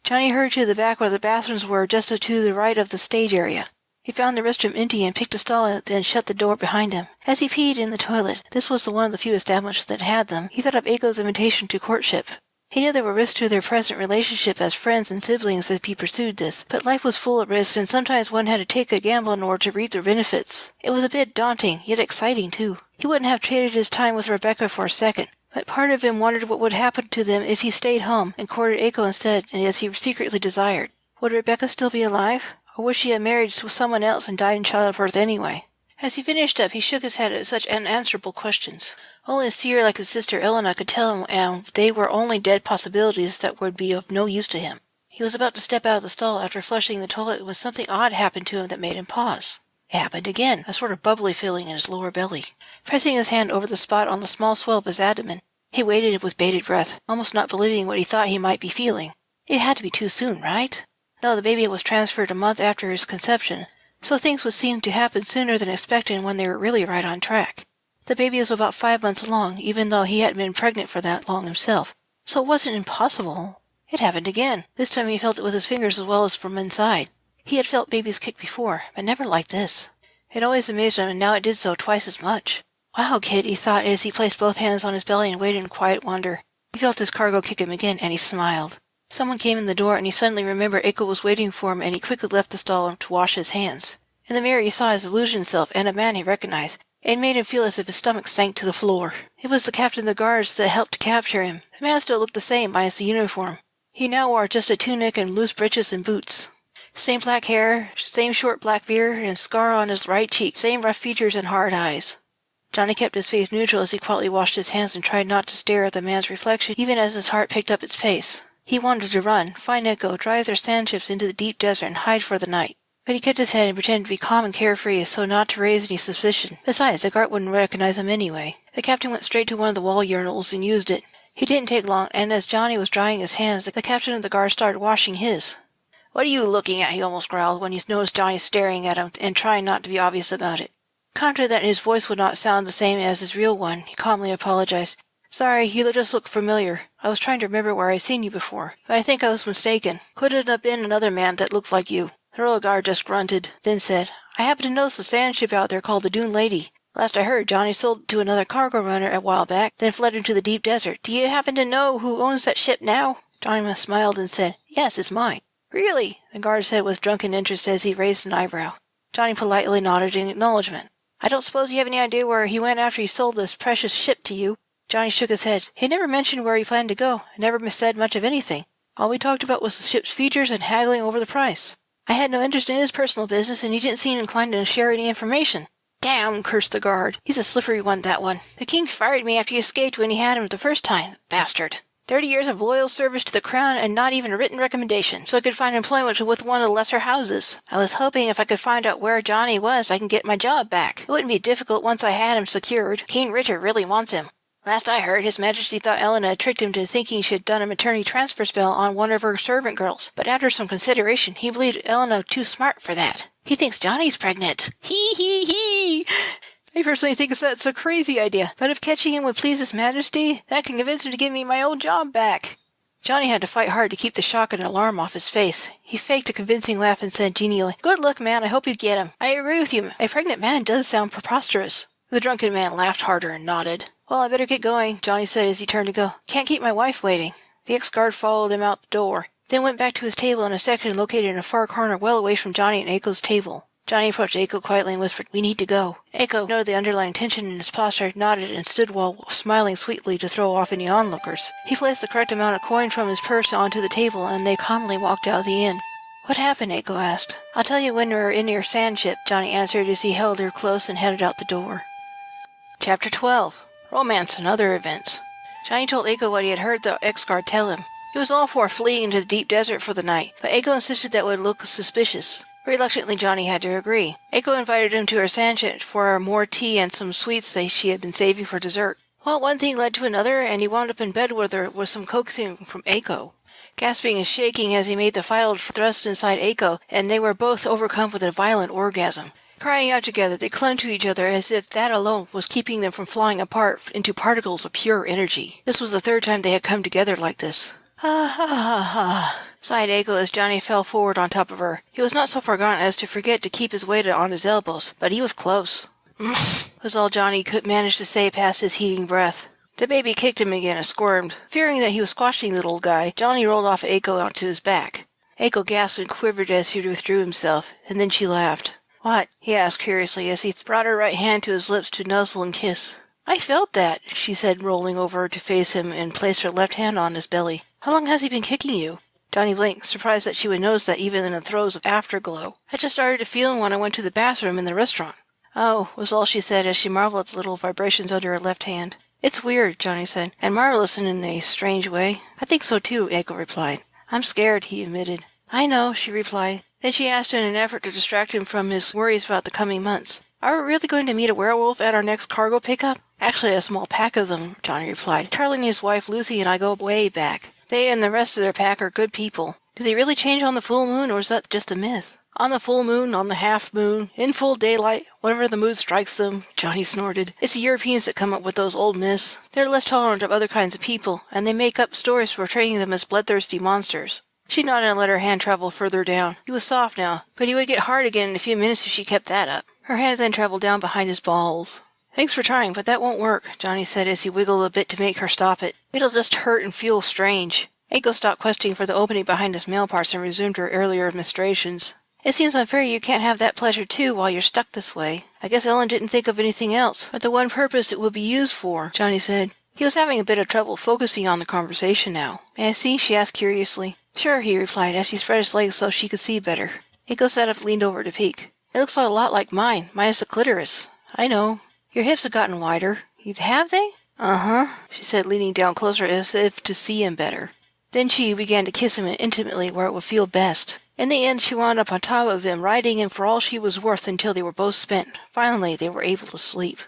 Johnny hurried to the back where the bathrooms were, just to the right of the stage area. He found the restroom empty and picked a stall and then shut the door behind him. As he peed in the toilet, this was one of the few establishments that had them, he thought of Aiko's invitation to courtship. He knew there were risks to their present relationship as friends and siblings if he pursued this, but life was full of risks, and sometimes one had to take a gamble in order to reap the benefits. It was a bit daunting, yet exciting too. He wouldn't have traded his time with Rebecca for a second, but part of him wondered what would happen to them if he stayed home and courted Aiko instead, as he secretly desired. Would Rebecca still be alive? Or was she married to someone else and died in childbirth anyway? As he finished up, he shook his head at such unanswerable questions. Only a seer like his sister Elena could tell him, and they were only dead possibilities that would be of no use to him. He was about to step out of the stall after flushing the toilet when something odd happened to him that made him pause. It happened again, a sort of bubbly feeling in his lower belly. Pressing his hand over the spot on the small swell of his abdomen, he waited with bated breath, almost not believing what he thought he might be feeling. It had to be too soon, right? No, the baby was transferred a month after his conception, so things would seem to happen sooner than expected when they were really right on track. The baby was about 5 months along, even though he hadn't been pregnant for that long himself, so it wasn't impossible. It happened again. This time he felt it with his fingers as well as from inside. He had felt babies kick before, but never like this. It always amazed him, and now it did so twice as much. "Wow, kid," he thought as he placed both hands on his belly and waited in quiet wonder. He felt his cargo kick him again, and he smiled. Someone came in the door, and he suddenly remembered Aiko was waiting for him, and he quickly left the stall to wash his hands. In the mirror he saw his illusion self and a man he recognized. It made him feel as if his stomach sank to the floor. It was the captain of the guards that helped to capture him. The man still looked the same, minus the uniform. He now wore just a tunic and loose breeches and boots. Same black hair, same short black beard, and scar on his right cheek, same rough features and hard eyes. Johnny kept his face neutral as he quietly washed his hands and tried not to stare at the man's reflection, even as his heart picked up its pace. He wanted to run, find Echo, drive their sand ships into the deep desert, and hide for the night. But he kept his head and pretended to be calm and carefree so not to raise any suspicion. Besides, the guard wouldn't recognize him anyway. The captain went straight to one of the wall urinals and used it. He didn't take long, and as Johnny was drying his hands, the captain of the guard started washing his. "What are you looking at?" he almost growled when he noticed Johnny staring at him and trying not to be obvious about it. Confident that his voice would not sound the same as his real one, he calmly apologized. "Sorry, you just look familiar. I was trying to remember where I'd seen you before, but I think I was mistaken. Couldn't have been another man that looks like you." The royal guard just grunted, then said, "I happen to notice a sand ship out there called the Dune Lady. Last I heard, Johnny sold it to another cargo runner a while back, then fled into the deep desert. Do you happen to know who owns that ship now?" Johnny smiled and said, "Yes, it's mine." "Really?" the guard said with drunken interest as he raised an eyebrow. Johnny politely nodded in acknowledgement. "I don't suppose you have any idea where he went after he sold this precious ship to you?" Johnny shook his head. He never mentioned where he planned to go, and never said much of anything. All we talked about was the ship's features and haggling over the price. I had no interest in his personal business, and he didn't seem inclined to share any information. "Damn!" cursed the guard. "He's a slippery one, that one. The king fired me after you escaped when he had him the first time. Bastard. 30 years of loyal service to the crown and not even a written recommendation, so I could find employment with one of the lesser houses. I was hoping if I could find out where Johnny was, I can get my job back. It wouldn't be difficult once I had him secured. King Richard really wants him. Last I heard, His Majesty thought Elena had tricked him into thinking she had done a maternity transfer spell on one of her servant girls, but after some consideration, he believed Elena too smart for that. He thinks Johnny's pregnant. Hee hee hee! I personally think that's a crazy idea, but if catching him would please His Majesty, that can convince him to give me my old job back." Johnny had to fight hard to keep the shock and alarm off his face. He faked a convincing laugh and said genially, "Good luck, man. I hope you get him. I agree with you. A pregnant man does sound preposterous." The drunken man laughed harder and nodded. "Well, I better get going," Johnny said as he turned to go. "Can't keep my wife waiting." The ex-guard followed him out the door, then went back to his table in a section located in a far corner well away from Johnny and Aiko's table. Johnny approached Aiko quietly and whispered, "We need to go." Aiko noted the underlying tension in his posture, nodded, and stood while smiling sweetly to throw off any onlookers. He placed the correct amount of coin from his purse onto the table, and they calmly walked out of the inn. "What happened?" Aiko asked. "I'll tell you when we're in your sand ship," Johnny answered as he held her close and headed out the door. Chapter 12. Romance and Other Events. Johnny told Aiko what he had heard the ex-guard tell him. He was all for fleeing into the deep desert for the night, but Aiko insisted that would look suspicious. Reluctantly, Johnny had to agree. Aiko invited him to her sand ship for more tea and some sweets that she had been saving for dessert. Well, one thing led to another, and he wound up in bed with her with some coaxing from Aiko. Gasping and shaking as he made the final thrust inside Aiko, and they were both overcome with a violent orgasm. Crying out together, they clung to each other as if that alone was keeping them from flying apart into particles of pure energy. This was the third time they had come together like this. "Ha ha ha ha," sighed Aiko as Johnny fell forward on top of her. He was not so far gone as to forget to keep his weight on his elbows, but he was close. Was all Johnny could manage to say past his heaving breath. The baby kicked him again and squirmed. Fearing that he was squashing the little guy, Johnny rolled off Aiko onto his back. Aiko gasped and quivered as he withdrew himself, and then she laughed. "What?" he asked curiously as he brought her right hand to his lips to nuzzle and kiss. "I felt that," she said, rolling over to face him and placed her left hand on his belly. "How long has he been kicking you?" Johnny blinked, surprised that she would notice that even in the throes of afterglow. "I just started to feel him when I went to the bathroom in the restaurant." "Oh," was all she said as she marveled at the little vibrations under her left hand. "It's weird," Johnny said, "and marvelous in a strange way." "I think so too," Aiko replied. "I'm scared," he admitted. "I know," she replied. Then she asked in an effort to distract him from his worries about the coming months, "Are we really going to meet a werewolf at our next cargo pickup?" "Actually, a small pack of them," Johnny replied. "Charlie and his wife Lucy and I go way back. They and the rest of their pack are good people." "Do they really change on the full moon, or is that just a myth?" "On the full moon, on the half moon, in full daylight, whenever the mood strikes them," Johnny snorted. "It's the Europeans that come up with those old myths. They're less tolerant of other kinds of people, and they make up stories portraying them as bloodthirsty monsters." She nodded and let her hand travel further down. He was soft now, but he would get hard again in a few minutes if she kept that up. Her hand then traveled down behind his balls. "Thanks for trying, but that won't work," Johnny said as he wiggled a bit to make her stop it. "It'll just hurt and feel strange." Aiko stopped questioning for the opening behind his male parts and resumed her earlier ministrations. "It seems unfair you can't have that pleasure too while you're stuck this way. I guess Ellen didn't think of anything else but the one purpose it would be used for," Johnny said. He was having a bit of trouble focusing on the conversation now. "May I see?" she asked curiously. "Sure," he replied as he spread his legs so she could see better. Aiko sat up and leaned over to peek. "It looks a lot like mine, minus the clitoris." "I know. Your hips have gotten wider." "Have they?" "Uh-huh," she said, leaning down closer as if to see him better. Then she began to kiss him intimately where it would feel best. In the end, she wound up on top of him, riding him for all she was worth until they were both spent. Finally, they were able to sleep.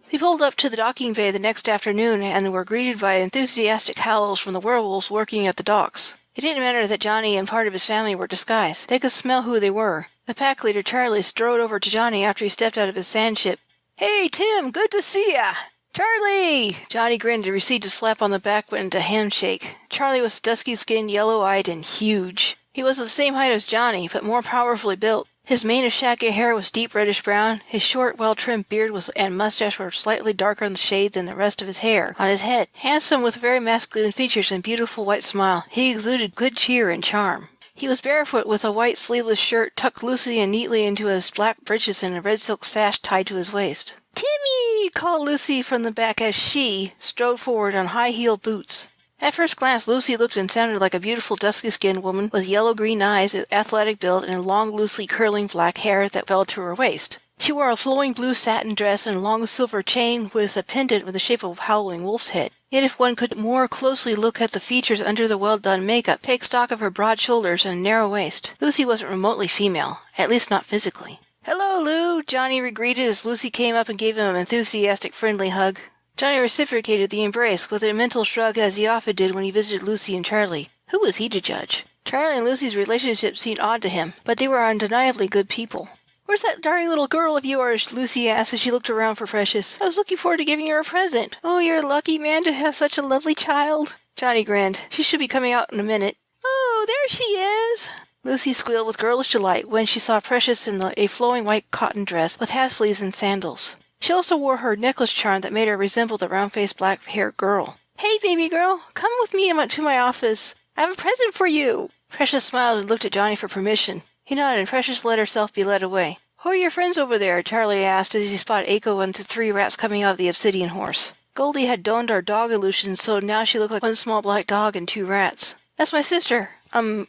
They pulled up to the docking bay the next afternoon and were greeted by enthusiastic howls from the werewolves working at the docks. It didn't matter that Johnny and part of his family were disguised. They could smell who they were. The pack leader, Charlie, strode over to Johnny after he stepped out of his sand ship. "Hey, Tim, good to see ya!" "Charlie!" Johnny grinned and received a slap on the back and a handshake. Charlie was dusky-skinned, yellow-eyed, and huge. He was the same height as Johnny, but more powerfully built. His mane of shaggy hair was deep reddish-brown. His short, well-trimmed beard and mustache were slightly darker in the shade than the rest of his hair on his head. Handsome with very masculine features and beautiful white smile, he exuded good cheer and charm. He was barefoot with a white sleeveless shirt tucked loosely and neatly into his black breeches and a red silk sash tied to his waist. "Timmy!" called Lucy from the back as she strode forward on high-heeled boots. At first glance, Lucy looked and sounded like a beautiful dusky-skinned woman with yellow-green eyes, athletic build, and long, loosely curling black hair that fell to her waist. She wore a flowing blue satin dress and a long silver chain with a pendant with the shape of a howling wolf's head. Yet if one could more closely look at the features under the well-done makeup, take stock of her broad shoulders and narrow waist, Lucy wasn't remotely female, at least not physically. "Hello, Lou," Johnny greeted as Lucy came up and gave him an enthusiastic, friendly hug. Johnny reciprocated the embrace with a mental shrug as he often did when he visited Lucy and Charlie. Who was he to judge? Charlie and Lucy's relationship seemed odd to him, but they were undeniably good people. "Where's that darling little girl of yours?" Lucy asked as she looked around for Precious. "I was looking forward to giving her a present." "Oh, you're a lucky man to have such a lovely child." Johnny grinned. "She should be coming out in a minute." "Oh, there she is!" Lucy squealed with girlish delight when she saw Precious in a flowing white cotton dress with half sleeves and sandals. She also wore her necklace charm that made her resemble the round-faced, black-haired girl. "Hey, baby girl, come with me to my office. I have a present for you." Precious smiled and looked at Johnny for permission. He nodded, and Precious let herself be led away. "Who are your friends over there?" Charlie asked as he spotted Aiko and the 3 rats coming out of the obsidian horse. Goldie had donned our dog illusion, so now she looked like 1 small black dog and 2 rats. "That's my sister.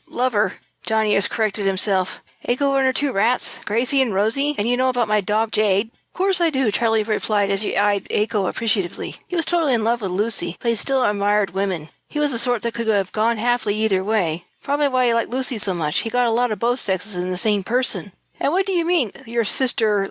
Lover," Johnny has corrected himself. "Aiko and her 2 rats, Gracie and Rosie, and you know about my dog Jade." "Of course I do," Charlie replied as he eyed Aiko appreciatively. He was totally in love with Lucy, but he still admired women. He was the sort that could have gone happily either way. Probably why he liked Lucy so much. He got a lot of both sexes in the same person. "And what do you mean, your sister,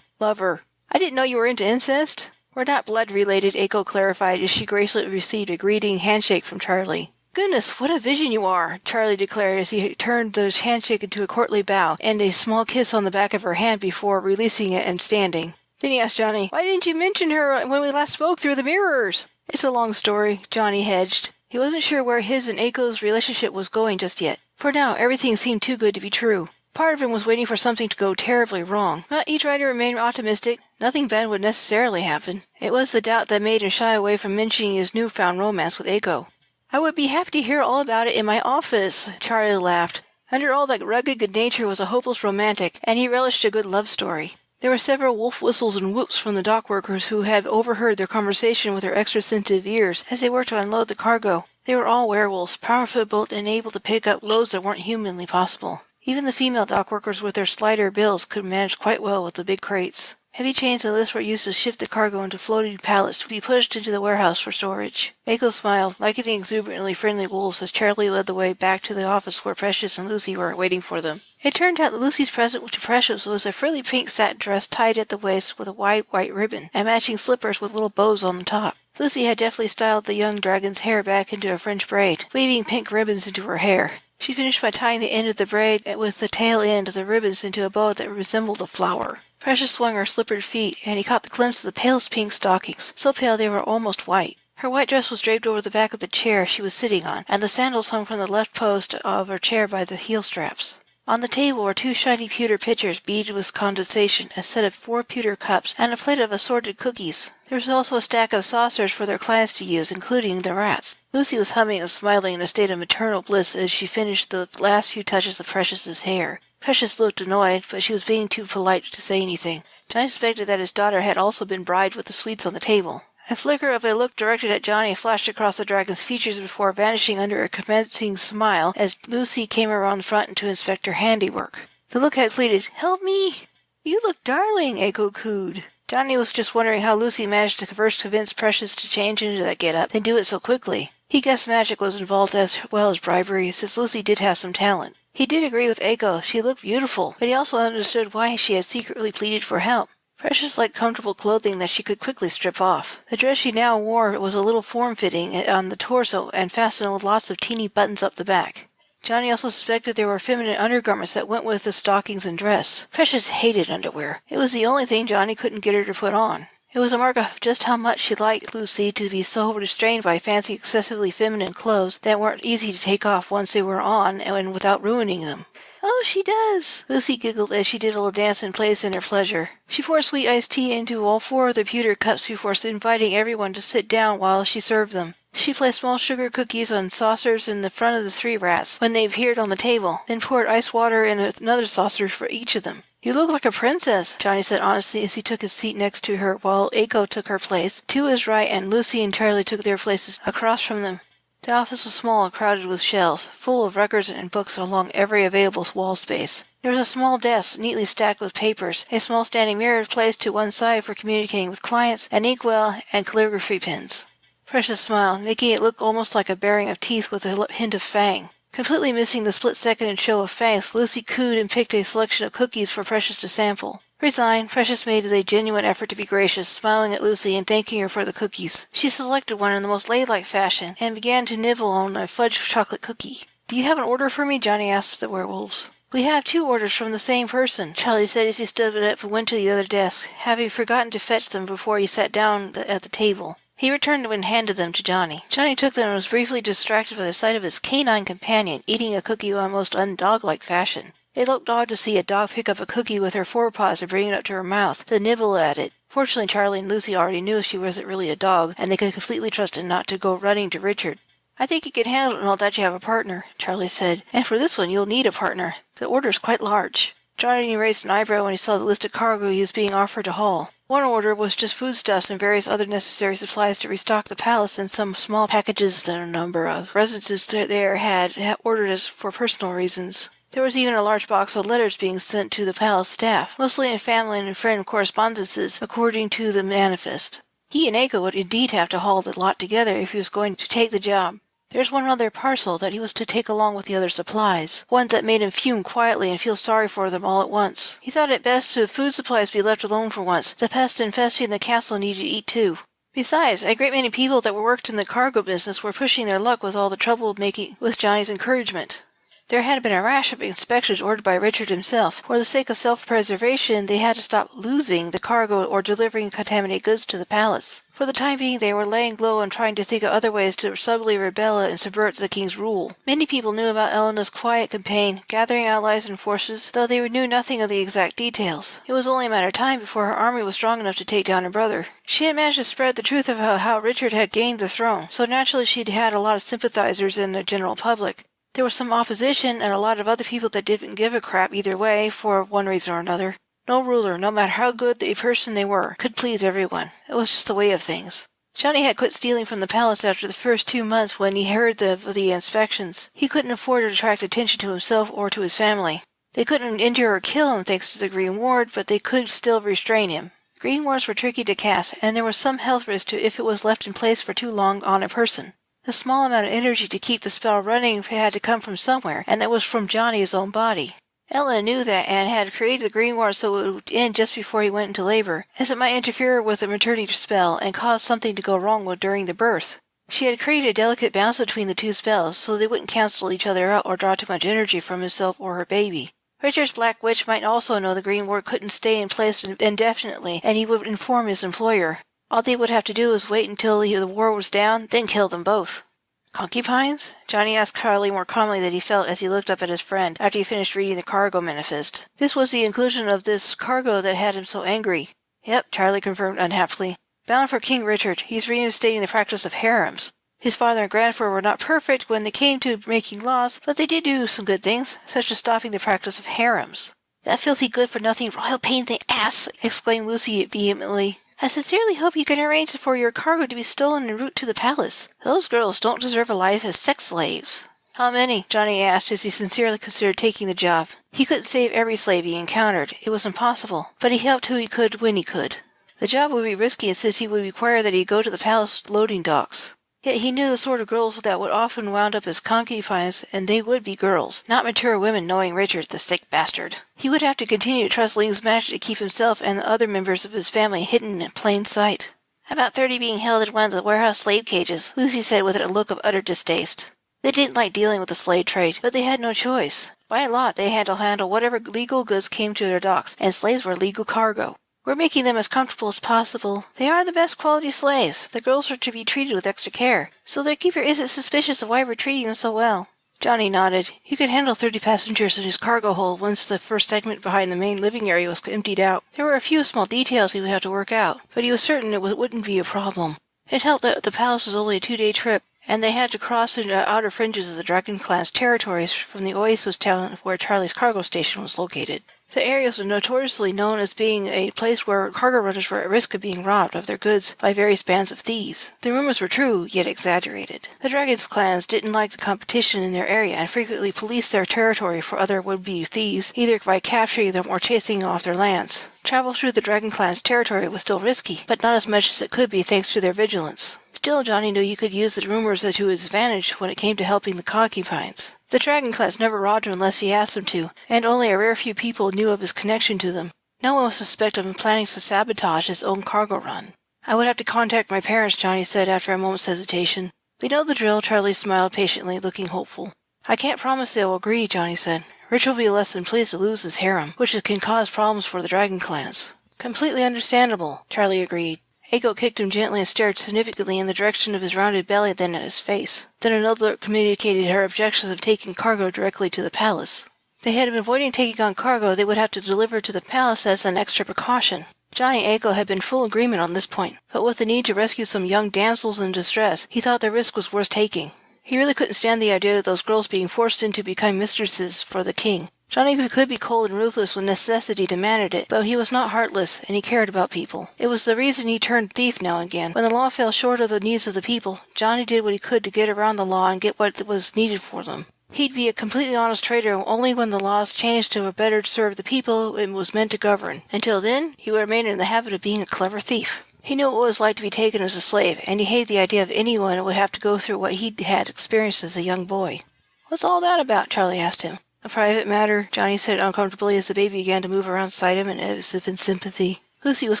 lover? I didn't know you were into incest." "We're not blood-related," Aiko clarified as she gracefully received a greeting handshake from Charlie. "Goodness, what a vision you are," Charlie declared as he turned the handshake into a courtly bow and a small kiss on the back of her hand before releasing it and standing. Then he asked Johnny, "Why didn't you mention her when we last spoke through the mirrors?" "It's a long story," Johnny hedged. He wasn't sure where his and Aiko's relationship was going just yet. For now, everything seemed too good to be true. Part of him was waiting for something to go terribly wrong. But he tried to remain optimistic. Nothing bad would necessarily happen. It was the doubt that made him shy away from mentioning his newfound romance with Aiko. "I would be happy to hear all about it in my office," Charlie laughed. Under all that rugged good nature was a hopeless romantic, and he relished a good love story. There were several wolf whistles and whoops from the dock workers who had overheard their conversation with their extra-sensitive ears as they worked to unload the cargo. They were all werewolves, powerfully built and able to pick up loads that weren't humanly possible. Even the female dock workers with their slighter bills could manage quite well with the big crates. Heavy chains and lifts were used to shift the cargo into floating pallets to be pushed into the warehouse for storage. Aiko smiled, liking the exuberantly friendly wolves as Charlie led the way back to the office where Precious and Lucy were waiting for them. It turned out that Lucy's present to Precious was a frilly pink satin dress tied at the waist with a wide white ribbon, and matching slippers with little bows on the top. Lucy had deftly styled the young dragon's hair back into a French braid, weaving pink ribbons into her hair. She finished by tying the end of the braid with the tail end of the ribbons into a bow that resembled a flower. Precious swung her slippered feet, and he caught the glimpse of the palest pink stockings, so pale they were almost white. Her white dress was draped over the back of the chair she was sitting on, and the sandals hung from the left post of her chair by the heel straps. On the table were 2 shiny pewter pitchers beaded with condensation, a set of 4 pewter cups, and a plate of assorted cookies. There was also a stack of saucers for their clients to use, including the rats. Lucy was humming and smiling in a state of maternal bliss as she finished the last few touches of Precious's hair. Precious looked annoyed, but she was being too polite to say anything. Johnny suspected that his daughter had also been bribed with the sweets on the table. A flicker of a look directed at Johnny flashed across the dragon's features before vanishing under a commencing smile as Lucy came around the front to inspect her handiwork. The look had pleaded, "Help me!" "You look darling," Aiko cooed. Johnny was just wondering how Lucy managed to first convince Precious to change into that get-up, then do it so quickly. He guessed magic was involved as well as bribery, since Lucy did have some talent. He did agree with Aiko. She looked beautiful, but he also understood why she had secretly pleaded for help. Precious liked comfortable clothing that she could quickly strip off. The dress she now wore was a little form-fitting on the torso and fastened with lots of teeny buttons up the back. Johnny also suspected there were feminine undergarments that went with the stockings and dress. Precious hated underwear. It was the only thing Johnny couldn't get her to put on. It was a mark of just how much she liked Lucy to be so restrained by fancy excessively feminine clothes that weren't easy to take off once they were on and without ruining them. "Oh, she does!" Lucy giggled as she did a little dance in place in her pleasure. She poured sweet iced tea into all 4 of the pewter cups before inviting everyone to sit down while she served them. She placed small sugar cookies on saucers in the front of the 3 rats when they appeared on the table, then poured ice water in another saucer for each of them. "You look like a princess," Johnny said honestly as he took his seat next to her while Aiko took her place to his right and Lucy and Charlie took their places across from them. The office was small and crowded with shelves, full of records and books along every available wall space. There was a small desk neatly stacked with papers, a small standing mirror placed to one side for communicating with clients, an inkwell, and calligraphy pens. Precious smiled, making it look almost like a baring of teeth with a hint of fang. Completely missing the split-second show of fangs, Lucy cooed and picked a selection of cookies for Precious to sample. Resigned, Precious made a genuine effort to be gracious, smiling at Lucy and thanking her for the cookies. She selected one in the most ladylike fashion and began to nibble on a fudge chocolate cookie. "Do you have an order for me?" Johnny asked the werewolves. "We have 2 orders from the same person," Charlie said as he stood up and went to the other desk, having forgotten to fetch them before he sat down at the table. He returned and handed them to Johnny. Johnny took them and was briefly distracted by the sight of his canine companion eating a cookie in a most undog-like fashion. It looked odd to see a dog pick up a cookie with her forepaws and bring it up to her mouth, to nibble at it. Fortunately, Charlie and Lucy already knew she wasn't really a dog, and they could completely trust it not to go running to Richard. "I think you can handle it and all that you have a partner," Charlie said. "And for this one you'll need a partner. The order's quite large." Johnny raised an eyebrow when he saw the list of cargo he was being offered to haul. One order was just foodstuffs and various other necessary supplies to restock the palace and some small packages that a number of residents there had ordered as for personal reasons. There was even a large box of letters being sent to the palace staff, mostly in family and friend correspondences, according to the manifest. He and Aiko would indeed have to haul the lot together if he was going to take the job. There's one other parcel that he was to take along with the other supplies, one that made him fume quietly and feel sorry for them all at once. He thought it best to food supplies be left alone for once. The pests infesting the castle needed to eat too. Besides, a great many people that worked in the cargo business were pushing their luck with all the trouble making with Johnny's encouragement. There had been a rash of inspections ordered by Richard himself. For the sake of self-preservation, they had to stop losing the cargo or delivering contaminated goods to the palace. For the time being, they were laying low and trying to think of other ways to subtly rebel and subvert the king's rule. Many people knew about Elena's quiet campaign, gathering allies and forces, though they knew nothing of the exact details. It was only a matter of time before her army was strong enough to take down her brother. She had managed to spread the truth about how Richard had gained the throne, so naturally she'd had a lot of sympathizers in the general public. There was some opposition and a lot of other people that didn't give a crap either way for one reason or another. No ruler, no matter how good a person they were, could please everyone. It was just the way of things. Johnny had quit stealing from the palace after the first 2 months when he heard of the inspections. He couldn't afford to attract attention to himself or to his family. They couldn't injure or kill him thanks to the Green Ward, but they could still restrain him. Green Wards were tricky to cast, and there was some health risk to if it was left in place for too long on a person. The small amount of energy to keep the spell running had to come from somewhere, and that was from Johnny's own body. Ella knew that and had created the Green Ward so it would end just before he went into labor, as it might interfere with the maternity spell and cause something to go wrong during the birth. She had created a delicate balance between the 2 spells so they wouldn't cancel each other out or draw too much energy from himself or her baby. Richard's Black Witch might also know the Green Ward couldn't stay in place indefinitely, and he would inform his employer. All they would have to do was wait until the war was down, then kill them both. "Concubines?" Johnny asked Charlie more calmly than he felt as he looked up at his friend after he finished reading the cargo manifest. This was the inclusion of this cargo that had him so angry. "Yep," Charlie confirmed unhappily. "Bound for King Richard. He's reinstating the practice of harems. His father and grandfather were not perfect when they came to making laws, but they did do some good things, such as stopping the practice of harems." "That filthy good-for-nothing royal pain in the ass!" exclaimed Lucy vehemently. "I sincerely hope you can arrange for your cargo to be stolen en route to the palace. Those girls don't deserve a life as sex slaves." "How many?" Johnny asked as he sincerely considered taking the job. He couldn't save every slave he encountered. It was impossible. But he helped who he could when he could. The job would be risky since he would require that he go to the palace loading docks. Yet he knew the sort of girls that would often wound up as concubines, and they would be girls, not mature women, knowing Richard, the sick bastard. He would have to continue to trust Ling's magic to keep himself and the other members of his family hidden in plain sight. "About 30 being held in one of the warehouse slave cages," Lucy said with a look of utter distaste. They didn't like dealing with the slave trade, but they had no choice. By law, they had to handle whatever legal goods came to their docks, and slaves were legal cargo. "We're making them as comfortable as possible. They are the best quality slaves. The girls are to be treated with extra care, so their keeper isn't suspicious of why we're treating them so well." Johnny nodded. He could handle 30 passengers in his cargo hold once the first segment behind the main living area was emptied out. There were a few small details he would have to work out, but he was certain it wouldn't be a problem. It helped that the palace was only a 2-day trip, and they had to cross into the outer fringes of the Dragon Clan's territories from the oasis town where Charlie's cargo station was located. The area was notoriously known as being a place where cargo runners were at risk of being robbed of their goods by various bands of thieves. The rumors were true, yet exaggerated. The Dragon's clans didn't like the competition in their area and frequently policed their territory for other would-be thieves, either by capturing them or chasing off their lands. Travel through the Dragon Clan's territory was still risky, but not as much as it could be thanks to their vigilance. Still, Johnny knew he could use the rumors to his advantage when it came to helping the concubines. The Dragon clans never robbed him unless he asked them to, and only a rare few people knew of his connection to them. No one was suspected of planning to sabotage his own cargo run. "I would have to contact my parents," Johnny said after a moment's hesitation. "We know the drill," Charlie smiled patiently, looking hopeful. "I can't promise they will agree," Johnny said. "Rich will be less than pleased to lose his harem, which can cause problems for the Dragon clans." "Completely understandable," Charlie agreed. Aiko kicked him gently and stared significantly in the direction of his rounded belly, then at his face. Then another communicated her objections of taking cargo directly to the palace. They had been avoiding taking on cargo they would have to deliver to the palace as an extra precaution. Johnny and Aiko had been full agreement on this point, but with the need to rescue some young damsels in distress, he thought the risk was worth taking. He really couldn't stand the idea of those girls being forced in to become mistresses for the king. Johnny could be cold and ruthless when necessity demanded it, but he was not heartless, and he cared about people. It was the reason he turned thief now and again. When the law fell short of the needs of the people, Johnny did what he could to get around the law and get what was needed for them. He'd be a completely honest trader only when the laws changed to better serve the people it was meant to govern. Until then, he would remain in the habit of being a clever thief. He knew what it was like to be taken as a slave, and he hated the idea of anyone who would have to go through what he had experienced as a young boy. "What's all that about?" Charlie asked him. "A private matter," Johnny said uncomfortably as the baby began to move around beside him and as if in sympathy. Lucy was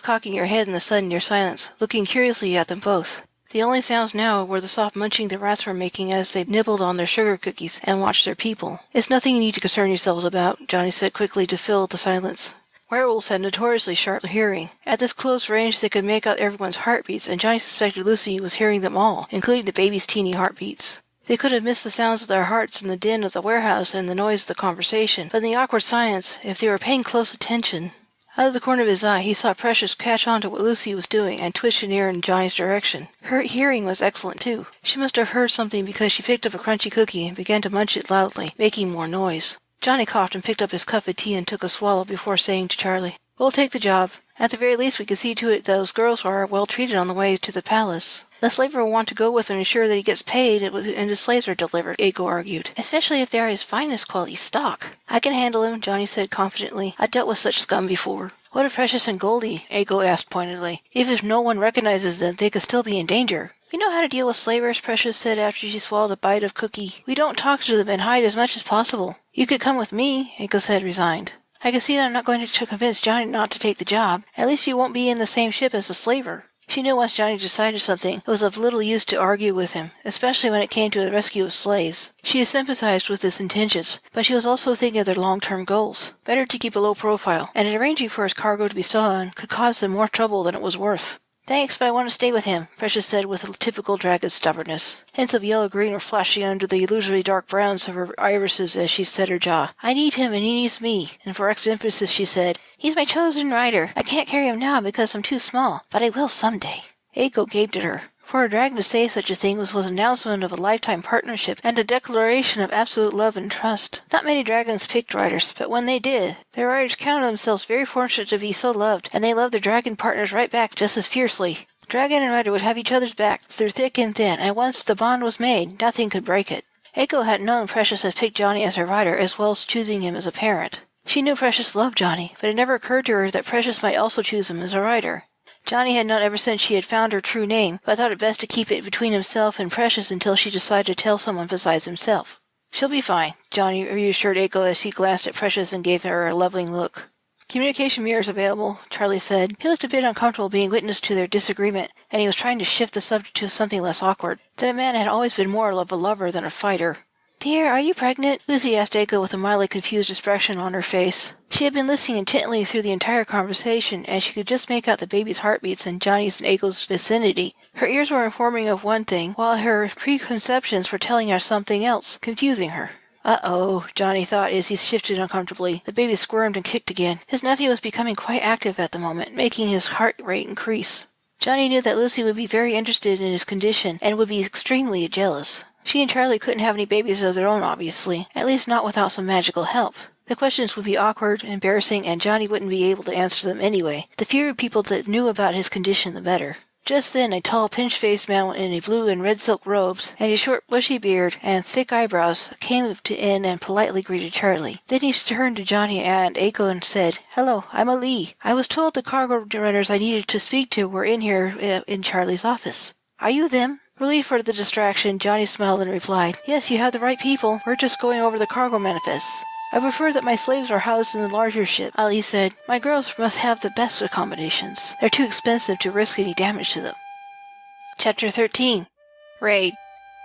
cocking her head in the sudden near silence, looking curiously at them both. The only sounds now were the soft munching the rats were making as they nibbled on their sugar cookies and watched their people. "It's nothing you need to concern yourselves about," Johnny said quickly to fill the silence. Werewolves had notoriously sharp hearing. At this close range they could make out everyone's heartbeats, and Johnny suspected Lucy was hearing them all, including the baby's teeny heartbeats. They could have missed the sounds of their hearts in the din of the warehouse and the noise of the conversation, but in the awkward silence, if they were paying close attention... Out of the corner of his eye, he saw Precious catch on to what Lucy was doing and twitch an ear in Johnny's direction. Her hearing was excellent, too. She must have heard something because she picked up a crunchy cookie and began to munch it loudly, making more noise. Johnny coughed and picked up his cup of tea and took a swallow before saying to Charlie, "We'll take the job. At the very least, we can see to it those girls are well treated on the way to the palace." "The slaver will want to go with him and ensure that he gets paid and his slaves are delivered," Aiko argued. "Especially if they are his finest quality stock." "I can handle him," Johnny said confidently. "I've dealt with such scum before." "What of Precious and Goldie?" Aiko asked pointedly. "Even if no one recognizes them, they could still be in danger." "We know how to deal with slavers," Precious said after she swallowed a bite of cookie. "We don't talk to them and hide as much as possible." "You could come with me," Aiko said, resigned. "I can see that I'm not going to convince Johnny not to take the job. At least you won't be in the same ship as the slaver." She knew once Johnny decided something, it was of little use to argue with him, especially when it came to the rescue of slaves. She sympathized with his intentions, but she was also thinking of their long-term goals. Better to keep a low profile, and arranging for his cargo to be stolen could cause them more trouble than it was worth. "Thanks, but I want to stay with him," Precious said with a typical dragon stubbornness. Hints of yellow-green were flashing under the illusory dark browns of her irises as she set her jaw. "I need him and he needs me," and for extra emphasis she said, "He's my chosen rider. I can't carry him now because I'm too small, but I will someday." Aiko gaped at her. For a dragon to say such a thing was an announcement of a lifetime partnership and a declaration of absolute love and trust. Not many dragons picked riders, but when they did, their riders counted themselves very fortunate to be so loved, and they loved their dragon partners right back just as fiercely. Dragon and rider would have each other's backs through thick and thin, and once the bond was made, nothing could break it. Aiko had known Precious had picked Johnny as her rider as well as choosing him as a parent. She knew Precious loved Johnny, but it never occurred to her that Precious might also choose him as a rider. Johnny had known ever since she had found her true name, but thought it best to keep it between himself and Precious until she decided to tell someone besides himself. "She'll be fine," Johnny reassured Eiko as he glanced at Precious and gave her a loving look. "Communication mirrors available," Charlie said. He looked a bit uncomfortable being witness to their disagreement, and he was trying to shift the subject to something less awkward. The man had always been more of a lover than a fighter. "Dear, are you pregnant?" Lucy asked Eiko with a mildly confused expression on her face. She had been listening intently through the entire conversation, and she could just make out the baby's heartbeats in Johnny's and Eiko's vicinity. Her ears were informing of one thing, while her preconceptions were telling her something else, confusing her. "Uh-oh," Johnny thought as he shifted uncomfortably. The baby squirmed and kicked again. His nephew was becoming quite active at the moment, making his heart rate increase. Johnny knew that Lucy would be very interested in his condition and would be extremely jealous. She and Charlie couldn't have any babies of their own, obviously, at least not without some magical help. The questions would be awkward, embarrassing, and Johnny wouldn't be able to answer them anyway. The fewer people that knew about his condition, the better. Just then, a tall, pinch-faced man in a blue and red silk robes, and a short, bushy beard, and thick eyebrows, came in and politely greeted Charlie. Then he turned to Johnny and Eiko and said, "Hello, I'm Ali. I was told the cargo runners I needed to speak to were in here in Charlie's office." "Are you them?" Relieved for the distraction, Johnny smiled and replied, "Yes, you have the right people. We're just going over the cargo manifests." "I prefer that my slaves are housed in the larger ship," Ali said. "My girls must have the best accommodations. They're too expensive to risk any damage to them." Chapter 13. Raid.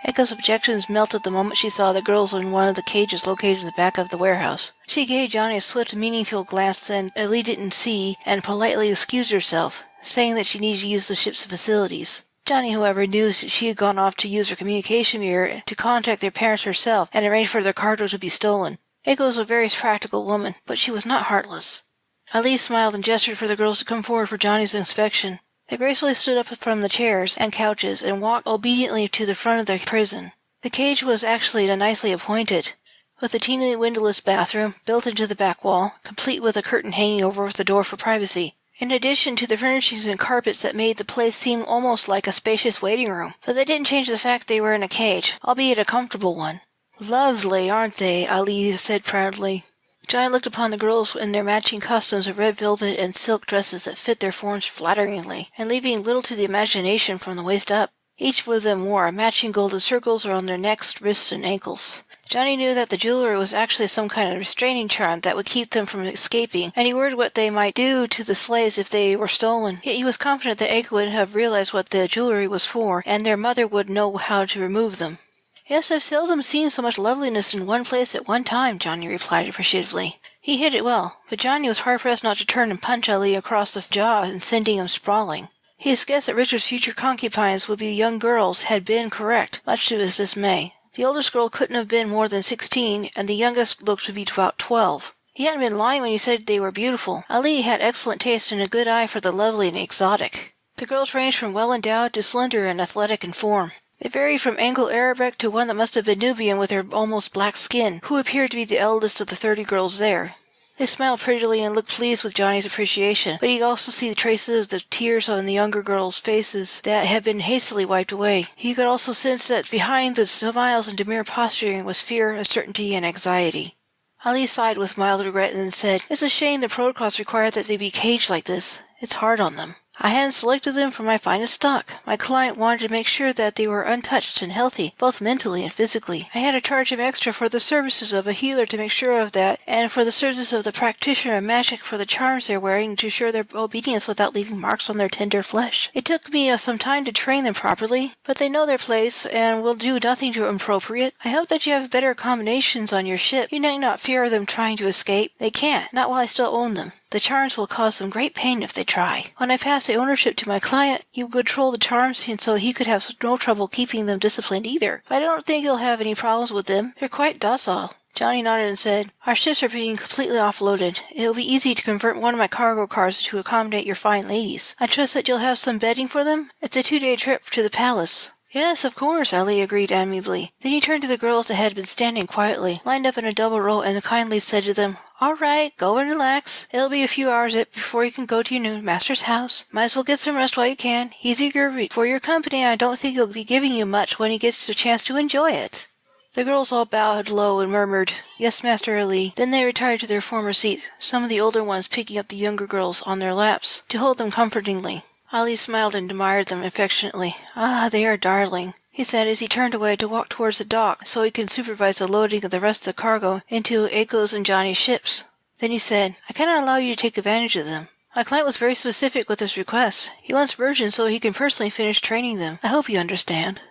Echo's objections melted the moment she saw the girls in one of the cages located in the back of the warehouse. She gave Johnny a swift, meaningful glance that Ali didn't see and politely excused herself, saying that she needed to use the ship's facilities. Johnny, however, knew she had gone off to use her communication mirror to contact their parents herself and arrange for their cargo to be stolen. Eiko was a very practical woman, but she was not heartless. Ali smiled and gestured for the girls to come forward for Johnny's inspection. They gracefully stood up from the chairs and couches and walked obediently to the front of the prison. The cage was actually nicely appointed, with a teeny windowless bathroom built into the back wall, complete with a curtain hanging over the door for privacy. In addition to the furnishings and carpets that made the place seem almost like a spacious waiting room. But that didn't change the fact they were in a cage, albeit a comfortable one. "Lovely, aren't they?" Ali said proudly. Johnny looked upon the girls in their matching costumes of red velvet and silk dresses that fit their forms flatteringly, and leaving little to the imagination from the waist up. Each of them wore matching golden circles around their necks, wrists, and ankles. Johnny knew that the jewelry was actually some kind of restraining charm that would keep them from escaping, and he worried what they might do to the slaves if they were stolen. Yet he was confident that Eiko would have realized what the jewelry was for, and their mother would know how to remove them. "Yes, I've seldom seen so much loveliness in one place at one time," Johnny replied appreciatively. He hit it well, but Johnny was hard-pressed not to turn and punch Ali across the jaw and sending him sprawling. His guess that Richard's future concubines would be young girls had been correct, much to his dismay. The oldest girl couldn't have been more than 16, and the youngest looked to be about 12. He hadn't been lying when he said they were beautiful. Ali had excellent taste and a good eye for the lovely and exotic. The girls ranged from well-endowed to slender and athletic in form. They varied from Anglo-Arabic to one that must have been Nubian with her almost black skin, who appeared to be the eldest of the 30 girls there. They smiled prettily and looked pleased with Johnny's appreciation, but he could also see the traces of the tears on the younger girls' faces that had been hastily wiped away. He could also sense that behind the smiles and demure posturing was fear, uncertainty, and anxiety. Ali sighed with mild regret and then said, "It's a shame the protocols require that they be caged like this. It's hard on them. I hadn't selected them from my finest stock. My client wanted to make sure that they were untouched and healthy, both mentally and physically. I had to charge him extra for the services of a healer to make sure of that, and for the services of the practitioner of magic for the charms they're wearing to ensure their obedience without leaving marks on their tender flesh. It took me some time to train them properly, but they know their place and will do nothing too inappropriate. I hope that you have better accommodations on your ship. You need not fear them trying to escape. They can't, not while I still own them. The charms will cause them great pain if they try. When I pass the ownership to my client, he will control the charms and so he could have no trouble keeping them disciplined either. But I don't think he'll have any problems with them. They're quite docile." Johnny nodded and said, "Our ships are being completely offloaded. It will be easy to convert one of my cargo cars to accommodate your fine ladies. I trust that you'll have some bedding for them? It's a 2-day trip to the palace." "Yes, of course," Ali agreed amiably. Then he turned to the girls that had been standing quietly, lined up in a double row, and kindly said to them, "All right, go and relax. It'll be a few hours yet before you can go to your new master's house. Might as well get some rest while you can. He's eager for your company, and I don't think he'll be giving you much when he gets a chance to enjoy it." The girls all bowed low and murmured, "Yes, Master Ali." Then they retired to their former seats, some of the older ones picking up the younger girls on their laps to hold them comfortingly. Ali smiled and admired them affectionately. "Ah, they are darling," he said as he turned away to walk towards the dock so he could supervise the loading of the rest of the cargo into Aiko's and Johnny's ships. Then he said, "I cannot allow you to take advantage of them. My client was very specific with his request. He wants virgins so he can personally finish training them. I hope you understand."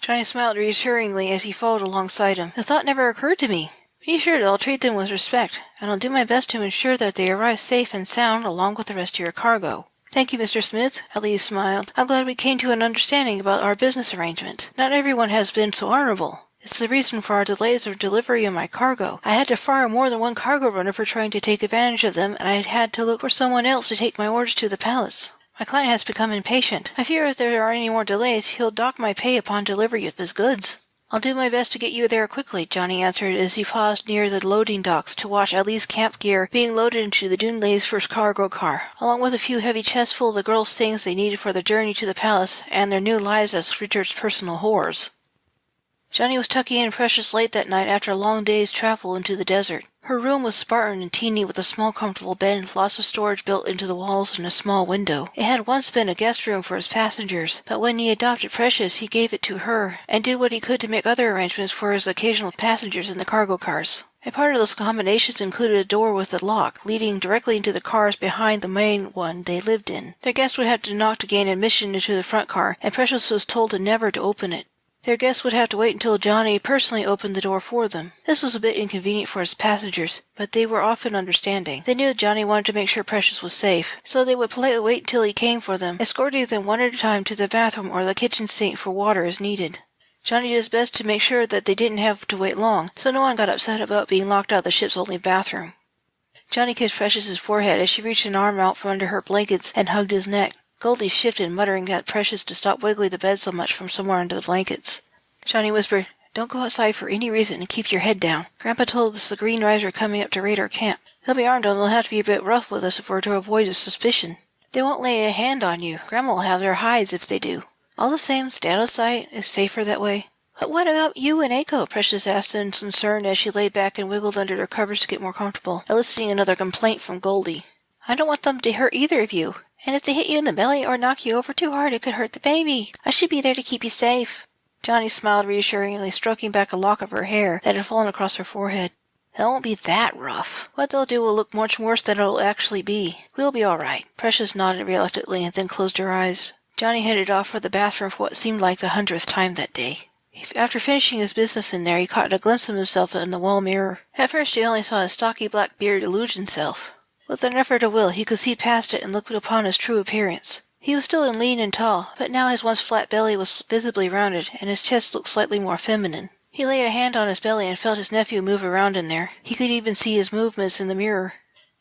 Johnny smiled reassuringly as he followed alongside him. "The thought never occurred to me. Be sure that I'll treat them with respect, and I'll do my best to ensure that they arrive safe and sound along with the rest of your cargo." "Thank you, Mr. Smith," Elise smiled. "I'm glad we came to an understanding about our business arrangement. Not everyone has been so honorable. It's the reason for our delays of delivery of my cargo. I had to fire more than one cargo runner for trying to take advantage of them, and I had to look for someone else to take my orders to the palace. My client has become impatient. I fear if there are any more delays, he'll dock my pay upon delivery of his goods." "I'll do my best to get you there quickly," Johnny answered as he paused near the loading docks to watch Ali's camp gear being loaded into the Dune Lady's first cargo car, along with a few heavy chests full of the girls' things they needed for their journey to the palace and their new lives as Richard's personal whores. Johnny was tucking in Precious late that night after a long day's travel into the desert. Her room was Spartan and teeny with a small comfortable bed, lots of storage built into the walls, and a small window. It had once been a guest room for his passengers, but when he adopted Precious, he gave it to her and did what he could to make other arrangements for his occasional passengers in the cargo cars. A part of those accommodations included a door with a lock, leading directly into the cars behind the main one they lived in. Their guests would have to knock to gain admission into the front car, and Precious was told never to open it. Their guests would have to wait until Johnny personally opened the door for them. This was a bit inconvenient for his passengers, but they were often understanding. They knew Johnny wanted to make sure Precious was safe, so they would politely wait until he came for them, escorting them one at a time to the bathroom or the kitchen sink for water as needed. Johnny did his best to make sure that they didn't have to wait long, so no one got upset about being locked out of the ship's only bathroom. Johnny kissed Precious's forehead as she reached an arm out from under her blankets and hugged his neck. Goldie shifted, muttering at Precious to stop wiggling the bed so much from somewhere under the blankets. Johnny whispered, "Don't go outside for any reason and keep your head down. Grandpa told us the Green Riders are coming up to raid our camp. They'll be armed and they'll have to be a bit rough with us if we're to avoid a suspicion. They won't lay a hand on you. Grandma will have their hides if they do. All the same, stay out of sight. It's safer that way." "But what about you and Aiko?" Precious asked in concern as she lay back and wiggled under their covers to get more comfortable, eliciting another complaint from Goldie. "I don't want them to hurt either of you. And if they hit you in the belly or knock you over too hard, it could hurt the baby. I should be there to keep you safe." Johnny smiled reassuringly, stroking back a lock of her hair that had fallen across her forehead. "It won't be that rough. What they'll do will look much worse than it'll actually be. We'll be all right." Precious nodded reluctantly and then closed her eyes. Johnny headed off for the bathroom for what seemed like the 100th time that day. After finishing his business in there, he caught a glimpse of himself in the wall mirror. At first he only saw his stocky black beard illusion self. With an effort of will, he could see past it and look upon his true appearance. He was still lean and tall, but now his once flat belly was visibly rounded, and his chest looked slightly more feminine. He laid a hand on his belly and felt his nephew move around in there. He could even see his movements in the mirror.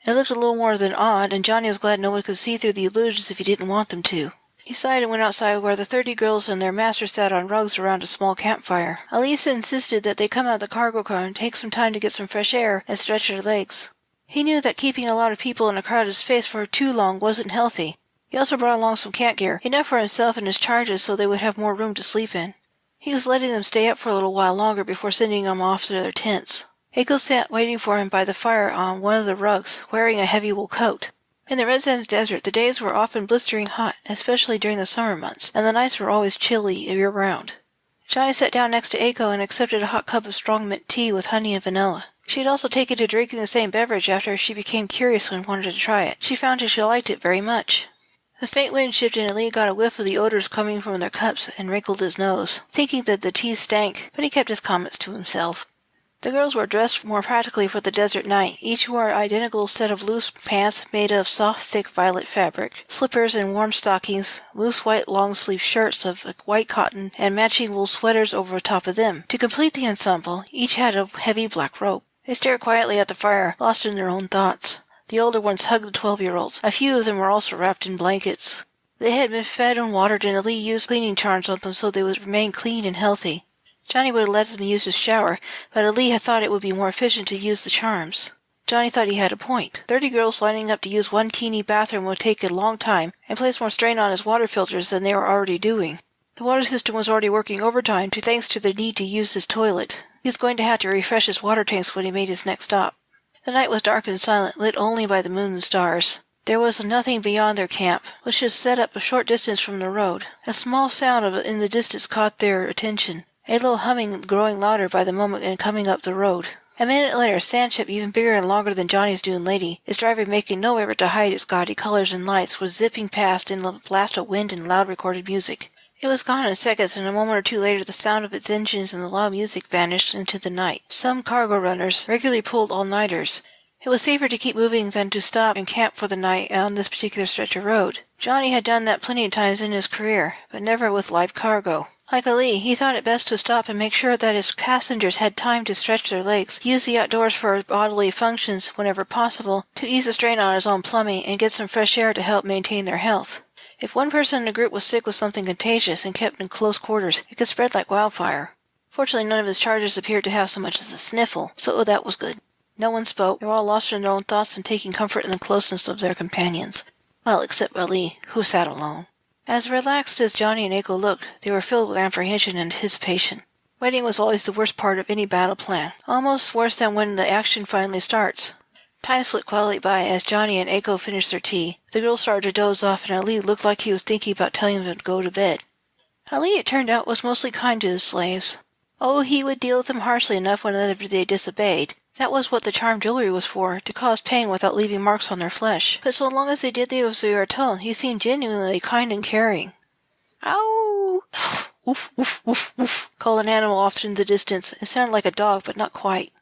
It looked a little more than odd, and Johnny was glad no one could see through the illusions if he didn't want them to. He sighed and went outside where the 30 girls and their master sat on rugs around a small campfire. Elisa insisted that they come out of the cargo car and take some time to get some fresh air and stretch their legs. He knew that keeping a lot of people in a crowded space for too long wasn't healthy. He also brought along some camp gear, enough for himself and his charges so they would have more room to sleep in. He was letting them stay up for a little while longer before sending them off to their tents. Aiko sat waiting for him by the fire on one of the rugs, wearing a heavy wool coat. In the Red Sands Desert, the days were often blistering hot, especially during the summer months, and the nights were always chilly year-round. Johnny sat down next to Aiko and accepted a hot cup of strong mint tea with honey and vanilla. She had also taken to drinking the same beverage after she became curious and wanted to try it. She found that she liked it very much. The faint wind shifted and Lee got a whiff of the odors coming from their cups and wrinkled his nose, thinking that the tea stank, but he kept his comments to himself. The girls were dressed more practically for the desert night. Each wore an identical set of loose pants made of soft, thick violet fabric, slippers and warm stockings, loose white long-sleeve shirts of white cotton, and matching wool sweaters over top of them. To complete the ensemble, each had a heavy black robe. They stared quietly at the fire, lost in their own thoughts. The older ones hugged the 12-year-olds. A few of them were also wrapped in blankets. They had been fed and watered, and Lee used cleaning charms on them so they would remain clean and healthy. Johnny would have let them use his shower, but Ali had thought it would be more efficient to use the charms. Johnny thought he had a point. 30 girls lining up to use one teeny bathroom would take a long time and place more strain on his water filters than they were already doing. The water system was already working overtime thanks to the need to use his toilet. He was going to have to refresh his water tanks when he made his next stop. The night was dark and silent, lit only by the moon and stars. There was nothing beyond their camp, which was set up a short distance from the road. A small sound in the distance caught their attention, a low humming growing louder by the moment and coming up the road. A minute later, a sandship even bigger and longer than Johnny's dune lady, its driver making no effort to hide its gaudy colors and lights, was zipping past in a blast of wind and loud recorded music. It was gone in seconds, and a moment or two later the sound of its engines and the loud music vanished into the night. Some cargo runners regularly pulled all-nighters. It was safer to keep moving than to stop and camp for the night on this particular stretch of road. Johnny had done that plenty of times in his career, but never with live cargo. Like Ali, he thought it best to stop and make sure that his passengers had time to stretch their legs, use the outdoors for bodily functions whenever possible, to ease the strain on his own plumbing, and get some fresh air to help maintain their health. If one person in the group was sick with something contagious and kept in close quarters, it could spread like wildfire. Fortunately, none of his charges appeared to have so much as a sniffle, so that was good. No one spoke. They were all lost in their own thoughts and taking comfort in the closeness of their companions. Well, except Ali, who sat alone. As relaxed as Johnny and Aiko looked, they were filled with apprehension and anticipation. Waiting was always the worst part of any battle plan, almost worse than when the action finally starts. Time slipped quietly by as Johnny and Aiko finished their tea. The girls started to doze off, and Ali looked like he was thinking about telling them to go to bed. Ali, it turned out, was mostly kind to his slaves. Oh, he would deal with them harshly enough whenever they disobeyed. That was what the charmed jewelry was for, to cause pain without leaving marks on their flesh. But so long as they did as they were told, he seemed genuinely kind and caring. Ow! Woof, woof, woof, woof, called an animal off in the distance. It sounded like a dog, but not quite.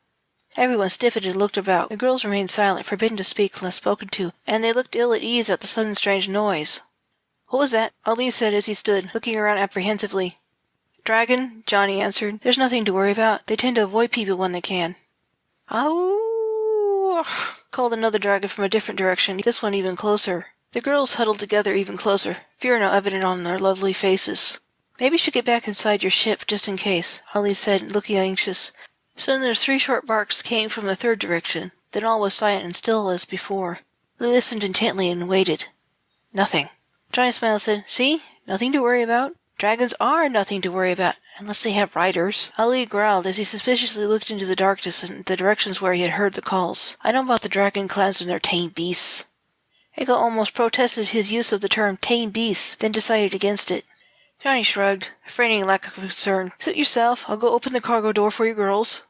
Everyone stiffened and looked about. The girls remained silent, forbidden to speak unless spoken to, and they looked ill at ease at the sudden strange noise. What was that? Ali said as he stood, looking around apprehensively. Dragon, Johnny answered. There's nothing to worry about. They tend to avoid people when they can. Ow! Called another dragon from a different direction, this one even closer. The girls huddled together even closer, fear now evident on their lovely faces. Maybe you should get back inside your ship, just in case, Ali said, looking anxious. Suddenly 3 short barks came from a third direction. Then all was silent and still as before. They listened intently and waited. Nothing. Johnny smiled and said, See? Nothing to worry about. Dragons are nothing to worry about, unless they have riders. Ali growled as he suspiciously looked into the darkness and the directions where he had heard the calls. I know about the dragon clans and their tame beasts. Aiko almost protested his use of the term tame beasts, then decided against it. Johnny shrugged, feigning lack of concern. Suit yourself. I'll go open the cargo door for you girls.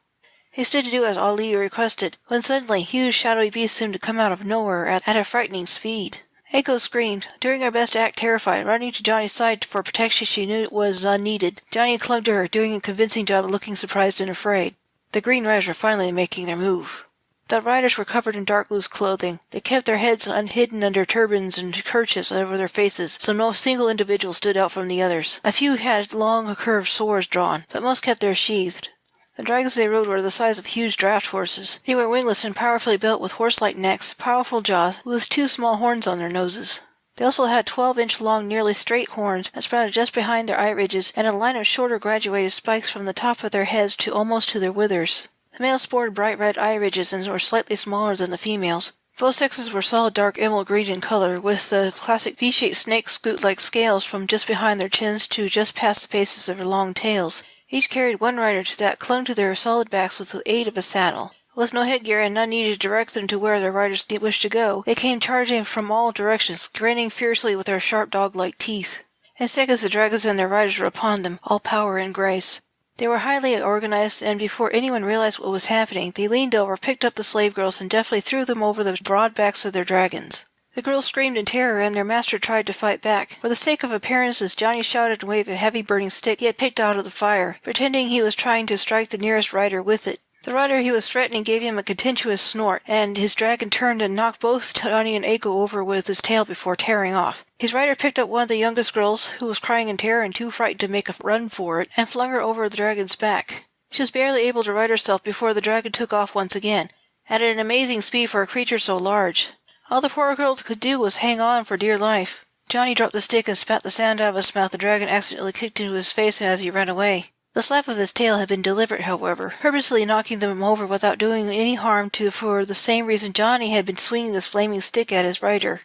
He stood to do as Ali requested, when suddenly huge shadowy beasts seemed to come out of nowhere at a frightening speed. Aiko screamed, doing her best to act terrified, running to Johnny's side for protection she knew was unneeded. Johnny clung to her, doing a convincing job of looking surprised and afraid. The green riders were finally making their move. The riders were covered in dark loose clothing. They kept their heads unhidden under turbans and kerchiefs over their faces, so no single individual stood out from the others. A few had long curved swords drawn, but most kept theirs sheathed. The dragons they rode were the size of huge draft horses. They were wingless and powerfully built with horse-like necks, powerful jaws, with 2 small horns on their noses. They also had 12-inch long, nearly straight horns that sprouted just behind their eye ridges, and a line of shorter graduated spikes from the top of their heads to almost to their withers. The males sported bright red eye ridges and were slightly smaller than the females. Both sexes were solid dark emerald green in color, with the classic V-shaped snake scoot-like scales from just behind their chins to just past the bases of their long tails. Each carried one rider that clung to their solid backs with the aid of a saddle. With no headgear and none needed to direct them to where their riders wished to go, they came charging from all directions, grinning fiercely with their sharp dog-like teeth. In seconds the dragons and their riders were upon them, all power and grace. They were highly organized, and before anyone realized what was happening, they leaned over, picked up the slave girls, and deftly threw them over the broad backs of their dragons. The girls screamed in terror, and their master tried to fight back. For the sake of appearances, Johnny shouted and waved a heavy burning stick he had picked out of the fire, pretending he was trying to strike the nearest rider with it. The rider he was threatening gave him a contemptuous snort, and his dragon turned and knocked both Johnny and Aiko over with his tail before tearing off. His rider picked up one of the youngest girls, who was crying in terror and too frightened to make a run for it, and flung her over the dragon's back. She was barely able to right herself before the dragon took off once again, at an amazing speed for a creature so large. All the poor girl could do was hang on for dear life. Johnny dropped the stick and spat the sand out of his mouth. The dragon accidentally kicked into his face as he ran away. The slap of his tail had been deliberate, however, purposely knocking them over without doing any harm to for the same reason Johnny had been swinging this flaming stick at his rider.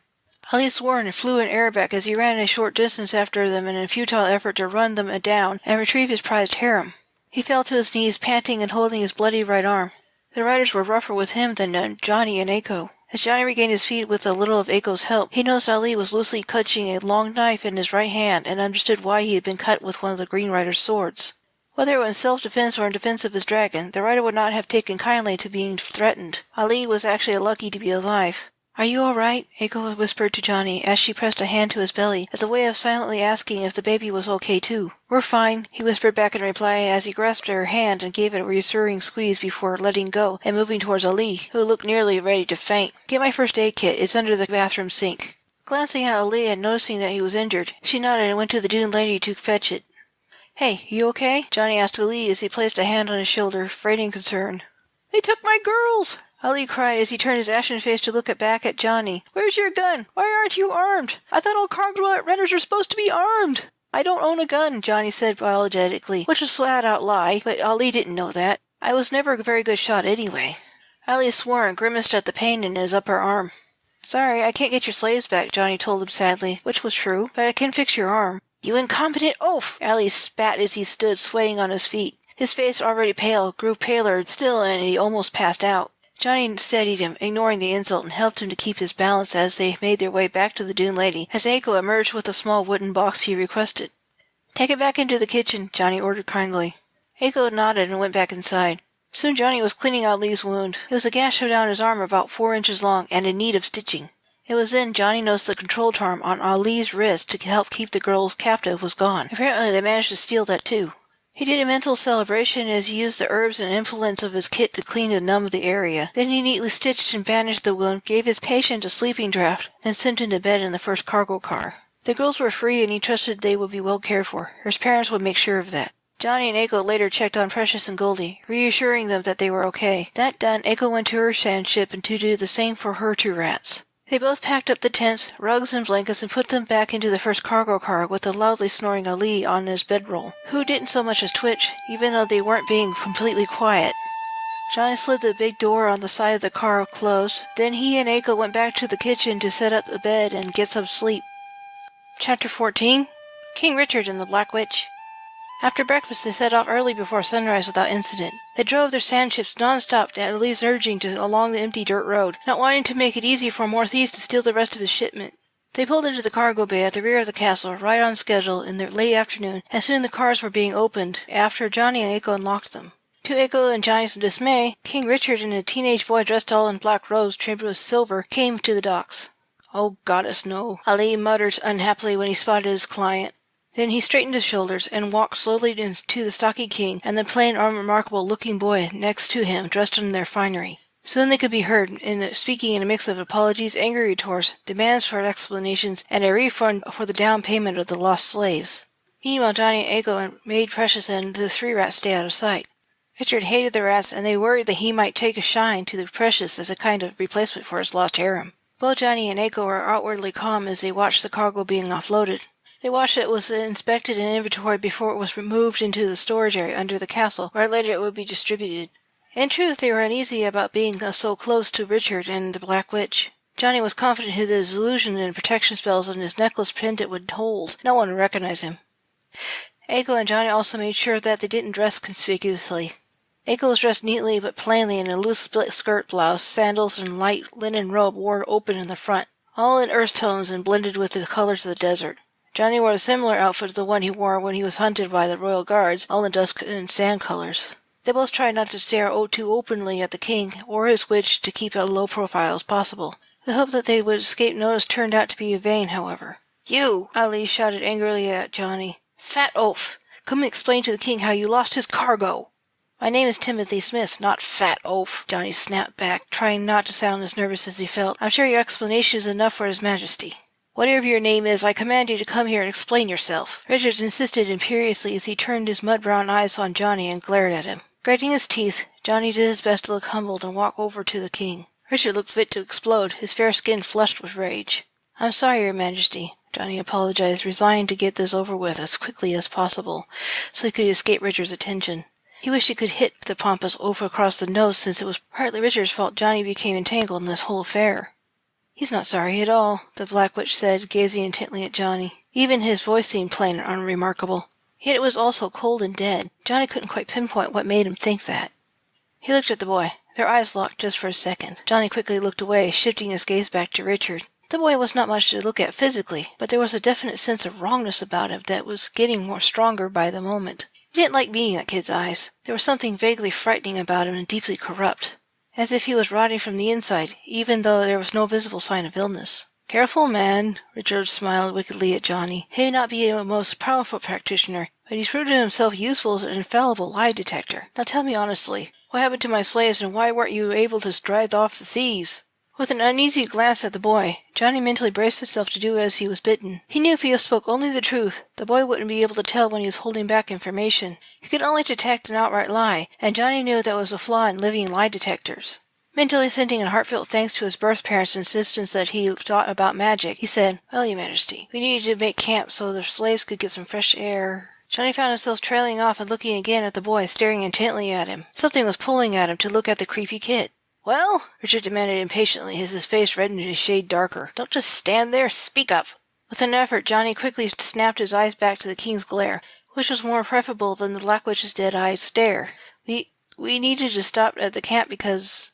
Ali swore and flew an airback as he ran a short distance after them in a futile effort to run them down and retrieve his prized harem. He fell to his knees, panting and holding his bloody right arm. The riders were rougher with him than Johnny and Aiko. As Johnny regained his feet with a little of Aiko's help, he noticed Ali was loosely clutching a long knife in his right hand and understood why he had been cut with one of the Green Rider's swords. Whether it was in self-defense or in defense of his dragon, the rider would not have taken kindly to being threatened. Ali was actually lucky to be alive. "Are you all right?" Aiko whispered to Johnny as she pressed a hand to his belly as a way of silently asking if the baby was okay too. "We're fine," he whispered back in reply as he grasped her hand and gave it a reassuring squeeze before letting go and moving towards Ali, who looked nearly ready to faint. "Get my first aid kit. It's under the bathroom sink." Glancing at Ali and noticing that he was injured, she nodded and went to the Dune lady to fetch it. "Hey, you okay?" Johnny asked Ali as he placed a hand on his shoulder, feigning concern. "They took my girls!" Ali cried as he turned his ashen face to look back at Johnny. "Where's your gun? Why aren't you armed? I thought all cargo runners are supposed to be armed." "I don't own a gun," Johnny said apologetically, which was flat-out lie, but Ali didn't know that. "I was never a very good shot anyway." Ali swore and grimaced at the pain in his upper arm. "Sorry, I can't get your slaves back," Johnny told him sadly, which was true, "but I can fix your arm." "You incompetent oaf!" Ali spat as he stood swaying on his feet. His face, already pale, grew paler still and he almost passed out. Johnny steadied him, ignoring the insult, and helped him to keep his balance as they made their way back to the Dune lady, as Aiko emerged with a small wooden box he requested. "Take it back into the kitchen," Johnny ordered kindly. Aiko nodded and went back inside. Soon Johnny was cleaning Ali's wound. It was a gash down his arm about 4 inches long and in need of stitching. It was then Johnny noticed the control charm on Ali's wrist to help keep the girls captive was gone. Apparently they managed to steal that too. He did a mental celebration as he used the herbs and implements of his kit to clean and numb the area. Then he neatly stitched and bandaged the wound, gave his patient a sleeping draught, then sent him to bed in the first cargo car. The girls were free and he trusted they would be well cared for. His parents would make sure of that. Johnny and Aiko later checked on Precious and Goldie, reassuring them that they were okay. That done, Aiko went to her sand ship and to do the same for her 2 rats. They both packed up the tents, rugs, and blankets and put them back into the first cargo car with the loudly snoring Ali on his bedroll, who didn't so much as twitch, even though they weren't being completely quiet. Johnny slid the big door on the side of the car closed. Then he and Aiko went back to the kitchen to set up the bed and get some sleep. Chapter 14. King Richard and the Black Witch. After breakfast, they set off early before sunrise without incident. They drove their sand ships non-stop at Ali's urging along the empty dirt road, not wanting to make it easy for more thieves to steal the rest of his shipment. They pulled into the cargo bay at the rear of the castle, right on schedule, in the late afternoon, and soon the cars were being opened, after Johnny and Aiko unlocked them. To Aiko and Johnny's dismay, King Richard and a teenage boy dressed all in black robes trimmed with silver came to the docks. "Oh, goddess, no," Ali muttered unhappily when he spotted his client. Then he straightened his shoulders and walked slowly to the stocky king and the plain, unremarkable-looking boy next to him, dressed in their finery. Soon they could be heard speaking in a mix of apologies, angry retorts, demands for explanations, and a refund for the down payment of the lost slaves. Meanwhile, Johnny and Aiko made Precious and the 3 rats stay out of sight. Richard hated the rats, and they worried that he might take a shine to the Precious as a kind of replacement for his lost harem. Both Johnny and Aiko were outwardly calm as they watched the cargo being offloaded. They watched it was inspected and inventoried before it was removed into the storage area under the castle, where later it would be distributed. In truth, they were uneasy about being so close to Richard and the Black Witch. Johnny was confident his illusion and protection spells and his necklace pendant would hold. No one would recognize him. Aiko and Johnny also made sure that they didn't dress conspicuously. Aiko was dressed neatly but plainly in a loose split skirt blouse, sandals, and light linen robe worn open in the front, all in earth tones and blended with the colors of the desert. Johnny wore a similar outfit to the one he wore when he was hunted by the royal guards, all in dust and sand colors. They both tried not to stare too openly at the king or his witch to keep a low profile as possible. The hope that they would escape notice turned out to be vain, however. "You!" Ali shouted angrily at Johnny. "Fat oaf! Come and explain to the king how you lost his cargo!" "My name is Timothy Smith, not Fat Oaf," Johnny snapped back, trying not to sound as nervous as he felt. "I'm sure your explanation is enough for His Majesty." "Whatever your name is, I command you to come here and explain yourself." Richard insisted imperiously as he turned his mud-brown eyes on Johnny and glared at him. Grating his teeth, Johnny did his best to look humbled and walk over to the king. Richard looked fit to explode, his fair skin flushed with rage. "I'm sorry, Your Majesty," Johnny apologized, resigned to get this over with as quickly as possible, so he could escape Richard's attention. He wished he could hit the pompous oaf across the nose, since it was partly Richard's fault Johnny became entangled in this whole affair. "He's not sorry at all," the Black Witch said, gazing intently at Johnny. Even his voice seemed plain and unremarkable. Yet it was also cold and dead. Johnny couldn't quite pinpoint what made him think that. He looked at the boy. Their eyes locked just for a second. Johnny quickly looked away, shifting his gaze back to Richard. The boy was not much to look at physically, but there was a definite sense of wrongness about him that was getting more stronger by the moment. He didn't like meeting that kid's eyes. There was something vaguely frightening about him and deeply corrupt, as if he was rotting from the inside, even though there was no visible sign of illness. "Careful, man," Richard smiled wickedly at Johnny. "He may not be a most powerful practitioner, but he's proven himself useful as an infallible lie detector. Now tell me honestly, what happened to my slaves and why weren't you able to drive off the thieves?" With an uneasy glance at the boy, Johnny mentally braced himself to do as he was bidden. He knew if he spoke only the truth, the boy wouldn't be able to tell when he was holding back information. He could only detect an outright lie, and Johnny knew that was a flaw in living lie detectors. Mentally sending a heartfelt thanks to his birth parents' insistence that he thought about magic, he said, "Well, Your Majesty, we needed to make camp so the slaves could get some fresh air." Johnny found himself trailing off and looking again at the boy, staring intently at him. Something was pulling at him to look at the creepy kid. "Well?" Richard demanded impatiently as his face reddened a shade darker. "Don't just stand there, speak up." With an effort, Johnny quickly snapped his eyes back to the king's glare, which was more preferable than the Black Witch's dead-eyed stare. We needed to stop at the camp because—"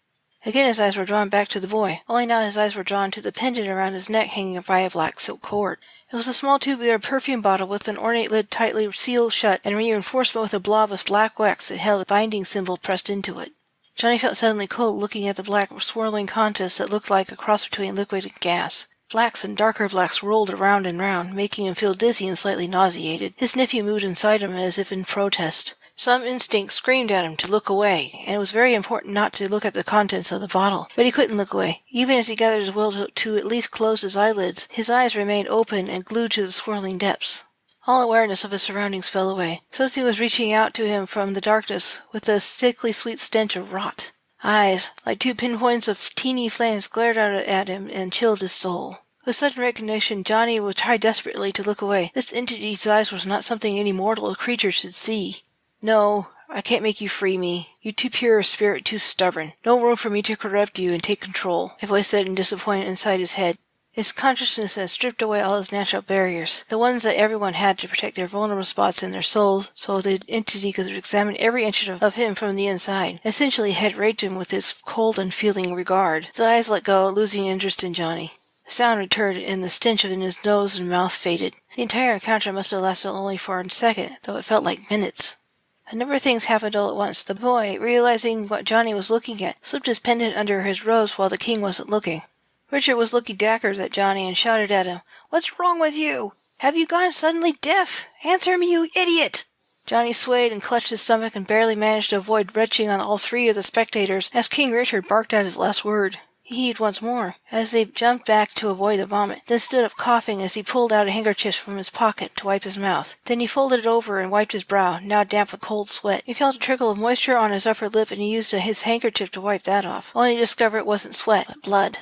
Again his eyes were drawn back to the boy, only now his eyes were drawn to the pendant around his neck hanging by a black silk cord. It was a small tubular perfume bottle with an ornate lid tightly sealed shut and reinforced with a blob of black wax that held a binding symbol pressed into it. Johnny felt suddenly cold looking at the black swirling contents that looked like a cross between liquid and gas. Blacks and darker blacks rolled around and round, making him feel dizzy and slightly nauseated. His nephew moved inside him as if in protest. Some instinct screamed at him to look away, and it was very important not to look at the contents of the bottle. But he couldn't look away. Even as he gathered his will to at least close his eyelids, his eyes remained open and glued to the swirling depths. All awareness of his surroundings fell away. Something was reaching out to him from the darkness with a sickly sweet stench of rot. Eyes, like two pinpoints of teeny flames, glared out at him and chilled his soul. With sudden recognition, Johnny would try desperately to look away. This entity's eyes was not something any mortal creature should see. "No, I can't make you free me. You're too pure a spirit, too stubborn. No room for me to corrupt you and take control," a voice said in disappointment inside his head. His consciousness had stripped away all his natural barriers, the ones that everyone had to protect their vulnerable spots in their souls, so the entity could examine every inch of him from the inside. Essentially, had raped him with its cold, unfeeling regard. His eyes let go, losing interest in Johnny. The sound returned, and the stench in his nose and mouth faded. The entire encounter must have lasted only for a second, though it felt like minutes. A number of things happened all at once. The boy, realizing what Johnny was looking at, slipped his pendant under his robes while the king wasn't looking. Richard was looking daggers at Johnny and shouted at him, "What's wrong with you? Have you gone suddenly deaf? Answer me, you idiot!" Johnny swayed and clutched his stomach and barely managed to avoid retching on all three of the spectators as King Richard barked out his last word. He heaved once more, as they jumped back to avoid the vomit, then stood up coughing as he pulled out a handkerchief from his pocket to wipe his mouth. Then he folded it over and wiped his brow, now damp with cold sweat. He felt a trickle of moisture on his upper lip and he used his handkerchief to wipe that off, only to discover it wasn't sweat, but blood.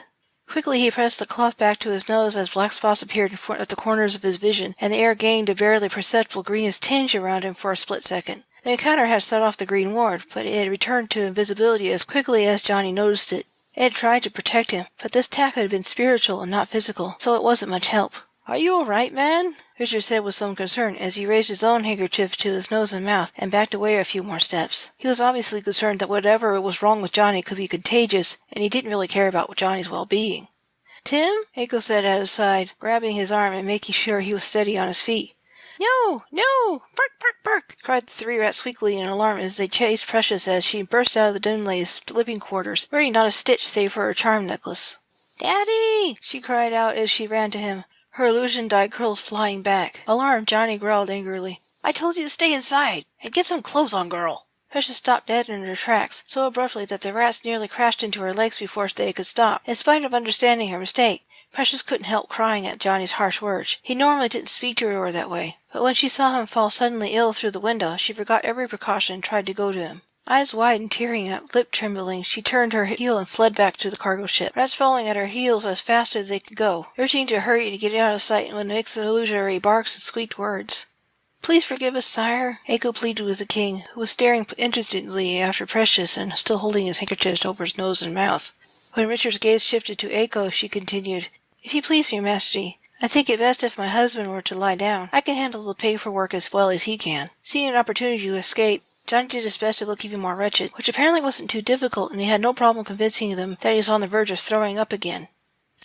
Quickly he pressed the cloth back to his nose as black spots appeared at the corners of his vision, and the air gained a barely perceptible greenish tinge around him for a split second. The encounter had set off the green ward, but it had returned to invisibility as quickly as Johnny noticed it. It had tried to protect him, but this attack had been spiritual and not physical, so it wasn't much help. "Are you all right, man?" Richard said with some concern as he raised his own handkerchief to his nose and mouth and backed away a few more steps. He was obviously concerned that whatever was wrong with Johnny could be contagious, and he didn't really care about Johnny's well-being. "Tim?" Eiko said at his side, grabbing his arm and making sure he was steady on his feet. "No, no! Bark, bark, bark!" cried the three rats weakly in alarm as they chased Precious as she burst out of the dim-lay's living quarters, wearing not a stitch save for her charm necklace. "Daddy!" she cried out as she ran to him, her illusion-dyed curls flying back. Alarmed, Johnny growled angrily, "I told you to stay inside, and get some clothes on, girl!" Precious stopped dead in her tracks, so abruptly that the rats nearly crashed into her legs before they could stop. In spite of understanding her mistake, Precious couldn't help crying at Johnny's harsh words. He normally didn't speak to her that way, but when she saw him fall suddenly ill through the window, she forgot every precaution and tried to go to him. Eyes wide and tearing up, lip trembling, she turned her heel and fled back to the cargo ship, rats following at her heels as fast as they could go, urging to hurry to get out of sight when mixed illusory barks and squeaked words. "Please forgive us, sire," Eiko pleaded with the king, who was staring interestedly after Precious and still holding his handkerchief over his nose and mouth. When Richard's gaze shifted to Eiko, she continued, "If you please, your majesty, I think it best if my husband were to lie down. I can handle the paperwork as well as he can. Seeing an opportunity to escape, Johnny did his best to look even more wretched, which apparently wasn't too difficult, and he had no problem convincing them that he was on the verge of throwing up again.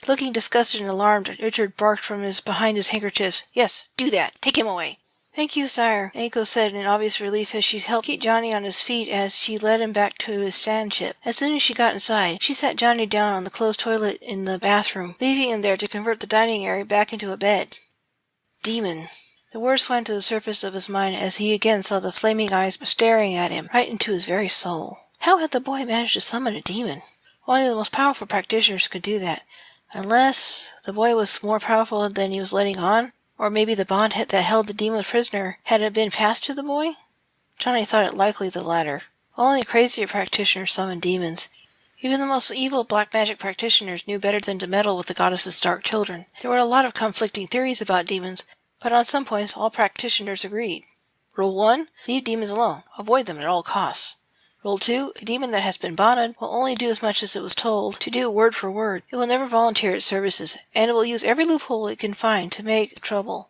Looking disgusted and alarmed, Richard barked from behind his handkerchiefs. "Yes, do that. Take him away." "Thank you, sire," Eiko said in obvious relief as she helped keep Johnny on his feet as she led him back to his sandship. As soon as she got inside, she sat Johnny down on the closed toilet in the bathroom, leaving him there to convert the dining area back into a bed. Demon. The word swam to the surface of his mind as he again saw the flaming eyes staring at him, right into his very soul. How had the boy managed to summon a demon? Only the most powerful practitioners could do that. Unless the boy was more powerful than he was letting on, or maybe the bond that held the demon prisoner had been passed to the boy? Johnny thought it likely the latter. Only crazier practitioners summoned demons. Even the most evil black magic practitioners knew better than to meddle with the goddess's dark children. There were a lot of conflicting theories about demons, but on some points all practitioners agreed. Rule 1. Leave demons alone. Avoid them at all costs. Rule 2. A demon that has been bonded will only do as much as it was told to do word for word. It will never volunteer its services, and it will use every loophole it can find to make trouble.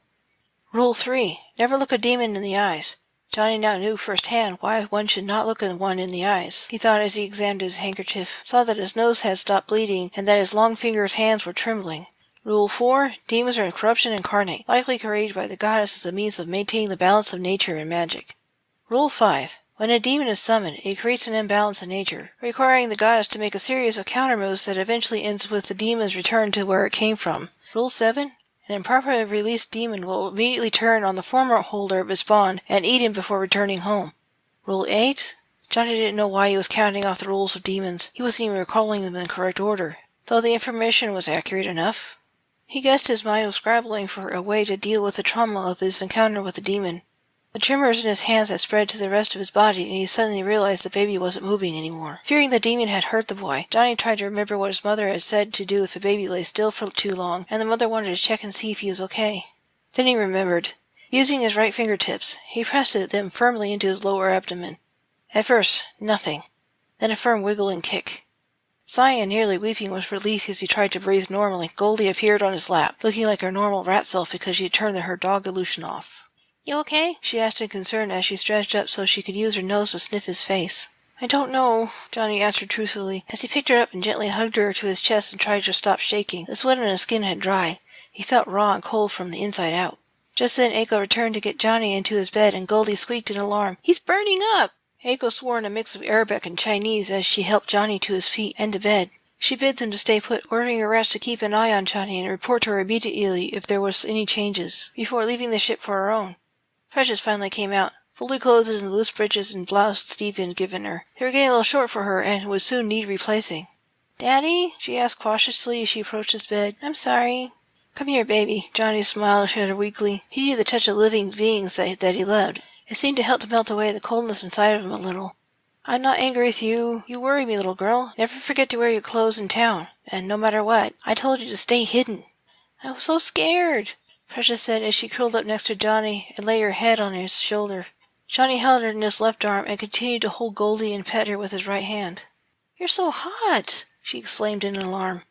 Rule 3. Never look a demon in the eyes. Johnny now knew firsthand why one should not look at one in the eyes. He thought as he examined his handkerchief, saw that his nose had stopped bleeding, and that his long fingers' hands were trembling. Rule 4. Demons are corruption incarnate, likely created by the goddess as a means of maintaining the balance of nature and magic. Rule 5. When a demon is summoned, it creates an imbalance in nature, requiring the goddess to make a series of counter-moves that eventually ends with the demon's return to where it came from. Rule 7. An improperly released demon will immediately turn on the former holder of its bond and eat him before returning home. Rule 8. Johnny didn't know why he was counting off the rules of demons. He wasn't even recalling them in the correct order, though the information was accurate enough. He guessed his mind was scrabbling for a way to deal with the trauma of his encounter with the demon. The tremors in his hands had spread to the rest of his body, and he suddenly realized the baby wasn't moving anymore. Fearing the demon had hurt the boy, Johnny tried to remember what his mother had said to do if a baby lay still for too long, and the mother wanted to check and see if he was okay. Then he remembered. Using his right fingertips, he pressed them firmly into his lower abdomen. At first, nothing. Then a firm wiggle and kick. Sighing and nearly weeping with relief as he tried to breathe normally, Goldie appeared on his lap, looking like her normal rat self because she had turned her dog illusion off. "You okay?" she asked in concern as she stretched up so she could use her nose to sniff his face. "I don't know," Johnny answered truthfully, as he picked her up and gently hugged her to his chest and tried to stop shaking. The sweat on his skin had dried. He felt raw and cold from the inside out. Just then Eiko returned to get Johnny into his bed, and Goldie squeaked in alarm. "He's burning up!" Eiko swore in a mix of Arabic and Chinese as she helped Johnny to his feet and to bed. She bid them to stay put, ordering her rest to keep an eye on Johnny and report to her immediately if there was any changes, before leaving the ship for her own. Precious finally came out, fully clothed in the loose breeches and blouse Steve had given her. They were getting a little short for her and would soon need replacing. "Daddy?" she asked cautiously as she approached his bed. "I'm sorry." "Come here, baby." Johnny smiled at her weakly. He needed the touch of living beings that he loved. It seemed to help to melt away the coldness inside of him a little. "I'm not angry with you. You worry me, little girl. Never forget to wear your clothes in town. And no matter what, I told you to stay hidden." "I was so scared," Precious said as she curled up next to Johnny and lay her head on his shoulder. Johnny held her in his left arm and continued to hold Goldie and pet her with his right hand. "You're so hot!" she exclaimed in alarm.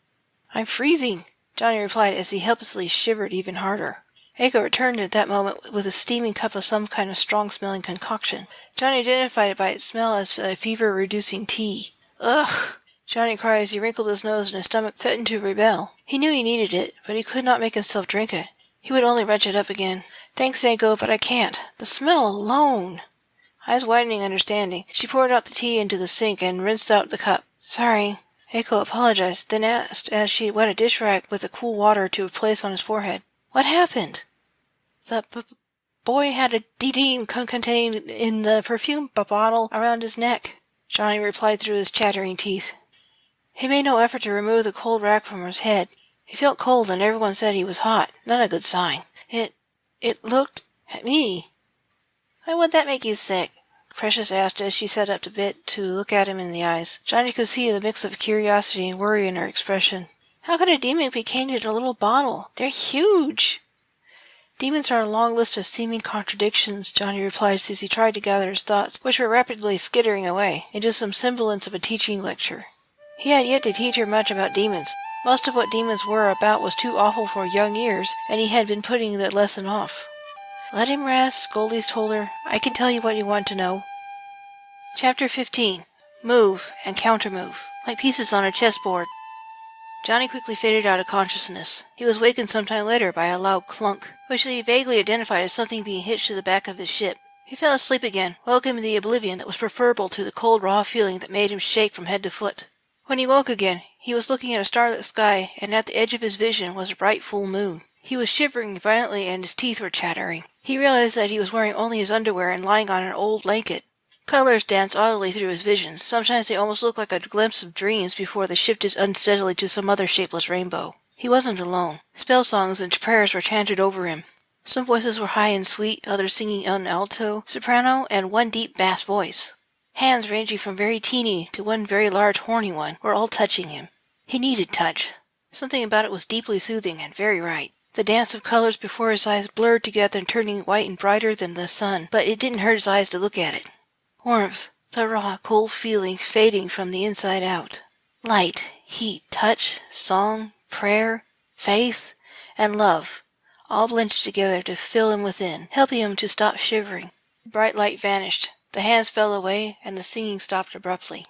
"I'm freezing," Johnny replied as he helplessly shivered even harder. Eiko returned at that moment with a steaming cup of some kind of strong-smelling concoction. Johnny identified it by its smell as a fever-reducing tea. "Ugh!" Johnny cried as he wrinkled his nose and his stomach threatened to rebel. He knew he needed it, but he could not make himself drink it. He would only retch it up again. "Thanks, Eiko, but I can't. The smell alone." Eyes widening understanding, she poured out the tea into the sink and rinsed out the cup. "Sorry." Eiko apologized, then asked as she wet a dish rag with the cool water to place on his forehead. "What happened?" "The boy had a demon contained in the perfume bottle around his neck," Johnny replied through his chattering teeth. He made no effort to remove the cold rag from his head. He felt cold, and everyone said he was hot. Not a good sign. It looked at me." "Why would that make you sick?" Precious asked as she sat up a bit to look at him in the eyes. Johnny could see the mix of curiosity and worry in her expression. "How could a demon be contained in a little bottle? They're huge." "Demons are a long list of seeming contradictions," Johnny replied as he tried to gather his thoughts, which were rapidly skittering away, into some semblance of a teaching lecture. He had yet to teach her much about demons. Most of what demons were about was too awful for young ears, and he had been putting the lesson off. "Let him rest," Goldie told her. "I can tell you what you want to know." Chapter 15. Move and countermove, like pieces on a chessboard. Johnny quickly faded out of consciousness. He was wakened sometime later by a loud clunk, which he vaguely identified as something being hitched to the back of his ship. He fell asleep again, welcoming in the oblivion that was preferable to the cold, raw feeling that made him shake from head to foot. When he woke again, he was looking at a starlit sky, and at the edge of his vision was a bright full moon. He was shivering violently and his teeth were chattering. He realized that he was wearing only his underwear and lying on an old blanket. Colors danced audibly through his visions. Sometimes they almost looked like a glimpse of dreams before they shifted unsteadily to some other shapeless rainbow. He wasn't alone. Spell songs and prayers were chanted over him. Some voices were high and sweet, others singing in alto, soprano, and one deep bass voice. Hands ranging from very teeny to one very large horny one were all touching him. He needed touch. Something about it was deeply soothing and very right. The dance of colors before his eyes blurred together and turning white and brighter than the sun, but it didn't hurt his eyes to look at it. Warmth, the raw, cold feeling fading from the inside out. Light, heat, touch, song, prayer, faith, and love, all blended together to fill him within, helping him to stop shivering. The bright light vanished, the hands fell away, and the singing stopped abruptly.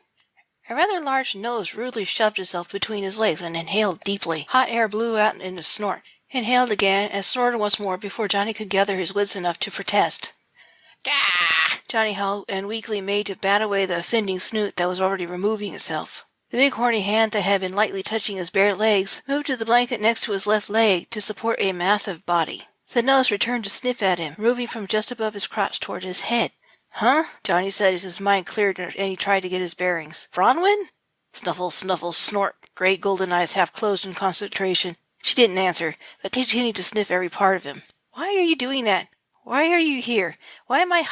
A rather large nose rudely shoved itself between his legs and inhaled deeply. Hot air blew out in a snort. Inhaled again and snorted once more before Johnny could gather his wits enough to protest. "Gah!" Johnny howled and weakly made to bat away the offending snoot that was already removing itself. The big horny hand that had been lightly touching his bare legs moved to the blanket next to his left leg to support a massive body. The nose returned to sniff at him, moving from just above his crotch toward his head. "Huh?" Johnny said as his mind cleared and he tried to get his bearings. "Bronwyn?" Snuffle, snuffle, snort. Great golden eyes half closed in concentration. She didn't answer, but continued to sniff every part of him. "Why are you doing that? Why are you here? Why am I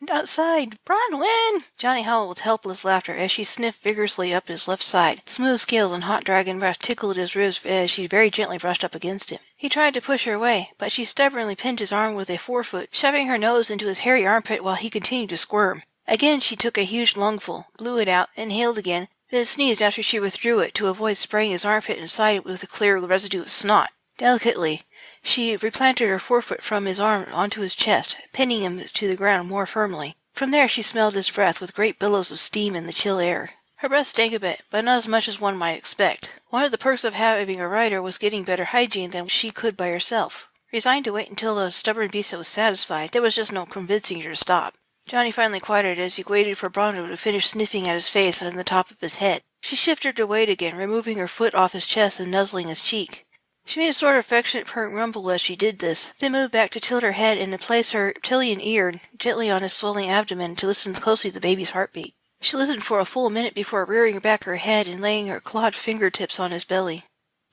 outside? Bronwyn!" Johnny howled with helpless laughter as she sniffed vigorously up his left side. Smooth scales and hot dragon breath tickled his ribs as she very gently brushed up against him. He tried to push her away, but she stubbornly pinned his arm with a forefoot, shoving her nose into his hairy armpit while he continued to squirm. Again she took a huge lungful, blew it out, inhaled again, then sneezed after she withdrew it to avoid spraying his armpit inside with a clear residue of snot. Delicately, she replanted her forefoot from his arm onto his chest, pinning him to the ground more firmly. From there she smelled his breath with great billows of steam in the chill air. Her breath stank a bit, but not as much as one might expect. One of the perks of having a rider was getting better hygiene than she could by herself. Resigned to wait until the stubborn beast was satisfied, there was just no convincing her to stop. Johnny finally quieted as he waited for Bronwyn to finish sniffing at his face and the top of his head. She shifted her weight again, removing her foot off his chest and nuzzling his cheek. She made a sort of affectionate purring rumble as she did this, then moved back to tilt her head and to place her reptilian ear gently on his swelling abdomen to listen closely to the baby's heartbeat. She listened for a full minute before rearing back her head and laying her clawed fingertips on his belly.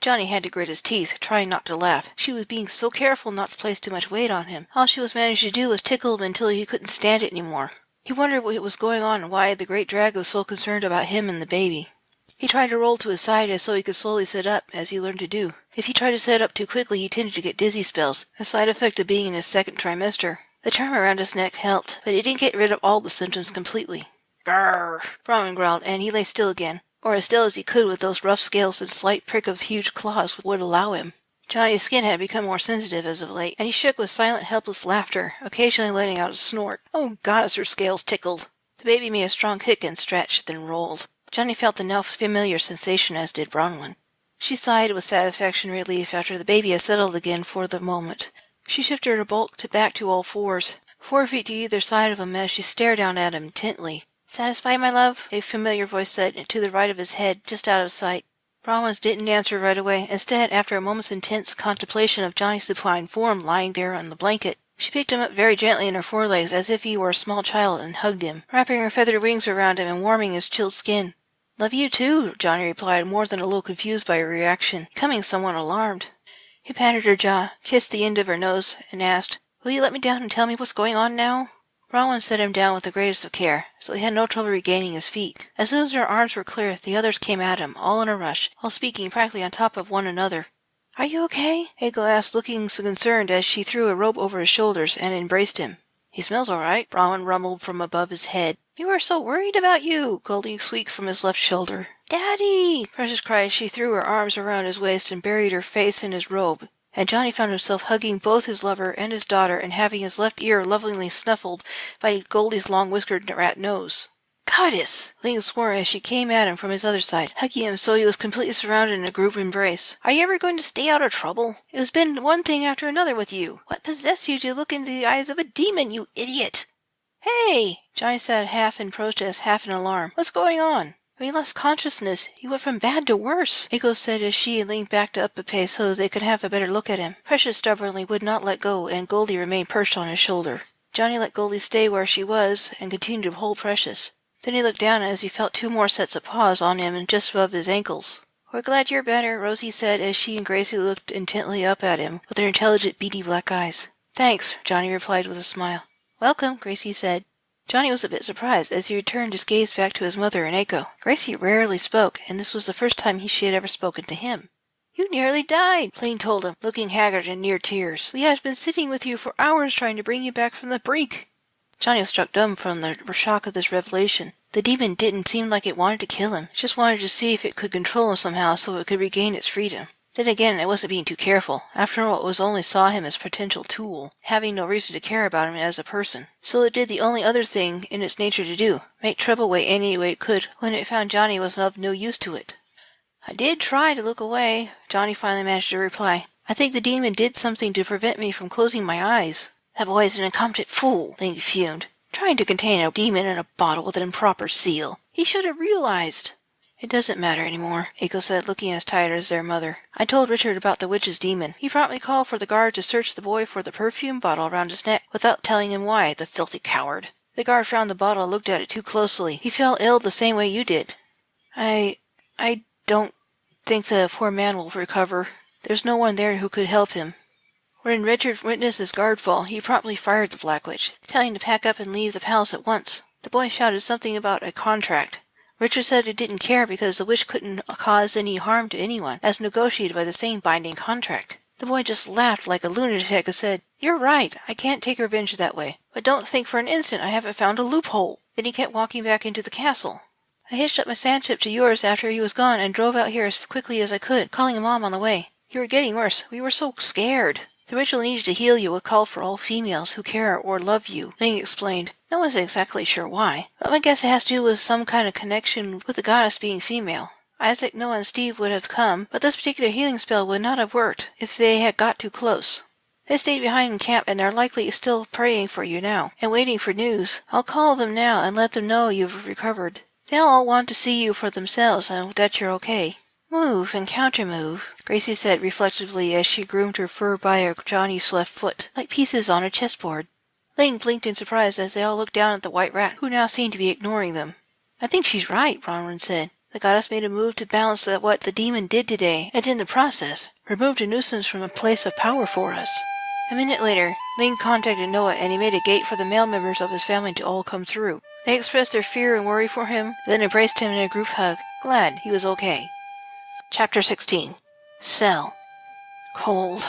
Johnny had to grit his teeth, trying not to laugh. She was being so careful not to place too much weight on him. All she was managing to do was tickle him until he couldn't stand it any more. He wondered what was going on and why the great drag was so concerned about him and the baby. He tried to roll to his side so he could slowly sit up, as he learned to do. If he tried to sit up too quickly, he tended to get dizzy spells, a side effect of being in his second trimester. The charm around his neck helped, but it didn't get rid of all the symptoms completely. "Grrr!" Bronwyn growled, and he lay still again, or as still as he could with those rough scales and slight prick of huge claws would allow him. Johnny's skin had become more sensitive as of late, and he shook with silent, helpless laughter, occasionally letting out a snort. Oh, goddess, her scales tickled. The baby made a strong kick and stretched, then rolled. Johnny felt the now familiar sensation, as did Bronwyn. She sighed with satisfaction and relief after the baby had settled again for the moment. She shifted her bulk back to all fours, 4 feet to either side of him as she stared down at him intently. "Satisfied, my love?" a familiar voice said, to the right of his head, just out of sight. Bronwyn didn't answer right away. Instead, after a moment's intense contemplation of Johnny's supine form lying there on the blanket, she picked him up very gently in her forelegs as if he were a small child and hugged him, wrapping her feathered wings around him and warming his chilled skin. "Love you too," Johnny replied, more than a little confused by her reaction, becoming somewhat alarmed. He patted her jaw, kissed the end of her nose, and asked, "Will you let me down and tell me what's going on now?" Bronwyn set him down with the greatest of care, so he had no trouble regaining his feet. As soon as her arms were clear, the others came at him, all in a rush, all speaking practically on top of one another. "Are you okay?" Hazel asked, looking so concerned as she threw a robe over his shoulders and embraced him. "He smells all right," Bronwyn rumbled from above his head. "We were so worried about you," Goldie squeaked from his left shoulder. "Daddy!" Precious cried as she threw her arms around his waist and buried her face in his robe. and Johnny found himself hugging both his lover and his daughter and having his left ear lovingly snuffled by Goldie's long-whiskered rat nose. "Goddess!" Ling swore as she came at him from his other side, hugging him so he was completely surrounded in a group embrace. "Are you ever going to stay out of trouble? It has been one thing after another with you. What possessed you to look into the eyes of a demon, you idiot?" "Hey!" Johnny said, half in protest, half in alarm. "What's going on?" "When you lost consciousness, you went from bad to worse," Eiko said as she and Ling backed up a pace so they could have a better look at him. Precious stubbornly would not let go, and Goldie remained perched on his shoulder. Johnny let Goldie stay where she was and continued to hold Precious. Then he looked down as he felt 2 more sets of paws on him and just above his ankles. "We're glad you're better," Rosie said as she and Gracie looked intently up at him with their intelligent, beady black eyes. "Thanks," Johnny replied with a smile. "Welcome," Gracie said. Johnny was a bit surprised as he returned his gaze back to his mother and Eiko. Gracie rarely spoke, and this was the first time she had ever spoken to him. "You nearly died," Ling told him, looking haggard and near tears. "We have been sitting with you for hours trying to bring you back from the brink." Johnny was struck dumb from the shock of this revelation. The demon didn't seem like it wanted to kill him. It just wanted to see if it could control him somehow so it could regain its freedom. Then again, it wasn't being too careful. After all, it only saw him as a potential tool, having no reason to care about him as a person. So it did the only other thing in its nature to do, make trouble any way it could when it found Johnny was of no use to it. "I did try to look away," Johnny finally managed to reply. "I think the demon did something to prevent me from closing my eyes." "That boy is an incompetent fool," Ling fumed. "Trying to contain a demon in a bottle with an improper seal. He should have realized." "It doesn't matter anymore," Eiko said, looking as tired as their mother. "I told Richard about the witch's demon. He promptly called for the guard to search the boy for the perfume bottle around his neck, without telling him why, the filthy coward. The guard found the bottle and looked at it too closely. He fell ill the same way you did." I don't think the poor man will recover. There's no one there who could help him." When Richard witnessed his guard fall, he promptly fired the Black Witch, telling him to pack up and leave the palace at once. The boy shouted something about a contract. Richard said he didn't care because the witch couldn't cause any harm to anyone, as negotiated by the same binding contract. The boy just laughed like a lunatic and said, "You're right, I can't take revenge that way. But don't think for an instant I haven't found a loophole." Then he kept walking back into the castle. "I hitched up my sandship to yours after he was gone and drove out here as quickly as I could, calling Mom on the way. You were getting worse. We were so scared. The ritual needed to heal you would call for all females who care or love you," Ling explained. "No one's exactly sure why, but my guess it has to do with some kind of connection with the goddess being female. Isaac, Noah, and Steve would have come, but this particular healing spell would not have worked if they had got too close. They stayed behind in camp, and they're likely still praying for you now, and waiting for news. I'll call them now and let them know you've recovered. They'll all want to see you for themselves and that you're okay." "Move and counter-move," Gracie said reflectively as she groomed her fur by Johnny's left foot, like pieces on a chessboard. Ling blinked in surprise as they all looked down at the white rat, who now seemed to be ignoring them. "I think she's right," Bronwyn said. "The goddess made a move to balance what the demon did today, and in the process, removed a nuisance from a place of power for us." A minute later, Ling contacted Noah and he made a gate for the male members of his family to all come through. They expressed their fear and worry for him, then embraced him in a group hug, glad he was okay. Chapter 16. Cell. Cold.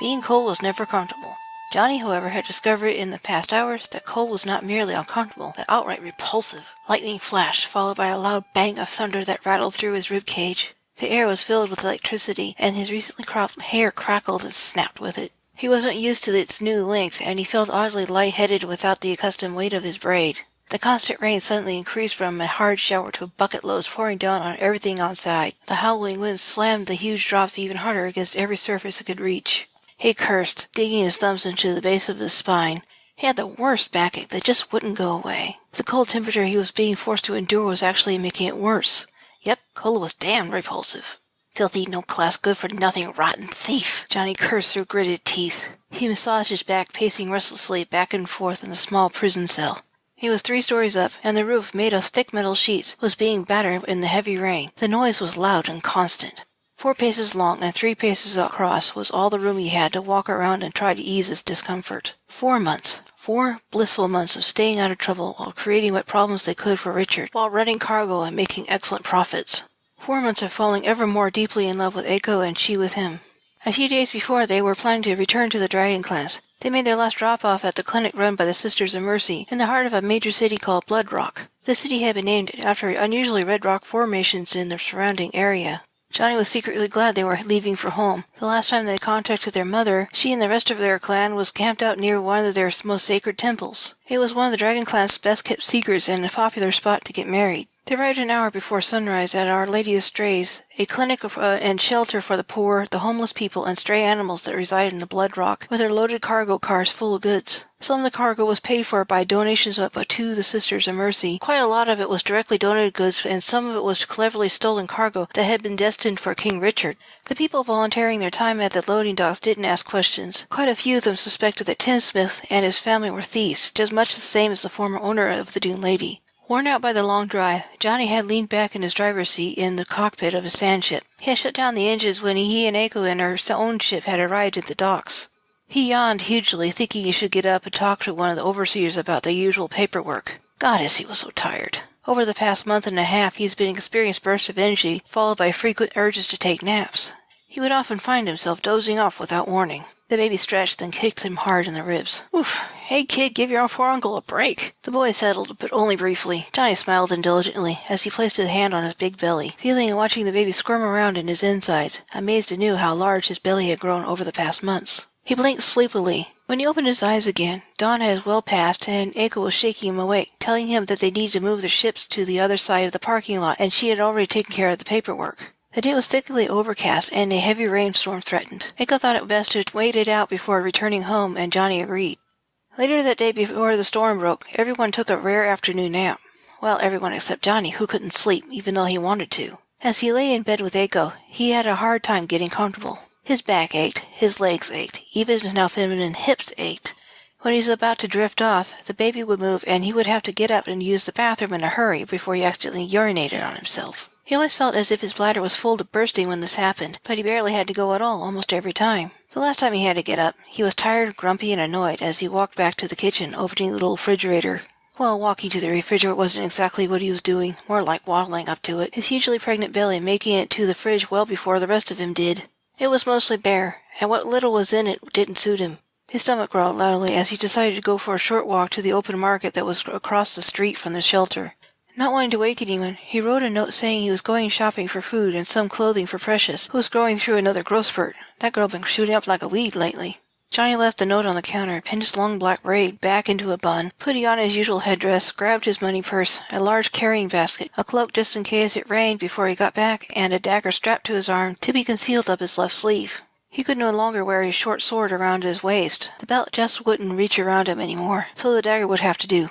Being cold was never comfortable. Johnny, however, had discovered in the past hours that cold was not merely uncomfortable, but outright repulsive. Lightning flashed, followed by a loud bang of thunder that rattled through his rib cage. The air was filled with electricity, and his recently cropped hair crackled and snapped with it. He wasn't used to its new length, and he felt oddly light-headed without the accustomed weight of his braid. The constant rain suddenly increased from a hard shower to bucket loads pouring down on everything outside. The howling wind slammed the huge drops even harder against every surface it could reach. He cursed, digging his thumbs into the base of his spine. He had the worst backache that just wouldn't go away. The cold temperature he was being forced to endure was actually making it worse. Yep, cold was damn repulsive. "Filthy, no-class, good-for-nothing, rotten thief," Johnny cursed through gritted teeth. He massaged his back, pacing restlessly back and forth in the small prison cell. He was 3 stories up, and the roof, made of thick metal sheets, was being battered in the heavy rain. The noise was loud and constant. 4 paces long and 3 paces across was all the room he had to walk around and try to ease his discomfort. 4 months. 4 blissful months of staying out of trouble while creating what problems they could for Richard, while running cargo and making excellent profits. 4 months of falling ever more deeply in love with Eiko and she with him. A few days before, they were planning to return to the Dragon class. They made their last drop-off at the clinic run by the Sisters of Mercy in the heart of a major city called Blood Rock. The city had been named after unusually red rock formations in the surrounding area. Johnny was secretly glad they were leaving for home. The last time they contacted their mother, she and the rest of their clan was camped out near one of their most sacred temples. It was one of the Dragon Clan's best-kept secrets and a popular spot to get married. They arrived an hour before sunrise at Our Lady of Strays, a clinic and shelter for the poor, the homeless people, and stray animals that resided in the Blood Rock, with their loaded cargo cars full of goods. Some of the cargo was paid for by donations to the Sisters of Mercy. Quite a lot of it was directly donated goods, and some of it was cleverly stolen cargo that had been destined for King Richard. The people volunteering their time at the loading docks didn't ask questions. Quite a few of them suspected that Tim Smith and his family were thieves, just much the same as the former owner of the Dune Lady. Worn out by the long drive, Johnny had leaned back in his driver's seat in the cockpit of his sand ship. He had shut down the engines when he and Eiko and her own ship had arrived at the docks. He yawned hugely, thinking he should get up and talk to one of the overseers about the usual paperwork. Goddess, he was so tired. Over the past month and a half, he has been experiencing bursts of energy, followed by frequent urges to take naps. He would often find himself dozing off without warning. The baby stretched, then kicked him hard in the ribs. Oof. Hey, kid, give your poor uncle a break. The boy settled, but only briefly. Johnny smiled indulgently as he placed his hand on his big belly, feeling and watching the baby squirm around in his insides, amazed anew how large his belly had grown over the past months. He blinked sleepily. When he opened his eyes again, dawn had well passed, and Eiko was shaking him awake, telling him that they needed to move their ships to the other side of the parking lot, and she had already taken care of the paperwork. The day was thickly overcast, and a heavy rainstorm threatened. Eiko thought it best to wait it out before returning home, and Johnny agreed. Later that day before the storm broke, everyone took a rare afternoon nap. Well, everyone except Johnny, who couldn't sleep, even though he wanted to. As he lay in bed with Eiko, he had a hard time getting comfortable. His back ached, his legs ached, even his now feminine hips ached. When he was about to drift off, the baby would move, and he would have to get up and use the bathroom in a hurry before he accidentally urinated on himself. He always felt as if his bladder was full to bursting when this happened, but he barely had to go at all almost every time. The last time he had to get up, he was tired, grumpy, and annoyed as he walked back to the kitchen, opening the little refrigerator. Well, walking to the refrigerator wasn't exactly what he was doing, more like waddling up to it, his hugely pregnant belly making it to the fridge well before the rest of him did. It was mostly bare, and what little was in it didn't suit him. His stomach growled loudly as he decided to go for a short walk to the open market that was across the street from the shelter. Not wanting to wake anyone, he wrote a note saying he was going shopping for food and some clothing for Precious, who was going through another growth spurt. That girl been shooting up like a weed lately. Johnny left the note on the counter, pinned his long black braid back into a bun, putting on his usual headdress, grabbed his money purse, a large carrying basket, a cloak just in case it rained before he got back, and a dagger strapped to his arm to be concealed up his left sleeve. He could no longer wear his short sword around his waist. The belt just wouldn't reach around him anymore, so the dagger would have to do.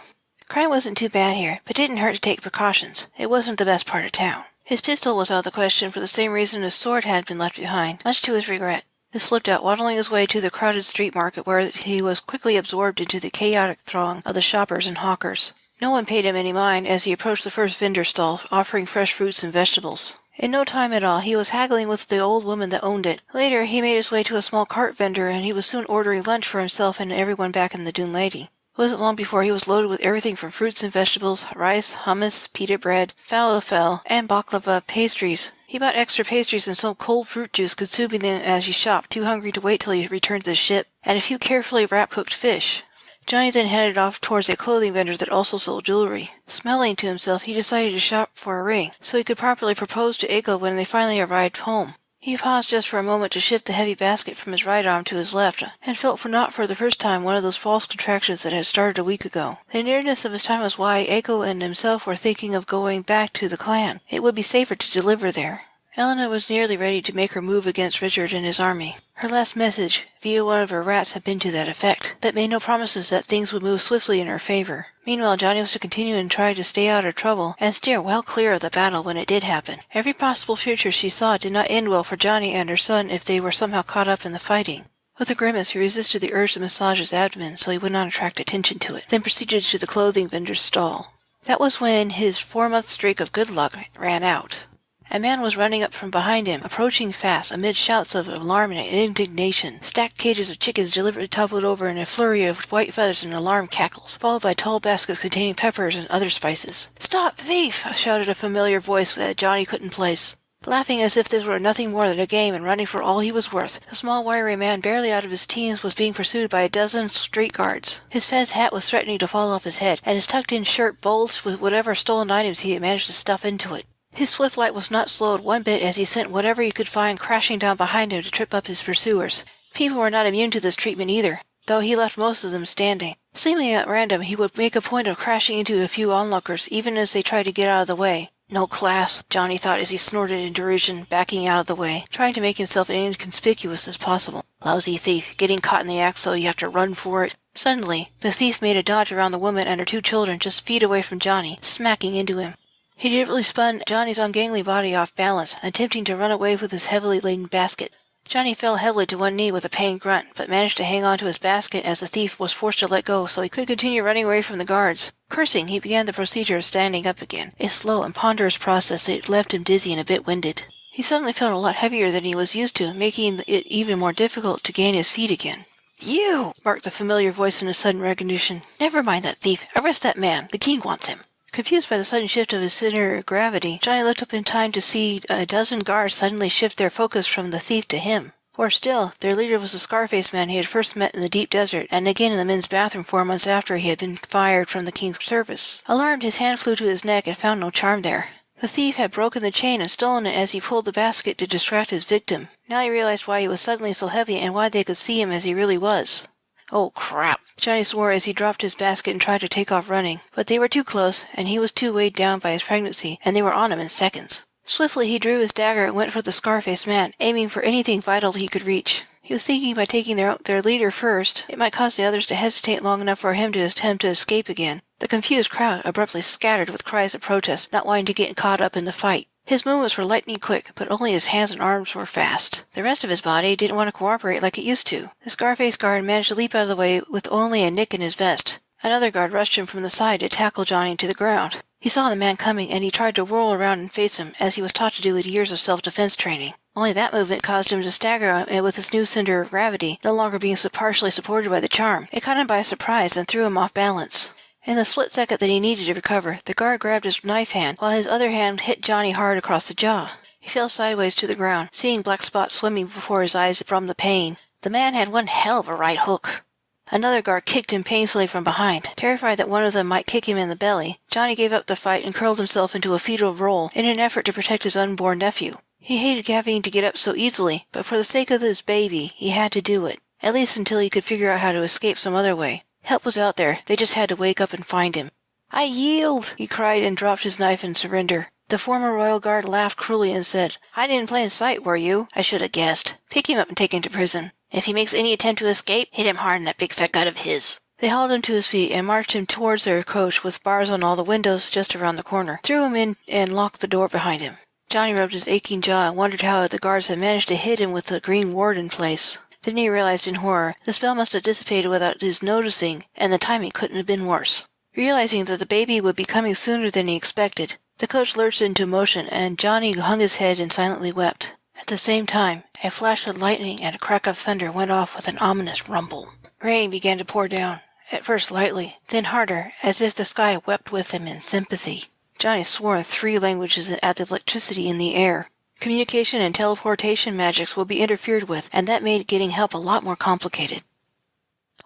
Crime wasn't too bad here, but it didn't hurt to take precautions. It wasn't the best part of town. His pistol was out of the question for the same reason his sword had been left behind, much to his regret. He slipped out, waddling his way to the crowded street market where he was quickly absorbed into the chaotic throng of the shoppers and hawkers. No one paid him any mind as he approached the first vendor stall, offering fresh fruits and vegetables. In no time at all, he was haggling with the old woman that owned it. Later, he made his way to a small cart vendor, and he was soon ordering lunch for himself and everyone back in the Dune Lady. It wasn't long before he was loaded with everything from fruits and vegetables, rice, hummus, pita bread, falafel, and baklava pastries. He bought extra pastries and some cold fruit juice, consuming them as he shopped, too hungry to wait till he returned to the ship, and a few carefully wrapped cooked fish. Johnny then headed off towards a clothing vendor that also sold jewelry. Smiling to himself, he decided to shop for a ring, so he could properly propose to Eiko when they finally arrived home. He paused just for a moment to shift the heavy basket from his right arm to his left, and felt not for the first time one of those false contractions that had started a week ago. The nearness of his time was why Eiko and himself were thinking of going back to the clan. It would be safer to deliver there. Elena was nearly ready to make her move against Richard and his army. Her last message, via one of her rats, had been to that effect, but made no promises that things would move swiftly in her favor. Meanwhile, Johnny was to continue and try to stay out of trouble and steer well clear of the battle when it did happen. Every possible future she saw did not end well for Johnny and her son if they were somehow caught up in the fighting. With a grimace, he resisted the urge to massage his abdomen so he would not attract attention to it, then proceeded to the clothing vendor's stall. That was when his 4-month streak of good luck ran out. A man was running up from behind him, approaching fast, amid shouts of alarm and indignation. Stacked cages of chickens deliberately toppled over in a flurry of white feathers and alarmed cackles, followed by tall baskets containing peppers and other spices. "Stop, thief!" shouted a familiar voice that Johnny couldn't place. Laughing as if this were nothing more than a game and running for all he was worth, the small wiry man barely out of his teens was being pursued by a dozen street guards. His fez hat was threatening to fall off his head, and his tucked-in shirt bulged with whatever stolen items he had managed to stuff into it. His swift light was not slowed one bit as he sent whatever he could find crashing down behind him to trip up his pursuers. People were not immune to this treatment either, though he left most of them standing. Seemingly at random, he would make a point of crashing into a few onlookers even as they tried to get out of the way. No class, Johnny thought as he snorted in derision, backing out of the way, trying to make himself as inconspicuous as possible. Lousy thief, getting caught in the act so you have to run for it. Suddenly, the thief made a dodge around the woman and her 2 children just feet away from Johnny, smacking into him. He deliberately spun Johnny's ungainly body off balance, attempting to run away with his heavily laden basket. Johnny fell heavily to one knee with a pained grunt, but managed to hang on to his basket as the thief was forced to let go so he could continue running away from the guards. Cursing, he began the procedure of standing up again, a slow and ponderous process that left him dizzy and a bit winded. He suddenly felt a lot heavier than he was used to, making it even more difficult to gain his feet again. "You!" barked the familiar voice in a sudden recognition. "Never mind that thief. Arrest that man. The king wants him." Confused by the sudden shift of his center of gravity, Johnny looked up in time to see a dozen guards suddenly shift their focus from the thief to him. Or still, their leader was the Scarface man he had first met in the deep desert, and again in the men's bathroom 4 months after he had been fired from the king's service. Alarmed, his hand flew to his neck and found no charm there. The thief had broken the chain and stolen it as he pulled the basket to distract his victim. Now he realized why he was suddenly so heavy and why they could see him as he really was. "Oh, crap," Johnny swore as he dropped his basket and tried to take off running. But they were too close, and he was too weighed down by his pregnancy, and they were on him in seconds. Swiftly he drew his dagger and went for the Scarface man, aiming for anything vital he could reach. He was thinking by taking their leader first, it might cause the others to hesitate long enough for him to attempt to escape again. The confused crowd abruptly scattered with cries of protest, not wanting to get caught up in the fight. His movements were lightning quick, but only his hands and arms were fast. The rest of his body didn't want to cooperate like it used to. The Scarface guard managed to leap out of the way with only a nick in his vest. Another guard rushed him from the side to tackle Johnny to the ground. He saw the man coming, and he tried to whirl around and face him, as he was taught to do with years of self-defense training. Only that movement caused him to stagger with his new center of gravity, no longer being partially supported by the charm. It caught him by surprise and threw him off balance. In the split second that he needed to recover, the guard grabbed his knife hand, while his other hand hit Johnny hard across the jaw. He fell sideways to the ground, seeing black spots swimming before his eyes from the pain. The man had one hell of a right hook. Another guard kicked him painfully from behind. Terrified that one of them might kick him in the belly, Johnny gave up the fight and curled himself into a fetal roll in an effort to protect his unborn nephew. He hated having to get up so easily, but for the sake of his baby, he had to do it, at least until he could figure out how to escape some other way. Help was out there, they just had to wake up and find him. "I yield!" he cried and dropped his knife in surrender. The former royal guard laughed cruelly and said, "I didn't play in sight, were you? I should have guessed. Pick him up and take him to prison. If he makes any attempt to escape, hit him hard in that big fat gut of his." They hauled him to his feet and marched him towards their coach with bars on all the windows just around the corner, threw him in and locked the door behind him. Johnny rubbed his aching jaw and wondered how the guards had managed to hit him with the green ward in place. Then he realized in horror the spell must have dissipated without his noticing, and the timing couldn't have been worse. Realizing that the baby would be coming sooner than he expected, the coach lurched into motion, and Johnny hung his head and silently wept. At the same time, a flash of lightning and a crack of thunder went off with an ominous rumble. Rain began to pour down, at first lightly, then harder, as if the sky wept with him in sympathy. Johnny swore in 3 languages at the electricity in the air. Communication and teleportation magics would be interfered with, and that made getting help a lot more complicated.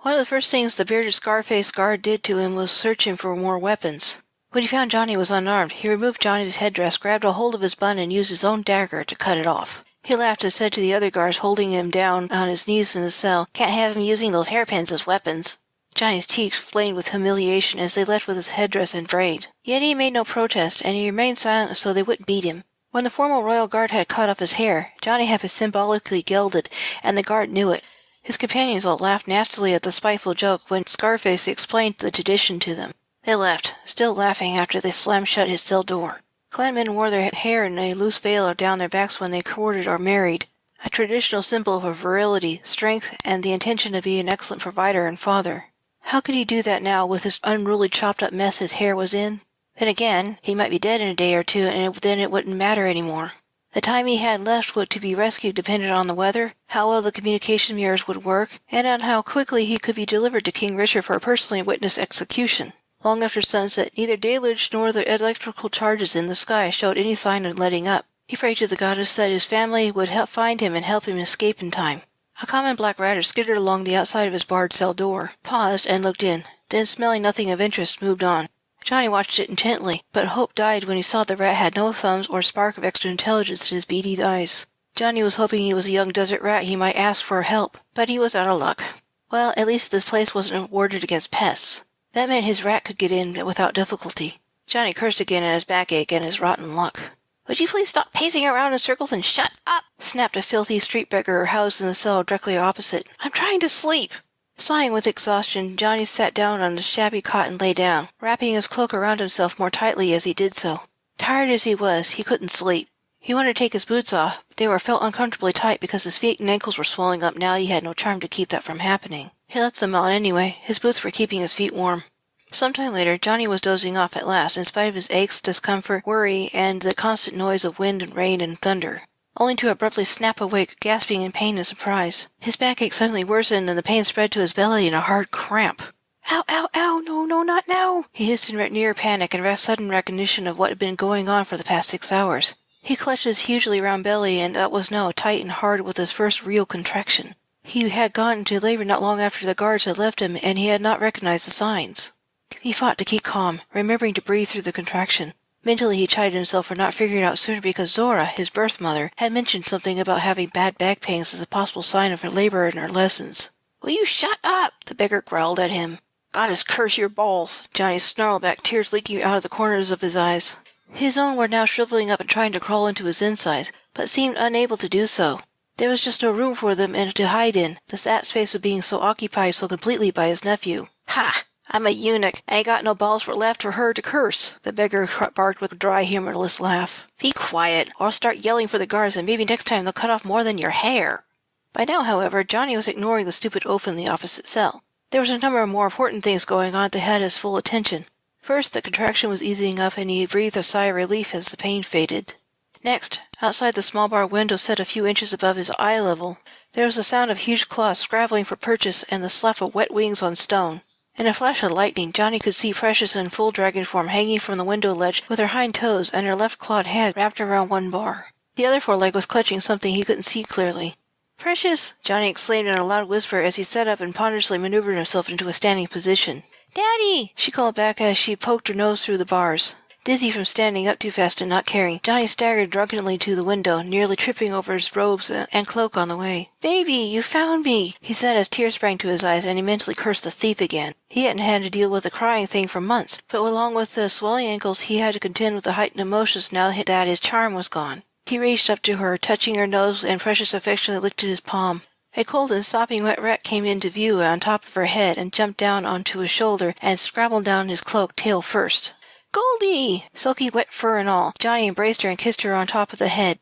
One of the first things the bearded Scarface guard did to him was search him for more weapons. When he found Johnny was unarmed, he removed Johnny's headdress, grabbed a hold of his bun, and used his own dagger to cut it off. He laughed and said to the other guards holding him down on his knees in the cell, "Can't have him using those hairpins as weapons." Johnny's cheeks flamed with humiliation as they left with his headdress and frayed. Yet he made no protest, and he remained silent so they wouldn't beat him. When the former royal guard had cut off his hair, Johnny had it symbolically gelded, and the guard knew it. His companions all laughed nastily at the spiteful joke when Scarface explained the tradition to them. They left, still laughing after they slammed shut his cell door. Clanmen wore their hair in a loose veil down their backs when they courted or married, a traditional symbol of virility, strength, and the intention of being an excellent provider and father. How could he do that now with this unruly chopped-up mess his hair was in? Then again, he might be dead in a day or two, and then it wouldn't matter anymore. The time he had left to be rescued depended on the weather, how well the communication mirrors would work, and on how quickly he could be delivered to King Richard for a personally witnessed execution. Long after sunset, neither deluge nor the electrical charges in the sky showed any sign of letting up. He prayed to the goddess that his family would find him and help him escape in time. A common black rider skittered along the outside of his barred cell door, paused, and looked in, then smelling nothing of interest, moved on. Johnny watched it intently, but hope died when he saw the rat had no thumbs or spark of extra intelligence in his beady eyes. Johnny was hoping he was a young desert rat he might ask for help, but he was out of luck. Well, at least this place wasn't warded against pests. That meant his rat could get in without difficulty. Johnny cursed again at his backache and his rotten luck. "Would you please stop pacing around in circles and shut up?" snapped a filthy street beggar housed in the cell directly opposite. "I'm trying to sleep." Sighing with exhaustion, Johnny sat down on the shabby cot and lay down, wrapping his cloak around himself more tightly as he did so. Tired as he was, he couldn't sleep. He wanted to take his boots off, but they felt uncomfortably tight because his feet and ankles were swelling up now he had no charm to keep that from happening. He left them on anyway. His boots were keeping his feet warm. Sometime later, Johnny was dozing off at last, in spite of his aches, discomfort, worry, and the constant noise of wind and rain and thunder, only to abruptly snap awake, gasping in pain and surprise. His backache suddenly worsened, and the pain spread to his belly in a hard cramp. "Ow, ow, ow, no, not now!" he hissed in near panic and sudden recognition of what had been going on for the past 6 hours. He clutched his hugely round belly, and that was now tight and hard with his first real contraction. He had gone into labor not long after the guards had left him, and he had not recognized the signs. He fought to keep calm, remembering to breathe through the contraction. Mentally he chided himself for not figuring it out sooner because Zora, his birth mother, had mentioned something about having bad back pains as a possible sign of her labor in her lessons. "Will you shut up?" the beggar growled at him. "Goddess curse your balls!" Johnny snarled back, tears leaking out of the corners of his eyes. His own were now shriveling up and trying to crawl into his insides, but seemed unable to do so. There was just no room for them to hide in, that space was being so occupied so completely by his nephew. "Ha! I'm a eunuch. I ain't got no balls left for her to curse," the beggar barked with a dry, humorless laugh. "Be quiet, or I'll start yelling for the guards, and maybe next time they'll cut off more than your hair." By now, however, Johnny was ignoring the stupid oaf in the opposite cell. There was a number of more important things going on that had his full attention. First, the contraction was easing up, and he breathed a sigh of relief as the pain faded. Next, outside the small bar window set a few inches above his eye level, there was the sound of huge claws scrabbling for purchase and the slap of wet wings on stone. In a flash of lightning, Johnny could see Precious in full dragon form hanging from the window ledge with her hind toes and her left clawed head wrapped around one bar. The other foreleg was clutching something he couldn't see clearly. "Precious!" Johnny exclaimed in a loud whisper as he sat up and ponderously maneuvered himself into a standing position. "Daddy!" she called back as she poked her nose through the bars. Dizzy from standing up too fast and not caring, Johnny staggered drunkenly to the window, nearly tripping over his robes and cloak on the way. "Baby, you found me!" he said as tears sprang to his eyes and he mentally cursed the thief again. He hadn't had to deal with the crying thing for months, but along with the swelling ankles he had to contend with the heightened emotions now that his charm was gone. He reached up to her, touching her nose, and Precious affectionately licked his palm. A cold and sopping wet rat came into view on top of her head and jumped down onto his shoulder and scrabbled down his cloak tail first. "Goldie!" Sulky wet fur and all, Johnny embraced her and kissed her on top of the head.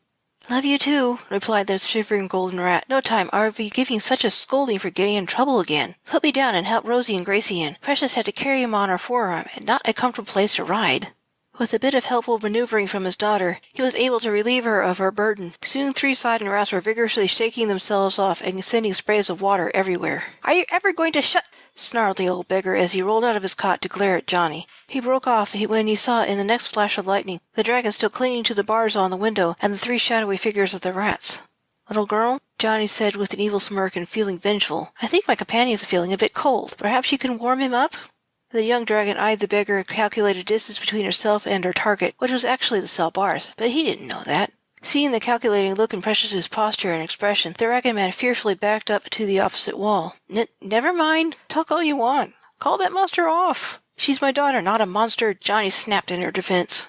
"Love you too," replied the shivering golden rat. "No time are we giving such a scolding for getting in trouble again. Put me down and help Rosie and Gracie in. Precious had to carry him on her forearm, and not a comfortable place to ride." With a bit of helpful maneuvering from his daughter, he was able to relieve her of her burden. Soon 3 sodden rats were vigorously shaking themselves off and sending sprays of water everywhere. "Are you ever going to shut—" snarled the old beggar as he rolled out of his cot to glare at Johnny. He broke off when he saw in the next flash of lightning the dragon still clinging to the bars on the window and the 3 shadowy figures of the rats. "Little girl," Johnny said with an evil smirk and feeling vengeful, "I think my companion's feeling a bit cold. Perhaps you can warm him up?" The young dragon eyed the beggar and calculated distance between herself and her target, which was actually the cell bars, but he didn't know that. Seeing the calculating look in Precious's posture and expression, the dragon man fearfully backed up to the opposite wall. Never mind. Talk all you want. Call that monster off. She's my daughter, not a monster," Johnny snapped in her defense.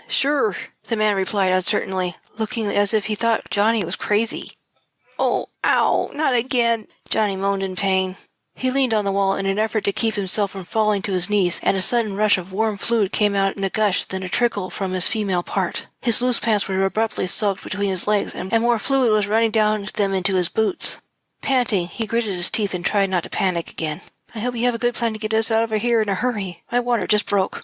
Sure," the man replied uncertainly, looking as if he thought Johnny was crazy. "Oh, ow, not again," Johnny moaned in pain. He leaned on the wall in an effort to keep himself from falling to his knees, and a sudden rush of warm fluid came out in a gush, then a trickle from his female part. His loose pants were abruptly soaked between his legs, and more fluid was running down them into his boots. Panting, he gritted his teeth and tried not to panic again. "I hope you have a good plan to get us out of here in a hurry. My water just broke."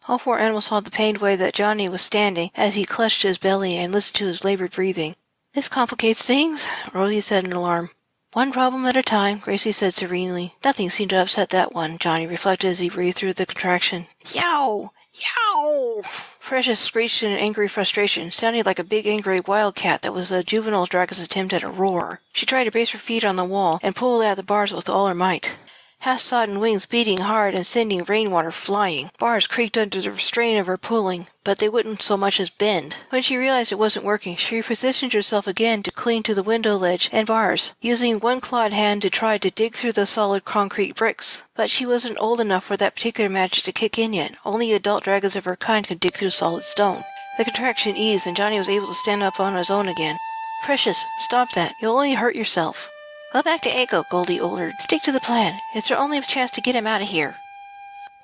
All 4 animals saw the pained way that Johnny was standing as he clutched his belly and listened to his labored breathing. "This complicates things," Rosie said in alarm. "One problem at a time," Gracie said serenely. Nothing seemed to upset that one, Johnny reflected as he breathed through the contraction. "Yow! Yow!" Precious screeched in angry frustration, sounding like a big angry wildcat that was a juvenile dragon's attempt at a roar. She tried to brace her feet on the wall and pull at the bars with all her might. half-sodden wings beating hard and sending rainwater flying. Bars creaked under the strain of her pulling, but they wouldn't so much as bend. When she realized it wasn't working, she repositioned herself again to cling to the window ledge and bars, using one clawed hand to try to dig through the solid concrete bricks. But she wasn't old enough for that particular magic to kick in yet. Only adult dragons of her kind could dig through solid stone. The contraction eased, and Johnny was able to stand up on his own again. "Precious, stop that. You'll only hurt yourself." "Go back to Echo," Goldie ordered. "Stick to the plan. It's our only chance to get him out of here."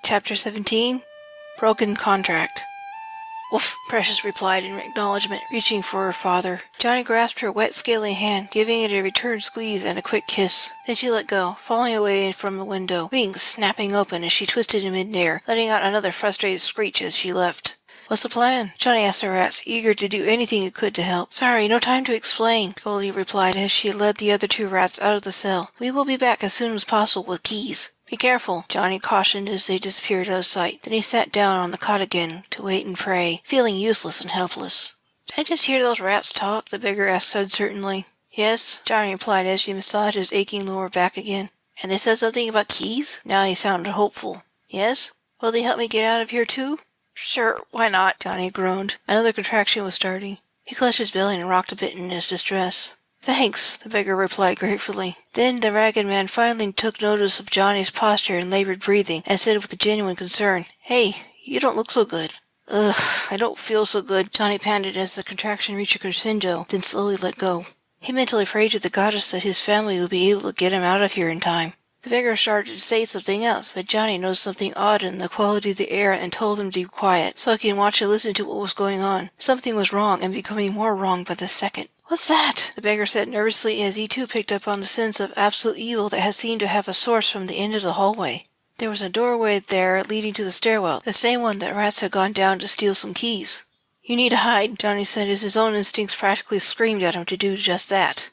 Chapter 17. Broken Contract. "Woof," Precious replied in acknowledgement, reaching for her father. Johnny grasped her wet, scaly hand, giving it a return squeeze and a quick kiss. Then she let go, falling away from the window, wings snapping open as she twisted in midair, letting out another frustrated screech as she left. "What's the plan?" Johnny asked the rats, eager to do anything he could to help. "Sorry, no time to explain," Goldie replied as she led the other two rats out of the cell. "We will be back as soon as possible with keys." "Be careful," Johnny cautioned as they disappeared out of sight. Then he sat down on the cot again to wait and pray, feeling useless and helpless. "Did I just hear those rats talk?" the beggar asked uncertainly. "Yes," Johnny replied as he massaged his aching lower back again. "And they said something about keys?" Now he sounded hopeful. "Yes? Will they help me get out of here too?" "Sure, why not?" Johnny groaned. Another contraction was starting. He clutched his belly and rocked a bit in his distress. "Thanks," the beggar replied gratefully. Then the ragged man finally took notice of Johnny's posture and labored breathing, and said with genuine concern, "Hey, you don't look so good." "Ugh, I don't feel so good," Johnny panted as the contraction reached a crescendo, then slowly let go. He mentally prayed to the goddess that his family would be able to get him out of here in time. The beggar started to say something else, but Johnny noticed something odd in the quality of the air and told him to be quiet, so he could watch and listen to what was going on. Something was wrong, and becoming more wrong by the second. "What's that?" the beggar said nervously as he too picked up on the sense of absolute evil that had seemed to have a source from the end of the hallway. There was a doorway there leading to the stairwell, the same one that rats had gone down to steal some keys. "You need to hide," Johnny said as his own instincts practically screamed at him to do just that.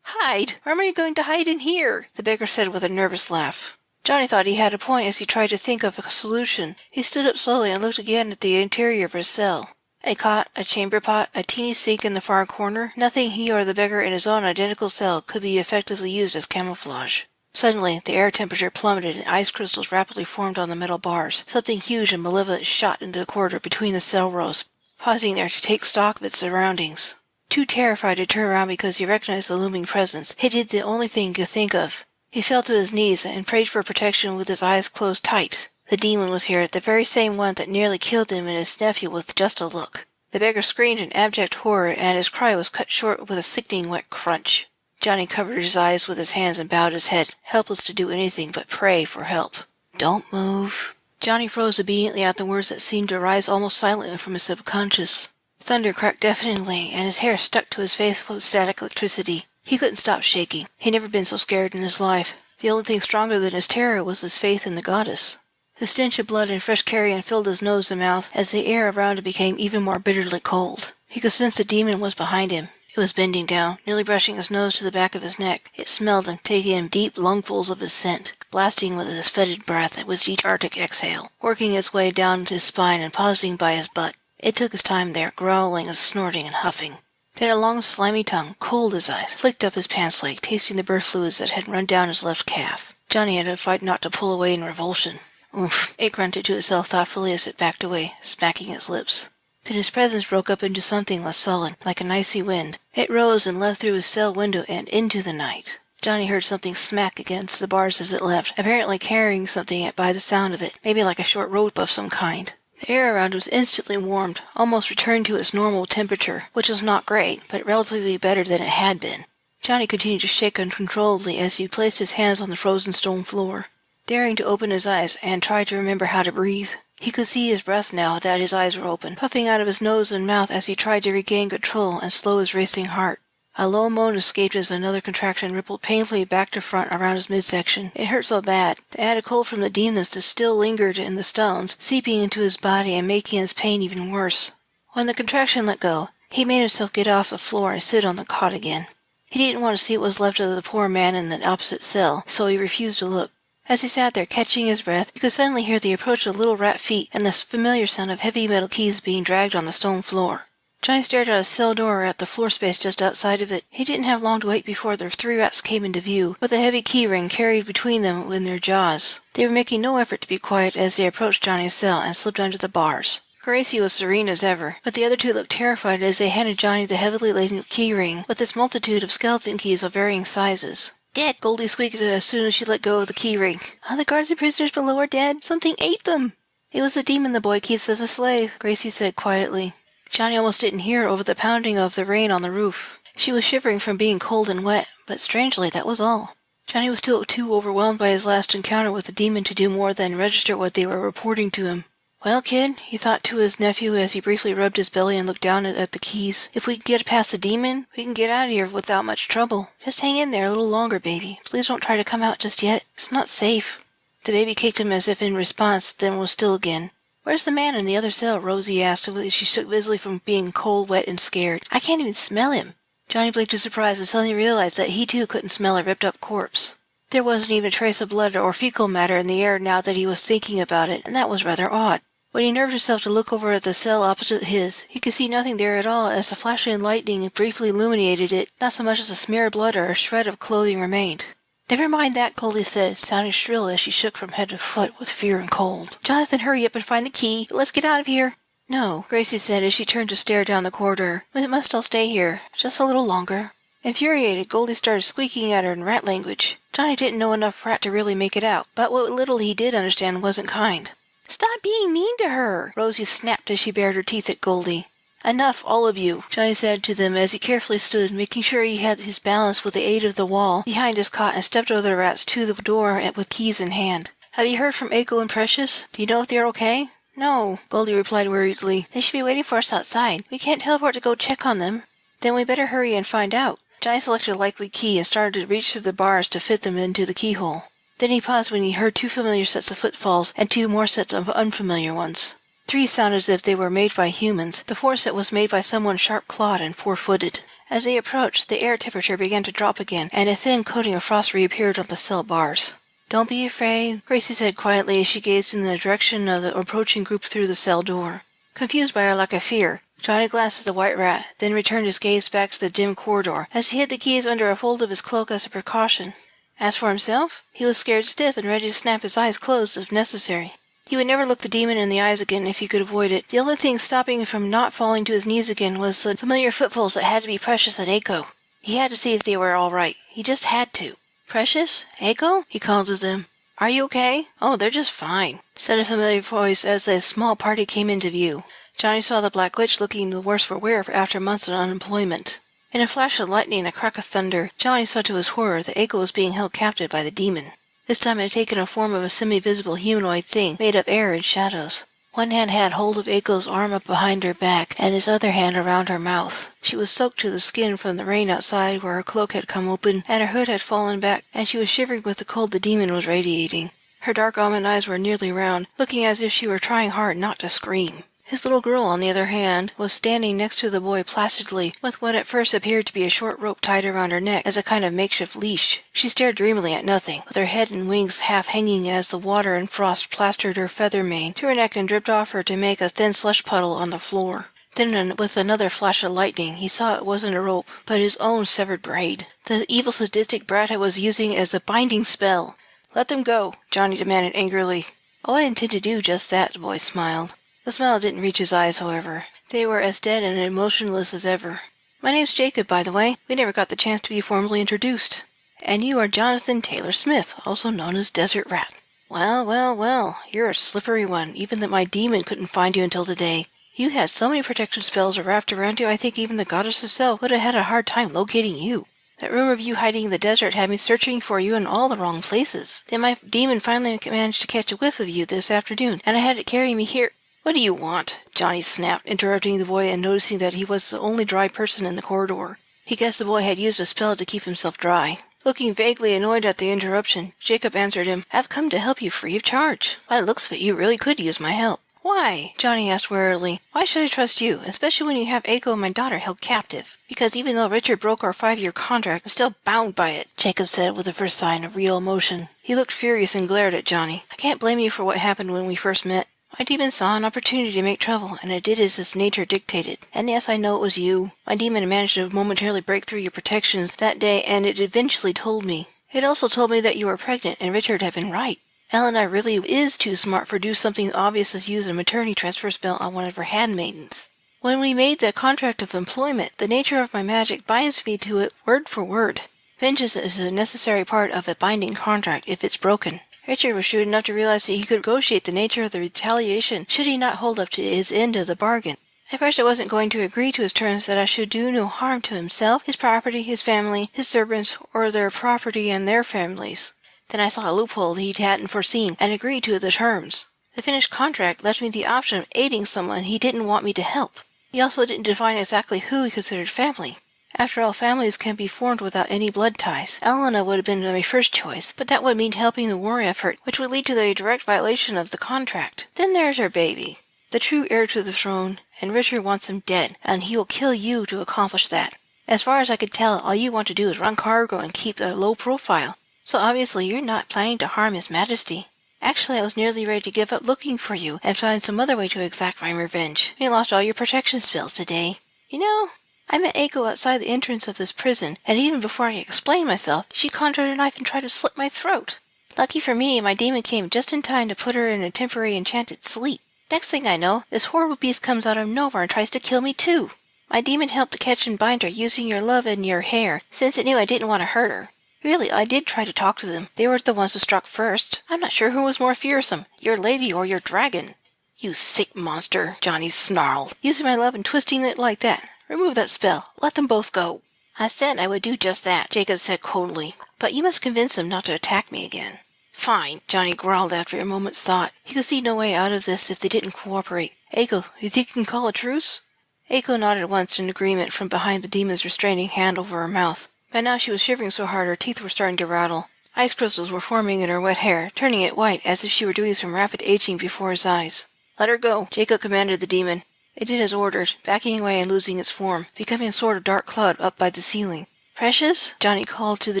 "Hide? Where am I going to hide in here?" the beggar said with a nervous laugh. Johnny thought he had a point as he tried to think of a solution. He stood up slowly and looked again at the interior of his cell. A cot, a chamber pot, a teeny sink in the far corner. Nothing he or the beggar in his own identical cell could be effectively used as camouflage. Suddenly, the air temperature plummeted and ice crystals rapidly formed on the metal bars. Something huge and malevolent shot into the corridor between the cell rows, pausing there to take stock of its surroundings. Too terrified to turn around because he recognized the looming presence, he did the only thing he could think of. He fell to his knees and prayed for protection with his eyes closed tight. The demon was here, the very same one that nearly killed him and his nephew with just a look. The beggar screamed in abject horror, and his cry was cut short with a sickening wet crunch. Johnny covered his eyes with his hands and bowed his head, helpless to do anything but pray for help. "Don't move." Johnny froze obediently at the words that seemed to rise almost silently from his subconscious. Thunder cracked deafeningly, and his hair stuck to his face with static electricity. He couldn't stop shaking. He'd never been so scared in his life. The only thing stronger than his terror was his faith in the goddess. The stench of blood and fresh carrion filled his nose and mouth as the air around him became even more bitterly cold. He could sense the demon was behind him. It was bending down, nearly brushing his nose to the back of his neck. It smelled him, taking in deep lungfuls of his scent, blasting with his fetid breath with each arctic exhale, working its way down his spine and pausing by his butt. It took his time there, growling and snorting and huffing. Then a long slimy tongue, cold as ice, flicked up his pants leg, tasting the birth fluids that had run down his left calf. Johnny had to fight not to pull away in revulsion. "Oof," it grunted to itself thoughtfully as it backed away, smacking its lips. Then his presence broke up into something less sullen, like an icy wind. It rose and left through his cell window and into the night. Johnny heard something smack against the bars as it left, apparently carrying something by the sound of it, maybe like a short rope of some kind. The air around was instantly warmed, almost returned to its normal temperature, which was not great, but relatively better than it had been. Johnny continued to shake uncontrollably as he placed his hands on the frozen stone floor, daring to open his eyes and try to remember how to breathe. He could see his breath now that his eyes were open, puffing out of his nose and mouth as he tried to regain control and slow his racing heart. A low moan escaped as another contraction rippled painfully back to front around his midsection. It hurt so bad. The added cold from the demons that still lingered in the stones, seeping into his body and making his pain even worse. When the contraction let go, he made himself get off the floor and sit on the cot again. He didn't want to see what was left of the poor man in the opposite cell, so he refused to look. As he sat there catching his breath, he could suddenly hear the approach of little rat feet and the familiar sound of heavy metal keys being dragged on the stone floor. Johnny stared out a cell door at the floor space just outside of it. He didn't have long to wait before the three rats came into view, with a heavy key ring carried between them in their jaws. They were making no effort to be quiet as they approached Johnny's cell and slipped under the bars. Gracie was serene as ever, but the other two looked terrified as they handed Johnny the heavily laden key ring with its multitude of skeleton keys of varying sizes. "Dead!" Goldie squeaked as soon as she let go of the key ring. "All the guards and prisoners below are dead. Something ate them." "It was the demon the boy keeps as a slave," Gracie said quietly. Johnny almost didn't hear over the pounding of the rain on the roof. She was shivering from being cold and wet, but strangely, that was all. Johnny was still too overwhelmed by his last encounter with the demon to do more than register what they were reporting to him. "Well, kid," he thought to his nephew as he briefly rubbed his belly and looked down at the keys, "if we can get past the demon, we can get out of here without much trouble. Just hang in there a little longer, baby. Please don't try to come out just yet. It's not safe." The baby kicked him as if in response, then was still again. "Where's the man in the other cell?" Rosie asked as she shook visibly from being cold, wet, and scared. "I can't even smell him." Johnny blinked in surprise and suddenly realized that he too couldn't smell a ripped-up corpse. There wasn't even a trace of blood or fecal matter in the air now that he was thinking about it, and that was rather odd. When he nerved himself to look over at the cell opposite his, he could see nothing there at all as the flashing lightning briefly illuminated it. Not so much as a smear of blood or a shred of clothing remained. "Never mind that," Goldie said, sounding shrill as she shook from head to foot with fear and cold. "Johnathan, hurry up and find the key. Let's get out of here." "No," Gracie said as she turned to stare down the corridor. "We must all stay here. Just a little longer." Infuriated, Goldie started squeaking at her in rat language. Johnny didn't know enough rat to really make it out, but what little he did understand wasn't kind. "Stop being mean to her!" Rosie snapped as she bared her teeth at Goldie. "Enough, all of you," Johnny said to them as he carefully stood, making sure he had his balance with the aid of the wall behind his cot and stepped over the rats to the door with keys in hand. "Have you heard from Aiko and Precious? Do you know if they're okay?" "No," Goldie replied worriedly. "They should be waiting for us outside. We can't teleport to go check on them." "Then we better hurry and find out." Johnny selected a likely key and started to reach through the bars to fit them into the keyhole. Then he paused when he heard two familiar sets of footfalls and two more sets of unfamiliar ones. Three sounded as if they were made by humans. The fourth set was made by someone sharp-clawed and four-footed. As they approached, the air temperature began to drop again, and a thin coating of frost reappeared on the cell bars. "Don't be afraid," Gracie said quietly as she gazed in the direction of the approaching group through the cell door. Confused by her lack of fear, Johnny glanced at the white rat, then returned his gaze back to the dim corridor as he hid the keys under a fold of his cloak as a precaution. As for himself, he was scared stiff and ready to snap his eyes closed if necessary. He would never look the demon in the eyes again if he could avoid it. The only thing stopping him from not falling to his knees again was the familiar footfalls that had to be Precious and Aiko. He had to see if they were all right. He just had to. "Precious? Aiko?" he called to them. "Are you okay?" "Oh, they're just fine," said a familiar voice as a small party came into view. Johnny saw the Black Witch looking the worse for wear after months of unemployment. In a flash of lightning and a crack of thunder, Johnny saw to his horror that Aiko was being held captive by the demon. This time it had taken a form of a semi-visible humanoid thing made of air and shadows. One hand had hold of Aiko's arm up behind her back, and his other hand around her mouth. She was soaked to the skin from the rain outside where her cloak had come open, and her hood had fallen back, and she was shivering with the cold the demon was radiating. Her dark almond eyes were nearly round, looking as if she were trying hard not to scream. His little girl, on the other hand, was standing next to the boy placidly, with what at first appeared to be a short rope tied around her neck as a kind of makeshift leash. She stared dreamily at nothing, with her head and wings half hanging as the water and frost plastered her feather mane to her neck and dripped off her to make a thin slush puddle on the floor. Then, with another flash of lightning, he saw it wasn't a rope, but his own severed braid. The evil sadistic brat was using it as a binding spell. "Let them go," Johnny demanded angrily. "Oh, I intend to do just that," the boy smiled. The smile didn't reach his eyes, however. They were as dead and emotionless as ever. "My name's Jacob, by the way. We never got the chance to be formally introduced. And you are Johnathan Taylor Smith, also known as Desert Rat. Well, well, well, you're a slippery one, even that my demon couldn't find you until today. You had so many protection spells wrapped around you I think even the goddess herself would have had a hard time locating you. That rumor of you hiding in the desert had me searching for you in all the wrong places. Then my demon finally managed to catch a whiff of you this afternoon, and I had it carry me here." "What do you want?" Johnny snapped, interrupting the boy and noticing that he was the only dry person in the corridor. He guessed the boy had used a spell to keep himself dry. Looking vaguely annoyed at the interruption, Jacob answered him, "I've come to help you free of charge. By the looks of it, you really could use my help." "Why?" Johnny asked warily. "Why should I trust you, especially when you have Aiko and my daughter held captive?" "Because even though Richard broke our 5-year contract, I'm still bound by it," Jacob said with the first sign of real emotion. He looked furious and glared at Johnny. "I can't blame you for what happened when we first met. My demon saw an opportunity to make trouble, and it did as his nature dictated. And yes, I know it was you. My demon managed to momentarily break through your protections that day, and it eventually told me. It also told me that you were pregnant, and Richard had been right. Elena really is too smart for do something obvious as use a maternity transfer spell on one of her handmaidens. When we made the contract of employment, the nature of my magic binds me to it word for word. Vengeance is a necessary part of a binding contract if it's broken. Richard was shrewd enough to realize that he could negotiate the nature of the retaliation should he not hold up to his end of the bargain. At first I wasn't going to agree to his terms that I should do no harm to himself, his property, his family, his servants, or their property and their families. Then I saw a loophole he hadn't foreseen and agreed to the terms. The finished contract left me the option of aiding someone he didn't want me to help. He also didn't define exactly who he considered family. After all, families can be formed without any blood ties. Elena would have been my first choice, but that would mean helping the war effort, which would lead to the direct violation of the contract. Then there's her baby, the true heir to the throne, and Richard wants him dead, and he will kill you to accomplish that. As far as I could tell, all you want to do is run cargo and keep a low profile, so obviously you're not planning to harm His Majesty. Actually, I was nearly ready to give up looking for you and find some other way to exact my revenge. You lost all your protection spells today. You know, I met Aiko outside the entrance of this prison, and even before I explained myself, she conjured a knife and tried to slit my throat. Lucky for me, my demon came just in time to put her in a temporary enchanted sleep. Next thing I know, this horrible beast comes out of nowhere and tries to kill me too. My demon helped to catch and bind her using your love and your hair, since it knew I didn't want to hurt her. Really, I did try to talk to them. They were the ones who struck first. I'm not sure who was more fearsome, your lady or your dragon. You sick monster, Johnny snarled, using my love and twisting it like that. Remove that spell. Let them both go. I said I would do just that, Jacob said coldly. But you must convince them not to attack me again. Fine, Johnny growled after a moment's thought. He could see no way out of this if they didn't cooperate. Aiko, you think you can call a truce? Aiko nodded once in agreement from behind the demon's restraining hand over her mouth. By now she was shivering so hard her teeth were starting to rattle. Ice crystals were forming in her wet hair, turning it white as if she were doing some rapid aging before his eyes. Let her go, Jacob commanded the demon. It did as ordered, backing away and losing its form, becoming a sort of dark cloud up by the ceiling. Precious? Johnny called to the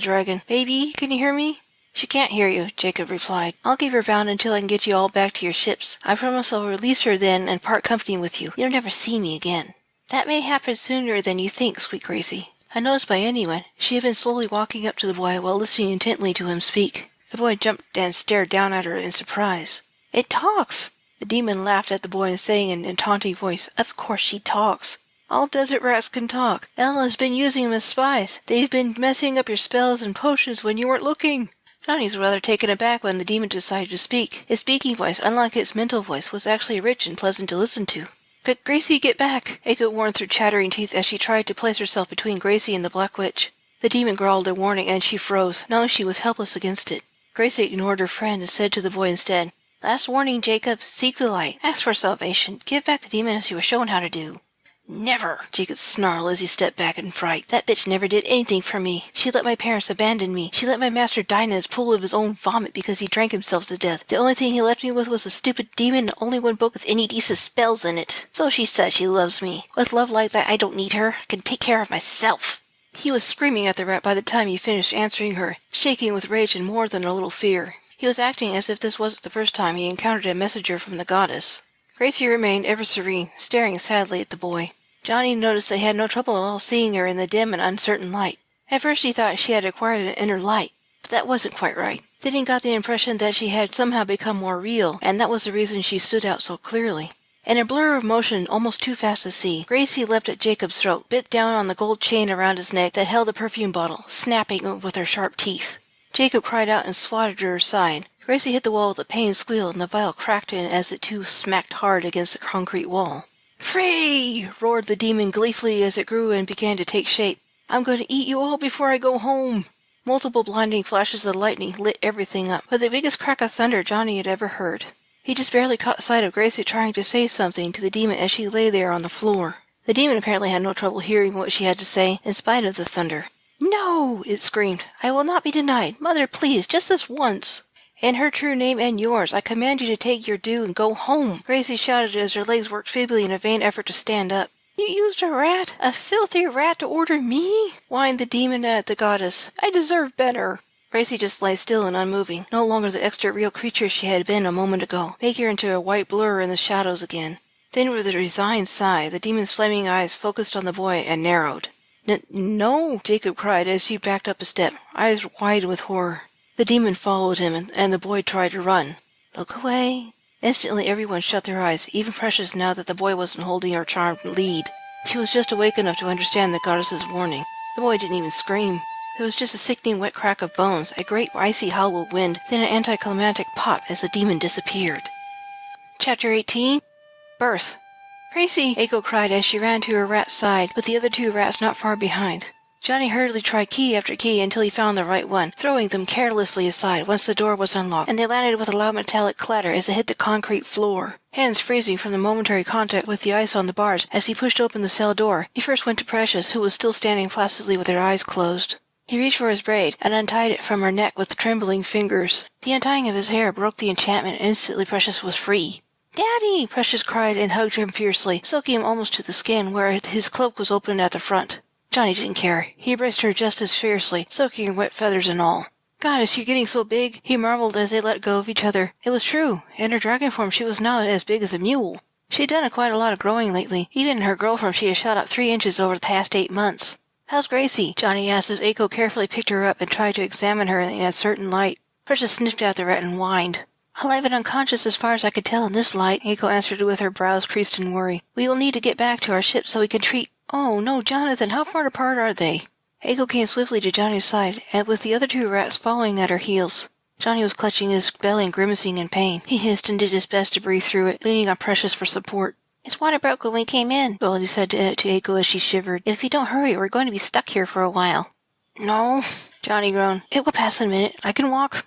dragon. Baby, can you hear me? She can't hear you, Jacob replied. I'll keep her bound until I can get you all back to your ships. I promise I'll release her then and part company with you. You'll never see me again. That may happen sooner than you think, sweet Gracie. Unnoticed by anyone, she had been slowly walking up to the boy while listening intently to him speak. The boy jumped and stared down at her in surprise. It talks! The demon laughed at the boy and saying in a taunting voice, Of course she talks. All desert rats can talk. Ella's been using them as spies. They've been messing up your spells and potions when you weren't looking. Johnny was rather taken aback when the demon decided to speak. His speaking voice, unlike its mental voice, was actually rich and pleasant to listen to. Could Gracie get back? Aiko warned through chattering teeth as she tried to place herself between Gracie and the Black Witch. The demon growled a warning and she froze, knowing she was helpless against it. Gracie ignored her friend and said to the boy instead, Last warning, Jacob. Seek the light. Ask for salvation. Give back the demon as you were shown how to do. Never, Jacob snarled as he stepped back in fright. That bitch never did anything for me. She let my parents abandon me. She let my master die in his pool of his own vomit because he drank himself to death. The only thing he left me with was a stupid demon, the only one book with any decent spells in it. So she says she loves me. With love like that, I don't need her. I can take care of myself. He was screaming at the rat by the time he finished answering her, shaking with rage and more than a little fear. He was acting as if this wasn't the first time he encountered a messenger from the goddess. Gracie remained ever serene, staring sadly at the boy. Johnny noticed that he had no trouble at all seeing her in the dim and uncertain light. At first he thought she had acquired an inner light, but that wasn't quite right. Then he got the impression that she had somehow become more real, and that was the reason she stood out so clearly. In a blur of motion almost too fast to see, Gracie leapt at Jacob's throat, bit down on the gold chain around his neck that held a perfume bottle, snapping with her sharp teeth. Jacob cried out and swatted at her side. Gracie hit the wall with a pained squeal, and the vial cracked in as the two smacked hard against the concrete wall. Free! Roared the demon gleefully as it grew and began to take shape. I'm going to eat you all before I go home. Multiple blinding flashes of lightning lit everything up, with the biggest crack of thunder Johnny had ever heard. He just barely caught sight of Gracie trying to say something to the demon as she lay there on the floor. The demon apparently had no trouble hearing what she had to say, in spite of the thunder. No! It screamed. I will not be denied. Mother, please, just this once. In her true name and yours, I command you to take your due and go home, Gracie shouted as her legs worked feebly in a vain effort to stand up. You used a rat, a filthy rat, to order me? Whined the demon at the goddess. I deserve better. Gracie just lay still and unmoving, no longer the extra real creature she had been a moment ago, making her into a white blur in the shadows again. Then with a resigned sigh, the demon's flaming eyes focused on the boy and narrowed. No, Jacob cried as he backed up a step, eyes wide with horror. The demon followed him, and the boy tried to run. Look away. Instantly everyone shut their eyes, even Precious now that the boy wasn't holding her charmed lead. She was just awake enough to understand the goddess's warning. The boy didn't even scream. There was just a sickening wet crack of bones, a great icy hollow wind, then an anticlimactic pop as the demon disappeared. Chapter 18. Birth. Gracie! Eiko cried as she ran to her rat's side, with the other 2 rats not far behind. Johnny hurriedly tried key after key until he found the right one, throwing them carelessly aside once the door was unlocked, and they landed with a loud metallic clatter as they hit the concrete floor. Hands freezing from the momentary contact with the ice on the bars as he pushed open the cell door, he first went to Precious, who was still standing placidly with her eyes closed. He reached for his braid and untied it from her neck with trembling fingers. The untying of his hair broke the enchantment, and instantly Precious was free. "Daddy!" Precious cried and hugged him fiercely, soaking him almost to the skin where his cloak was opened at the front. Johnny didn't care. He embraced her just as fiercely, soaking her wet feathers and all. "Goddess, you're getting so big," he marveled as they let go of each other. It was true. In her dragon form she was now as big as a mule. She'd done quite a lot of growing lately. Even in her girl form she had shot up 3 inches over the past 8 months. "How's Gracie?" Johnny asked as Eiko carefully picked her up and tried to examine her in a certain light. Precious sniffed at the rat and whined. "Alive and unconscious as far as I could tell in this light," Eiko answered with her brows creased in worry. "We will need to get back to our ship so we can treat—" "Oh, no, Johnathan, how far apart are they?" Eiko came swiftly to Johnny's side, and with the other 2 rats following at her heels. Johnny was clutching his belly and grimacing in pain. He hissed and did his best to breathe through it, leaning on Precious for support. "His water broke when we came in," Goldie said to Eiko as she shivered. "If we don't hurry, we're going to be stuck here for a while." "No," Johnny groaned. "It will pass in a minute. I can walk."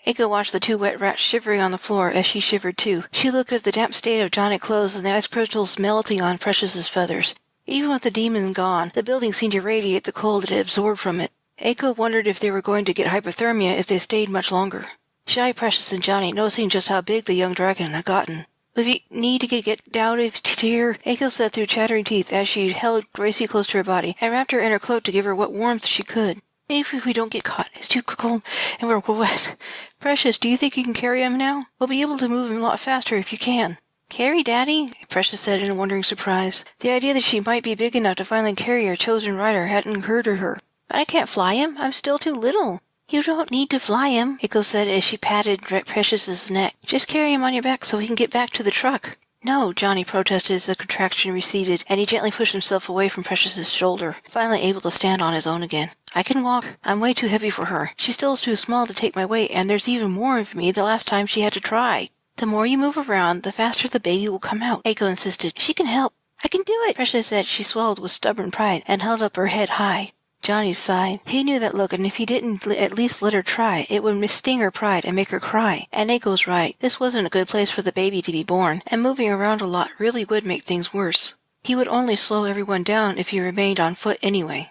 Eiko watched the 2 wet rats shivering on the floor as she shivered too. She looked at the damp state of Johnny's clothes and the ice crystals melting on Precious's feathers. Even with the demon gone, the building seemed to radiate the cold it had absorbed from it. Eiko wondered if they were going to get hypothermia if they stayed much longer. She eyed Precious and Johnny, noticing just how big the young dragon had gotten. "If you need to get down to here," Eiko said through chattering teeth as she held Gracie close to her body and wrapped her in her cloak to give her what warmth she could. "Maybe if we don't get caught, it's too cold and we're wet. Precious, do you think you can carry him now? We'll be able to move him a lot faster if you can." "Carry, Daddy?" Precious said in wondering surprise. The idea that she might be big enough to finally carry her chosen rider hadn't occurred to her. "But I can't fly him. I'm still too little." "You don't need to fly him," Eiko said as she patted Precious's neck. "Just carry him on your back so we can get back to the truck." "No," Johnny protested as the contraction receded, and he gently pushed himself away from Precious's shoulder, finally able to stand on his own again. "I can walk. I'm way too heavy for her. She still is too small to take my weight, and there's even more of me the last time she had to try." "The more you move around, the faster the baby will come out," Eiko insisted. "She can help." "I can do it," Precious said. She swallowed with stubborn pride and held up her head high. Johnny sighed. He knew that look, and if he didn't at least let her try, it would sting her pride and make her cry. And Eiko's right. This wasn't a good place for the baby to be born, and moving around a lot really would make things worse. He would only slow everyone down if he remained on foot anyway.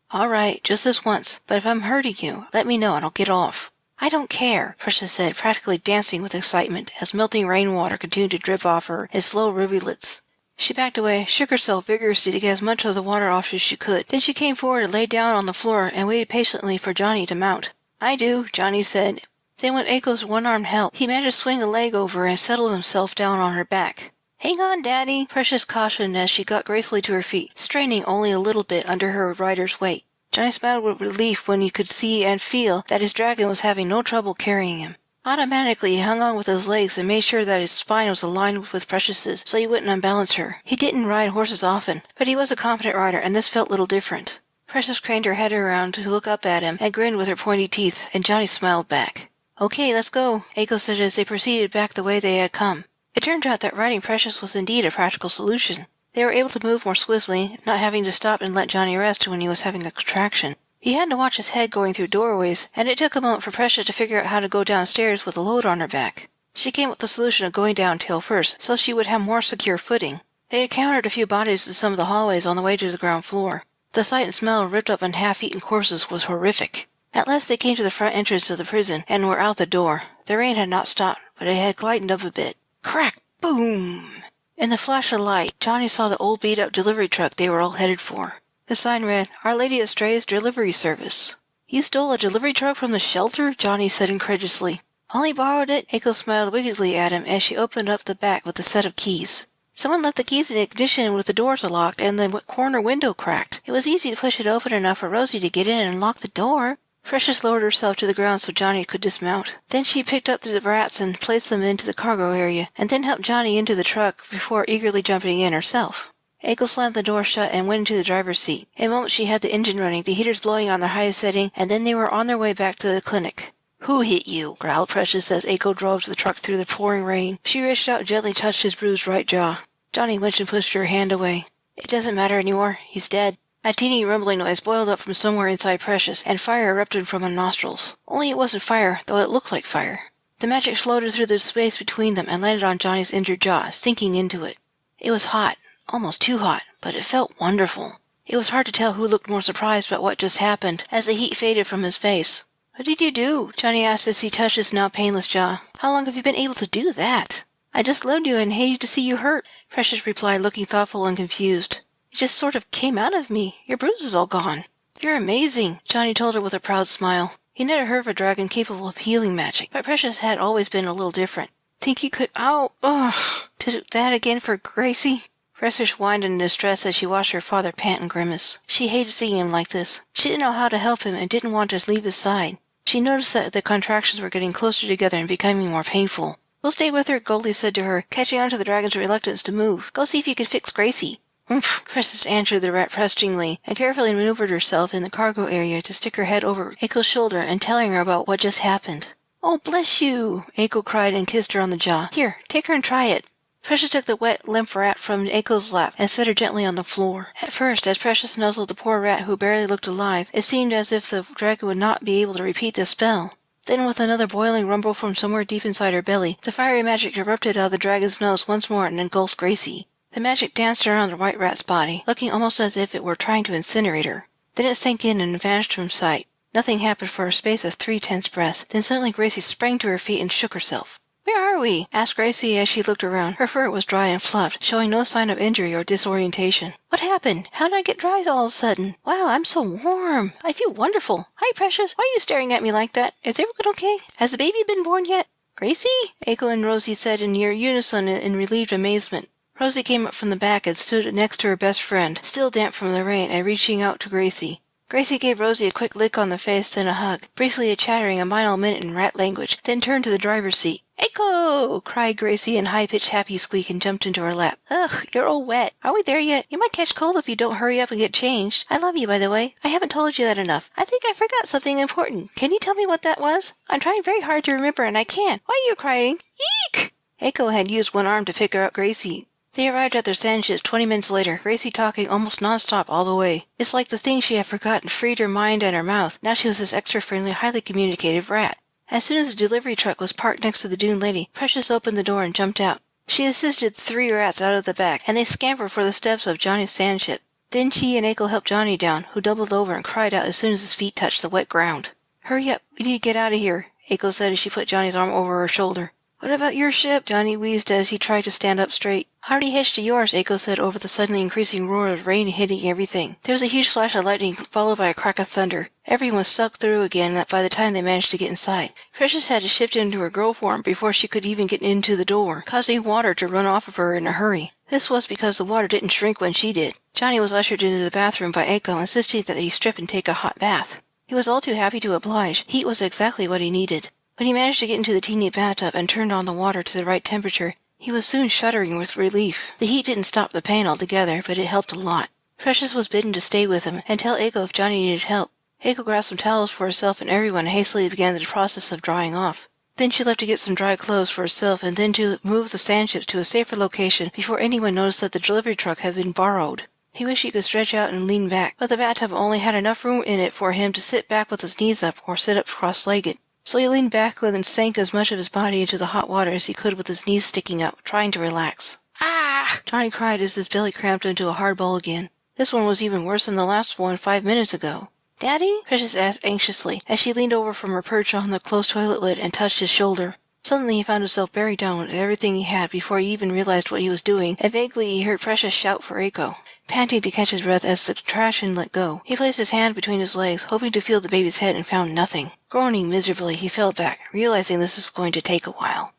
"All right, just this once, but if I'm hurting you, let me know and I'll get off." "I don't care," Precious said, practically dancing with excitement as melting rainwater continued to drip off her in slow rivulets. She backed away, shook herself vigorously to get as much of the water off as she could. Then she came forward and lay down on the floor and waited patiently for Johnny to mount. "I do," Johnny said. Then with Eiko's one-armed help, he managed to swing a leg over and settled himself down on her back. "Hang on, Daddy," Precious cautioned as she got gracefully to her feet, straining only a little bit under her rider's weight. Johnny smiled with relief when he could see and feel that his dragon was having no trouble carrying him. Automatically, he hung on with his legs and made sure that his spine was aligned with Precious's so he wouldn't unbalance her. He didn't ride horses often, but he was a competent rider, and this felt a little different. Precious craned her head around to look up at him and grinned with her pointy teeth, and Johnny smiled back. "Okay, let's go," Eiko said as they proceeded back the way they had come. It turned out that riding Precious was indeed a practical solution. They were able to move more swiftly, not having to stop and let Johnny rest when he was having a contraction. He had to watch his head going through doorways, and it took a moment for Precious to figure out how to go downstairs with a load on her back. She came with the solution of going down tail first, so she would have more secure footing. They encountered a few bodies in some of the hallways on the way to the ground floor. The sight and smell of ripped up and half-eaten corpses was horrific. At last they came to the front entrance of the prison and were out the door. The rain had not stopped, but it had lightened up a bit. Crack! Boom! In the flash of light, Johnny saw the old beat-up delivery truck they were all headed for. The sign read, "Our Lady of Strays Delivery Service." You stole a delivery truck from the shelter? Johnny said incredulously. Only borrowed it. Eiko smiled wickedly at him as she opened up the back with a set of keys. Someone left the keys in the ignition with the doors locked and the corner window cracked. It was easy to push it open enough for Rosie to get in and lock the door. Precious lowered herself to the ground so Johnny could dismount. Then she picked up the rats and placed them into the cargo area, and then helped Johnny into the truck before eagerly jumping in herself. Eiko slammed the door shut and went into the driver's seat. In a moment she had the engine running, the heaters blowing on their highest setting, and then they were on their way back to the clinic. Who hit you? Growled Precious as Eiko drove the truck through the pouring rain. She reached out and gently touched his bruised right jaw. Johnny winced and pushed her hand away. It doesn't matter anymore. He's dead. A teeny rumbling noise boiled up from somewhere inside Precious, and fire erupted from her nostrils. Only it wasn't fire, though it looked like fire. The magic floated through the space between them and landed on Johnny's injured jaw, sinking into it. It was hot, almost too hot, but it felt wonderful. It was hard to tell who looked more surprised about what just happened, as the heat faded from his face. What did you do? Johnny asked as he touched his now painless jaw. How long have you been able to do that? I just loved you and hated to see you hurt, Precious replied, looking thoughtful and confused. It just sort of came out of me. Your bruise is all gone. You're amazing, Johnny told her with a proud smile. He never heard of a dragon capable of healing magic, but Precious had always been a little different. Think you could— to do that again for Gracie? Precious whined in distress as she watched her father pant and grimace. She hated seeing him like this. She didn't know how to help him and didn't want to leave his side. She noticed that the contractions were getting closer together and becoming more painful. We'll stay with her, Goldie said to her, catching on to the dragon's reluctance to move. Go see if you can fix Gracie. Oomph, Precious answered the rat trustingly, and carefully maneuvered herself in the cargo area to stick her head over Eiko's shoulder and telling her about what just happened. Oh, bless you, Eiko cried and kissed her on the jaw. Here, take her and try it. Precious took the wet, limp rat from Eiko's lap and set her gently on the floor. At first, as Precious nuzzled the poor rat who barely looked alive, it seemed as if the dragon would not be able to repeat the spell. Then, with another boiling rumble from somewhere deep inside her belly, the fiery magic erupted out of the dragon's nose once more and engulfed Gracie. The magic danced around the white rat's body, looking almost as if it were trying to incinerate her. Then it sank in and vanished from sight. Nothing happened for a space of 3 tense breaths. Then suddenly Gracie sprang to her feet and shook herself. Where are we? Asked Gracie as she looked around. Her fur was dry and fluffed, showing no sign of injury or disorientation. What happened? How did I get dry all of a sudden? Wow, I'm so warm. I feel wonderful. Hi, Precious. Why are you staring at me like that? Is everyone okay? Has the baby been born yet? Gracie? Eiko and Rosie said in near unison in relieved amazement. Rosie came up from the back and stood next to her best friend, still damp from the rain, and reaching out to Gracie. Gracie gave Rosie a quick lick on the face, then a hug, briefly chattering a final minute in rat language, then turned to the driver's seat. Eiko! Cried Gracie in high-pitched happy squeak and jumped into her lap. Ugh, you're all wet. Are we there yet? You might catch cold if you don't hurry up and get changed. I love you, by the way. I haven't told you that enough. I think I forgot something important. Can you tell me what that was? I'm trying very hard to remember and I can't. Why are you crying? Eek! Eiko had used one arm to pick up Gracie. They arrived at their sandwiches 20 minutes later, Gracie talking almost nonstop all the way. It's like the thing she had forgotten freed her mind and her mouth. Now she was this extra-friendly, highly communicative rat. As soon as the delivery truck was parked next to the dune lady, Precious opened the door and jumped out. She assisted 3 rats out of the back, and they scampered for the steps of Johnny's sandship. Then she and Eiko helped Johnny down, who doubled over and cried out as soon as his feet touched the wet ground. Hurry up, we need to get out of here, Eiko said as she put Johnny's arm over her shoulder. What about your ship? Johnny wheezed as he tried to stand up straight. I already hitched to yours, Eiko said over the suddenly increasing roar of rain hitting everything. There was a huge flash of lightning followed by a crack of thunder. Everyone was sucked through again by the time they managed to get inside. Precious had to shift into her girl form before she could even get into the door, causing water to run off of her in a hurry. This was because the water didn't shrink when she did. Johnny was ushered into the bathroom by Eiko, insisting that he strip and take a hot bath. He was all too happy to oblige. Heat was exactly what he needed. When he managed to get into the teeny bathtub and turned on the water to the right temperature, he was soon shuddering with relief. The heat didn't stop the pain altogether, but it helped a lot. Precious was bidden to stay with him and tell Eiko if Johnny needed help. Eiko grabbed some towels for herself and everyone hastily began the process of drying off. Then she left to get some dry clothes for herself and then to move the sandships to a safer location before anyone noticed that the delivery truck had been borrowed. He wished he could stretch out and lean back, but the bathtub only had enough room in it for him to sit back with his knees up or sit up cross-legged. So he leaned backward and sank as much of his body into the hot water as he could with his knees sticking out, trying to relax. Ah! Johnny cried as his belly cramped into a hard ball again. This one was even worse than the last one 5 minutes ago. Daddy? Precious asked anxiously, as she leaned over from her perch on the closed toilet lid and touched his shoulder. Suddenly he found himself buried down with everything he had before he even realized what he was doing, and vaguely he heard Precious shout for Eiko. panting to catch his breath as the contraction let go. He placed his hand between his legs, hoping to feel the baby's head, and found nothing. Groaning miserably, he fell back, realizing this was going to take a while.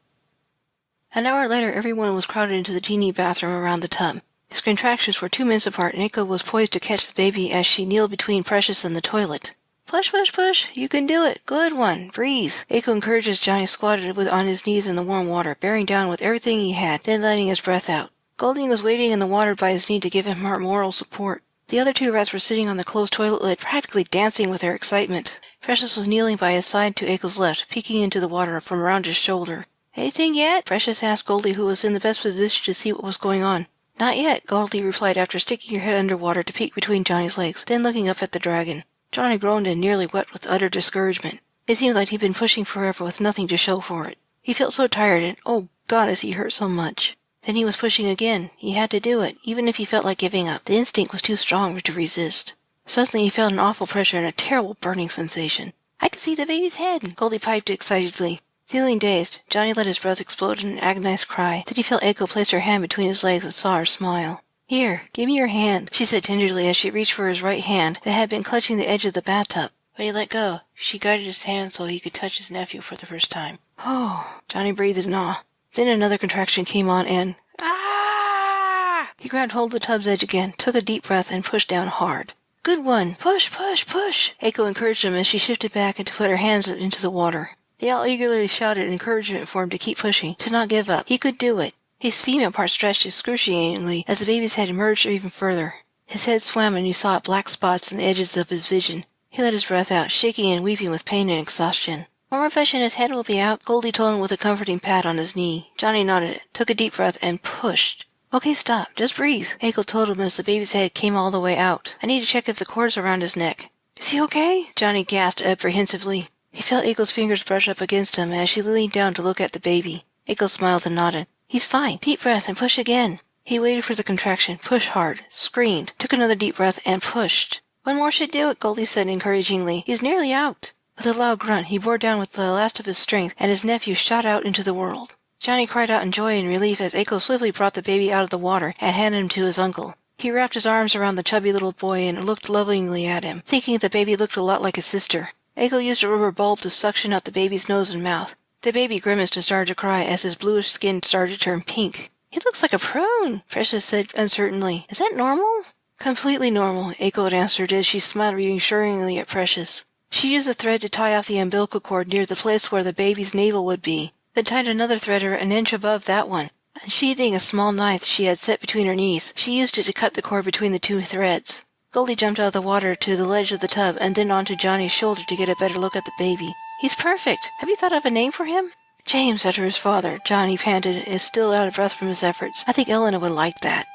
An hour later, everyone was crowded into the teeny bathroom around the tub. His contractions were 2 minutes apart, and Eiko was poised to catch the baby as she kneeled between Precious and the toilet. Push, push, push. You can do it. Good one. Breathe. Eiko encouraged as Johnny squatted on his knees in the warm water, bearing down with everything he had, then letting his breath out. Goldie was waiting in the water by his knee to give him moral support. The other 2 rats were sitting on the closed toilet lid, practically dancing with their excitement. Precious was kneeling by his side to Eiko's left, peeking into the water from around his shoulder. Anything yet? Precious asked Goldie, who was in the best position to see what was going on. Not yet, Goldie replied after sticking her head underwater to peek between Johnny's legs, then looking up at the dragon. Johnny groaned and nearly wept with utter discouragement. It seemed like he'd been pushing forever with nothing to show for it. He felt so tired and, oh God, as he hurt so much. Then he was pushing again. He had to do it, even if he felt like giving up. The instinct was too strong to resist. Suddenly he felt an awful pressure and a terrible burning sensation. I could see the baby's head, Goldie piped excitedly. Feeling dazed, Johnny let his breath explode in an agonized cry. Then he felt Eiko place her hand between his legs and saw her smile. Here, give me your hand, she said tenderly as she reached for his right hand that had been clutching the edge of the bathtub. But he let go. She guided his hand so he could touch his nephew for the first time. Oh, Johnny breathed in awe. Then another contraction came on and... Ah! He grabbed hold of the tub's edge again, took a deep breath, and pushed down hard. Good one. Push, push, push. Eiko encouraged him as she shifted back and to put her hands into the water. They all eagerly shouted encouragement for him to keep pushing, to not give up. He could do it. His female part stretched excruciatingly as the baby's head emerged even further. His head swam and he saw black spots in the edges of his vision. He let his breath out, shaking and weeping with pain and exhaustion. One more push and his head will be out, Goldie told him with a comforting pat on his knee. Johnny nodded, took a deep breath, and pushed. Okay, stop. Just breathe, Eiko told him as the baby's head came all the way out. I need to check if the cord's around his neck. Is he okay? Johnny gasped apprehensively. He felt Eiko's fingers brush up against him as she leaned down to look at the baby. Eiko smiled and nodded. He's fine. Deep breath and push again. He waited for the contraction, pushed hard, screamed, took another deep breath, and pushed. One more should do it, Goldie said encouragingly. He's nearly out. With a loud grunt, he bore down with the last of his strength, and his nephew shot out into the world. Johnny cried out in joy and relief as Eiko swiftly brought the baby out of the water and handed him to his uncle. He wrapped his arms around the chubby little boy and looked lovingly at him, thinking the baby looked a lot like his sister. Eiko used a rubber bulb to suction out the baby's nose and mouth. The baby grimaced and started to cry as his bluish skin started to turn pink. He looks like a prune, Precious said uncertainly. Is that normal? Completely normal, Eiko had answered as she smiled reassuringly at Precious. She used a thread to tie off the umbilical cord near the place where the baby's navel would be, then tied another thread an inch above that one. Unsheathing a small knife she had set between her knees, she used it to cut the cord between the 2 threads. Goldie jumped out of the water to the ledge of the tub and then onto Johnny's shoulder to get a better look at the baby. He's perfect. Have you thought of a name for him? James, after his father, Johnny panted, is still out of breath from his efforts. I think Elena would like that.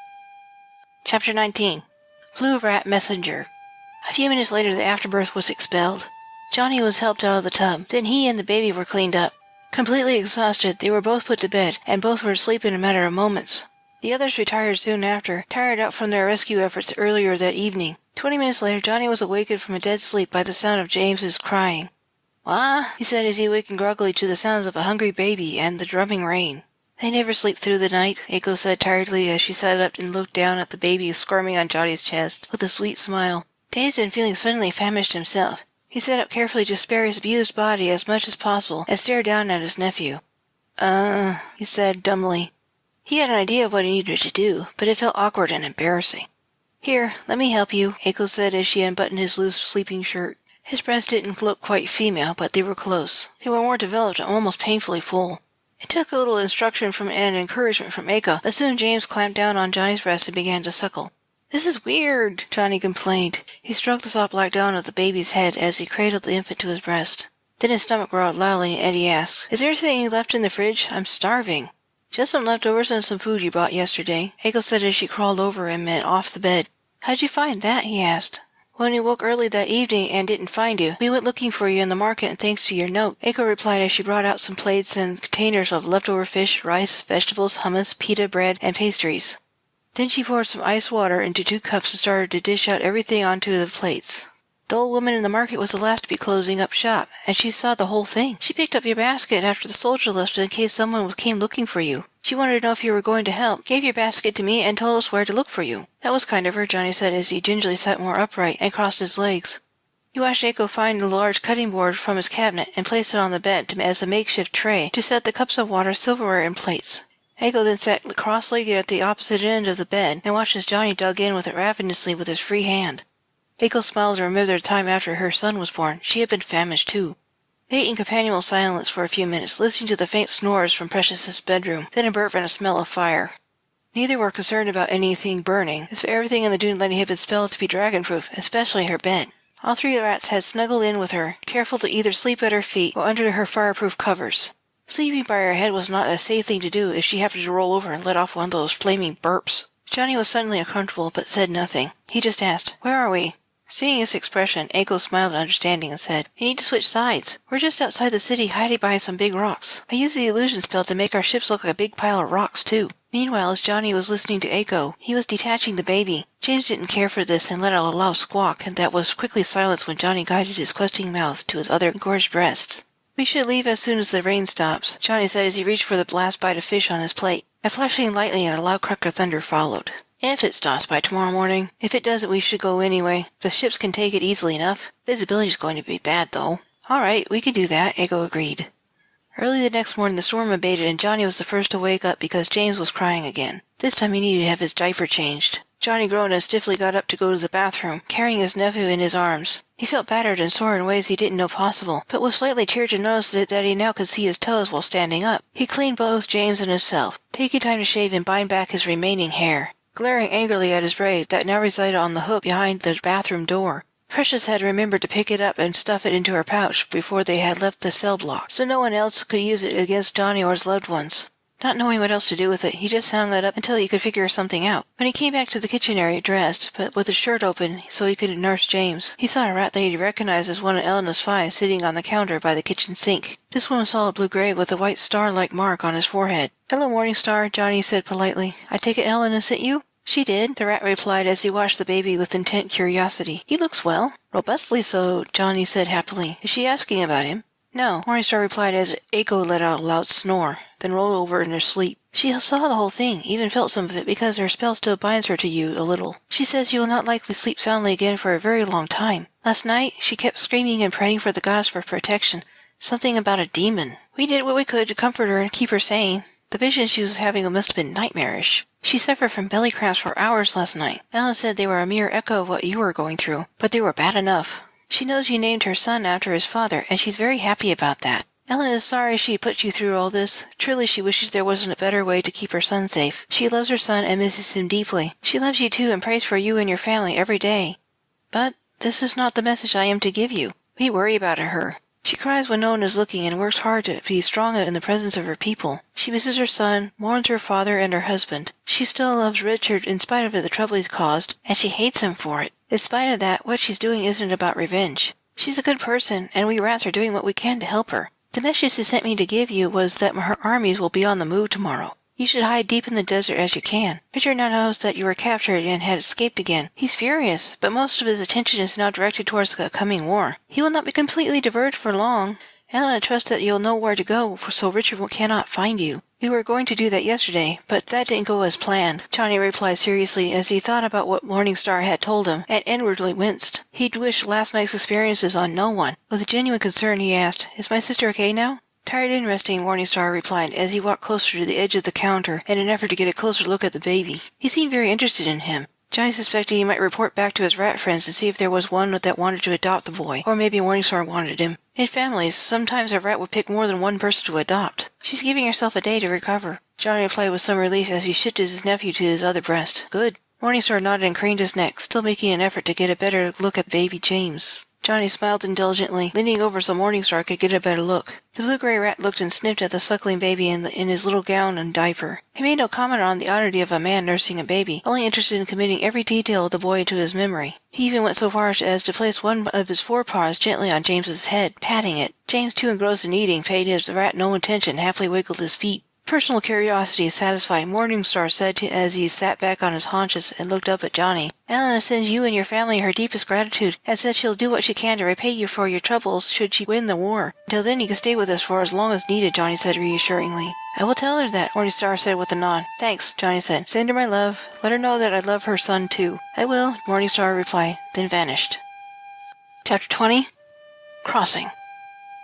Chapter 19. Blue Rat Messenger. A few minutes later, the afterbirth was expelled. Johnny was helped out of the tub. Then he and the baby were cleaned up. Completely exhausted, they were both put to bed, and both were asleep in a matter of moments. The others retired soon after, tired out from their rescue efforts earlier that evening. 20 minutes later, Johnny was awakened from a dead sleep by the sound of James's crying. "Wah," he said as he awakened groggily to the sounds of a hungry baby and the drumming rain. They never sleep through the night, Eiko said tiredly as she sat up and looked down at the baby squirming on Johnny's chest with a sweet smile. Dazed and feeling suddenly famished himself, he sat up carefully to spare his abused body as much as possible and stared down at his nephew. He said dumbly. He had an idea of what he needed to do, but it felt awkward and embarrassing. Here, let me help you, Eiko said as she unbuttoned his loose sleeping shirt. His breasts didn't look quite female, but they were close. They were more developed and almost painfully full. It took a little instruction and encouragement from Eiko, but soon James clamped down on Johnny's breast and began to suckle. "This is weird," Johnny complained. He stroked the soft black down of the baby's head as he cradled the infant to his breast. Then his stomach growled loudly and Eddie asked, "Is there anything left in the fridge? I'm starving." "Just some leftovers and some food you brought yesterday," Eiko said as she crawled over him and off the bed. "How'd you find that?" he asked. "When we woke early that evening and didn't find you, we went looking for you in the market and thanks to your note," Eiko replied as she brought out some plates and containers of leftover fish, rice, vegetables, hummus, pita bread, and pastries. Then she poured some ice water into 2 cups and started to dish out everything onto the plates. The old woman in the market was the last to be closing up shop, and she saw the whole thing. She picked up your basket after the soldier left in case someone came looking for you. She wanted to know if you were going to help, gave your basket to me, and told us where to look for you. That was kind of her," Johnny said as he gingerly sat more upright and crossed his legs. He watched Aiko find the large cutting board from his cabinet and place it on the bed as a makeshift tray to set the cups of water, silverware, and plates. Aiko then sat cross-legged at the opposite end of the bed and watched as Johnny dug in with it ravenously with his free hand. Aiko smiled and remembered the time after her son was born. She had been famished, too. They ate in companionable silence for a few minutes, listening to the faint snores from Precious's bedroom, then a burp and a smell of fire. Neither were concerned about anything burning, as everything in the dune landing had been spelled to be dragon-proof, especially her bed. All three rats had snuggled in with her, careful to either sleep at her feet or under her fireproof covers. Sleeping by her head was not a safe thing to do if she happened to roll over and let off one of those flaming burps. Johnny was suddenly uncomfortable, but said nothing. He just asked, "Where are we?" Seeing his expression, Aiko smiled in understanding and said, "You need to switch sides. We're just outside the city, hiding behind some big rocks. I used the illusion spell to make our ships look like a big pile of rocks, too." Meanwhile, as Johnny was listening to Aiko, he was detaching the baby. James didn't care for this and let out a loud squawk, and that was quickly silenced when Johnny guided his questing mouth to his other gorged breasts. "We should leave as soon as the rain stops," Johnny said as he reached for the last bite of fish on his plate. A flashing lightning and a loud crack of thunder followed. "If it stops by tomorrow morning. If it doesn't, we should go anyway. The ships can take it easily enough. Visibility's going to be bad, though." "All right, we can do that," Aiko agreed. Early the next morning, the storm abated, and Johnny was the first to wake up because James was crying again. This time he needed to have his diaper changed. Johnny groaned and stiffly got up to go to the bathroom, carrying his nephew in his arms. He felt battered and sore in ways he didn't know possible, but was slightly cheered to notice that he now could see his toes while standing up. He cleaned both James and himself, taking time to shave and bind back his remaining hair, glaring angrily at his braid that now resided on the hook behind the bathroom door. Precious had remembered to pick it up and stuff it into her pouch before they had left the cell block, so no one else could use it against Johnny or his loved ones. Not knowing what else to do with it, he just hung it up until he could figure something out. When he came back to the kitchen area dressed, but with his shirt open so he could nurse James, he saw a rat that he recognized as one of Elena's five sitting on the counter by the kitchen sink. This one was solid blue-gray with a white star-like mark on his forehead. "Hello, Morningstar," Johnny said politely. "I take it Elena sent you?" "She did," the rat replied as he watched the baby with intent curiosity. "He looks well." "Robustly so," Johnny said happily. "Is she asking about him?" "No," Morningstar replied as Aiko let out a loud snore, then rolled over in her sleep. "She saw the whole thing, even felt some of it because her spell still binds her to you a little. She says you will not likely sleep soundly again for a very long time. Last night, she kept screaming and praying for the goddess for protection. Something about a demon. We did what we could to comfort her and keep her sane. The vision she was having must have been nightmarish. She suffered from belly cramps for hours last night. Ellen said they were a mere echo of what you were going through, but they were bad enough. She knows you named her son after his father, and she's very happy about that. Ellen is sorry she put you through all this. Truly she wishes there wasn't a better way to keep her son safe. She loves her son and misses him deeply. She loves you too and prays for you and your family every day. But this is not the message I am to give you. We worry about her. She cries when no one is looking and works hard to be strong in the presence of her people. She misses her son, mourns her father and her husband. She still loves Richard in spite of the trouble he's caused, and she hates him for it. In spite of that, what she's doing isn't about revenge. She's a good person, and we rats are doing what we can to help her. The message she sent me to give you was that her armies will be on the move tomorrow. You should hide deep in the desert as you can. Richard now knows that you were captured and had escaped again. He's furious, but most of his attention is now directed towards the coming war. He will not be completely diverted for long. Elena trusts that you'll know where to go, so Richard cannot find you. We were going to do that yesterday, but that didn't go as planned, Johnny replied seriously as he thought about what Morningstar had told him, and inwardly winced. He'd wished last night's experiences on no one. With genuine concern, he asked, "Is my sister okay now?" "Tired and resting," Morningstar replied as he walked closer to the edge of the counter in an effort to get a closer look at the baby. He seemed very interested in him. Johnny suspected he might report back to his rat friends to see if there was one that wanted to adopt the boy, or maybe Morningstar wanted him. In families, sometimes a rat would pick more than one person to adopt. "She's giving herself a day to recover," Johnny replied with some relief as he shifted his nephew to his other breast. "Good." Morningstar nodded and craned his neck, still making an effort to get a better look at baby James. Johnny smiled indulgently, leaning over so Morningstar could get a better look. The blue-gray rat looked and sniffed at the suckling baby in his little gown and diaper. He made no comment on the oddity of a man nursing a baby, only interested in committing every detail of the boy to his memory. He even went so far as to place one of his forepaws gently on James's head, patting it. James, too engrossed in eating, paid his rat no attention and happily wiggled his feet. Personal curiosity is satisfying, Morningstar said as he sat back on his haunches and looked up at Johnny. Elena sends you and your family her deepest gratitude, and said she'll do what she can to repay you for your troubles should she win the war. Until then, you can stay with us for as long as needed, Johnny said reassuringly. I will tell her that, Morningstar said with a nod. Thanks, Johnny said. Send her my love. Let her know that I love her son, too. I will, Morningstar replied, then vanished. Chapter 20. Crossing.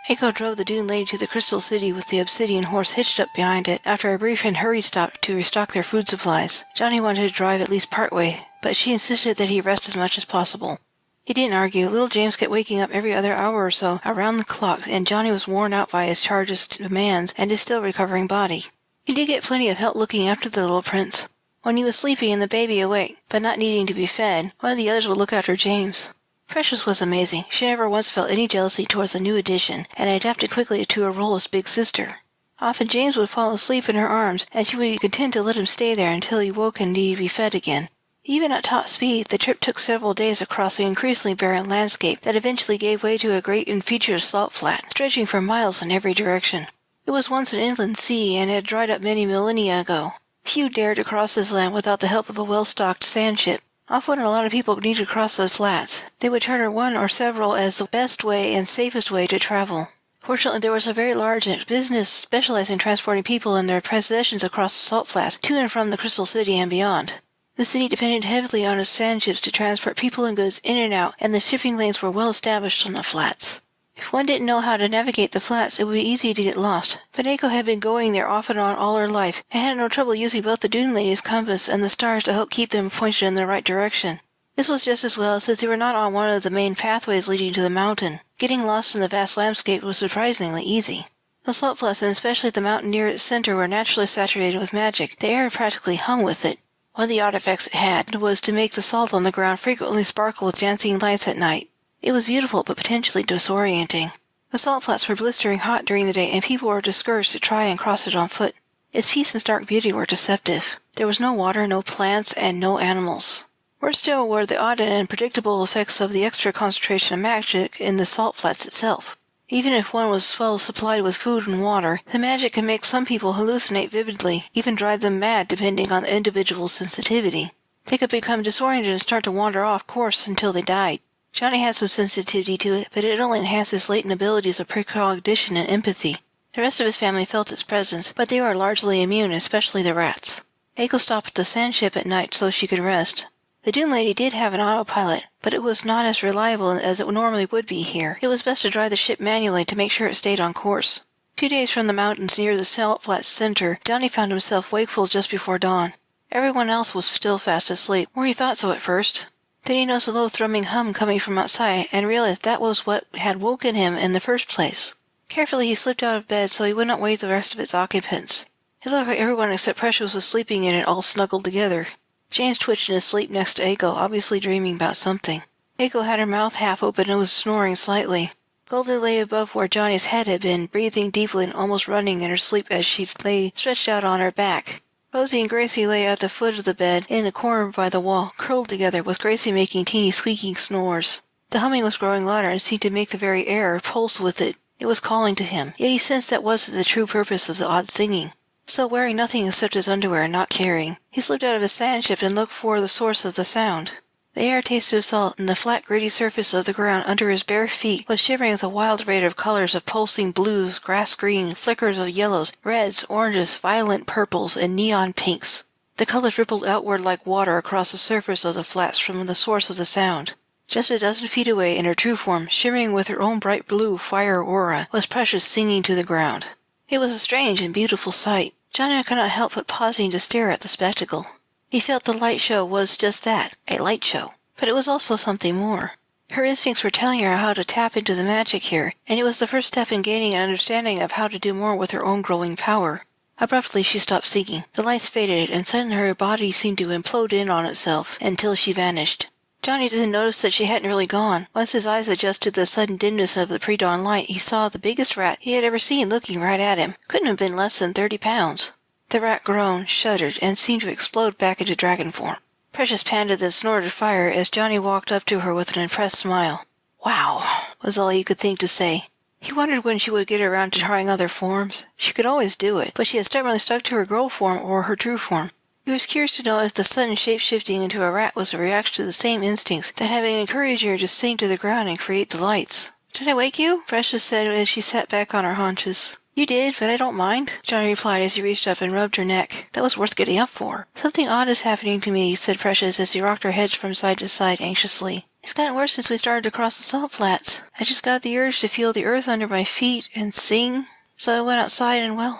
Eiko drove the Dune Lady to the Crystal City with the obsidian horse hitched up behind it after a brief and hurried stop to restock their food supplies. Johnny wanted to drive at least part way, but she insisted that he rest as much as possible. He didn't argue. Little James kept waking up every other hour or so around the clock, and Johnny was worn out by his charge's demands and his still recovering body. He did get plenty of help looking after the little prince. When he was sleepy and the baby awake, but not needing to be fed, one of the others would look after James. Precious was amazing. She never once felt any jealousy towards the new addition, and adapted quickly to her role as big sister. Often James would fall asleep in her arms, and she would be content to let him stay there until he woke and needed to be fed again. Even at top speed, the trip took several days across the increasingly barren landscape that eventually gave way to a great and featureless salt flat, stretching for miles in every direction. It was once an inland sea, and had dried up many millennia ago. Few dared to cross this land without the help of a well-stocked sand ship. Often when a lot of people needed to cross the flats, they would charter one or several as the best way and safest way to travel. Fortunately, there was a very large business specializing in transporting people and their possessions across the salt flats to and from the Crystal City and beyond. The city depended heavily on its sand ships to transport people and goods in and out, and the shipping lanes were well established on the flats. If one didn't know how to navigate the flats, it would be easy to get lost, but Eiko had been going there off and on all her life, and had no trouble using both the Dune Lady's compass and the stars to help keep them pointed in the right direction. This was just as well, since they were not on one of the main pathways leading to the mountain. Getting lost in the vast landscape was surprisingly easy. The salt flats, and especially the mountain near its center, were naturally saturated with magic. The air practically hung with it. One of the artifacts it had was to make the salt on the ground frequently sparkle with dancing lights at night. It was beautiful, but potentially disorienting. The salt flats were blistering hot during the day, and people were discouraged to try and cross it on foot. Its peace and stark beauty were deceptive. There was no water, no plants, and no animals. Worse still were the odd and unpredictable effects of the extra concentration of magic in the salt flats itself. Even if one was well supplied with food and water, the magic can make some people hallucinate vividly, even drive them mad depending on the individual's sensitivity. They could become disoriented and start to wander off course until they died. Johnny had some sensitivity to it, but it only enhanced his latent abilities of precognition and empathy. The rest of his family felt its presence, but they were largely immune, especially the rats. Eiko stopped at the sand ship at night so she could rest. The Dune Lady did have an autopilot, but it was not as reliable as it normally would be here. It was best to drive the ship manually to make sure it stayed on course. 2 days from the mountains near the salt flats center, Johnny found himself wakeful just before dawn. Everyone else was still fast asleep, or he thought so at first. Then he noticed a low thrumming hum coming from outside, and realized that was what had woken him in the first place. Carefully he slipped out of bed so he would not wake the rest of its occupants. It looked like everyone except Precious was sleeping in it, all snuggled together. James twitched in his sleep next to Eiko, obviously dreaming about something. Eiko had her mouth half open and was snoring slightly. Goldie lay above where Johnny's head had been, breathing deeply and almost running in her sleep as she lay stretched out on her back. Rosie and Gracie lay at the foot of the bed, in a corner by the wall, curled together, with Gracie making teeny squeaking snores. The humming was growing louder and seemed to make the very air pulse with it. It was calling to him, yet he sensed that wasn't the true purpose of the odd singing. So wearing nothing except his underwear and not caring, he slipped out of his sand ship and looked for the source of the sound. The air tasted of salt, and the flat, gritty surface of the ground under his bare feet was shivering with a wild array of colors of pulsing blues, grass green, flickers of yellows, reds, oranges, violent purples, and neon pinks. The colors rippled outward like water across the surface of the flats from the source of the sound. Just a dozen feet away, in her true form, shimmering with her own bright blue fire aura, was Precious singing to the ground. It was a strange and beautiful sight. Johnny could not help but pausing to stare at the spectacle. He felt the light show was just that, a light show. But it was also something more. Her instincts were telling her how to tap into the magic here, and it was the first step in gaining an understanding of how to do more with her own growing power. Abruptly she stopped singing. The lights faded, and suddenly her body seemed to implode in on itself, until she vanished. Johnny didn't notice that she hadn't really gone. Once his eyes adjusted to the sudden dimness of the pre-dawn light, he saw the biggest rat he had ever seen looking right at him. Couldn't have been less than 30 pounds. The rat groaned, shuddered, and seemed to explode back into dragon form. Precious panted and snorted fire as Johnny walked up to her with an impressed smile. "Wow," was all he could think to say. He wondered when she would get around to trying other forms. She could always do it, but she had stubbornly stuck to her girl form or her true form. He was curious to know if the sudden shape-shifting into a rat was a reaction to the same instincts that had encouraged her to sink to the ground and create the lights. "Did I wake you?" Precious said as she sat back on her haunches. "You did, but I don't mind," Johnny replied as he reached up and rubbed her neck. "That was worth getting up for." "Something odd is happening to me," said Precious as he rocked her head from side to side anxiously. "It's gotten worse since we started to cross the salt flats. I just got the urge to feel the earth under my feet and sing. So I went outside and, well,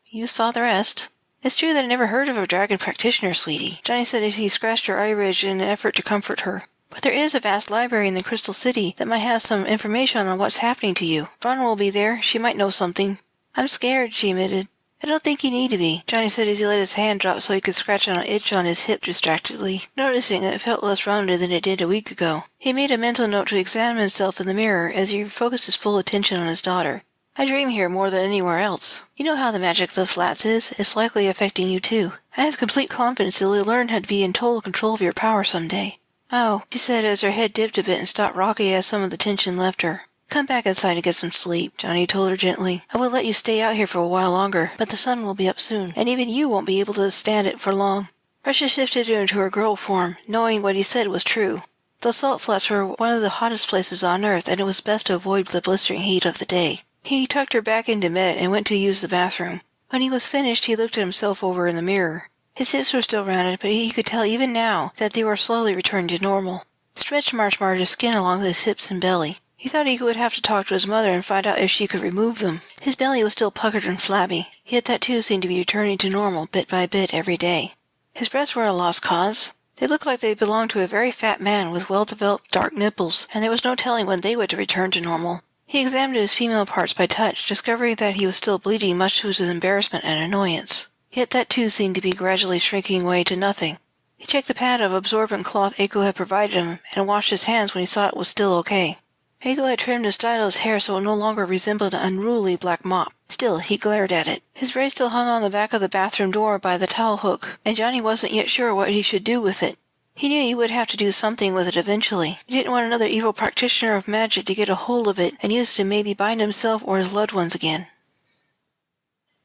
you saw the rest." "It's true that I never heard of a dragon practitioner, sweetie," Johnny said as he scratched her eye ridge in an effort to comfort her. "But there is a vast library in the Crystal City that might have some information on what's happening to you. Bronwyn will be there. She might know something." "I'm scared," she admitted. "I don't think you need to be," Johnny said as he let his hand drop so he could scratch on an itch on his hip distractedly, noticing that it felt less rounded than it did a week ago. He made a mental note to examine himself in the mirror as he focused his full attention on his daughter. "I dream here more than anywhere else. You know how the magic of the flats is. It's likely affecting you too. I have complete confidence that you'll learn how to be in total control of your power someday." "Oh," she said as her head dipped a bit and stopped rocking as some of the tension left her. "Come back inside and get some sleep," Johnny told her gently. "I will let you stay out here for a while longer, but the sun will be up soon, and even you won't be able to stand it for long." Precious shifted into her girl form, knowing what he said was true. The salt flats were one of the hottest places on Earth, and it was best to avoid the blistering heat of the day. He tucked her back into bed and went to use the bathroom. When he was finished, he looked at himself over in the mirror. His hips were still rounded, but he could tell even now that they were slowly returning to normal. Stretch marks marked his skin along his hips and belly. He thought he would have to talk to his mother and find out if she could remove them. His belly was still puckered and flabby, yet that too seemed to be returning to normal bit by bit every day. His breasts were a lost cause. They looked like they belonged to a very fat man with well-developed dark nipples, and there was no telling when they would return to normal. He examined his female parts by touch, discovering that he was still bleeding much to his embarrassment and annoyance. Yet that too seemed to be gradually shrinking away to nothing. He checked the pad of absorbent cloth Eiko had provided him, and washed his hands when he saw it was still okay. Eiko had trimmed and styled his hair so it no longer resembled an unruly black mop. Still, he glared at it. His braid still hung on the back of the bathroom door by the towel hook, and Johnny wasn't yet sure what he should do with it. He knew he would have to do something with it eventually. He didn't want another evil practitioner of magic to get a hold of it and use it to maybe bind himself or his loved ones again.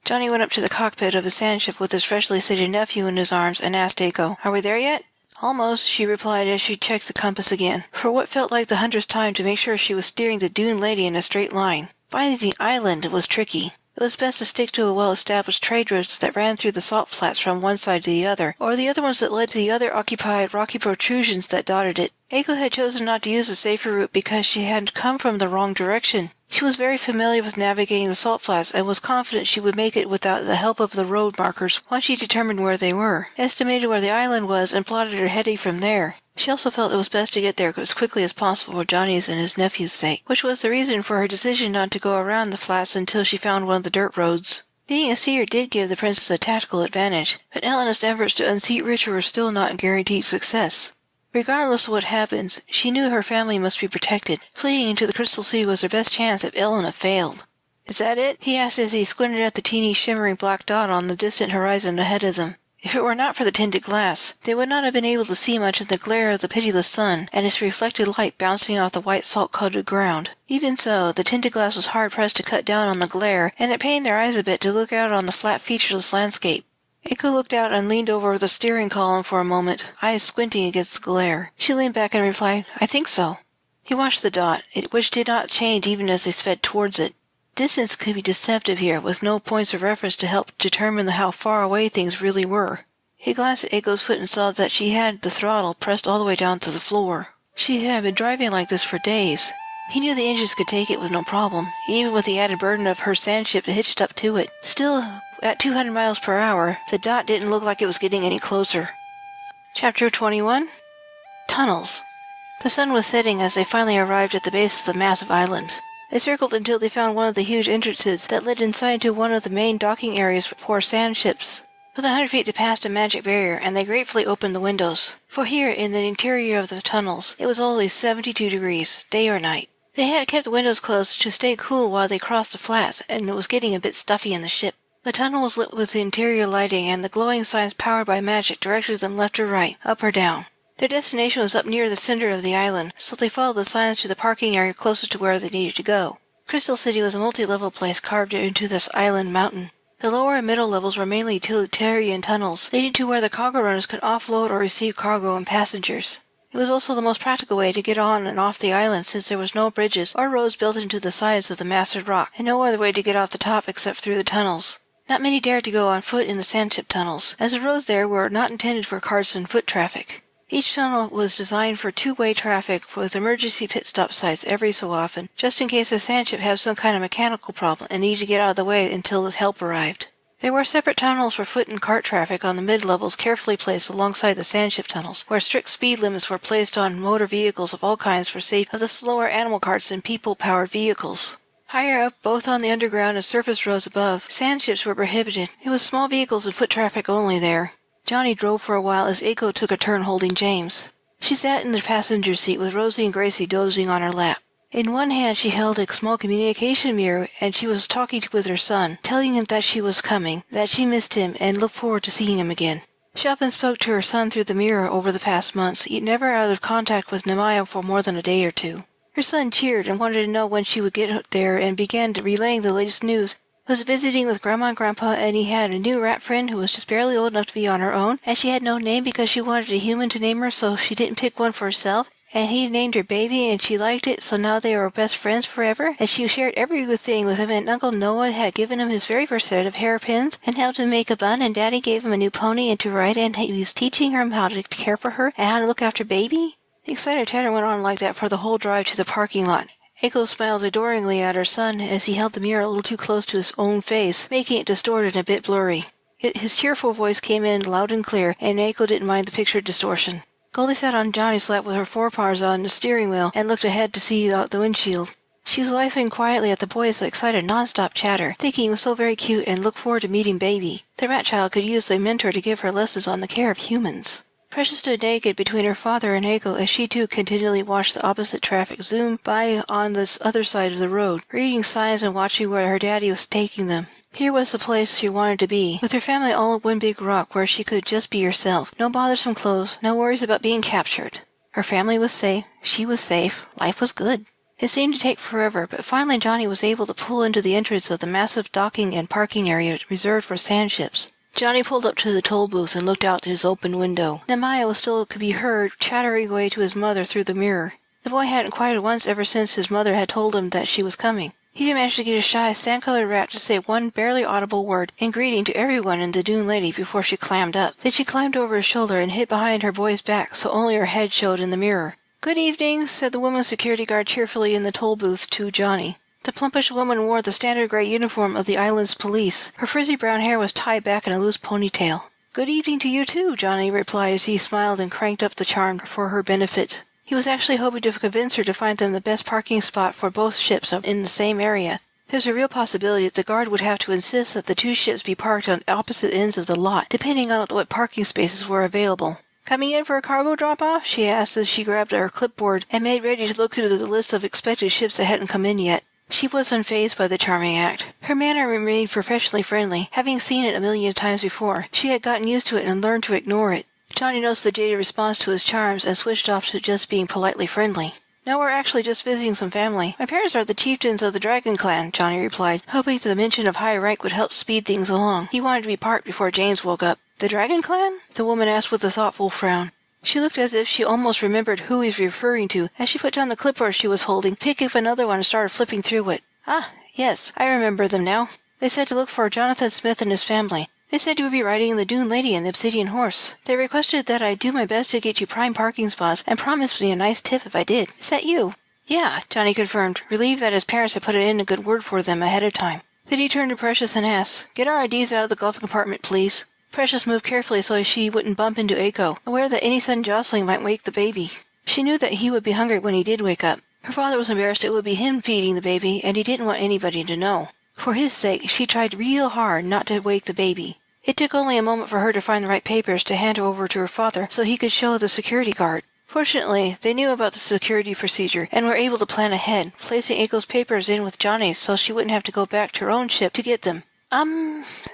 Johnny went up to the cockpit of his sandship with his freshly sated nephew in his arms and asked Eiko, "Are we there yet?" "Almost," she replied as she checked the compass again, for what felt like the 100th time to make sure she was steering the dune lady in a straight line. Finding the island was tricky. It was best to stick to a well-established trade routes that ran through the salt flats from one side to the other, or the other ones that led to the other occupied rocky protrusions that dotted it. Eiko had chosen not to use the safer route because she had come from the wrong direction. She was very familiar with navigating the salt flats and was confident she would make it without the help of the road markers once she determined where they were, estimated where the island was, and plotted her heading from there. She also felt it was best to get there as quickly as possible for Johnny's and his nephew's sake, which was the reason for her decision not to go around the flats until she found one of the dirt roads. Being a seer did give the princess a tactical advantage, but Elena's efforts to unseat Richard were still not guaranteed success. Regardless of what happens, she knew her family must be protected. Fleeing into the Crystal Sea was her best chance if Elena failed. "Is that it?" he asked as he squinted at the teeny shimmering black dot on the distant horizon ahead of them. If it were not for the tinted glass, they would not have been able to see much in the glare of the pitiless sun and its reflected light bouncing off the white salt-coated ground. Even so, the tinted glass was hard-pressed to cut down on the glare, and it pained their eyes a bit to look out on the flat, featureless landscape. Eiko looked out and leaned over the steering column for a moment, eyes squinting against the glare. She leaned back and replied, "I think so." He watched the dot, which did not change even as they sped towards it. Distance could be deceptive here, with no points of reference to help determine how far away things really were. He glanced at Eiko's foot and saw that she had the throttle pressed all the way down to the floor. She had been driving like this for days. He knew the engines could take it with no problem, even with the added burden of her sandship hitched up to it. Still, at 200 miles per hour, the dot didn't look like it was getting any closer. Chapter 21? Tunnels. The sun was setting as they finally arrived at the base of the massive island. They circled until they found one of the huge entrances that led inside into one of the main docking areas for sandships. Within 100 feet they passed a magic barrier, and they gratefully opened the windows. For here, in the interior of the tunnels, it was only 72 degrees, day or night. They had kept the windows closed to stay cool while they crossed the flats, and it was getting a bit stuffy in the ship. The tunnel was lit with the interior lighting, and the glowing signs powered by magic directed them left or right, up or down. Their destination was up near the center of the island, so they followed the signs to the parking area closest to where they needed to go. Crystal City was a multi-level place carved into this island mountain. The lower and middle levels were mainly utilitarian tunnels, leading to where the cargo runners could offload or receive cargo and passengers. It was also the most practical way to get on and off the island since there was no bridges or roads built into the sides of the massive rock, and no other way to get off the top except through the tunnels. Not many dared to go on foot in the sandship tunnels, as the roads there were not intended for cars and foot traffic. Each tunnel was designed for two-way traffic with emergency pit stop sites every so often, just in case the sandship had some kind of mechanical problem and needed to get out of the way until the help arrived. There were separate tunnels for foot and cart traffic on the mid-levels carefully placed alongside the sandship tunnels, where strict speed limits were placed on motor vehicles of all kinds for safety of the slower animal carts and people-powered vehicles. Higher up, both on the underground and surface roads above, sandships were prohibited. It was small vehicles and foot traffic only there. Johnny drove for a while as Aiko took a turn holding James. She sat in the passenger seat with Rosie and Gracie dozing on her lap. In one hand she held a small communication mirror, and she was talking with her son, telling him that she was coming, that she missed him, and looked forward to seeing him again. She often spoke to her son through the mirror over the past months, never out of contact with Nemaya for more than a day or two. Her son cheered and wanted to know when she would get there and began relaying the latest news. He was visiting with Grandma and Grandpa, and he had a new rat friend who was just barely old enough to be on her own, and she had no name because she wanted a human to name her, so she didn't pick one for herself, and he named her Baby, and she liked it, so now they were best friends forever, and she shared every good thing with him, and Uncle Noah had given him his very first set of hairpins, and helped him make a bun, and Daddy gave him a new pony and to ride, and he was teaching her how to care for her, and how to look after Baby. The excited chatter went on like that for the whole drive to the parking lot. Aiko smiled adoringly at her son as he held the mirror a little too close to his own face, making it distorted and a bit blurry. His cheerful voice came in loud and clear, and Aiko didn't mind the picture distortion. Goldie sat on Johnny's lap with her forepaws on the steering wheel and looked ahead to see out the windshield. She was laughing quietly at the boys' excited non-stop chatter, thinking he was so very cute and looked forward to meeting Baby. The rat child could use a mentor to give her lessons on the care of humans. Precious stood naked between her father and Aiko as she too continually watched the opposite traffic zoom by on the other side of the road, reading signs and watching where her daddy was taking them. Here was the place she wanted to be, with her family all at one big rock where she could just be herself. No bothersome clothes, no worries about being captured. Her family was safe, she was safe, life was good. It seemed to take forever, but finally Johnny was able to pull into the entrance of the massive docking and parking area reserved for sandships. Johnny pulled up to the toll booth and looked out to his open window. Nemaya could be heard chattering away to his mother through the mirror. The boy hadn't quieted once ever since his mother had told him that she was coming. He even managed to get a shy, sand-colored rat to say one barely audible word in greeting to everyone in the Dune Lady before she clammed up. Then she climbed over his shoulder and hid behind her boy's back so only her head showed in the mirror. "Good evening," said the woman security guard cheerfully in the toll booth to Johnny. The plumpish woman wore the standard gray uniform of the island's police. Her frizzy brown hair was tied back in a loose ponytail. "Good evening to you, too," Johnny replied as he smiled and cranked up the charm for her benefit. He was actually hoping to convince her to find them the best parking spot for both ships in the same area. There's a real possibility that the guard would have to insist that the two ships be parked on opposite ends of the lot, depending on what parking spaces were available. "Coming in for a cargo drop-off?" she asked as she grabbed her clipboard and made ready to look through the list of expected ships that hadn't come in yet. She was unfazed by the charming act. Her manner remained professionally friendly. Having seen it a million times before, she had gotten used to it and learned to ignore it. Johnny noticed the jaded response to his charms and switched off to just being politely friendly. "No, we're actually just visiting some family. My parents are the chieftains of the Dragon Clan," Johnny replied, hoping the mention of high rank would help speed things along. He wanted to be parked before James woke up. "The Dragon Clan?" the woman asked with a thoughtful frown. She looked as if she almost remembered who he was referring to as she put down the clipboard she was holding, picked up another one and started flipping through it. "Ah, yes, I remember them now. They said to look for Johnathan Smith and his family. They said you would be riding the Dune Lady and the Obsidian Horse. They requested that I do my best to get you prime parking spots and promised me a nice tip if I did. Is that you?" "Yeah," Johnny confirmed, relieved that his parents had put in a good word for them ahead of time. Then he turned to Precious and asked, "Get our IDs out of the glove compartment, please." Precious moved carefully so she wouldn't bump into Aiko, aware that any sudden jostling might wake the baby. She knew that he would be hungry when he did wake up. Her father was embarrassed it would be him feeding the baby, and he didn't want anybody to know. For his sake, she tried real hard not to wake the baby. It took only a moment for her to find the right papers to hand over to her father so he could show the security guard. Fortunately, they knew about the security procedure and were able to plan ahead, placing Aiko's papers in with Johnny's so she wouldn't have to go back to her own ship to get them.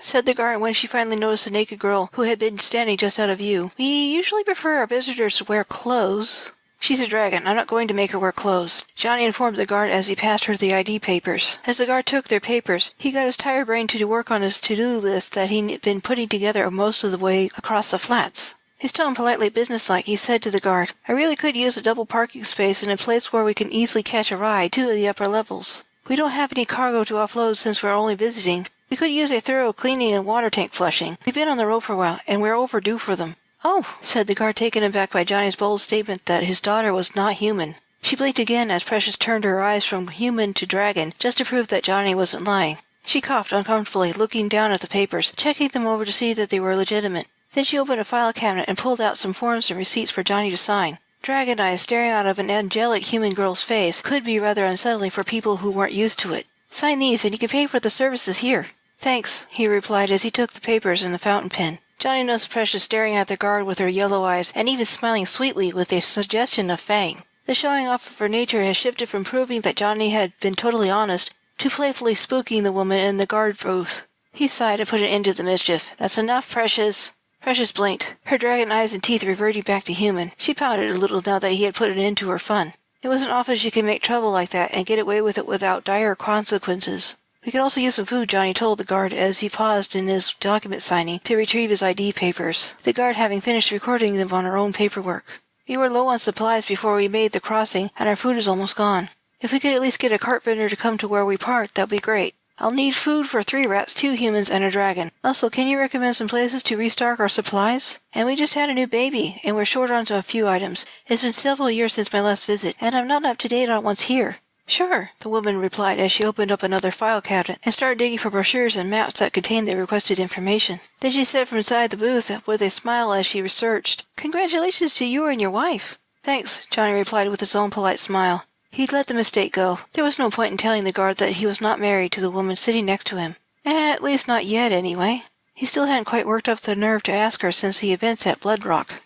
Said the guard when she finally noticed the naked girl who had been standing just out of view. "We usually prefer our visitors to wear clothes." She's a dragon. I'm not going to make her wear clothes. Johnny informed the guard as he passed her the ID papers. As the guard took their papers, he got his tired brain to work on his to-do list that he'd been putting together most of the way across the flats. His tone politely businesslike, he said to the guard, I really could use a double parking space in a place where we can easily catch a ride to the upper levels. We don't have any cargo to offload since we're only visiting. We could use a thorough cleaning and water tank flushing. We've been on the road for a while, and we're overdue for them. Oh, said the guard, taken aback by Johnny's bold statement that his daughter was not human. She blinked again as Precious turned her eyes from human to dragon, just to prove that Johnny wasn't lying. She coughed uncomfortably, looking down at the papers, checking them over to see that they were legitimate. Then she opened a file cabinet and pulled out some forms and receipts for Johnny to sign. Dragon eyes staring out of an angelic human girl's face could be rather unsettling for people who weren't used to it. Sign these and you can pay for the services here. Thanks, he replied as he took the papers and the fountain pen. Johnny noticed Precious staring at the guard with her yellow eyes and even smiling sweetly with a suggestion of fang. The showing off of her nature had shifted from proving that Johnny had been totally honest to playfully spooking the woman in the guard booth. He sighed and put an end to the mischief. That's enough, Precious. Precious blinked, her dragon eyes and teeth reverting back to human. She pouted a little now that he had put an end to her fun. It wasn't often she could make trouble like that and get away with it without dire consequences. We could also use some food, Johnny told the guard as he paused in his document signing to retrieve his ID papers, the guard having finished recording them on her own paperwork. We were low on supplies before we made the crossing, and our food is almost gone. If we could at least get a cart vendor to come to where we parked, that'd be great. I'll need food for 3 rats, 2 humans, and a dragon. Also, can you recommend some places to restock our supplies? And we just had a new baby, and we're short on a few items. It's been several years since my last visit, and I'm not up to date on what's here. Sure, the woman replied as she opened up another file cabinet and started digging for brochures and maps that contained the requested information. Then she said from inside the booth with a smile as she researched, Congratulations to you and your wife. Thanks, Johnny replied with his own polite smile. He'd let the mistake go. There was no point in telling the guard that he was not married to the woman sitting next to him. At least not yet, anyway. He still hadn't quite worked up the nerve to ask her since the events at Blood Rock.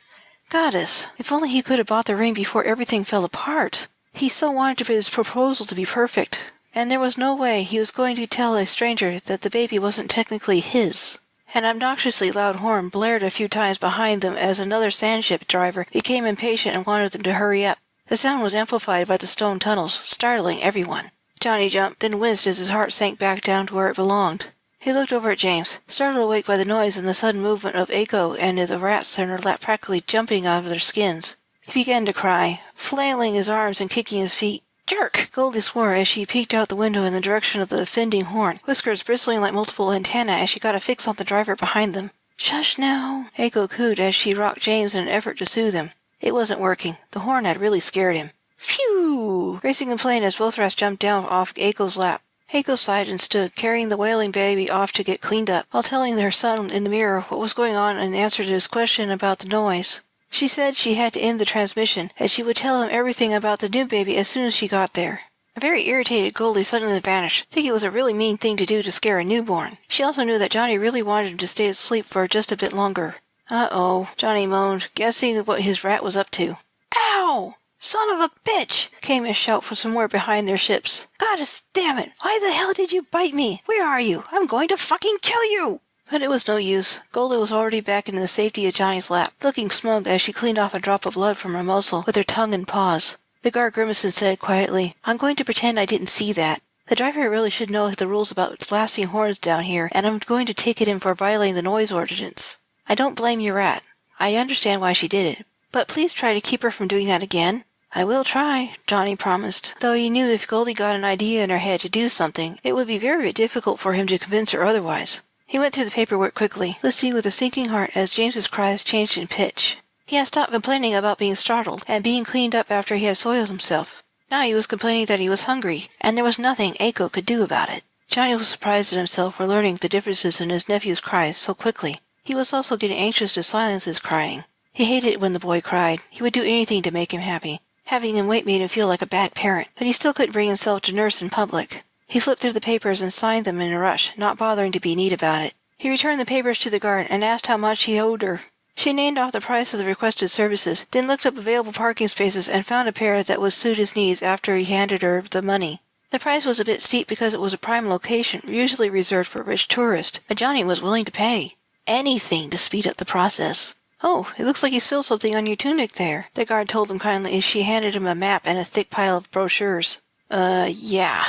Goddess, if only he could have bought the ring before everything fell apart. He so wanted for his proposal to be perfect, and there was no way he was going to tell a stranger that the baby wasn't technically his. An obnoxiously loud horn blared a few times behind them as another sandship driver became impatient and wanted them to hurry up. The sound was amplified by the stone tunnels, startling everyone. Johnny jumped, then winced as his heart sank back down to where it belonged. He looked over at James, startled awake by the noise and the sudden movement of Eiko and the rats in her lap practically jumping out of their skins. He began to cry, flailing his arms and kicking his feet. Jerk! Goldie swore as she peeked out the window in the direction of the offending horn, whiskers bristling like multiple antennae as she got a fix on the driver behind them. Shush now, Eiko cooed as she rocked James in an effort to soothe him. It wasn't working. The horn had really scared him. Phew! Grayson complained as both rats jumped down off Eiko's lap. Eiko sighed and stood, carrying the wailing baby off to get cleaned up, while telling her son in the mirror what was going on in answer to his question about the noise. She said she had to end the transmission, and she would tell him everything about the new baby as soon as she got there. A very irritated Goldie suddenly vanished, thinking it was a really mean thing to do to scare a newborn. She also knew that Johnny really wanted him to stay asleep for just a bit longer. Uh-oh, Johnny moaned, guessing what his rat was up to. Ow! Son of a bitch! Came a shout from somewhere behind their ships. Goddess damn it! Why the hell did you bite me? Where are you? I'm going to fucking kill you! But it was no use. Goldie was already back in the safety of Johnny's lap, looking smug as she cleaned off a drop of blood from her muzzle with her tongue and paws. The guard grimaced and said quietly, I'm going to pretend I didn't see that. The driver really should know the rules about blasting horns down here, and I'm going to ticket him for violating the noise ordinance. I don't blame your rat. I understand why she did it. But please try to keep her from doing that again. I will try, Johnny promised, though he knew if Goldie got an idea in her head to do something, it would be very difficult for him to convince her otherwise. He went through the paperwork quickly, listening with a sinking heart as James's cries changed in pitch. He had stopped complaining about being startled and being cleaned up after he had soiled himself. Now he was complaining that he was hungry, and there was nothing Eiko could do about it. Johnny was surprised at himself for learning the differences in his nephew's cries so quickly. He was also getting anxious to silence his crying. He hated it when the boy cried. He would do anything to make him happy. Having him wait made him feel like a bad parent, but he still couldn't bring himself to nurse in public. He flipped through the papers and signed them in a rush, not bothering to be neat about it. He returned the papers to the guard and asked how much he owed her. She named off the price of the requested services, then looked up available parking spaces and found a pair that would suit his needs after he handed her the money. The price was a bit steep because it was a prime location, usually reserved for rich tourists, but Johnny was willing to pay anything to speed up the process. "Oh, it looks like you spilled something on your tunic there," the guard told him kindly as she handed him a map and a thick pile of brochures. Yeah.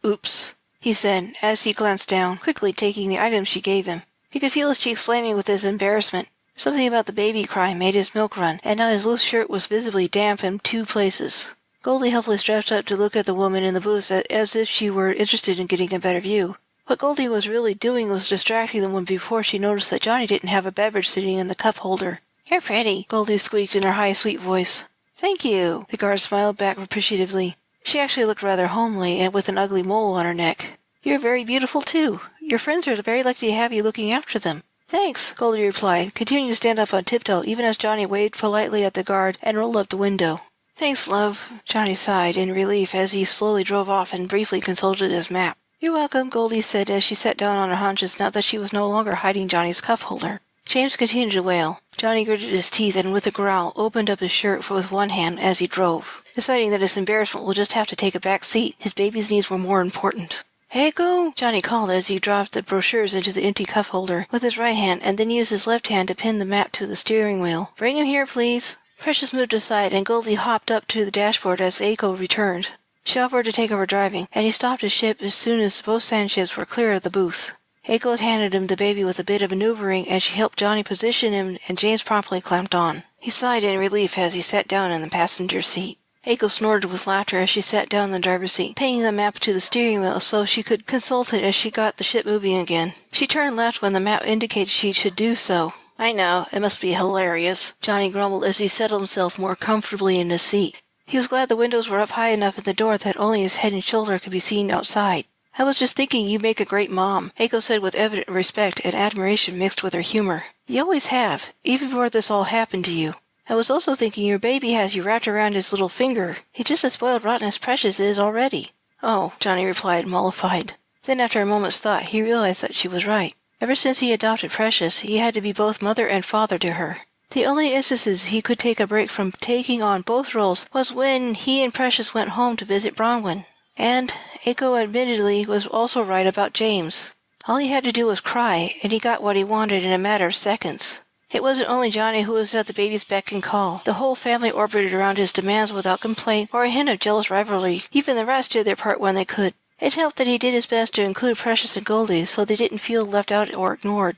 Oops," he said, as he glanced down, quickly taking the items she gave him. He could feel his cheeks flaming with his embarrassment. Something about the baby cry made his milk run, and now his loose shirt was visibly damp in 2 places. Goldie helpfully stretched up to look at the woman in the booth as if she were interested in getting a better view. What Goldie was really doing was distracting the woman before she noticed that Johnny didn't have a beverage sitting in the cup holder. "You're pretty," Goldie squeaked in her high, sweet voice. "Thank you," the guard smiled back appreciatively. She actually looked rather homely and with an ugly mole on her neck. "You're very beautiful, too. Your friends are very lucky to have you looking after them." "Thanks," Goldie replied, continuing to stand up on tiptoe even as Johnny waved politely at the guard and rolled up the window. "Thanks, love," Johnny sighed in relief as he slowly drove off and briefly consulted his map. "You're welcome," Goldie said as she sat down on her haunches now that she was no longer hiding Johnny's cup holder. James continued to wail. Johnny gritted his teeth and with a growl opened up his shirt with one hand as he drove. Deciding that his embarrassment will just have to take a back seat, his baby's needs were more important. "Heiko!" Johnny called as he dropped the brochures into the empty cup holder with his right hand and then used his left hand to pin the map to the steering wheel. "Bring him here, please." Precious moved aside and Goldie hopped up to the dashboard as Heiko returned. She offered to take over driving, and he stopped his ship as soon as both sandships were clear of the booth. Heiko handed him the baby with a bit of maneuvering as she helped Johnny position him and James promptly clamped on. He sighed in relief as he sat down in the passenger seat. Heiko snorted with laughter as she sat down in the driver's seat, pinning the map to the steering wheel so she could consult it as she got the ship moving again. She turned left when the map indicated she should do so. "I know, it must be hilarious," Johnny grumbled as he settled himself more comfortably in his seat. He was glad the windows were up high enough at the door that only his head and shoulder could be seen outside. "I was just thinking you make a great mom," Heiko said with evident respect and admiration mixed with her humor. "You always have, even before this all happened to you. I was also thinking your baby has you wrapped around his little finger. He's just as spoiled rotten as Precious is already." "Oh," Johnny replied, mollified. Then after a moment's thought, he realized that she was right. Ever since he adopted Precious, he had to be both mother and father to her. The only instances he could take a break from taking on both roles was when he and Precious went home to visit Bronwyn. And Heiko admittedly was also right about James. All he had to do was cry, and he got what he wanted in a matter of seconds. It wasn't only Johnny who was at the baby's beck and call. The whole family orbited around his demands without complaint or a hint of jealous rivalry. Even the rest did their part when they could. It helped that he did his best to include Precious and Goldie so they didn't feel left out or ignored.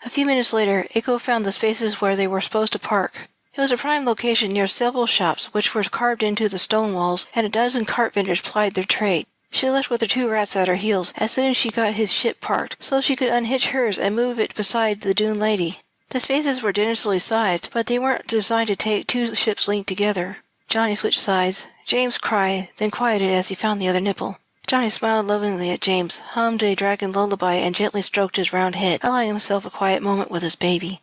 A few minutes later, Heiko found the spaces where they were supposed to park. It was a prime location near several shops which were carved into the stone walls, and a dozen cart vendors plied their trade. She left with her 2 rats at her heels as soon as she got his ship parked, so she could unhitch hers and move it beside the dune lady. The spaces were generously sized, but they weren't designed to take 2 ships linked together. Johnny switched sides. James cried, then quieted as he found the other nipple. Johnny smiled lovingly at James, hummed a dragon lullaby, and gently stroked his round head, allowing himself a quiet moment with his baby.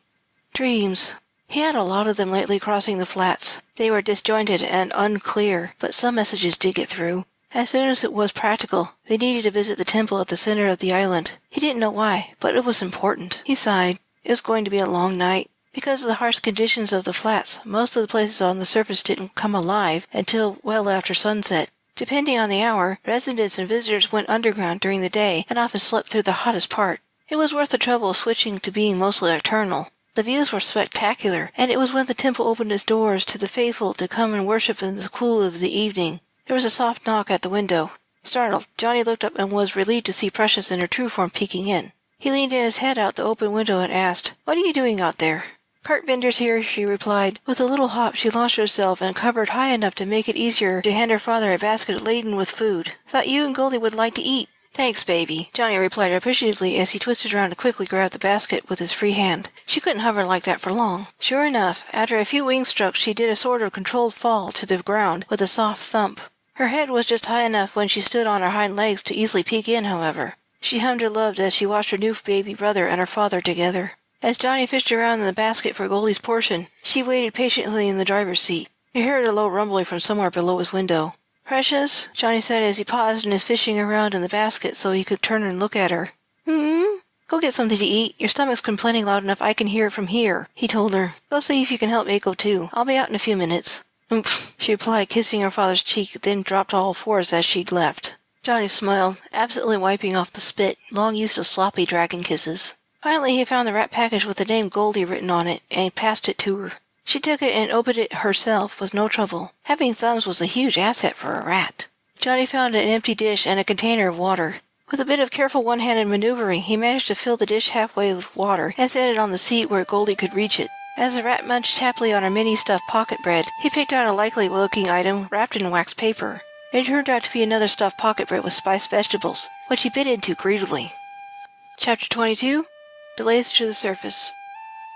Dreams. He had a lot of them lately crossing the flats. They were disjointed and unclear, but some messages did get through. As soon as it was practical, they needed to visit the temple at the center of the island. He didn't know why, but it was important. He sighed. It was going to be a long night. Because of the harsh conditions of the flats, most of the places on the surface didn't come alive until well after sunset. Depending on the hour, residents and visitors went underground during the day and often slept through the hottest part. It was worth the trouble of switching to being mostly nocturnal. The views were spectacular, and it was when the temple opened its doors to the faithful to come and worship in the cool of the evening. There was a soft knock at the window. Startled, Johnny looked up and was relieved to see Precious in her true form peeking in. He leaned his head out the open window and asked, "What are you doing out there?" "Cart vendors here," she replied. With a little hop, she launched herself and covered high enough to make it easier to hand her father a basket laden with food. "Thought you and Goldie would like to eat." "Thanks, baby," Johnny replied appreciatively as he twisted around to quickly grab the basket with his free hand. She couldn't hover like that for long. Sure enough, after a few wing strokes, she did a sort of controlled fall to the ground with a soft thump. Her head was just high enough when she stood on her hind legs to easily peek in, however. She hummed her love as she watched her new baby brother and her father together. As Johnny fished around in the basket for Goldie's portion, she waited patiently in the driver's seat. He heard a low rumbling from somewhere below his window. "Precious," Johnny said as he paused in his fishing around in the basket so he could turn and look at her. "Hmm? Go get something to eat. Your stomach's complaining loud enough I can hear it from here," he told her. "Go see if you can help Heiko too. I'll be out in a few minutes." "Oomph," she replied, kissing her father's cheek, then dropped to all fours as she'd left. Johnny smiled, absently wiping off the spit, long used to sloppy dragon kisses. Finally, he found the wrapped package with the name Goldie written on it, and he passed it to her. She took it and opened it herself with no trouble. Having thumbs was a huge asset for a rat. Johnny found an empty dish and a container of water. With a bit of careful one-handed maneuvering, he managed to fill the dish halfway with water and set it on the seat where Goldie could reach it. As the rat munched happily on her mini-stuffed pocket bread, he picked out a likely-looking item wrapped in wax paper. It turned out to be another stuffed pocket bread with spiced vegetables, which he bit into greedily. Chapter 22. Delays to the surface.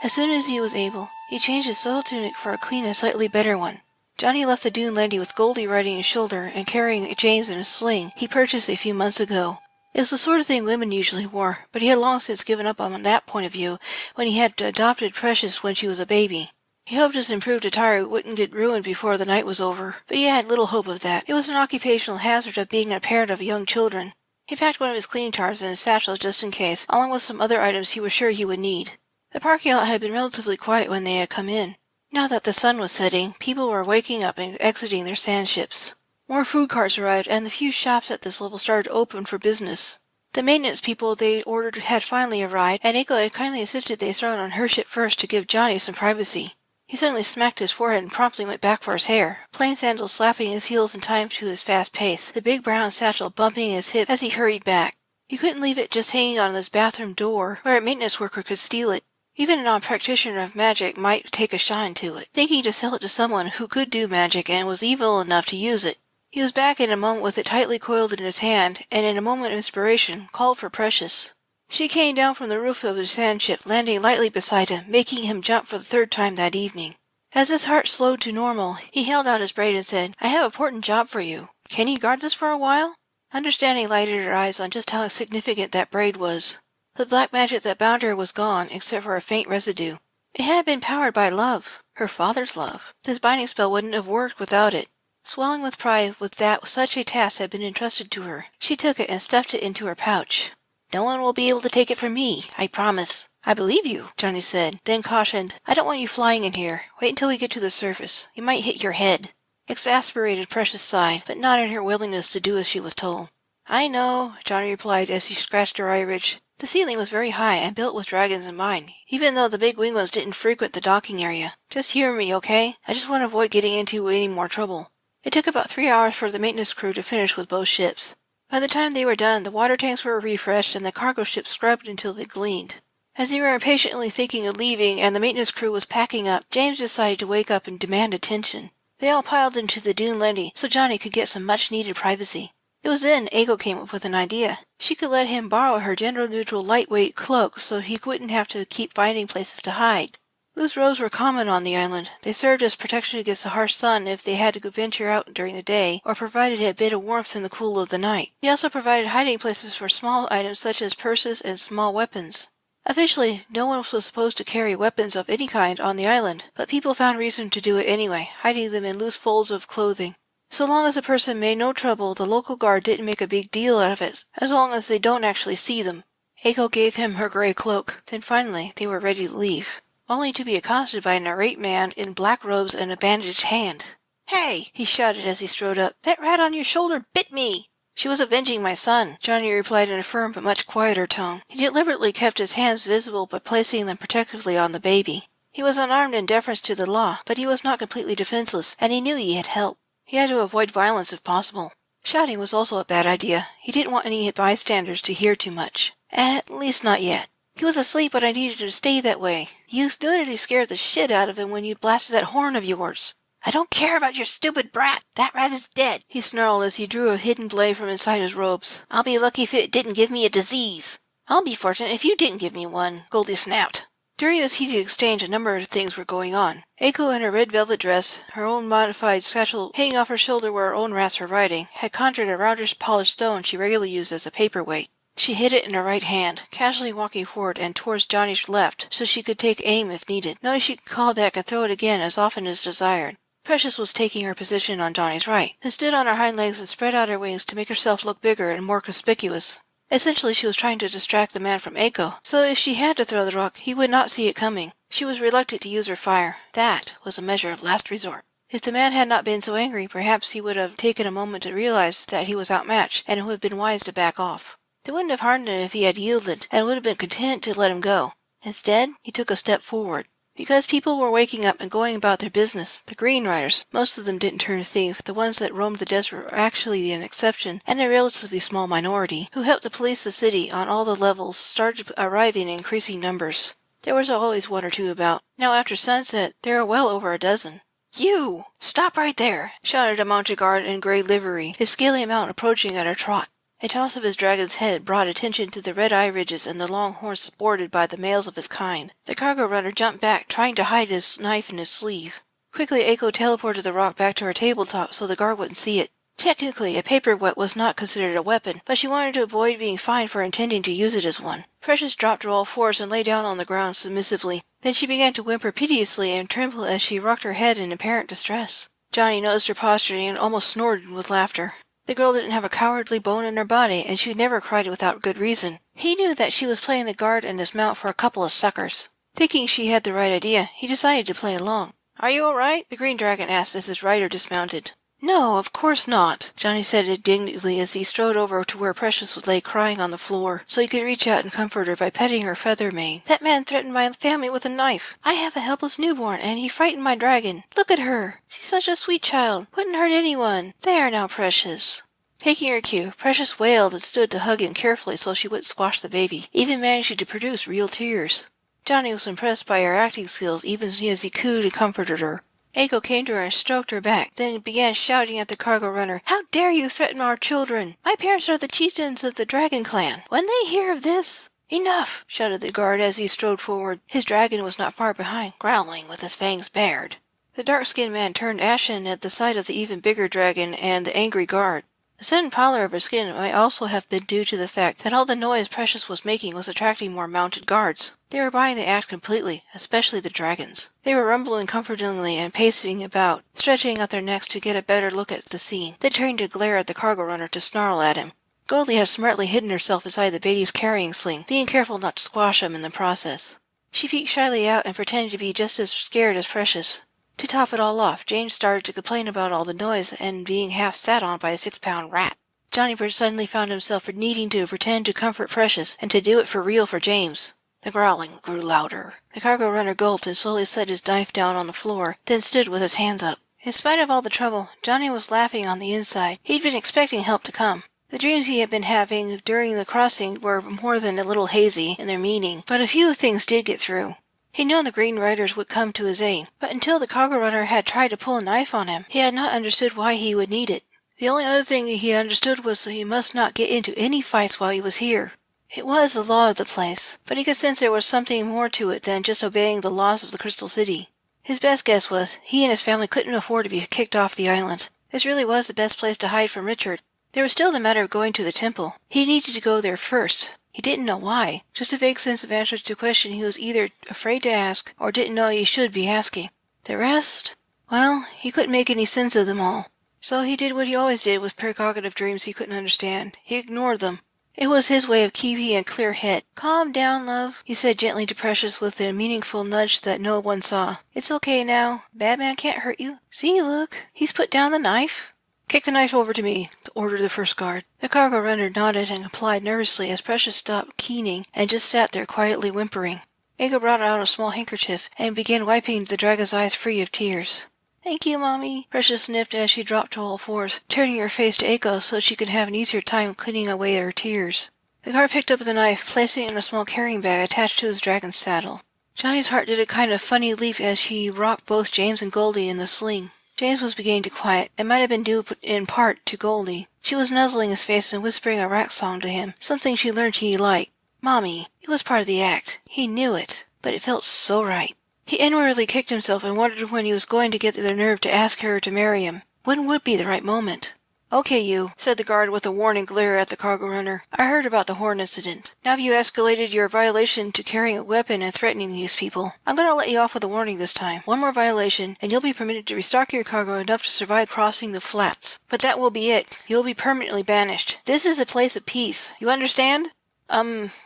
As soon as he was able, he changed his soiled tunic for a clean and slightly better one. Johnny left the dune landing with Goldie riding his shoulder and carrying James in a sling he purchased a few months ago. It was the sort of thing women usually wore, but he had long since given up on that point of view when he had adopted Precious when she was a baby. He hoped his improved attire wouldn't get ruined before the night was over, but he had little hope of that. It was an occupational hazard of being a parent of young children. He packed one of his cleaning towels in his satchel just in case, along with some other items he was sure he would need. The parking lot had been relatively quiet when they had come in. Now that the sun was setting, people were waking up and exiting their sand ships. More food carts arrived, and the few shops at this level started to open for business. The maintenance people they ordered had finally arrived, and Aiko had kindly insisted they start on her ship first to give Johnny some privacy. He suddenly smacked his forehead and promptly went back for his hair, plain sandals slapping his heels in time to his fast pace, the big brown satchel bumping his hip as he hurried back. He couldn't leave it just hanging on his bathroom door, where a maintenance worker could steal it. Even a non-practitioner of magic might take a shine to it, thinking to sell it to someone who could do magic and was evil enough to use it. He was back in a moment with it tightly coiled in his hand, and in a moment of inspiration, called for Precious. She came down from the roof of his sand ship, landing lightly beside him, making him jump for the third time that evening. As his heart slowed to normal, he held out his braid and said, "I have an important job for you. Can you guard this for a while?" Understanding lighted her eyes on just how significant that braid was. The black magic that bound her was gone, except for a faint residue. It had been powered by love, her father's love. This binding spell wouldn't have worked without it. Swelling with pride with that such a task had been entrusted to her, she took it and stuffed it into her pouch. "No one will be able to take it from me, I promise." "I believe you," Johnny said, then cautioned, "I don't want you flying in here. Wait until we get to the surface. You might hit your head." Exasperated, Precious sighed, but not in her willingness to do as she was told. "I know," Johnny replied as he scratched her eye ridge. The ceiling was very high and built with dragons in mind, even though the big winged ones didn't frequent the docking area. "Just hear me, okay? I just want to avoid getting into any more trouble." It took about 3 hours for the maintenance crew to finish with both ships. By the time they were done, the water tanks were refreshed and the cargo ship scrubbed until they gleamed. As they were impatiently thinking of leaving and the maintenance crew was packing up, James decided to wake up and demand attention. They all piled into the dune landing so Johnny could get some much-needed privacy. It was then Aiko came up with an idea. She could let him borrow her gender-neutral lightweight cloak so he wouldn't have to keep finding places to hide. Loose robes were common on the island. They served as protection against the harsh sun if they had to venture out during the day, or provided a bit of warmth in the cool of the night. They also provided hiding places for small items such as purses and small weapons. Officially, no one was supposed to carry weapons of any kind on the island, but people found reason to do it anyway, hiding them in loose folds of clothing. So long as a person made no trouble, the local guard didn't make a big deal out of it, as long as they don't actually see them. Aiko gave him her gray cloak. Then finally, they were ready to leave, only to be accosted by an irate man in black robes and a bandaged hand. "Hey!" he shouted as he strode up. "That rat on your shoulder bit me!" "She was avenging my son," Johnny replied in a firm but much quieter tone. He deliberately kept his hands visible by placing them protectively on the baby. He was unarmed in deference to the law, but he was not completely defenseless, and he knew he had help. He had to avoid violence if possible. Shouting was also a bad idea. He didn't want any bystanders to hear too much. At least not yet. "He was asleep, but I needed to stay that way. You literally scared the shit out of him when you blasted that horn of yours." "I don't care about your stupid brat. That rat is dead," he snarled as he drew a hidden blade from inside his robes. "I'll be lucky if it didn't give me a disease." "I'll be fortunate if you didn't give me one," Goldie snapped. During this heated exchange, a number of things were going on. Aiko in her red velvet dress, her own modified satchel hanging off her shoulder where her own rats were riding, had conjured a roundish polished stone she regularly used as a paperweight. She hid it in her right hand, casually walking forward and towards Johnny's left so she could take aim if needed, knowing she could call it back and throw it again as often as desired. Precious was taking her position on Johnny's right, then stood on her hind legs and spread out her wings to make herself look bigger and more conspicuous. Essentially, she was trying to distract the man from Aiko, so if she had to throw the rock, he would not see it coming. She was reluctant to use her fire. That was a measure of last resort. If the man had not been so angry, perhaps he would have taken a moment to realize that he was outmatched, and it would have been wise to back off. They wouldn't have harmed him if he had yielded, and would have been content to let him go. Instead, he took a step forward. Because people were waking up and going about their business, the Green Riders, most of them didn't turn thief, the ones that roamed the desert were actually an exception, and a relatively small minority, who helped to police the city on all the levels, started arriving in increasing numbers. There was always one or two about. Now after sunset, there were well over a dozen. "You! Stop right there!" shouted a mounted guard in gray livery, his scaly mount approaching at a trot. A toss of his dragon's head brought attention to the red eye ridges and the long horns sported by the males of his kind. The cargo runner jumped back, trying to hide his knife in his sleeve. Quickly, Aiko teleported the rock back to her tabletop so the guard wouldn't see it. Technically, a paperweight was not considered a weapon, but she wanted to avoid being fined for intending to use it as one. Precious dropped to all fours and lay down on the ground submissively. Then she began to whimper piteously and tremble as she rocked her head in apparent distress. Johnny noticed her posturing and almost snorted with laughter. The girl didn't have a cowardly bone in her body, and she never cried without good reason. He knew that she was playing the guard and his mount for a couple of suckers. Thinking she had the right idea, he decided to play along. "Are you all right?" the green dragon asked as his rider dismounted. "No, of course not," Johnny said indignantly as he strode over to where Precious lay crying on the floor, so he could reach out and comfort her by petting her feather mane. "That man threatened my family with a knife. I have a helpless newborn, and he frightened my dragon. Look at her. She's such a sweet child. Wouldn't hurt anyone. There now, Precious." Taking her cue, Precious wailed and stood to hug him carefully so she wouldn't squash the baby, even managing to produce real tears. Johnny was impressed by her acting skills even as he cooed and comforted her. Aiko came to her and stroked her back, then began shouting at the cargo runner, "How dare you threaten our children? My parents are the chieftains of the Dragon Clan. When they hear of this—" "Enough!" shouted the guard as he strode forward. His dragon was not far behind, growling with his fangs bared. The dark-skinned man turned ashen at the sight of the even bigger dragon and the angry guard. The sudden pallor of her skin might also have been due to the fact that all the noise Precious was making was attracting more mounted guards. They were buying the act completely, especially the dragons. They were rumbling comfortingly and pacing about, stretching out their necks to get a better look at the scene, then turning to glare at the cargo runner to snarl at him. Goldie had smartly hidden herself inside the baby's carrying sling, being careful not to squash him in the process. She peeked shyly out and pretended to be just as scared as Precious. To top it all off, James started to complain about all the noise and being half sat on by a 6-pound rat. Johnny suddenly found himself needing to pretend to comfort Precious and to do it for real for James. The growling grew louder. The cargo runner gulped and slowly set his knife down on the floor, then stood with his hands up. In spite of all the trouble, Johnny was laughing on the inside. He'd been expecting help to come. The dreams he had been having during the crossing were more than a little hazy in their meaning, but a few things did get through. He'd known the Green Riders would come to his aid, but until the cargo runner had tried to pull a knife on him, he had not understood why he would need it. The only other thing he understood was that he must not get into any fights while he was here. It was the law of the place, but he could sense there was something more to it than just obeying the laws of the Crystal City. His best guess was he and his family couldn't afford to be kicked off the island. This really was the best place to hide from Richard. There was still the matter of going to the temple. He needed to go there first. He didn't know why, just a vague sense of answers to a question he was either afraid to ask or didn't know he should be asking. The rest? Well, he couldn't make any sense of them all. So he did what he always did with prerogative dreams he couldn't understand. He ignored them. It was his way of keeping a clear head. "Calm down, love," he said gently to Precious with a meaningful nudge that no one saw. "It's okay now. Bad man can't hurt you. See, look, he's put down the knife." "Kick the knife over to me," ordered the first guard. The cargo runner nodded and complied nervously as Precious stopped keening and just sat there quietly whimpering. Aiko brought out a small handkerchief and began wiping the dragon's eyes free of tears. "Thank you, Mommy," Precious sniffed as she dropped to all fours, turning her face to Aiko so she could have an easier time cleaning away her tears. The guard picked up the knife, placing it in a small carrying bag attached to his dragon's saddle. Johnny's heart did a kind of funny leap as he rocked both James and Goldie in the sling. James was beginning to quiet. It might have been due in part to Goldie. She was nuzzling his face and whispering a rat song to him, something she learned he liked. Mommy, it was part of the act. He knew it, but it felt so right. He inwardly kicked himself and wondered when he was going to get the nerve to ask her to marry him. When would be the right moment? "Okay, you," said the guard with a warning glare at the cargo runner. "I heard about the horn incident. Now you escalated your violation to carrying a weapon and threatening these people. I'm going to let you off with a warning this time. One more violation, and you'll be permitted to restock your cargo enough to survive crossing the flats. But that will be it. You'll be permanently banished. This is a place of peace. You understand?"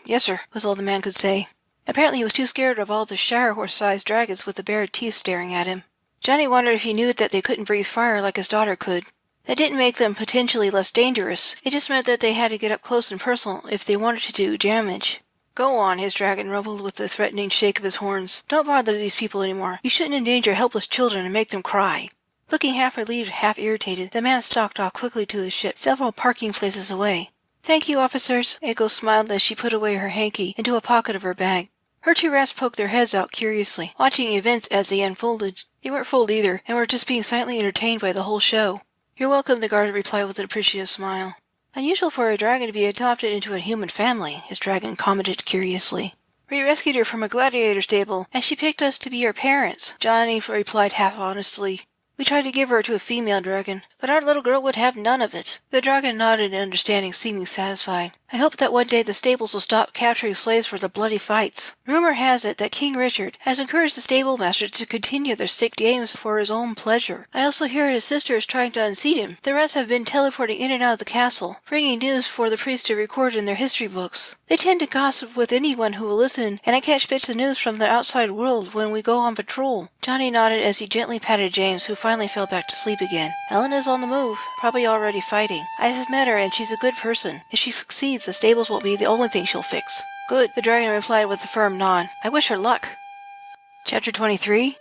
Yes, sir," was all the man could say. Apparently he was too scared of all the shire horse-sized dragons with the bared teeth staring at him. Johnny wondered if he knew that they couldn't breathe fire like his daughter could. That didn't make them potentially less dangerous. It just meant that they had to get up close and personal if they wanted to do damage. Go on, his dragon rumbled with a threatening shake of his horns. Don't bother these people anymore. You shouldn't endanger helpless children and make them cry. Looking half relieved, half irritated, the man stalked off quickly to his ship, several parking places away. Thank you, officers. Echo smiled as she put away her hanky into a pocket of her bag. Her two rats poked their heads out curiously, watching events as they unfolded. They weren't fooled either, and were just being silently entertained by the whole show. You're welcome, the guard replied with an appreciative smile. Unusual for a dragon to be adopted into a human family, his dragon commented curiously. We rescued her from a gladiator stable, and she picked us to be her parents, Johnny replied half-honestly. We tried to give her to a female dragon, but our little girl would have none of it. The dragon nodded in understanding, seeming satisfied. I hope that one day the stables will stop capturing slaves for the bloody fights. Rumor has it that King Richard has encouraged the stable masters to continue their sick games for his own pleasure. I also hear his sister is trying to unseat him. The rats have been teleporting in and out of the castle, bringing news for the priests to record in their history books. They tend to gossip with anyone who will listen, and I catch bits of news from the outside world when we go on patrol. Johnny nodded as he gently patted James, who finally fell back to sleep again. Ellen is on the move, probably already fighting. I have met her and she's a good person. If she succeeds, the stables will be the only thing she'll fix. Good, the dragon replied with a firm nod. I wish her luck. Chapter 23?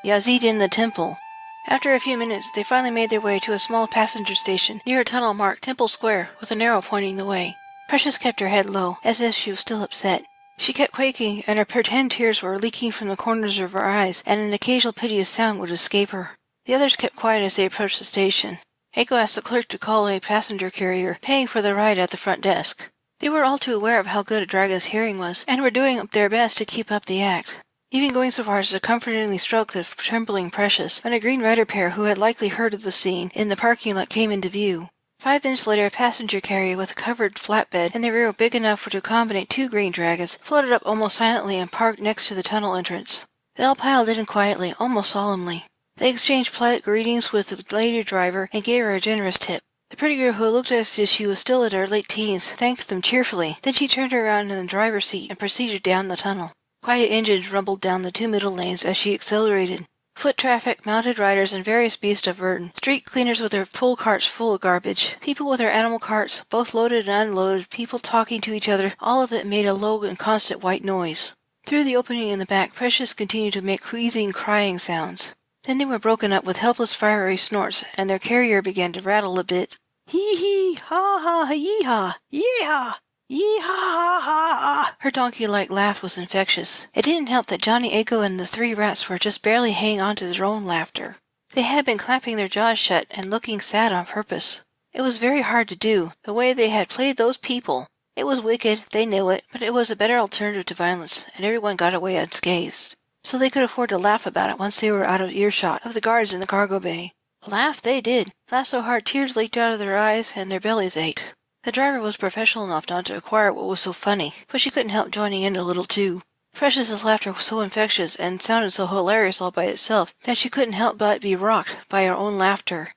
Yazid in the Temple. After a few minutes, they finally made their way to a small passenger station near a tunnel marked Temple Square with an arrow pointing the way. Precious kept her head low, as if she was still upset. She kept quaking, and her pretend tears were leaking from the corners of her eyes, and an occasional piteous sound would escape her. The others kept quiet as they approached the station. Eiko asked the clerk to call a passenger carrier, paying for the ride at the front desk. They were all too aware of how good a dragon's hearing was, and were doing their best to keep up the act, even going so far as to comfortingly stroke the trembling Precious when a Green Rider pair who had likely heard of the scene in the parking lot came into view. 5 minutes later, a passenger carrier with a covered flatbed and the rear big enough to accommodate 2 green dragons floated up almost silently and parked next to the tunnel entrance. They all piled in quietly, almost solemnly. They exchanged polite greetings with the lady driver and gave her a generous tip. The pretty girl, who looked as if she was still in her late teens, thanked them cheerfully. Then she turned around in the driver's seat and proceeded down the tunnel. Quiet engines rumbled down the 2 middle lanes as she accelerated. Foot traffic, mounted riders, and various beasts of burden. Street cleaners with their pull carts full of garbage. People with their animal carts, both loaded and unloaded. People talking to each other. All of it made a low and constant white noise. Through the opening in the back, Precious continued to make wheezing, crying sounds. Then they were broken up with helpless fiery snorts, and their carrier began to rattle a bit. Hee-hee, ha-ha, yee-ha, yee-ha, yee-ha-ha-ha. Her donkey-like laugh was infectious. It didn't help that Johnny, Eiko, and the 3 rats were just barely hanging on to their own laughter. They had been clapping their jaws shut and looking sad on purpose. It was very hard to do, the way they had played those people. It was wicked, they knew it, but it was a better alternative to violence, and everyone got away unscathed. So they could afford to laugh about it once they were out of earshot of the guards in the cargo bay. Laugh they did. Laugh so hard tears leaked out of their eyes and their bellies ached. The driver was professional enough not to acquire what was so funny, but she couldn't help joining in a little too. Precious's laughter was so infectious and sounded so hilarious all by itself that she couldn't help but be rocked by her own laughter.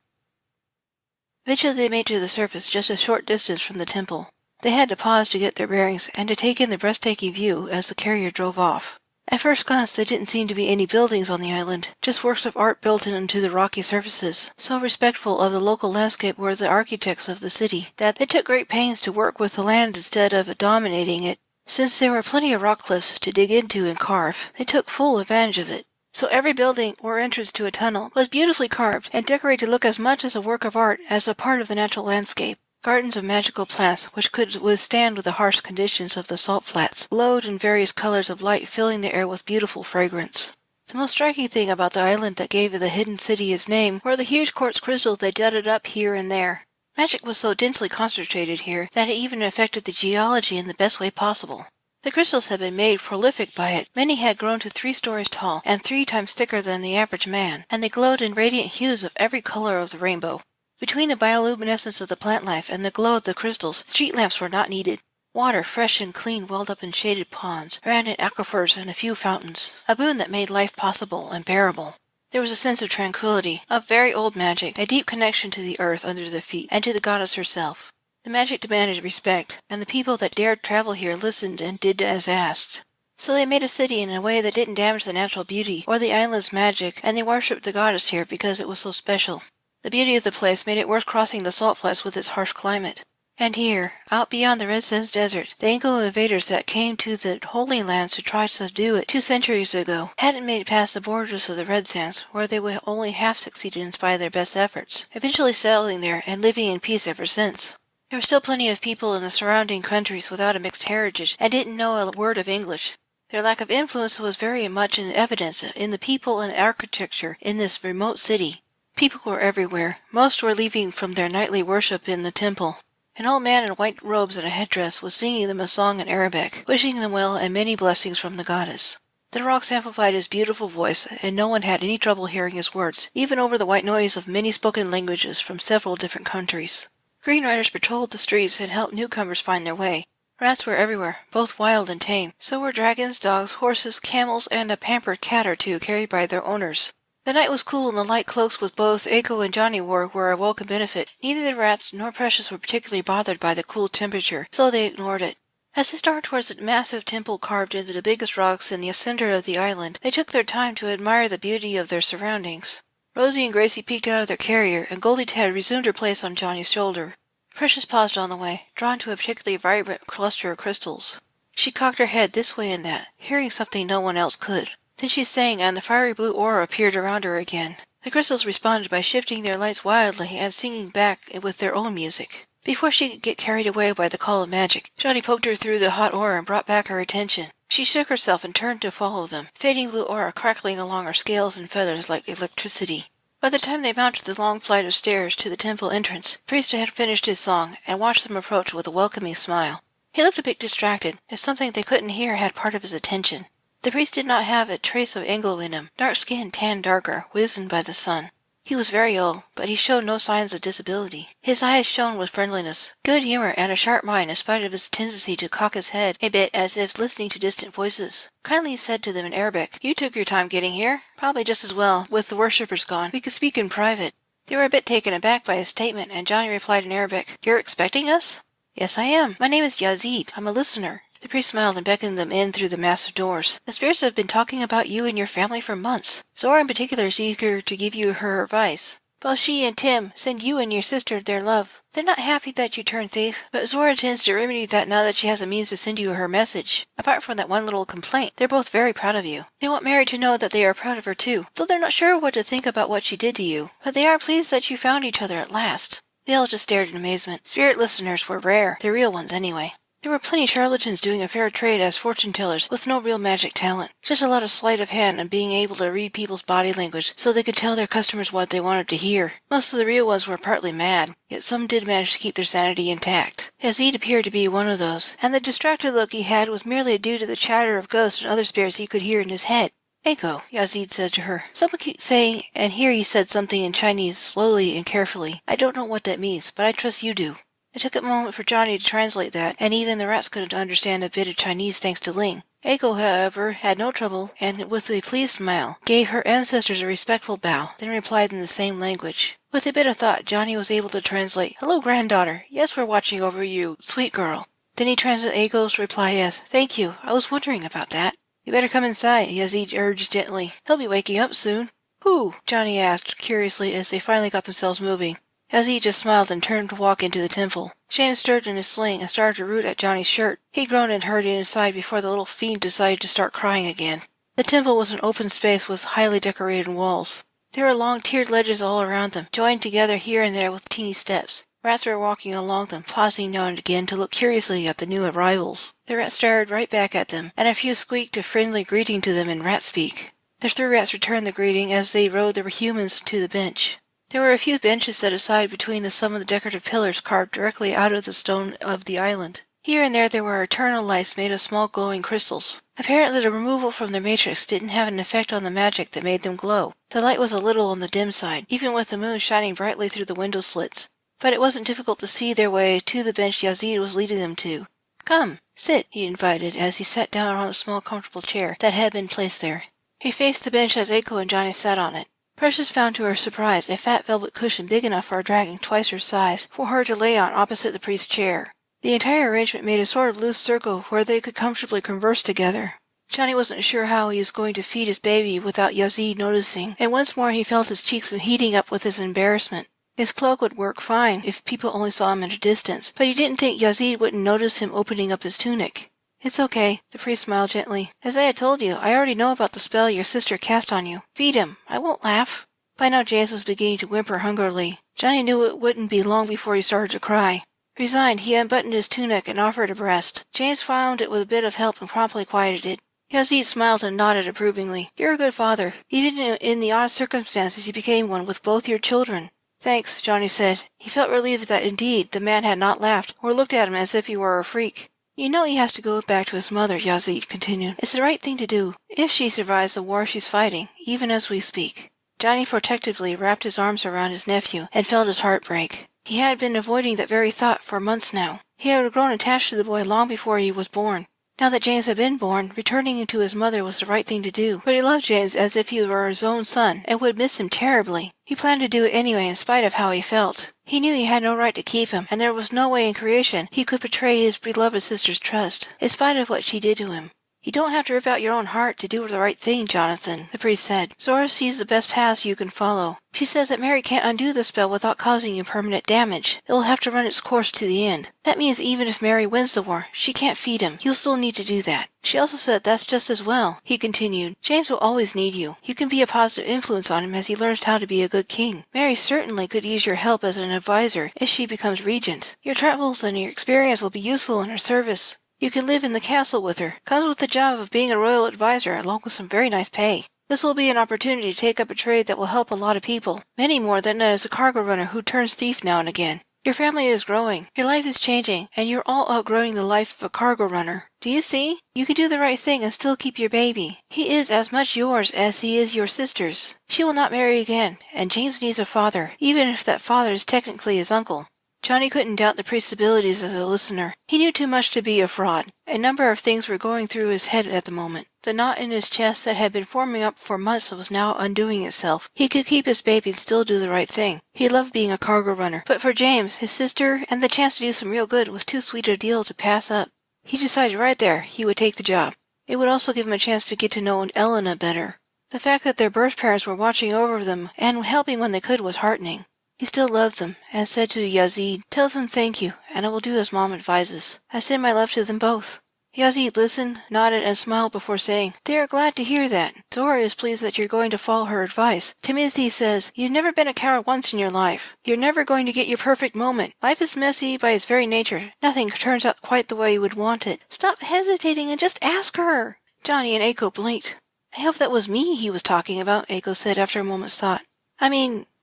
Eventually they made to the surface just a short distance from the temple. They had to pause to get their bearings and to take in the breathtaking view as the carrier drove off. At first glance, there didn't seem to be any buildings on the island, just works of art built into the rocky surfaces. So respectful of the local landscape were the architects of the city that they took great pains to work with the land instead of dominating it. Since there were plenty of rock cliffs to dig into and carve, they took full advantage of it. So every building or entrance to a tunnel was beautifully carved and decorated to look as much as a work of art as a part of the natural landscape. Gardens of magical plants, which could withstand the harsh conditions of the salt flats, glowed in various colors of light, filling the air with beautiful fragrance. The most striking thing about the island that gave the hidden city its name were the huge quartz crystals they jutted up here and there. Magic was so densely concentrated here that it even affected the geology in the best way possible. The crystals had been made prolific by it. Many had grown to 3 stories tall and 3 times thicker than the average man, and they glowed in radiant hues of every color of the rainbow. Between the bioluminescence of the plant life and the glow of the crystals, street lamps were not needed. Water, fresh and clean, welled up in shaded ponds, ran in aquifers and a few fountains, a boon that made life possible and bearable. There was a sense of tranquility, of very old magic, a deep connection to the earth under their feet, and to the goddess herself. The magic demanded respect, and the people that dared travel here listened and did as asked. So they made a city in a way that didn't damage the natural beauty or the island's magic, and they worshipped the goddess here because it was so special. The beauty of the place made it worth crossing the salt flats with its harsh climate. And here, out beyond the Red Sands Desert, the Anglo invaders that came to the Holy Lands to try to subdue it 2 centuries ago hadn't made it past the borders of the Red Sands, where they would only half succeeded in spite of their best efforts, eventually settling there and living in peace ever since. There were still plenty of people in the surrounding countries without a mixed heritage and didn't know a word of English. Their lack of influence was very much in evidence in the people and architecture in this remote city. People were everywhere. Most were leaving from their nightly worship in the temple. An old man in white robes and a headdress was singing them a song in Arabic, wishing them well and many blessings from the goddess. The rocks amplified his beautiful voice, and no one had any trouble hearing his words, even over the white noise of many spoken languages from several different countries. Green riders patrolled the streets and helped newcomers find their way. Rats were everywhere, both wild and tame. So were dragons, dogs, horses, camels, and a pampered cat or two carried by their owners. The night was cool, and the light cloaks with both Eiko and Johnny wore were a welcome benefit. Neither the rats nor Precious were particularly bothered by the cool temperature, so they ignored it. As they started towards the massive temple carved into the biggest rocks in the center of the island, they took their time to admire the beauty of their surroundings. Rosie and Gracie peeked out of their carrier, and Goldie Tad resumed her place on Johnny's shoulder. Precious paused on the way, drawn to a particularly vibrant cluster of crystals. She cocked her head this way and that, hearing something no one else could. Then she sang, and the fiery blue aura appeared around her again. The crystals responded by shifting their lights wildly and singing back with their own music. Before she could get carried away by the call of magic, Johnny poked her through the hot aura and brought back her attention. She shook herself and turned to follow them, fading blue aura crackling along her scales and feathers like electricity. By the time they mounted the long flight of stairs to the temple entrance, the priest had finished his song and watched them approach with a welcoming smile. He looked a bit distracted, as something they couldn't hear had part of his attention. The priest did not have a trace of Anglo in him, dark skin tanned darker, wizened by the sun. He was very old, but he showed no signs of disability. His eyes shone with friendliness, good humor, and a sharp mind in spite of his tendency to cock his head a bit as if listening to distant voices. Kindly he said to them in Arabic, "You took your time getting here. Probably just as well, with the worshippers gone. We could speak in private." They were a bit taken aback by his statement, and Johnny replied in Arabic, "You're expecting us?" "Yes, I am. My name is Yazid. I'm a listener." The priest smiled and beckoned them in through the massive doors. "The spirits have been talking about you and your family for months. Zora in particular is eager to give you her advice. Both she and Tim send you and your sister their love. They're not happy that you turned thief, but Zora intends to remedy that now that she has a means to send you her message. Apart from that one little complaint, they're both very proud of you. They want Mary to know that they are proud of her too, though they're not sure what to think about what she did to you. But they are pleased that you found each other at last." They all just stared in amazement. Spirit listeners were rare, the real ones anyway. There were plenty of charlatans doing a fair trade as fortune-tellers with no real magic talent. Just a lot of sleight of hand and being able to read people's body language so they could tell their customers what they wanted to hear. Most of the real ones were partly mad, yet some did manage to keep their sanity intact. Yazid appeared to be one of those, and the distracted look he had was merely due to the chatter of ghosts and other spirits he could hear in his head. "Eiko," Yazid said to her. "Someone keeps saying," and here he said something in Chinese slowly and carefully. "I don't know what that means, but I trust you do." It took a moment for Johnny to translate that, and even the rats couldn't understand a bit of Chinese thanks to Ling. Eiko, however, had no trouble, and with a pleased smile, gave her ancestors a respectful bow, then replied in the same language. With a bit of thought, Johnny was able to translate, "Hello, granddaughter. Yes, we're watching over you, sweet girl." Then he translated Eiko's reply as, "Thank you. I was wondering about that." "You better come inside," Yazid urged gently. "He'll be waking up soon." "Who?" Johnny asked, curiously, as they finally got themselves moving. Yazid just smiled and turned to walk into the temple. Shame stirred in his sling and started to root at Johnny's shirt. He groaned and hurried inside before the little fiend decided to start crying again. The temple was an open space with highly decorated walls. There were long tiered ledges all around them, joined together here and there with teeny steps. Rats were walking along them, pausing now and again to look curiously at the new arrivals. The rats stared right back at them, and a few squeaked a friendly greeting to them in rat speak. The 3 rats returned the greeting as they rode the humans to the bench. There were a few benches set aside between some of the decorative pillars carved directly out of the stone of the island. Here and there were eternal lights made of small glowing crystals. Apparently the removal from their matrix didn't have an effect on the magic that made them glow. The light was a little on the dim side, even with the moon shining brightly through the window slits. But it wasn't difficult to see their way to the bench Yazid was leading them to. "Come, sit," he invited as he sat down on a small comfortable chair that had been placed there. He faced the bench as Eiko and Johnny sat on it. Precious found to her surprise a fat velvet cushion big enough for a dragon twice her size for her to lay on opposite the priest's chair. The entire arrangement made a sort of loose circle where they could comfortably converse together. Johnny wasn't sure how he was going to feed his baby without Yazid noticing, and once more he felt his cheeks heating up with his embarrassment. His cloak would work fine if people only saw him at a distance, but he didn't think Yazid wouldn't notice him opening up his tunic. "It's okay," the priest smiled gently. "As I had told you, I already know about the spell your sister cast on you. Feed him. I won't laugh." By now James was beginning to whimper hungrily. Johnny knew it wouldn't be long before he started to cry. Resigned, he unbuttoned his tunic and offered a breast. James found it with a bit of help and promptly quieted it. Yazid smiled and nodded approvingly. "You're a good father. Even in the odd circumstances you became one with both your children." "Thanks," Johnny said. He felt relieved that indeed the man had not laughed or looked at him as if he were a freak. "You know he has to go back to his mother," Yazid continued. "It's the right thing to do, if she survives the war she's fighting, even as we speak." Johnny protectively wrapped his arms around his nephew and felt his heart break. He had been avoiding that very thought for months now. He had grown attached to the boy long before he was born. Now that James had been born, returning to his mother was the right thing to do. But he loved James as if he were his own son, and would miss him terribly. He planned to do it anyway in spite of how he felt. He knew he had no right to keep him, and there was no way in creation he could betray his beloved sister's trust, in spite of what she did to him. "You don't have to rip out your own heart to do the right thing, Johnathan," the priest said. "Zora sees the best paths you can follow. She says that Mary can't undo the spell without causing you permanent damage. It will have to run its course to the end. That means even if Mary wins the war, she can't feed him. You'll still need to do that. She also said that's just as well," he continued. "James will always need you. You can be a positive influence on him as he learns how to be a good king. Mary certainly could use your help as an advisor if she becomes regent. Your travels and your experience will be useful in her service. You can live in the castle with her. Comes with the job of being a royal advisor, along with some very nice pay. This will be an opportunity to take up a trade that will help a lot of people, many more than as a cargo runner who turns thief now and again. Your family is growing, your life is changing, and you're all outgrowing the life of a cargo runner. Do you see? You can do the right thing and still keep your baby. He is as much yours as he is your sister's. She will not marry again, and James needs a father, even if that father is technically his uncle." Johnny couldn't doubt the priest's abilities as a listener. He knew too much to be a fraud. A number of things were going through his head at the moment. The knot in his chest that had been forming up for months was now undoing itself. He could keep his baby and still do the right thing. He loved being a cargo runner. But for James, his sister, and the chance to do some real good was too sweet a deal to pass up. He decided right there he would take the job. It would also give him a chance to get to know Elena better. The fact that their birth parents were watching over them and helping when they could was heartening. He still loved them, and said to Yazid, "Tell them thank you, and I will do as Mom advises. I send my love to them both." Yazid listened, nodded, and smiled before saying, "They are glad to hear that. Zora is pleased that you're going to follow her advice. Timothy says, you've never been a coward once in your life. You're never going to get your perfect moment. Life is messy by its very nature. Nothing turns out quite the way you would want it. Stop hesitating and just ask her." Johnny and Aiko blinked. "I hope that was me he was talking about," Aiko said after a moment's thought.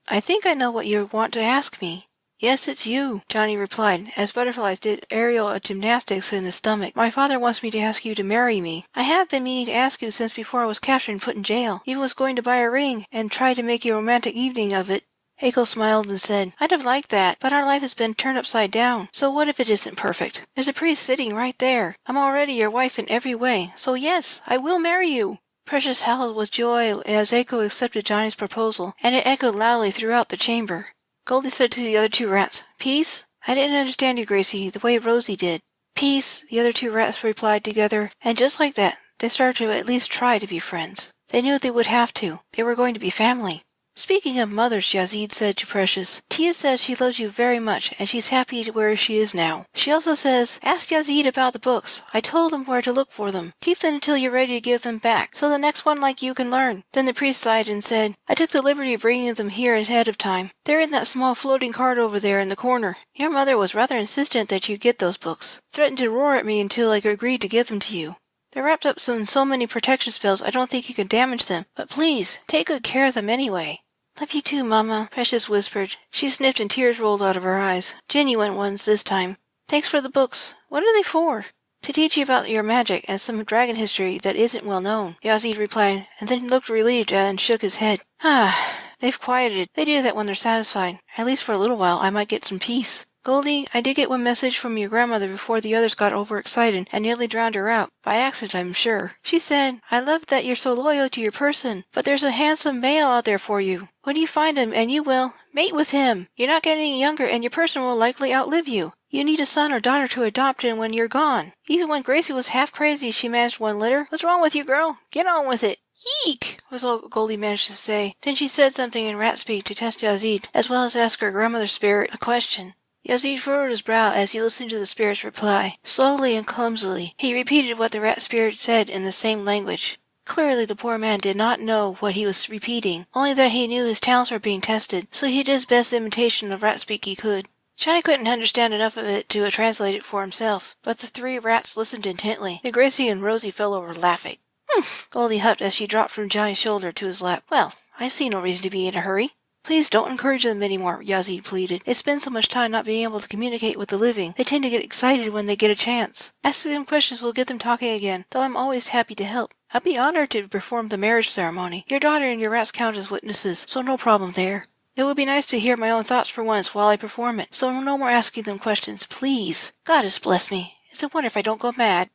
I think I know what you want to ask me." "Yes, it's you," Johnny replied, as butterflies did aerial gymnastics in his stomach. "My father wants me to ask you to marry me. I have been meaning to ask you since before I was captured and put in jail. Even was going to buy a ring and try to make a romantic evening of it." Aiko smiled and said, "I'd have liked that, but our life has been turned upside down. So what if it isn't perfect? There's a priest sitting right there. I'm already your wife in every way, so yes, I will marry you." Precious howled with joy as Aiko accepted Johnny's proposal, and it echoed loudly throughout the chamber. Goldie said to the other two rats, "Peace?" "I didn't understand you, Gracie, the way Rosie did." "Peace," the other two rats replied together, and just like that, they started to at least try to be friends. They knew they would have to. They were going to be family. "Speaking of mothers," Yazid said to Precious, "Tia says she loves you very much, and she's happy where she is now. She also says, ask Yazid about the books. I told him where to look for them. Keep them until you're ready to give them back, so the next one like you can learn." Then the priest sighed and said, "I took the liberty of bringing them here ahead of time. They're in that small floating cart over there in the corner. Your mother was rather insistent that you get those books. Threatened to roar at me until I agreed to give them to you. They're wrapped up in so many protection spells I don't think you can damage them, but please, take good care of them anyway." "Love you too, Mama," Precious whispered. She sniffed and tears rolled out of her eyes. Genuine ones this time. "Thanks for the books. What are they for?" "To teach you about your magic and some dragon history that isn't well known," Yazid replied, and then looked relieved and shook his head. They've quieted. They do that when they're satisfied. At least for a little while I might get some peace. Goldie, I did get one message from your grandmother before the others got overexcited and nearly drowned her out. By accident, I'm sure. She said, 'I love that you're so loyal to your person, but there's a handsome male out there for you. When you find him, and you will, mate with him. You're not getting any younger, and your person will likely outlive you. You need a son or daughter to adopt in when you're gone.' Even when Gracie was half crazy, she managed one litter. What's wrong with you, girl? Get on with it." Yeek, was all Goldie managed to say. Then she said something in rat speak to test Yazid, as well as ask her grandmother's spirit a question. Yazid furrowed his brow as he listened to the spirit's reply. Slowly and clumsily, he repeated what the rat spirit said in the same language. Clearly the poor man did not know what he was repeating, only that he knew his talents were being tested, so he did his best imitation of rat speak he could. Johnny couldn't understand enough of it to translate it for himself, but the three rats listened intently. The Gracie and Rosie fell over laughing. "Humph!" Goldie huffed as she dropped from Johnny's shoulder to his lap. "Well, I see no reason to be in a hurry." "Please don't encourage them any more," Yazid pleaded. "They spend so much time not being able to communicate with the living. They tend to get excited when they get a chance. Asking them questions will get them talking again, though I'm always happy to help. I'd be honored to perform the marriage ceremony. Your daughter and your rats count as witnesses, so no problem there. It would be nice to hear my own thoughts for once while I perform it, so no more asking them questions, please. Goddess bless me. It's a wonder if I don't go mad."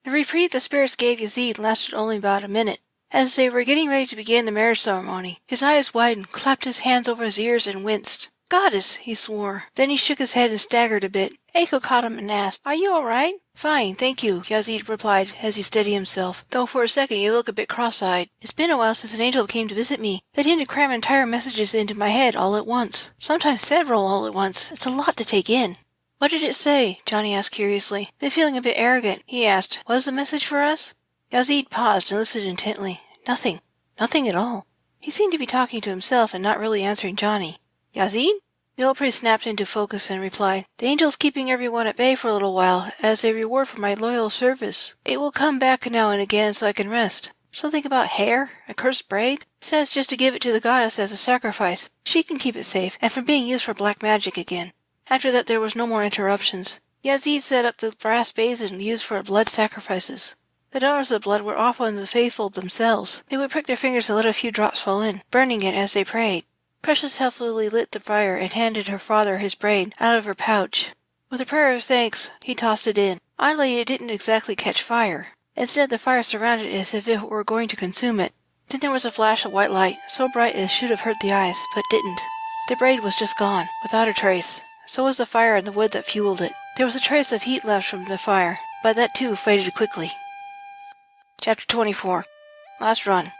The reprieve the spirits gave Yazid lasted only about a minute. As they were getting ready to begin the marriage ceremony, his eyes widened, clapped his hands over his ears, and winced. "Goddess!" he swore. Then he shook his head and staggered a bit. Eiko caught him and asked, "Are you all right?" "Fine, thank you," Yazid replied as he steadied himself, though for a second he looked a bit cross-eyed. "It's been a while since an angel came to visit me. They tend to cram entire messages into my head all at once. Sometimes several all at once. It's a lot to take in." "What did it say?" Johnny asked curiously. Then feeling a bit arrogant, he asked, "What is the message for us?" Yazid paused and listened intently. Nothing. Nothing at all. He seemed to be talking to himself and not really answering Johnny. "Yazid?" The old priest snapped into focus and replied, "The angel's keeping everyone at bay for a little while, as a reward for my loyal service. It will come back now and again so I can rest. Something about hair? A cursed braid? Says just to give it to the goddess as a sacrifice. She can keep it safe, and from being used for black magic again." After that there was no more interruptions. Yazid set up the brass basin used for blood sacrifices. The donors of blood were often the faithful themselves. They would prick their fingers to let a few drops fall in, burning it as they prayed. Precious helpfully lit the fire and handed her father his braid out of her pouch. With a prayer of thanks, he tossed it in. Oddly, it didn't exactly catch fire. Instead, the fire surrounded it as if it were going to consume it. Then there was a flash of white light, so bright it should have hurt the eyes, but didn't. The braid was just gone, without a trace. So was the fire and the wood that fueled it. There was a trace of heat left from the fire, but that too faded quickly. Chapter 24. Last Run.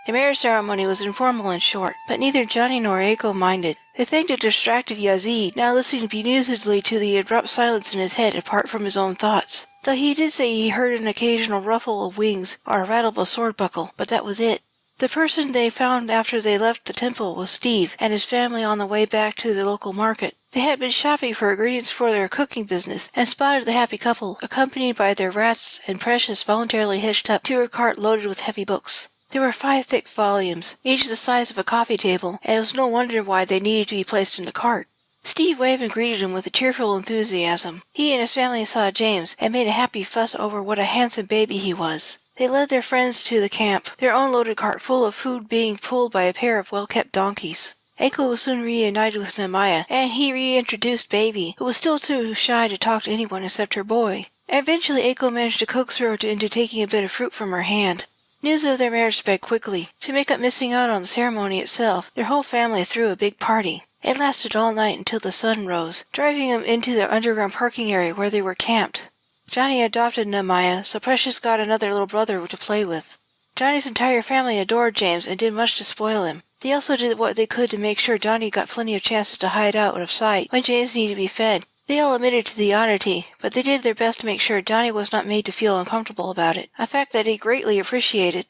The marriage ceremony was informal and short, but neither Johnny nor Eiko minded. The thing that distracted Yazid, now listening bemusedly to the abrupt silence in his head apart from his own thoughts. Though he did say he heard an occasional ruffle of wings or a rattle of a sword buckle, but that was it. The person they found after they left the temple was Steve and his family on the way back to the local market. They had been shopping for ingredients for their cooking business and spotted the happy couple, accompanied by their rats and Precious voluntarily hitched up to a cart loaded with heavy books. There were 5 thick volumes, each the size of a coffee table, and it was no wonder why they needed to be placed in the cart. Steve waved and greeted him with a cheerful enthusiasm. He and his family saw James and made a happy fuss over what a handsome baby he was. They led their friends to the camp, their own loaded cart full of food being pulled by a pair of well-kept donkeys. Eiko was soon reunited with Nehemiah, and he reintroduced Baby, who was still too shy to talk to anyone except her boy. Eventually Eiko managed to coax her into taking a bit of fruit from her hand. News of their marriage spread quickly. To make up missing out on the ceremony itself, their whole family threw a big party. It lasted all night until the sun rose, driving them into their underground parking area where they were camped. Johnny adopted Nehemiah, so Precious got another little brother to play with. Johnny's entire family adored James and did much to spoil him. They also did what they could to make sure Johnny got plenty of chances to hide out of sight when James needed to be fed. They all admitted to the oddity, but they did their best to make sure Johnny was not made to feel uncomfortable about it, a fact that he greatly appreciated.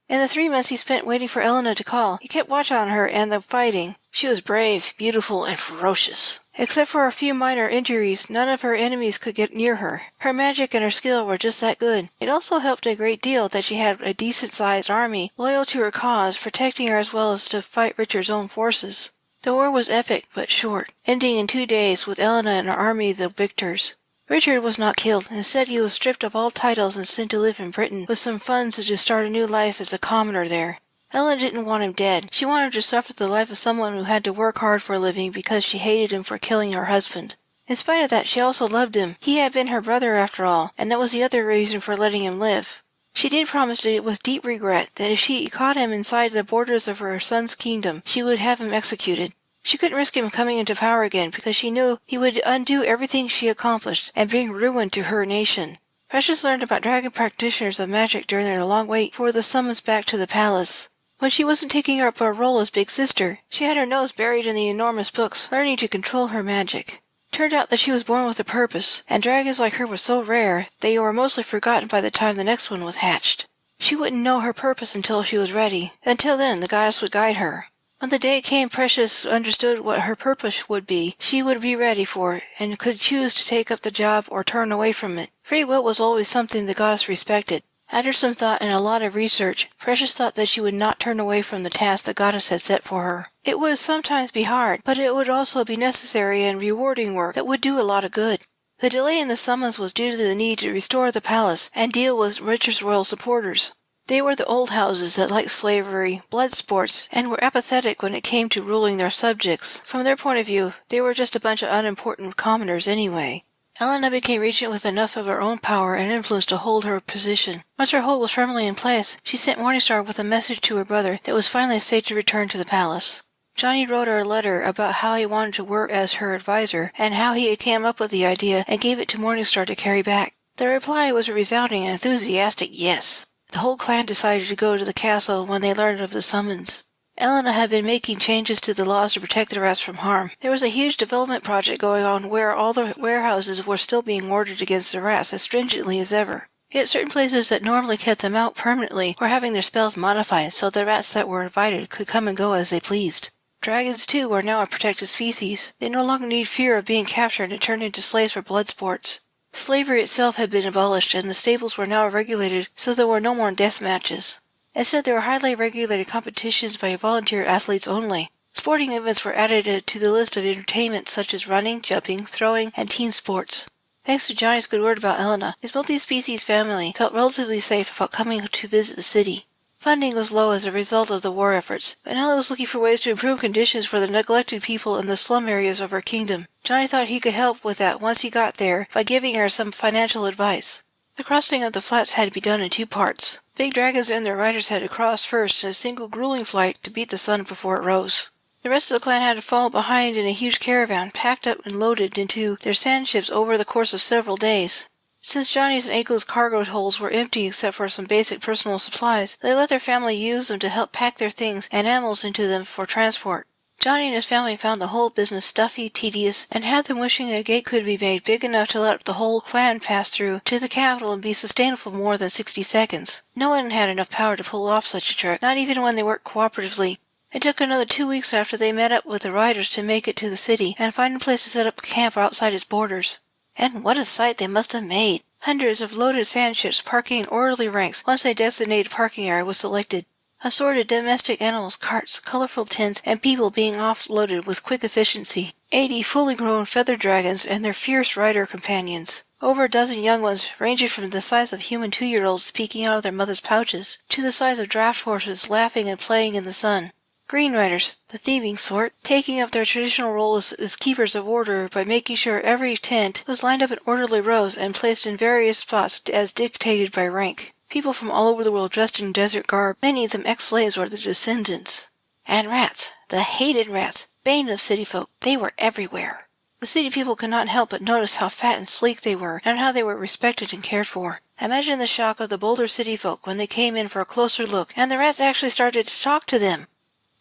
In the 3 months he spent waiting for Elena to call, he kept watch on her and the fighting. She was brave, beautiful, and ferocious. Except for a few minor injuries, none of her enemies could get near her. Her magic and her skill were just that good. It also helped a great deal that she had a decent-sized army, loyal to her cause, protecting her as well as to fight Richard's own forces. The war was epic, but short, ending in 2 days with Elena and her army the victors. Richard was not killed. Instead, he was stripped of all titles and sent to live in Britain with some funds to start a new life as a commoner there. Ellen didn't want him dead. She wanted him to suffer the life of someone who had to work hard for a living because she hated him for killing her husband. In spite of that, she also loved him. He had been her brother after all, and that was the other reason for letting him live. She did promise with deep regret that if she caught him inside the borders of her son's kingdom, she would have him executed. She couldn't risk him coming into power again because she knew he would undo everything she accomplished and bring ruin to her nation. Precious learned about dragon practitioners of magic during their long wait for the summons back to the palace. When she wasn't taking her up for a role as big sister, she had her nose buried in the enormous books, learning to control her magic. Turned out that she was born with a purpose, and dragons like her were so rare they were mostly forgotten by the time the next one was hatched. She wouldn't know her purpose until she was ready. Until then, the goddess would guide her. When the day came Precious understood what her purpose would be, she would be ready for it, and could choose to take up the job or turn away from it. Free will was always something the goddess respected. After some thought and a lot of research, Precious thought that she would not turn away from the task the goddess had set for her. It would sometimes be hard, but it would also be necessary and rewarding work that would do a lot of good. The delay in the summons was due to the need to restore the palace and deal with Richard's royal supporters. They were the old houses that liked slavery, blood sports, and were apathetic when it came to ruling their subjects. From their point of view, they were just a bunch of unimportant commoners anyway. Elena became regent with enough of her own power and influence to hold her position. Once her hold was firmly in place, she sent Morningstar with a message to her brother that it was finally safe to return to the palace. Johnny wrote her a letter about how he wanted to work as her advisor and how he came up with the idea and gave it to Morningstar to carry back. The reply was a resounding and enthusiastic yes. The whole clan decided to go to the castle when they learned of the summons. Elena had been making changes to the laws to protect the rats from harm. There was a huge development project going on where all the warehouses were still being ordered against the rats as stringently as ever. Yet certain places that normally kept them out permanently were having their spells modified so the rats that were invited could come and go as they pleased. Dragons, too, were now a protected species. They no longer need fear of being captured and turned into slaves for blood sports. Slavery itself had been abolished, and the stables were now regulated so there were no more death matches. Instead, there were highly regulated competitions by volunteer athletes only. Sporting events were added to the list of entertainment such as running, jumping, throwing, and team sports. Thanks to Johnny's good word about Elena, his multi-species family felt relatively safe about coming to visit the city. Funding was low as a result of the war efforts, but Elena was looking for ways to improve conditions for the neglected people in the slum areas of her kingdom. Johnny thought he could help with that once he got there by giving her some financial advice. The crossing of the flats had to be done in 2 parts. Big dragons and their riders had to cross first in a single grueling flight to beat the sun before it rose. The rest of the clan had to follow behind in a huge caravan, packed up and loaded into their sand ships over the course of several days. Since Johnny's and Aiko's cargo holds were empty except for some basic personal supplies, they let their family use them to help pack their things and animals into them for transport. Johnny and his family found the whole business stuffy, tedious, and had them wishing a gate could be made big enough to let the whole clan pass through to the capital and be sustainable for more than 60 seconds. No one had enough power to pull off such a trick, not even when they worked cooperatively. It took another 2 weeks after they met up with the riders to make it to the city and find a place to set up camp outside its borders. And what a sight they must have made! Hundreds of loaded sand ships parking in orderly ranks once a designated parking area was selected. Assorted domestic animals, carts, colorful tents, and people being offloaded with quick efficiency. 80 fully grown feathered dragons and their fierce rider companions. Over a dozen young ones, ranging from the size of human 2-year-olds peeking out of their mothers' pouches, to the size of draft horses laughing and playing in the sun. Green riders, the thieving sort, taking up their traditional role as keepers of order by making sure every tent was lined up in orderly rows and placed in various spots as dictated by rank. People from all over the world dressed in desert garb, many of them ex-slaves or their descendants. And rats, the hated rats, bane of city folk, they were everywhere. The city people could not help but notice how fat and sleek they were, and how they were respected and cared for. Imagine the shock of the bolder city folk when they came in for a closer look, and the rats actually started to talk to them.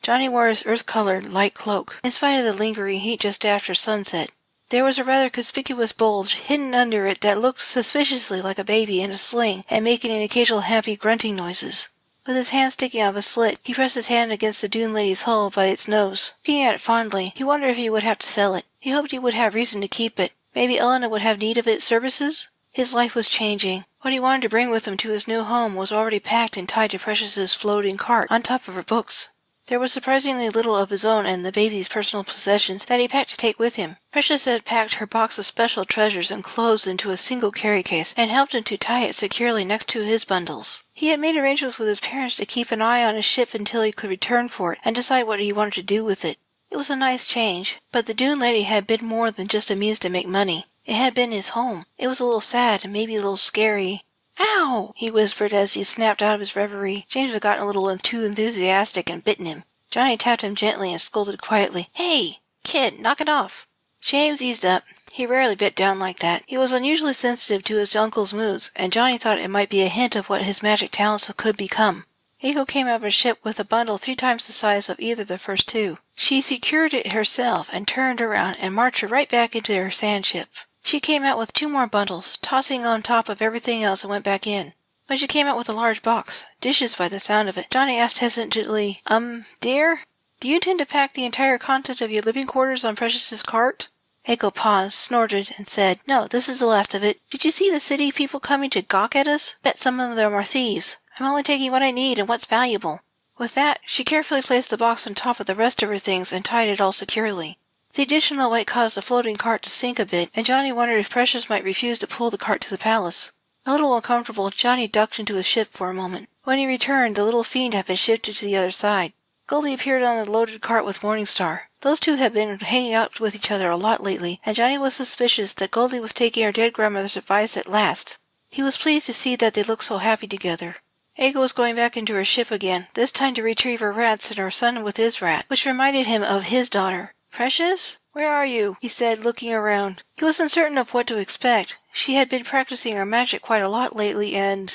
Johnny wore his earth-colored light cloak, in spite of the lingering heat just after sunset. There was a rather conspicuous bulge hidden under it that looked suspiciously like a baby in a sling and making an occasional happy grunting noises. With his hand sticking out of a slit, he pressed his hand against the Dune Lady's hull by its nose. Looking at it fondly, he wondered if he would have to sell it. He hoped he would have reason to keep it. Maybe Elena would have need of its services? His life was changing. What he wanted to bring with him to his new home was already packed and tied to Precious's floating cart on top of her books. There was surprisingly little of his own and the baby's personal possessions that he packed to take with him. Precious had packed her box of special treasures and clothes into a single carry case and helped him to tie it securely next to his bundles. He had made arrangements with his parents to keep an eye on his ship until he could return for it and decide what he wanted to do with it. It was a nice change, but the Dune Lady had been more than just a means to make money. It had been his home. It was a little sad and maybe a little scary. "Ow!" he whispered as he snapped out of his reverie. James had gotten a little too enthusiastic and bitten him. Johnny tapped him gently and scolded quietly. "Hey, kid, knock it off." James eased up, He rarely bit down like that. He was unusually sensitive to his uncle's moods, and Johnny thought it might be a hint of what his magic talents could become. Eiko came out of her ship with a bundle 3 times the size of either the first 2. She secured it herself and turned around and marched her right back into her sand ship. She came out with 2 more bundles, tossing on top of everything else, and went back in. When she came out with a large box, dishes by the sound of it, Johnny asked hesitantly, dear? Do you intend to pack the entire content of your living quarters on Precious's cart? Eiko paused, snorted, and said, No, this is the last of it. Did you see the city people coming to gawk at us? Bet some of them are thieves. I'm only taking what I need and what's valuable. With that, she carefully placed the box on top of the rest of her things and tied it all securely. The additional weight caused the floating cart to sink a bit, and Johnny wondered if Precious might refuse to pull the cart to the palace. A little uncomfortable, Johnny ducked into his ship for a moment. When he returned, the little fiend had been shifted to the other side. Goldie appeared on the loaded cart with Morningstar. Those two had been hanging out with each other a lot lately, and Johnny was suspicious that Goldie was taking her dead grandmother's advice at last. He was pleased to see that they looked so happy together. Eiko was going back into her ship again, this time to retrieve her rats and her son with his rat, which reminded him of his daughter. Precious? Where are you? He said, looking around. He was uncertain of what to expect. She had been practicing her magic quite a lot lately, and...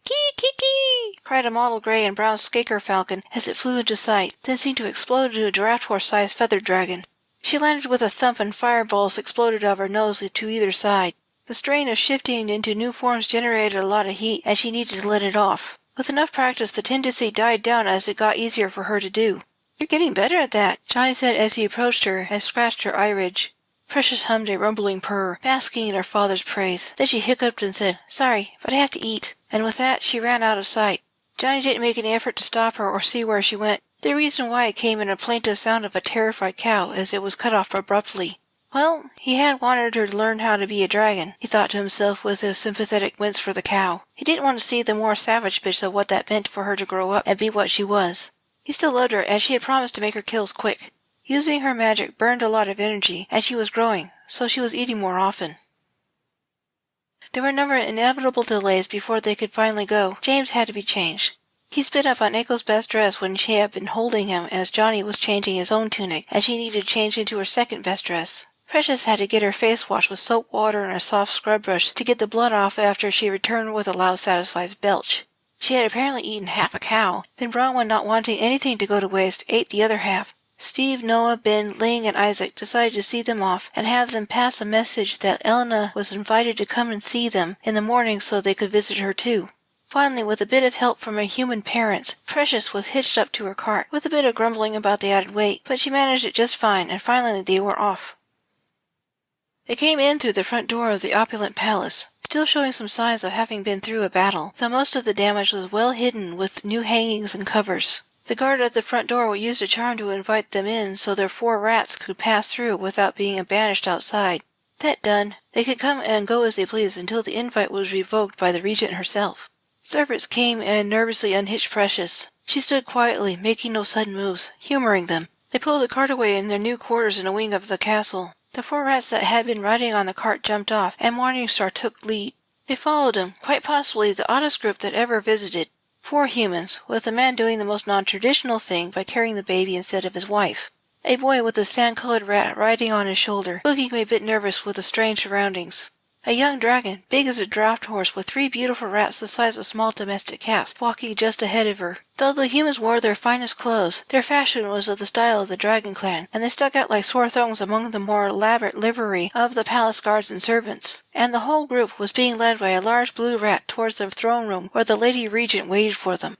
Kee-kee-kee! Cried a mottled gray and brown skaker falcon as it flew into sight, then seemed to explode into a giraffe horse-sized feathered dragon. She landed with a thump and fireballs exploded out of her nose to either side. The strain of shifting into new forms generated a lot of heat, and she needed to let it off. With enough practice, the tendency died down as it got easier for her to do. You're getting better at that, Johnny said as he approached her and scratched her eye ridge. Precious hummed a rumbling purr, basking in her father's praise. Then she hiccuped and said, Sorry, but I have to eat. And with that, she ran out of sight. Johnny didn't make any effort to stop her or see where she went. The reason why it came in a plaintive sound of a terrified cow as it was cut off abruptly. Well, he had wanted her to learn how to be a dragon, he thought to himself with a sympathetic wince for the cow. He didn't want to see the more savage bitch of what that meant for her to grow up and be what she was. He still loved her, and she had promised to make her kills quick. Using her magic burned a lot of energy, and she was growing, so she was eating more often. There were a number of inevitable delays before they could finally go. James had to be changed. He spit up on Eiko's best dress when she had been holding him as Johnny was changing his own tunic, and she needed to change into her second best dress. Precious had to get her face washed with soap water and a soft scrub brush to get the blood off after she returned with a loud satisfied belch. She had apparently eaten half a cow. Then Bronwyn, not wanting anything to go to waste, ate the other half. Steve, Noah, Ben, Ling, and Isaac decided to see them off and have them pass a message that Elena was invited to come and see them in the morning so they could visit her too. Finally, with a bit of help from her human parents, Precious was hitched up to her cart, with a bit of grumbling about the added weight, but she managed it just fine, and finally they were off. They came in through the front door of the opulent palace, still showing some signs of having been through a battle, though most of the damage was well hidden with new hangings and covers. The guard at the front door used a charm to invite them in so their 4 rats could pass through without being banished outside. That done, they could come and go as they pleased until the invite was revoked by the regent herself. Servants came and nervously unhitched Precious. She stood quietly, making no sudden moves, humoring them. They pulled the cart away in their new quarters in a wing of the castle. The 4 rats that had been riding on the cart jumped off, and Morningstar took lead. They followed him, quite possibly the oddest group that ever visited. 4 humans, with a man doing the most non-traditional thing by carrying the baby instead of his wife. A boy with a sand-colored rat riding on his shoulder, looking a bit nervous with the strange surroundings. A young dragon, big as a draft horse, with 3 beautiful rats the size of small domestic cats, walking just ahead of her. Though the humans wore their finest clothes, their fashion was of the style of the Dragon Clan, and they stuck out like sore thumbs among the more elaborate livery of the palace guards and servants. And the whole group was being led by a large blue rat towards the throne room where the Lady Regent waited for them.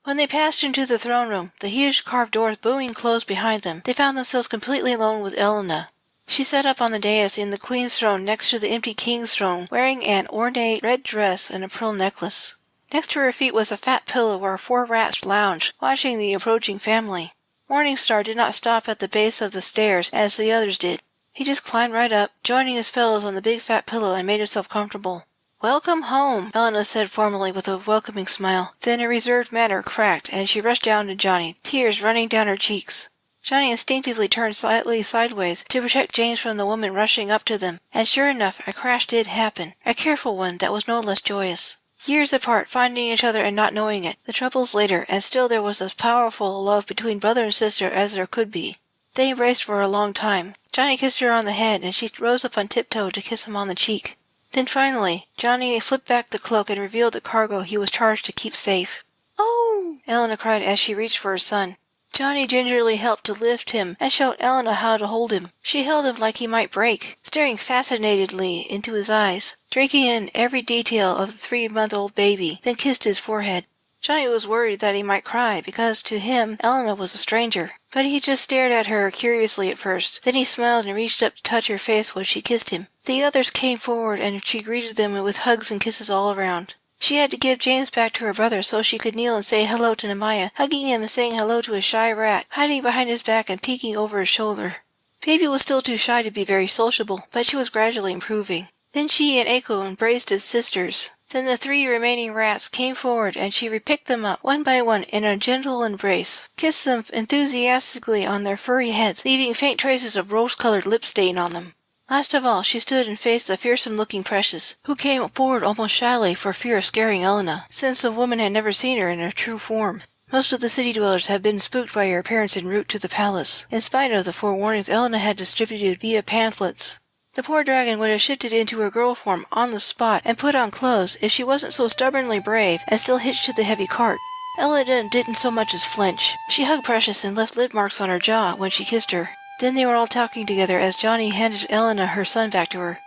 When they passed into the throne room, the huge carved doors booming closed behind them, they found themselves completely alone with Elena. She sat up on the dais in the queen's throne next to the empty king's throne, wearing an ornate red dress and a pearl necklace. Next to her feet was a fat pillow where 4 rats lounged, watching the approaching family. Morningstar did not stop at the base of the stairs as the others did. He just climbed right up, joining his fellows on the big fat pillow, and made himself comfortable. "Welcome home," Elena said formally with a welcoming smile. Then her reserved manner cracked, and she rushed down to Johnny, tears running down her cheeks. Johnny instinctively turned slightly sideways to protect James from the woman rushing up to them, and sure enough, a crash did happen, a careful one that was no less joyous. Years apart, finding each other and not knowing it, the troubles later, and still there was as powerful love between brother and sister as there could be. They embraced for a long time, Johnny kissed her on the head, and she rose up on tiptoe to kiss him on the cheek. Then finally, Johnny flipped back the cloak and revealed the cargo he was charged to keep safe. "Oh!" Elena cried as she reached for her son. Johnny gingerly helped to lift him and showed Elena how to hold him. She held him like he might break, staring fascinatedly into his eyes, drinking in every detail of the 3-month-old baby, then kissed his forehead. Johnny was worried that he might cry because to him Elena was a stranger, but he just stared at her curiously at first. Then he smiled and reached up to touch her face when she kissed him. The others came forward and she greeted them with hugs and kisses all around. She had to give James back to her brother so she could kneel and say hello to Nehemiah, hugging him and saying hello to a shy rat, hiding behind his back and peeking over his shoulder. Baby was still too shy to be very sociable, but she was gradually improving. Then she and Eiko embraced as sisters. Then the 3 remaining rats came forward and she repicked them up one by one in a gentle embrace, kissed them enthusiastically on their furry heads, leaving faint traces of rose-colored lip stain on them. Last of all, she stood and faced the fearsome-looking Precious, who came forward almost shyly for fear of scaring Elena, since the woman had never seen her in her true form. Most of the city dwellers had been spooked by her appearance en route to the palace, in spite of the forewarnings Elena had distributed via pamphlets. The poor dragon would have shifted into her girl form on the spot and put on clothes if she wasn't so stubbornly brave and still hitched to the heavy cart. Elena didn't so much as flinch. She hugged Precious and left lid marks on her jaw when she kissed her. Then they were all talking together as Johnny handed Elena her son back to her.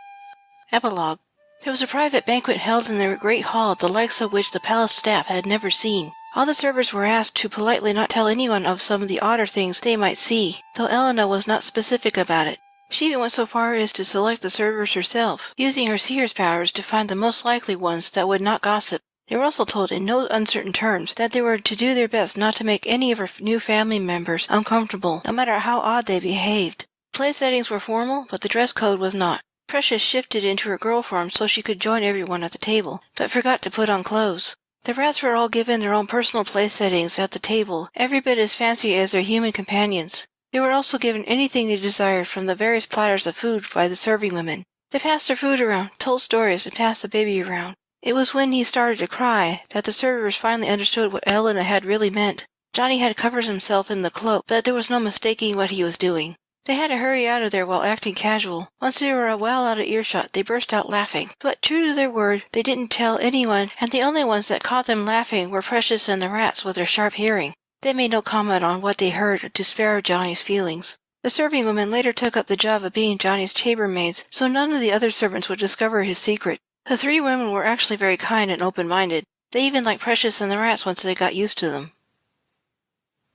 Epilogue. There was a private banquet held in the great hall, the likes of which the palace staff had never seen. All the servers were asked to politely not tell anyone of some of the odder things they might see, though Elena was not specific about it. She even went so far as to select the servers herself, using her seer's powers to find the most likely ones that would not gossip. They were also told in no uncertain terms that they were to do their best not to make any of her new family members uncomfortable, no matter how odd they behaved. Place settings were formal, but the dress code was not. Precious shifted into her girl form so she could join everyone at the table, but forgot to put on clothes. The rats were all given their own personal place settings at the table, every bit as fancy as their human companions. They were also given anything they desired from the various platters of food by the serving women. They passed their food around, told stories, and passed the baby around. It was when he started to cry that the servers finally understood what Elena had really meant. Johnny had covered himself in the cloak, but there was no mistaking what he was doing. They had to hurry out of there while acting casual. Once they were well out of earshot, they burst out laughing. But true to their word, they didn't tell anyone, and the only ones that caught them laughing were Precious and the rats with their sharp hearing. They made no comment on what they heard to spare Johnny's feelings. The serving women later took up the job of being Johnny's chambermaids, so none of the other servants would discover his secret. The 3 women were actually very kind and open-minded. They even liked Precious and the rats once they got used to them.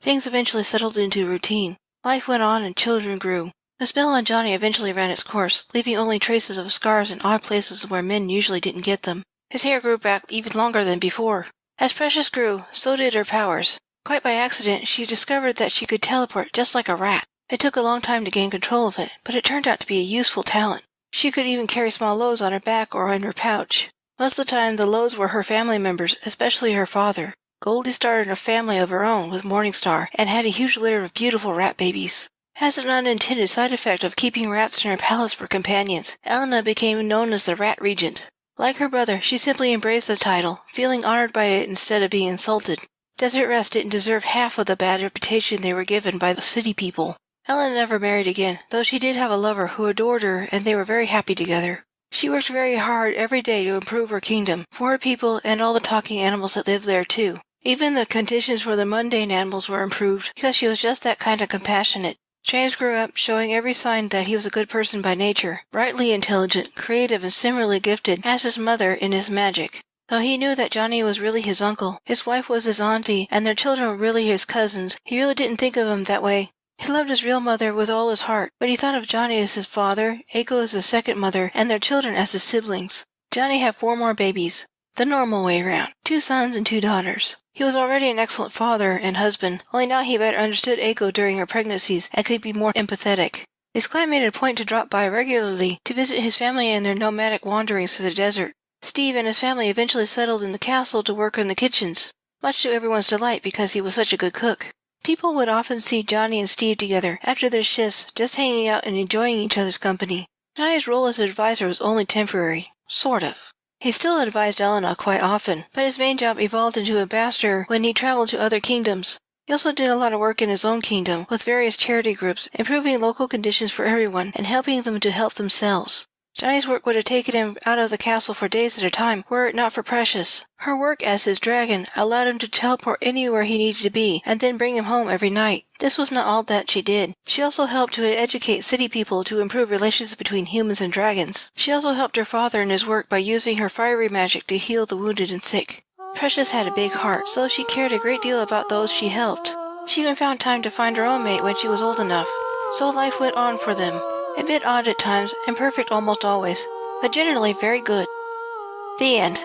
Things eventually settled into routine. Life went on and children grew. The spell on Johnny eventually ran its course, leaving only traces of scars in odd places where men usually didn't get them. His hair grew back even longer than before. As Precious grew, so did her powers. Quite by accident, she discovered that she could teleport just like a rat. It took a long time to gain control of it, but it turned out to be a useful talent. She could even carry small loads on her back or in her pouch. Most of the time, the loads were her family members, especially her father. Goldie started a family of her own with Morningstar and had a huge litter of beautiful rat babies. As an unintended side effect of keeping rats in her palace for companions, Elena became known as the Rat Regent. Like her brother, she simply embraced the title, feeling honored by it instead of being insulted. Desert Rats didn't deserve half of the bad reputation they were given by the city people. Elena never married again, though she did have a lover who adored her and they were very happy together. She worked very hard every day to improve her kingdom, for her people and all the talking animals that lived there too. Even the conditions for the mundane animals were improved because she was just that kind of compassionate. James grew up showing every sign that he was a good person by nature, brightly intelligent, creative, and similarly gifted as his mother in his magic. Though he knew that Johnny was really his uncle, his wife was his auntie, and their children were really his cousins, he really didn't think of them that way. He loved his real mother with all his heart, but he thought of Johnny as his father, Eiko as his second mother, and their children as his siblings. Johnny had 4 more babies, the normal way around, 2 sons and 2 daughters. He was already an excellent father and husband, only now he better understood Eiko during her pregnancies and could be more empathetic. His clan made it a point to drop by regularly to visit his family in their nomadic wanderings through the desert. Steve and his family eventually settled in the castle to work in the kitchens, much to everyone's delight because he was such a good cook. People would often see Johnny and Steve together after their shifts, just hanging out and enjoying each other's company. Johnny's role as an advisor was only temporary, sort of. He still advised Elena quite often, but his main job evolved into ambassador when he traveled to other kingdoms. He also did a lot of work in his own kingdom with various charity groups, improving local conditions for everyone and helping them to help themselves. Johnny's work would have taken him out of the castle for days at a time were it not for Precious. Her work as his dragon allowed him to teleport anywhere he needed to be and then bring him home every night. This was not all that she did. She also helped to educate city people to improve relations between humans and dragons. She also helped her father in his work by using her fiery magic to heal the wounded and sick. Precious had a big heart, so she cared a great deal about those she helped. She even found time to find her own mate when she was old enough. So life went on for them. A bit odd at times, and perfect almost always, but generally very good. The end.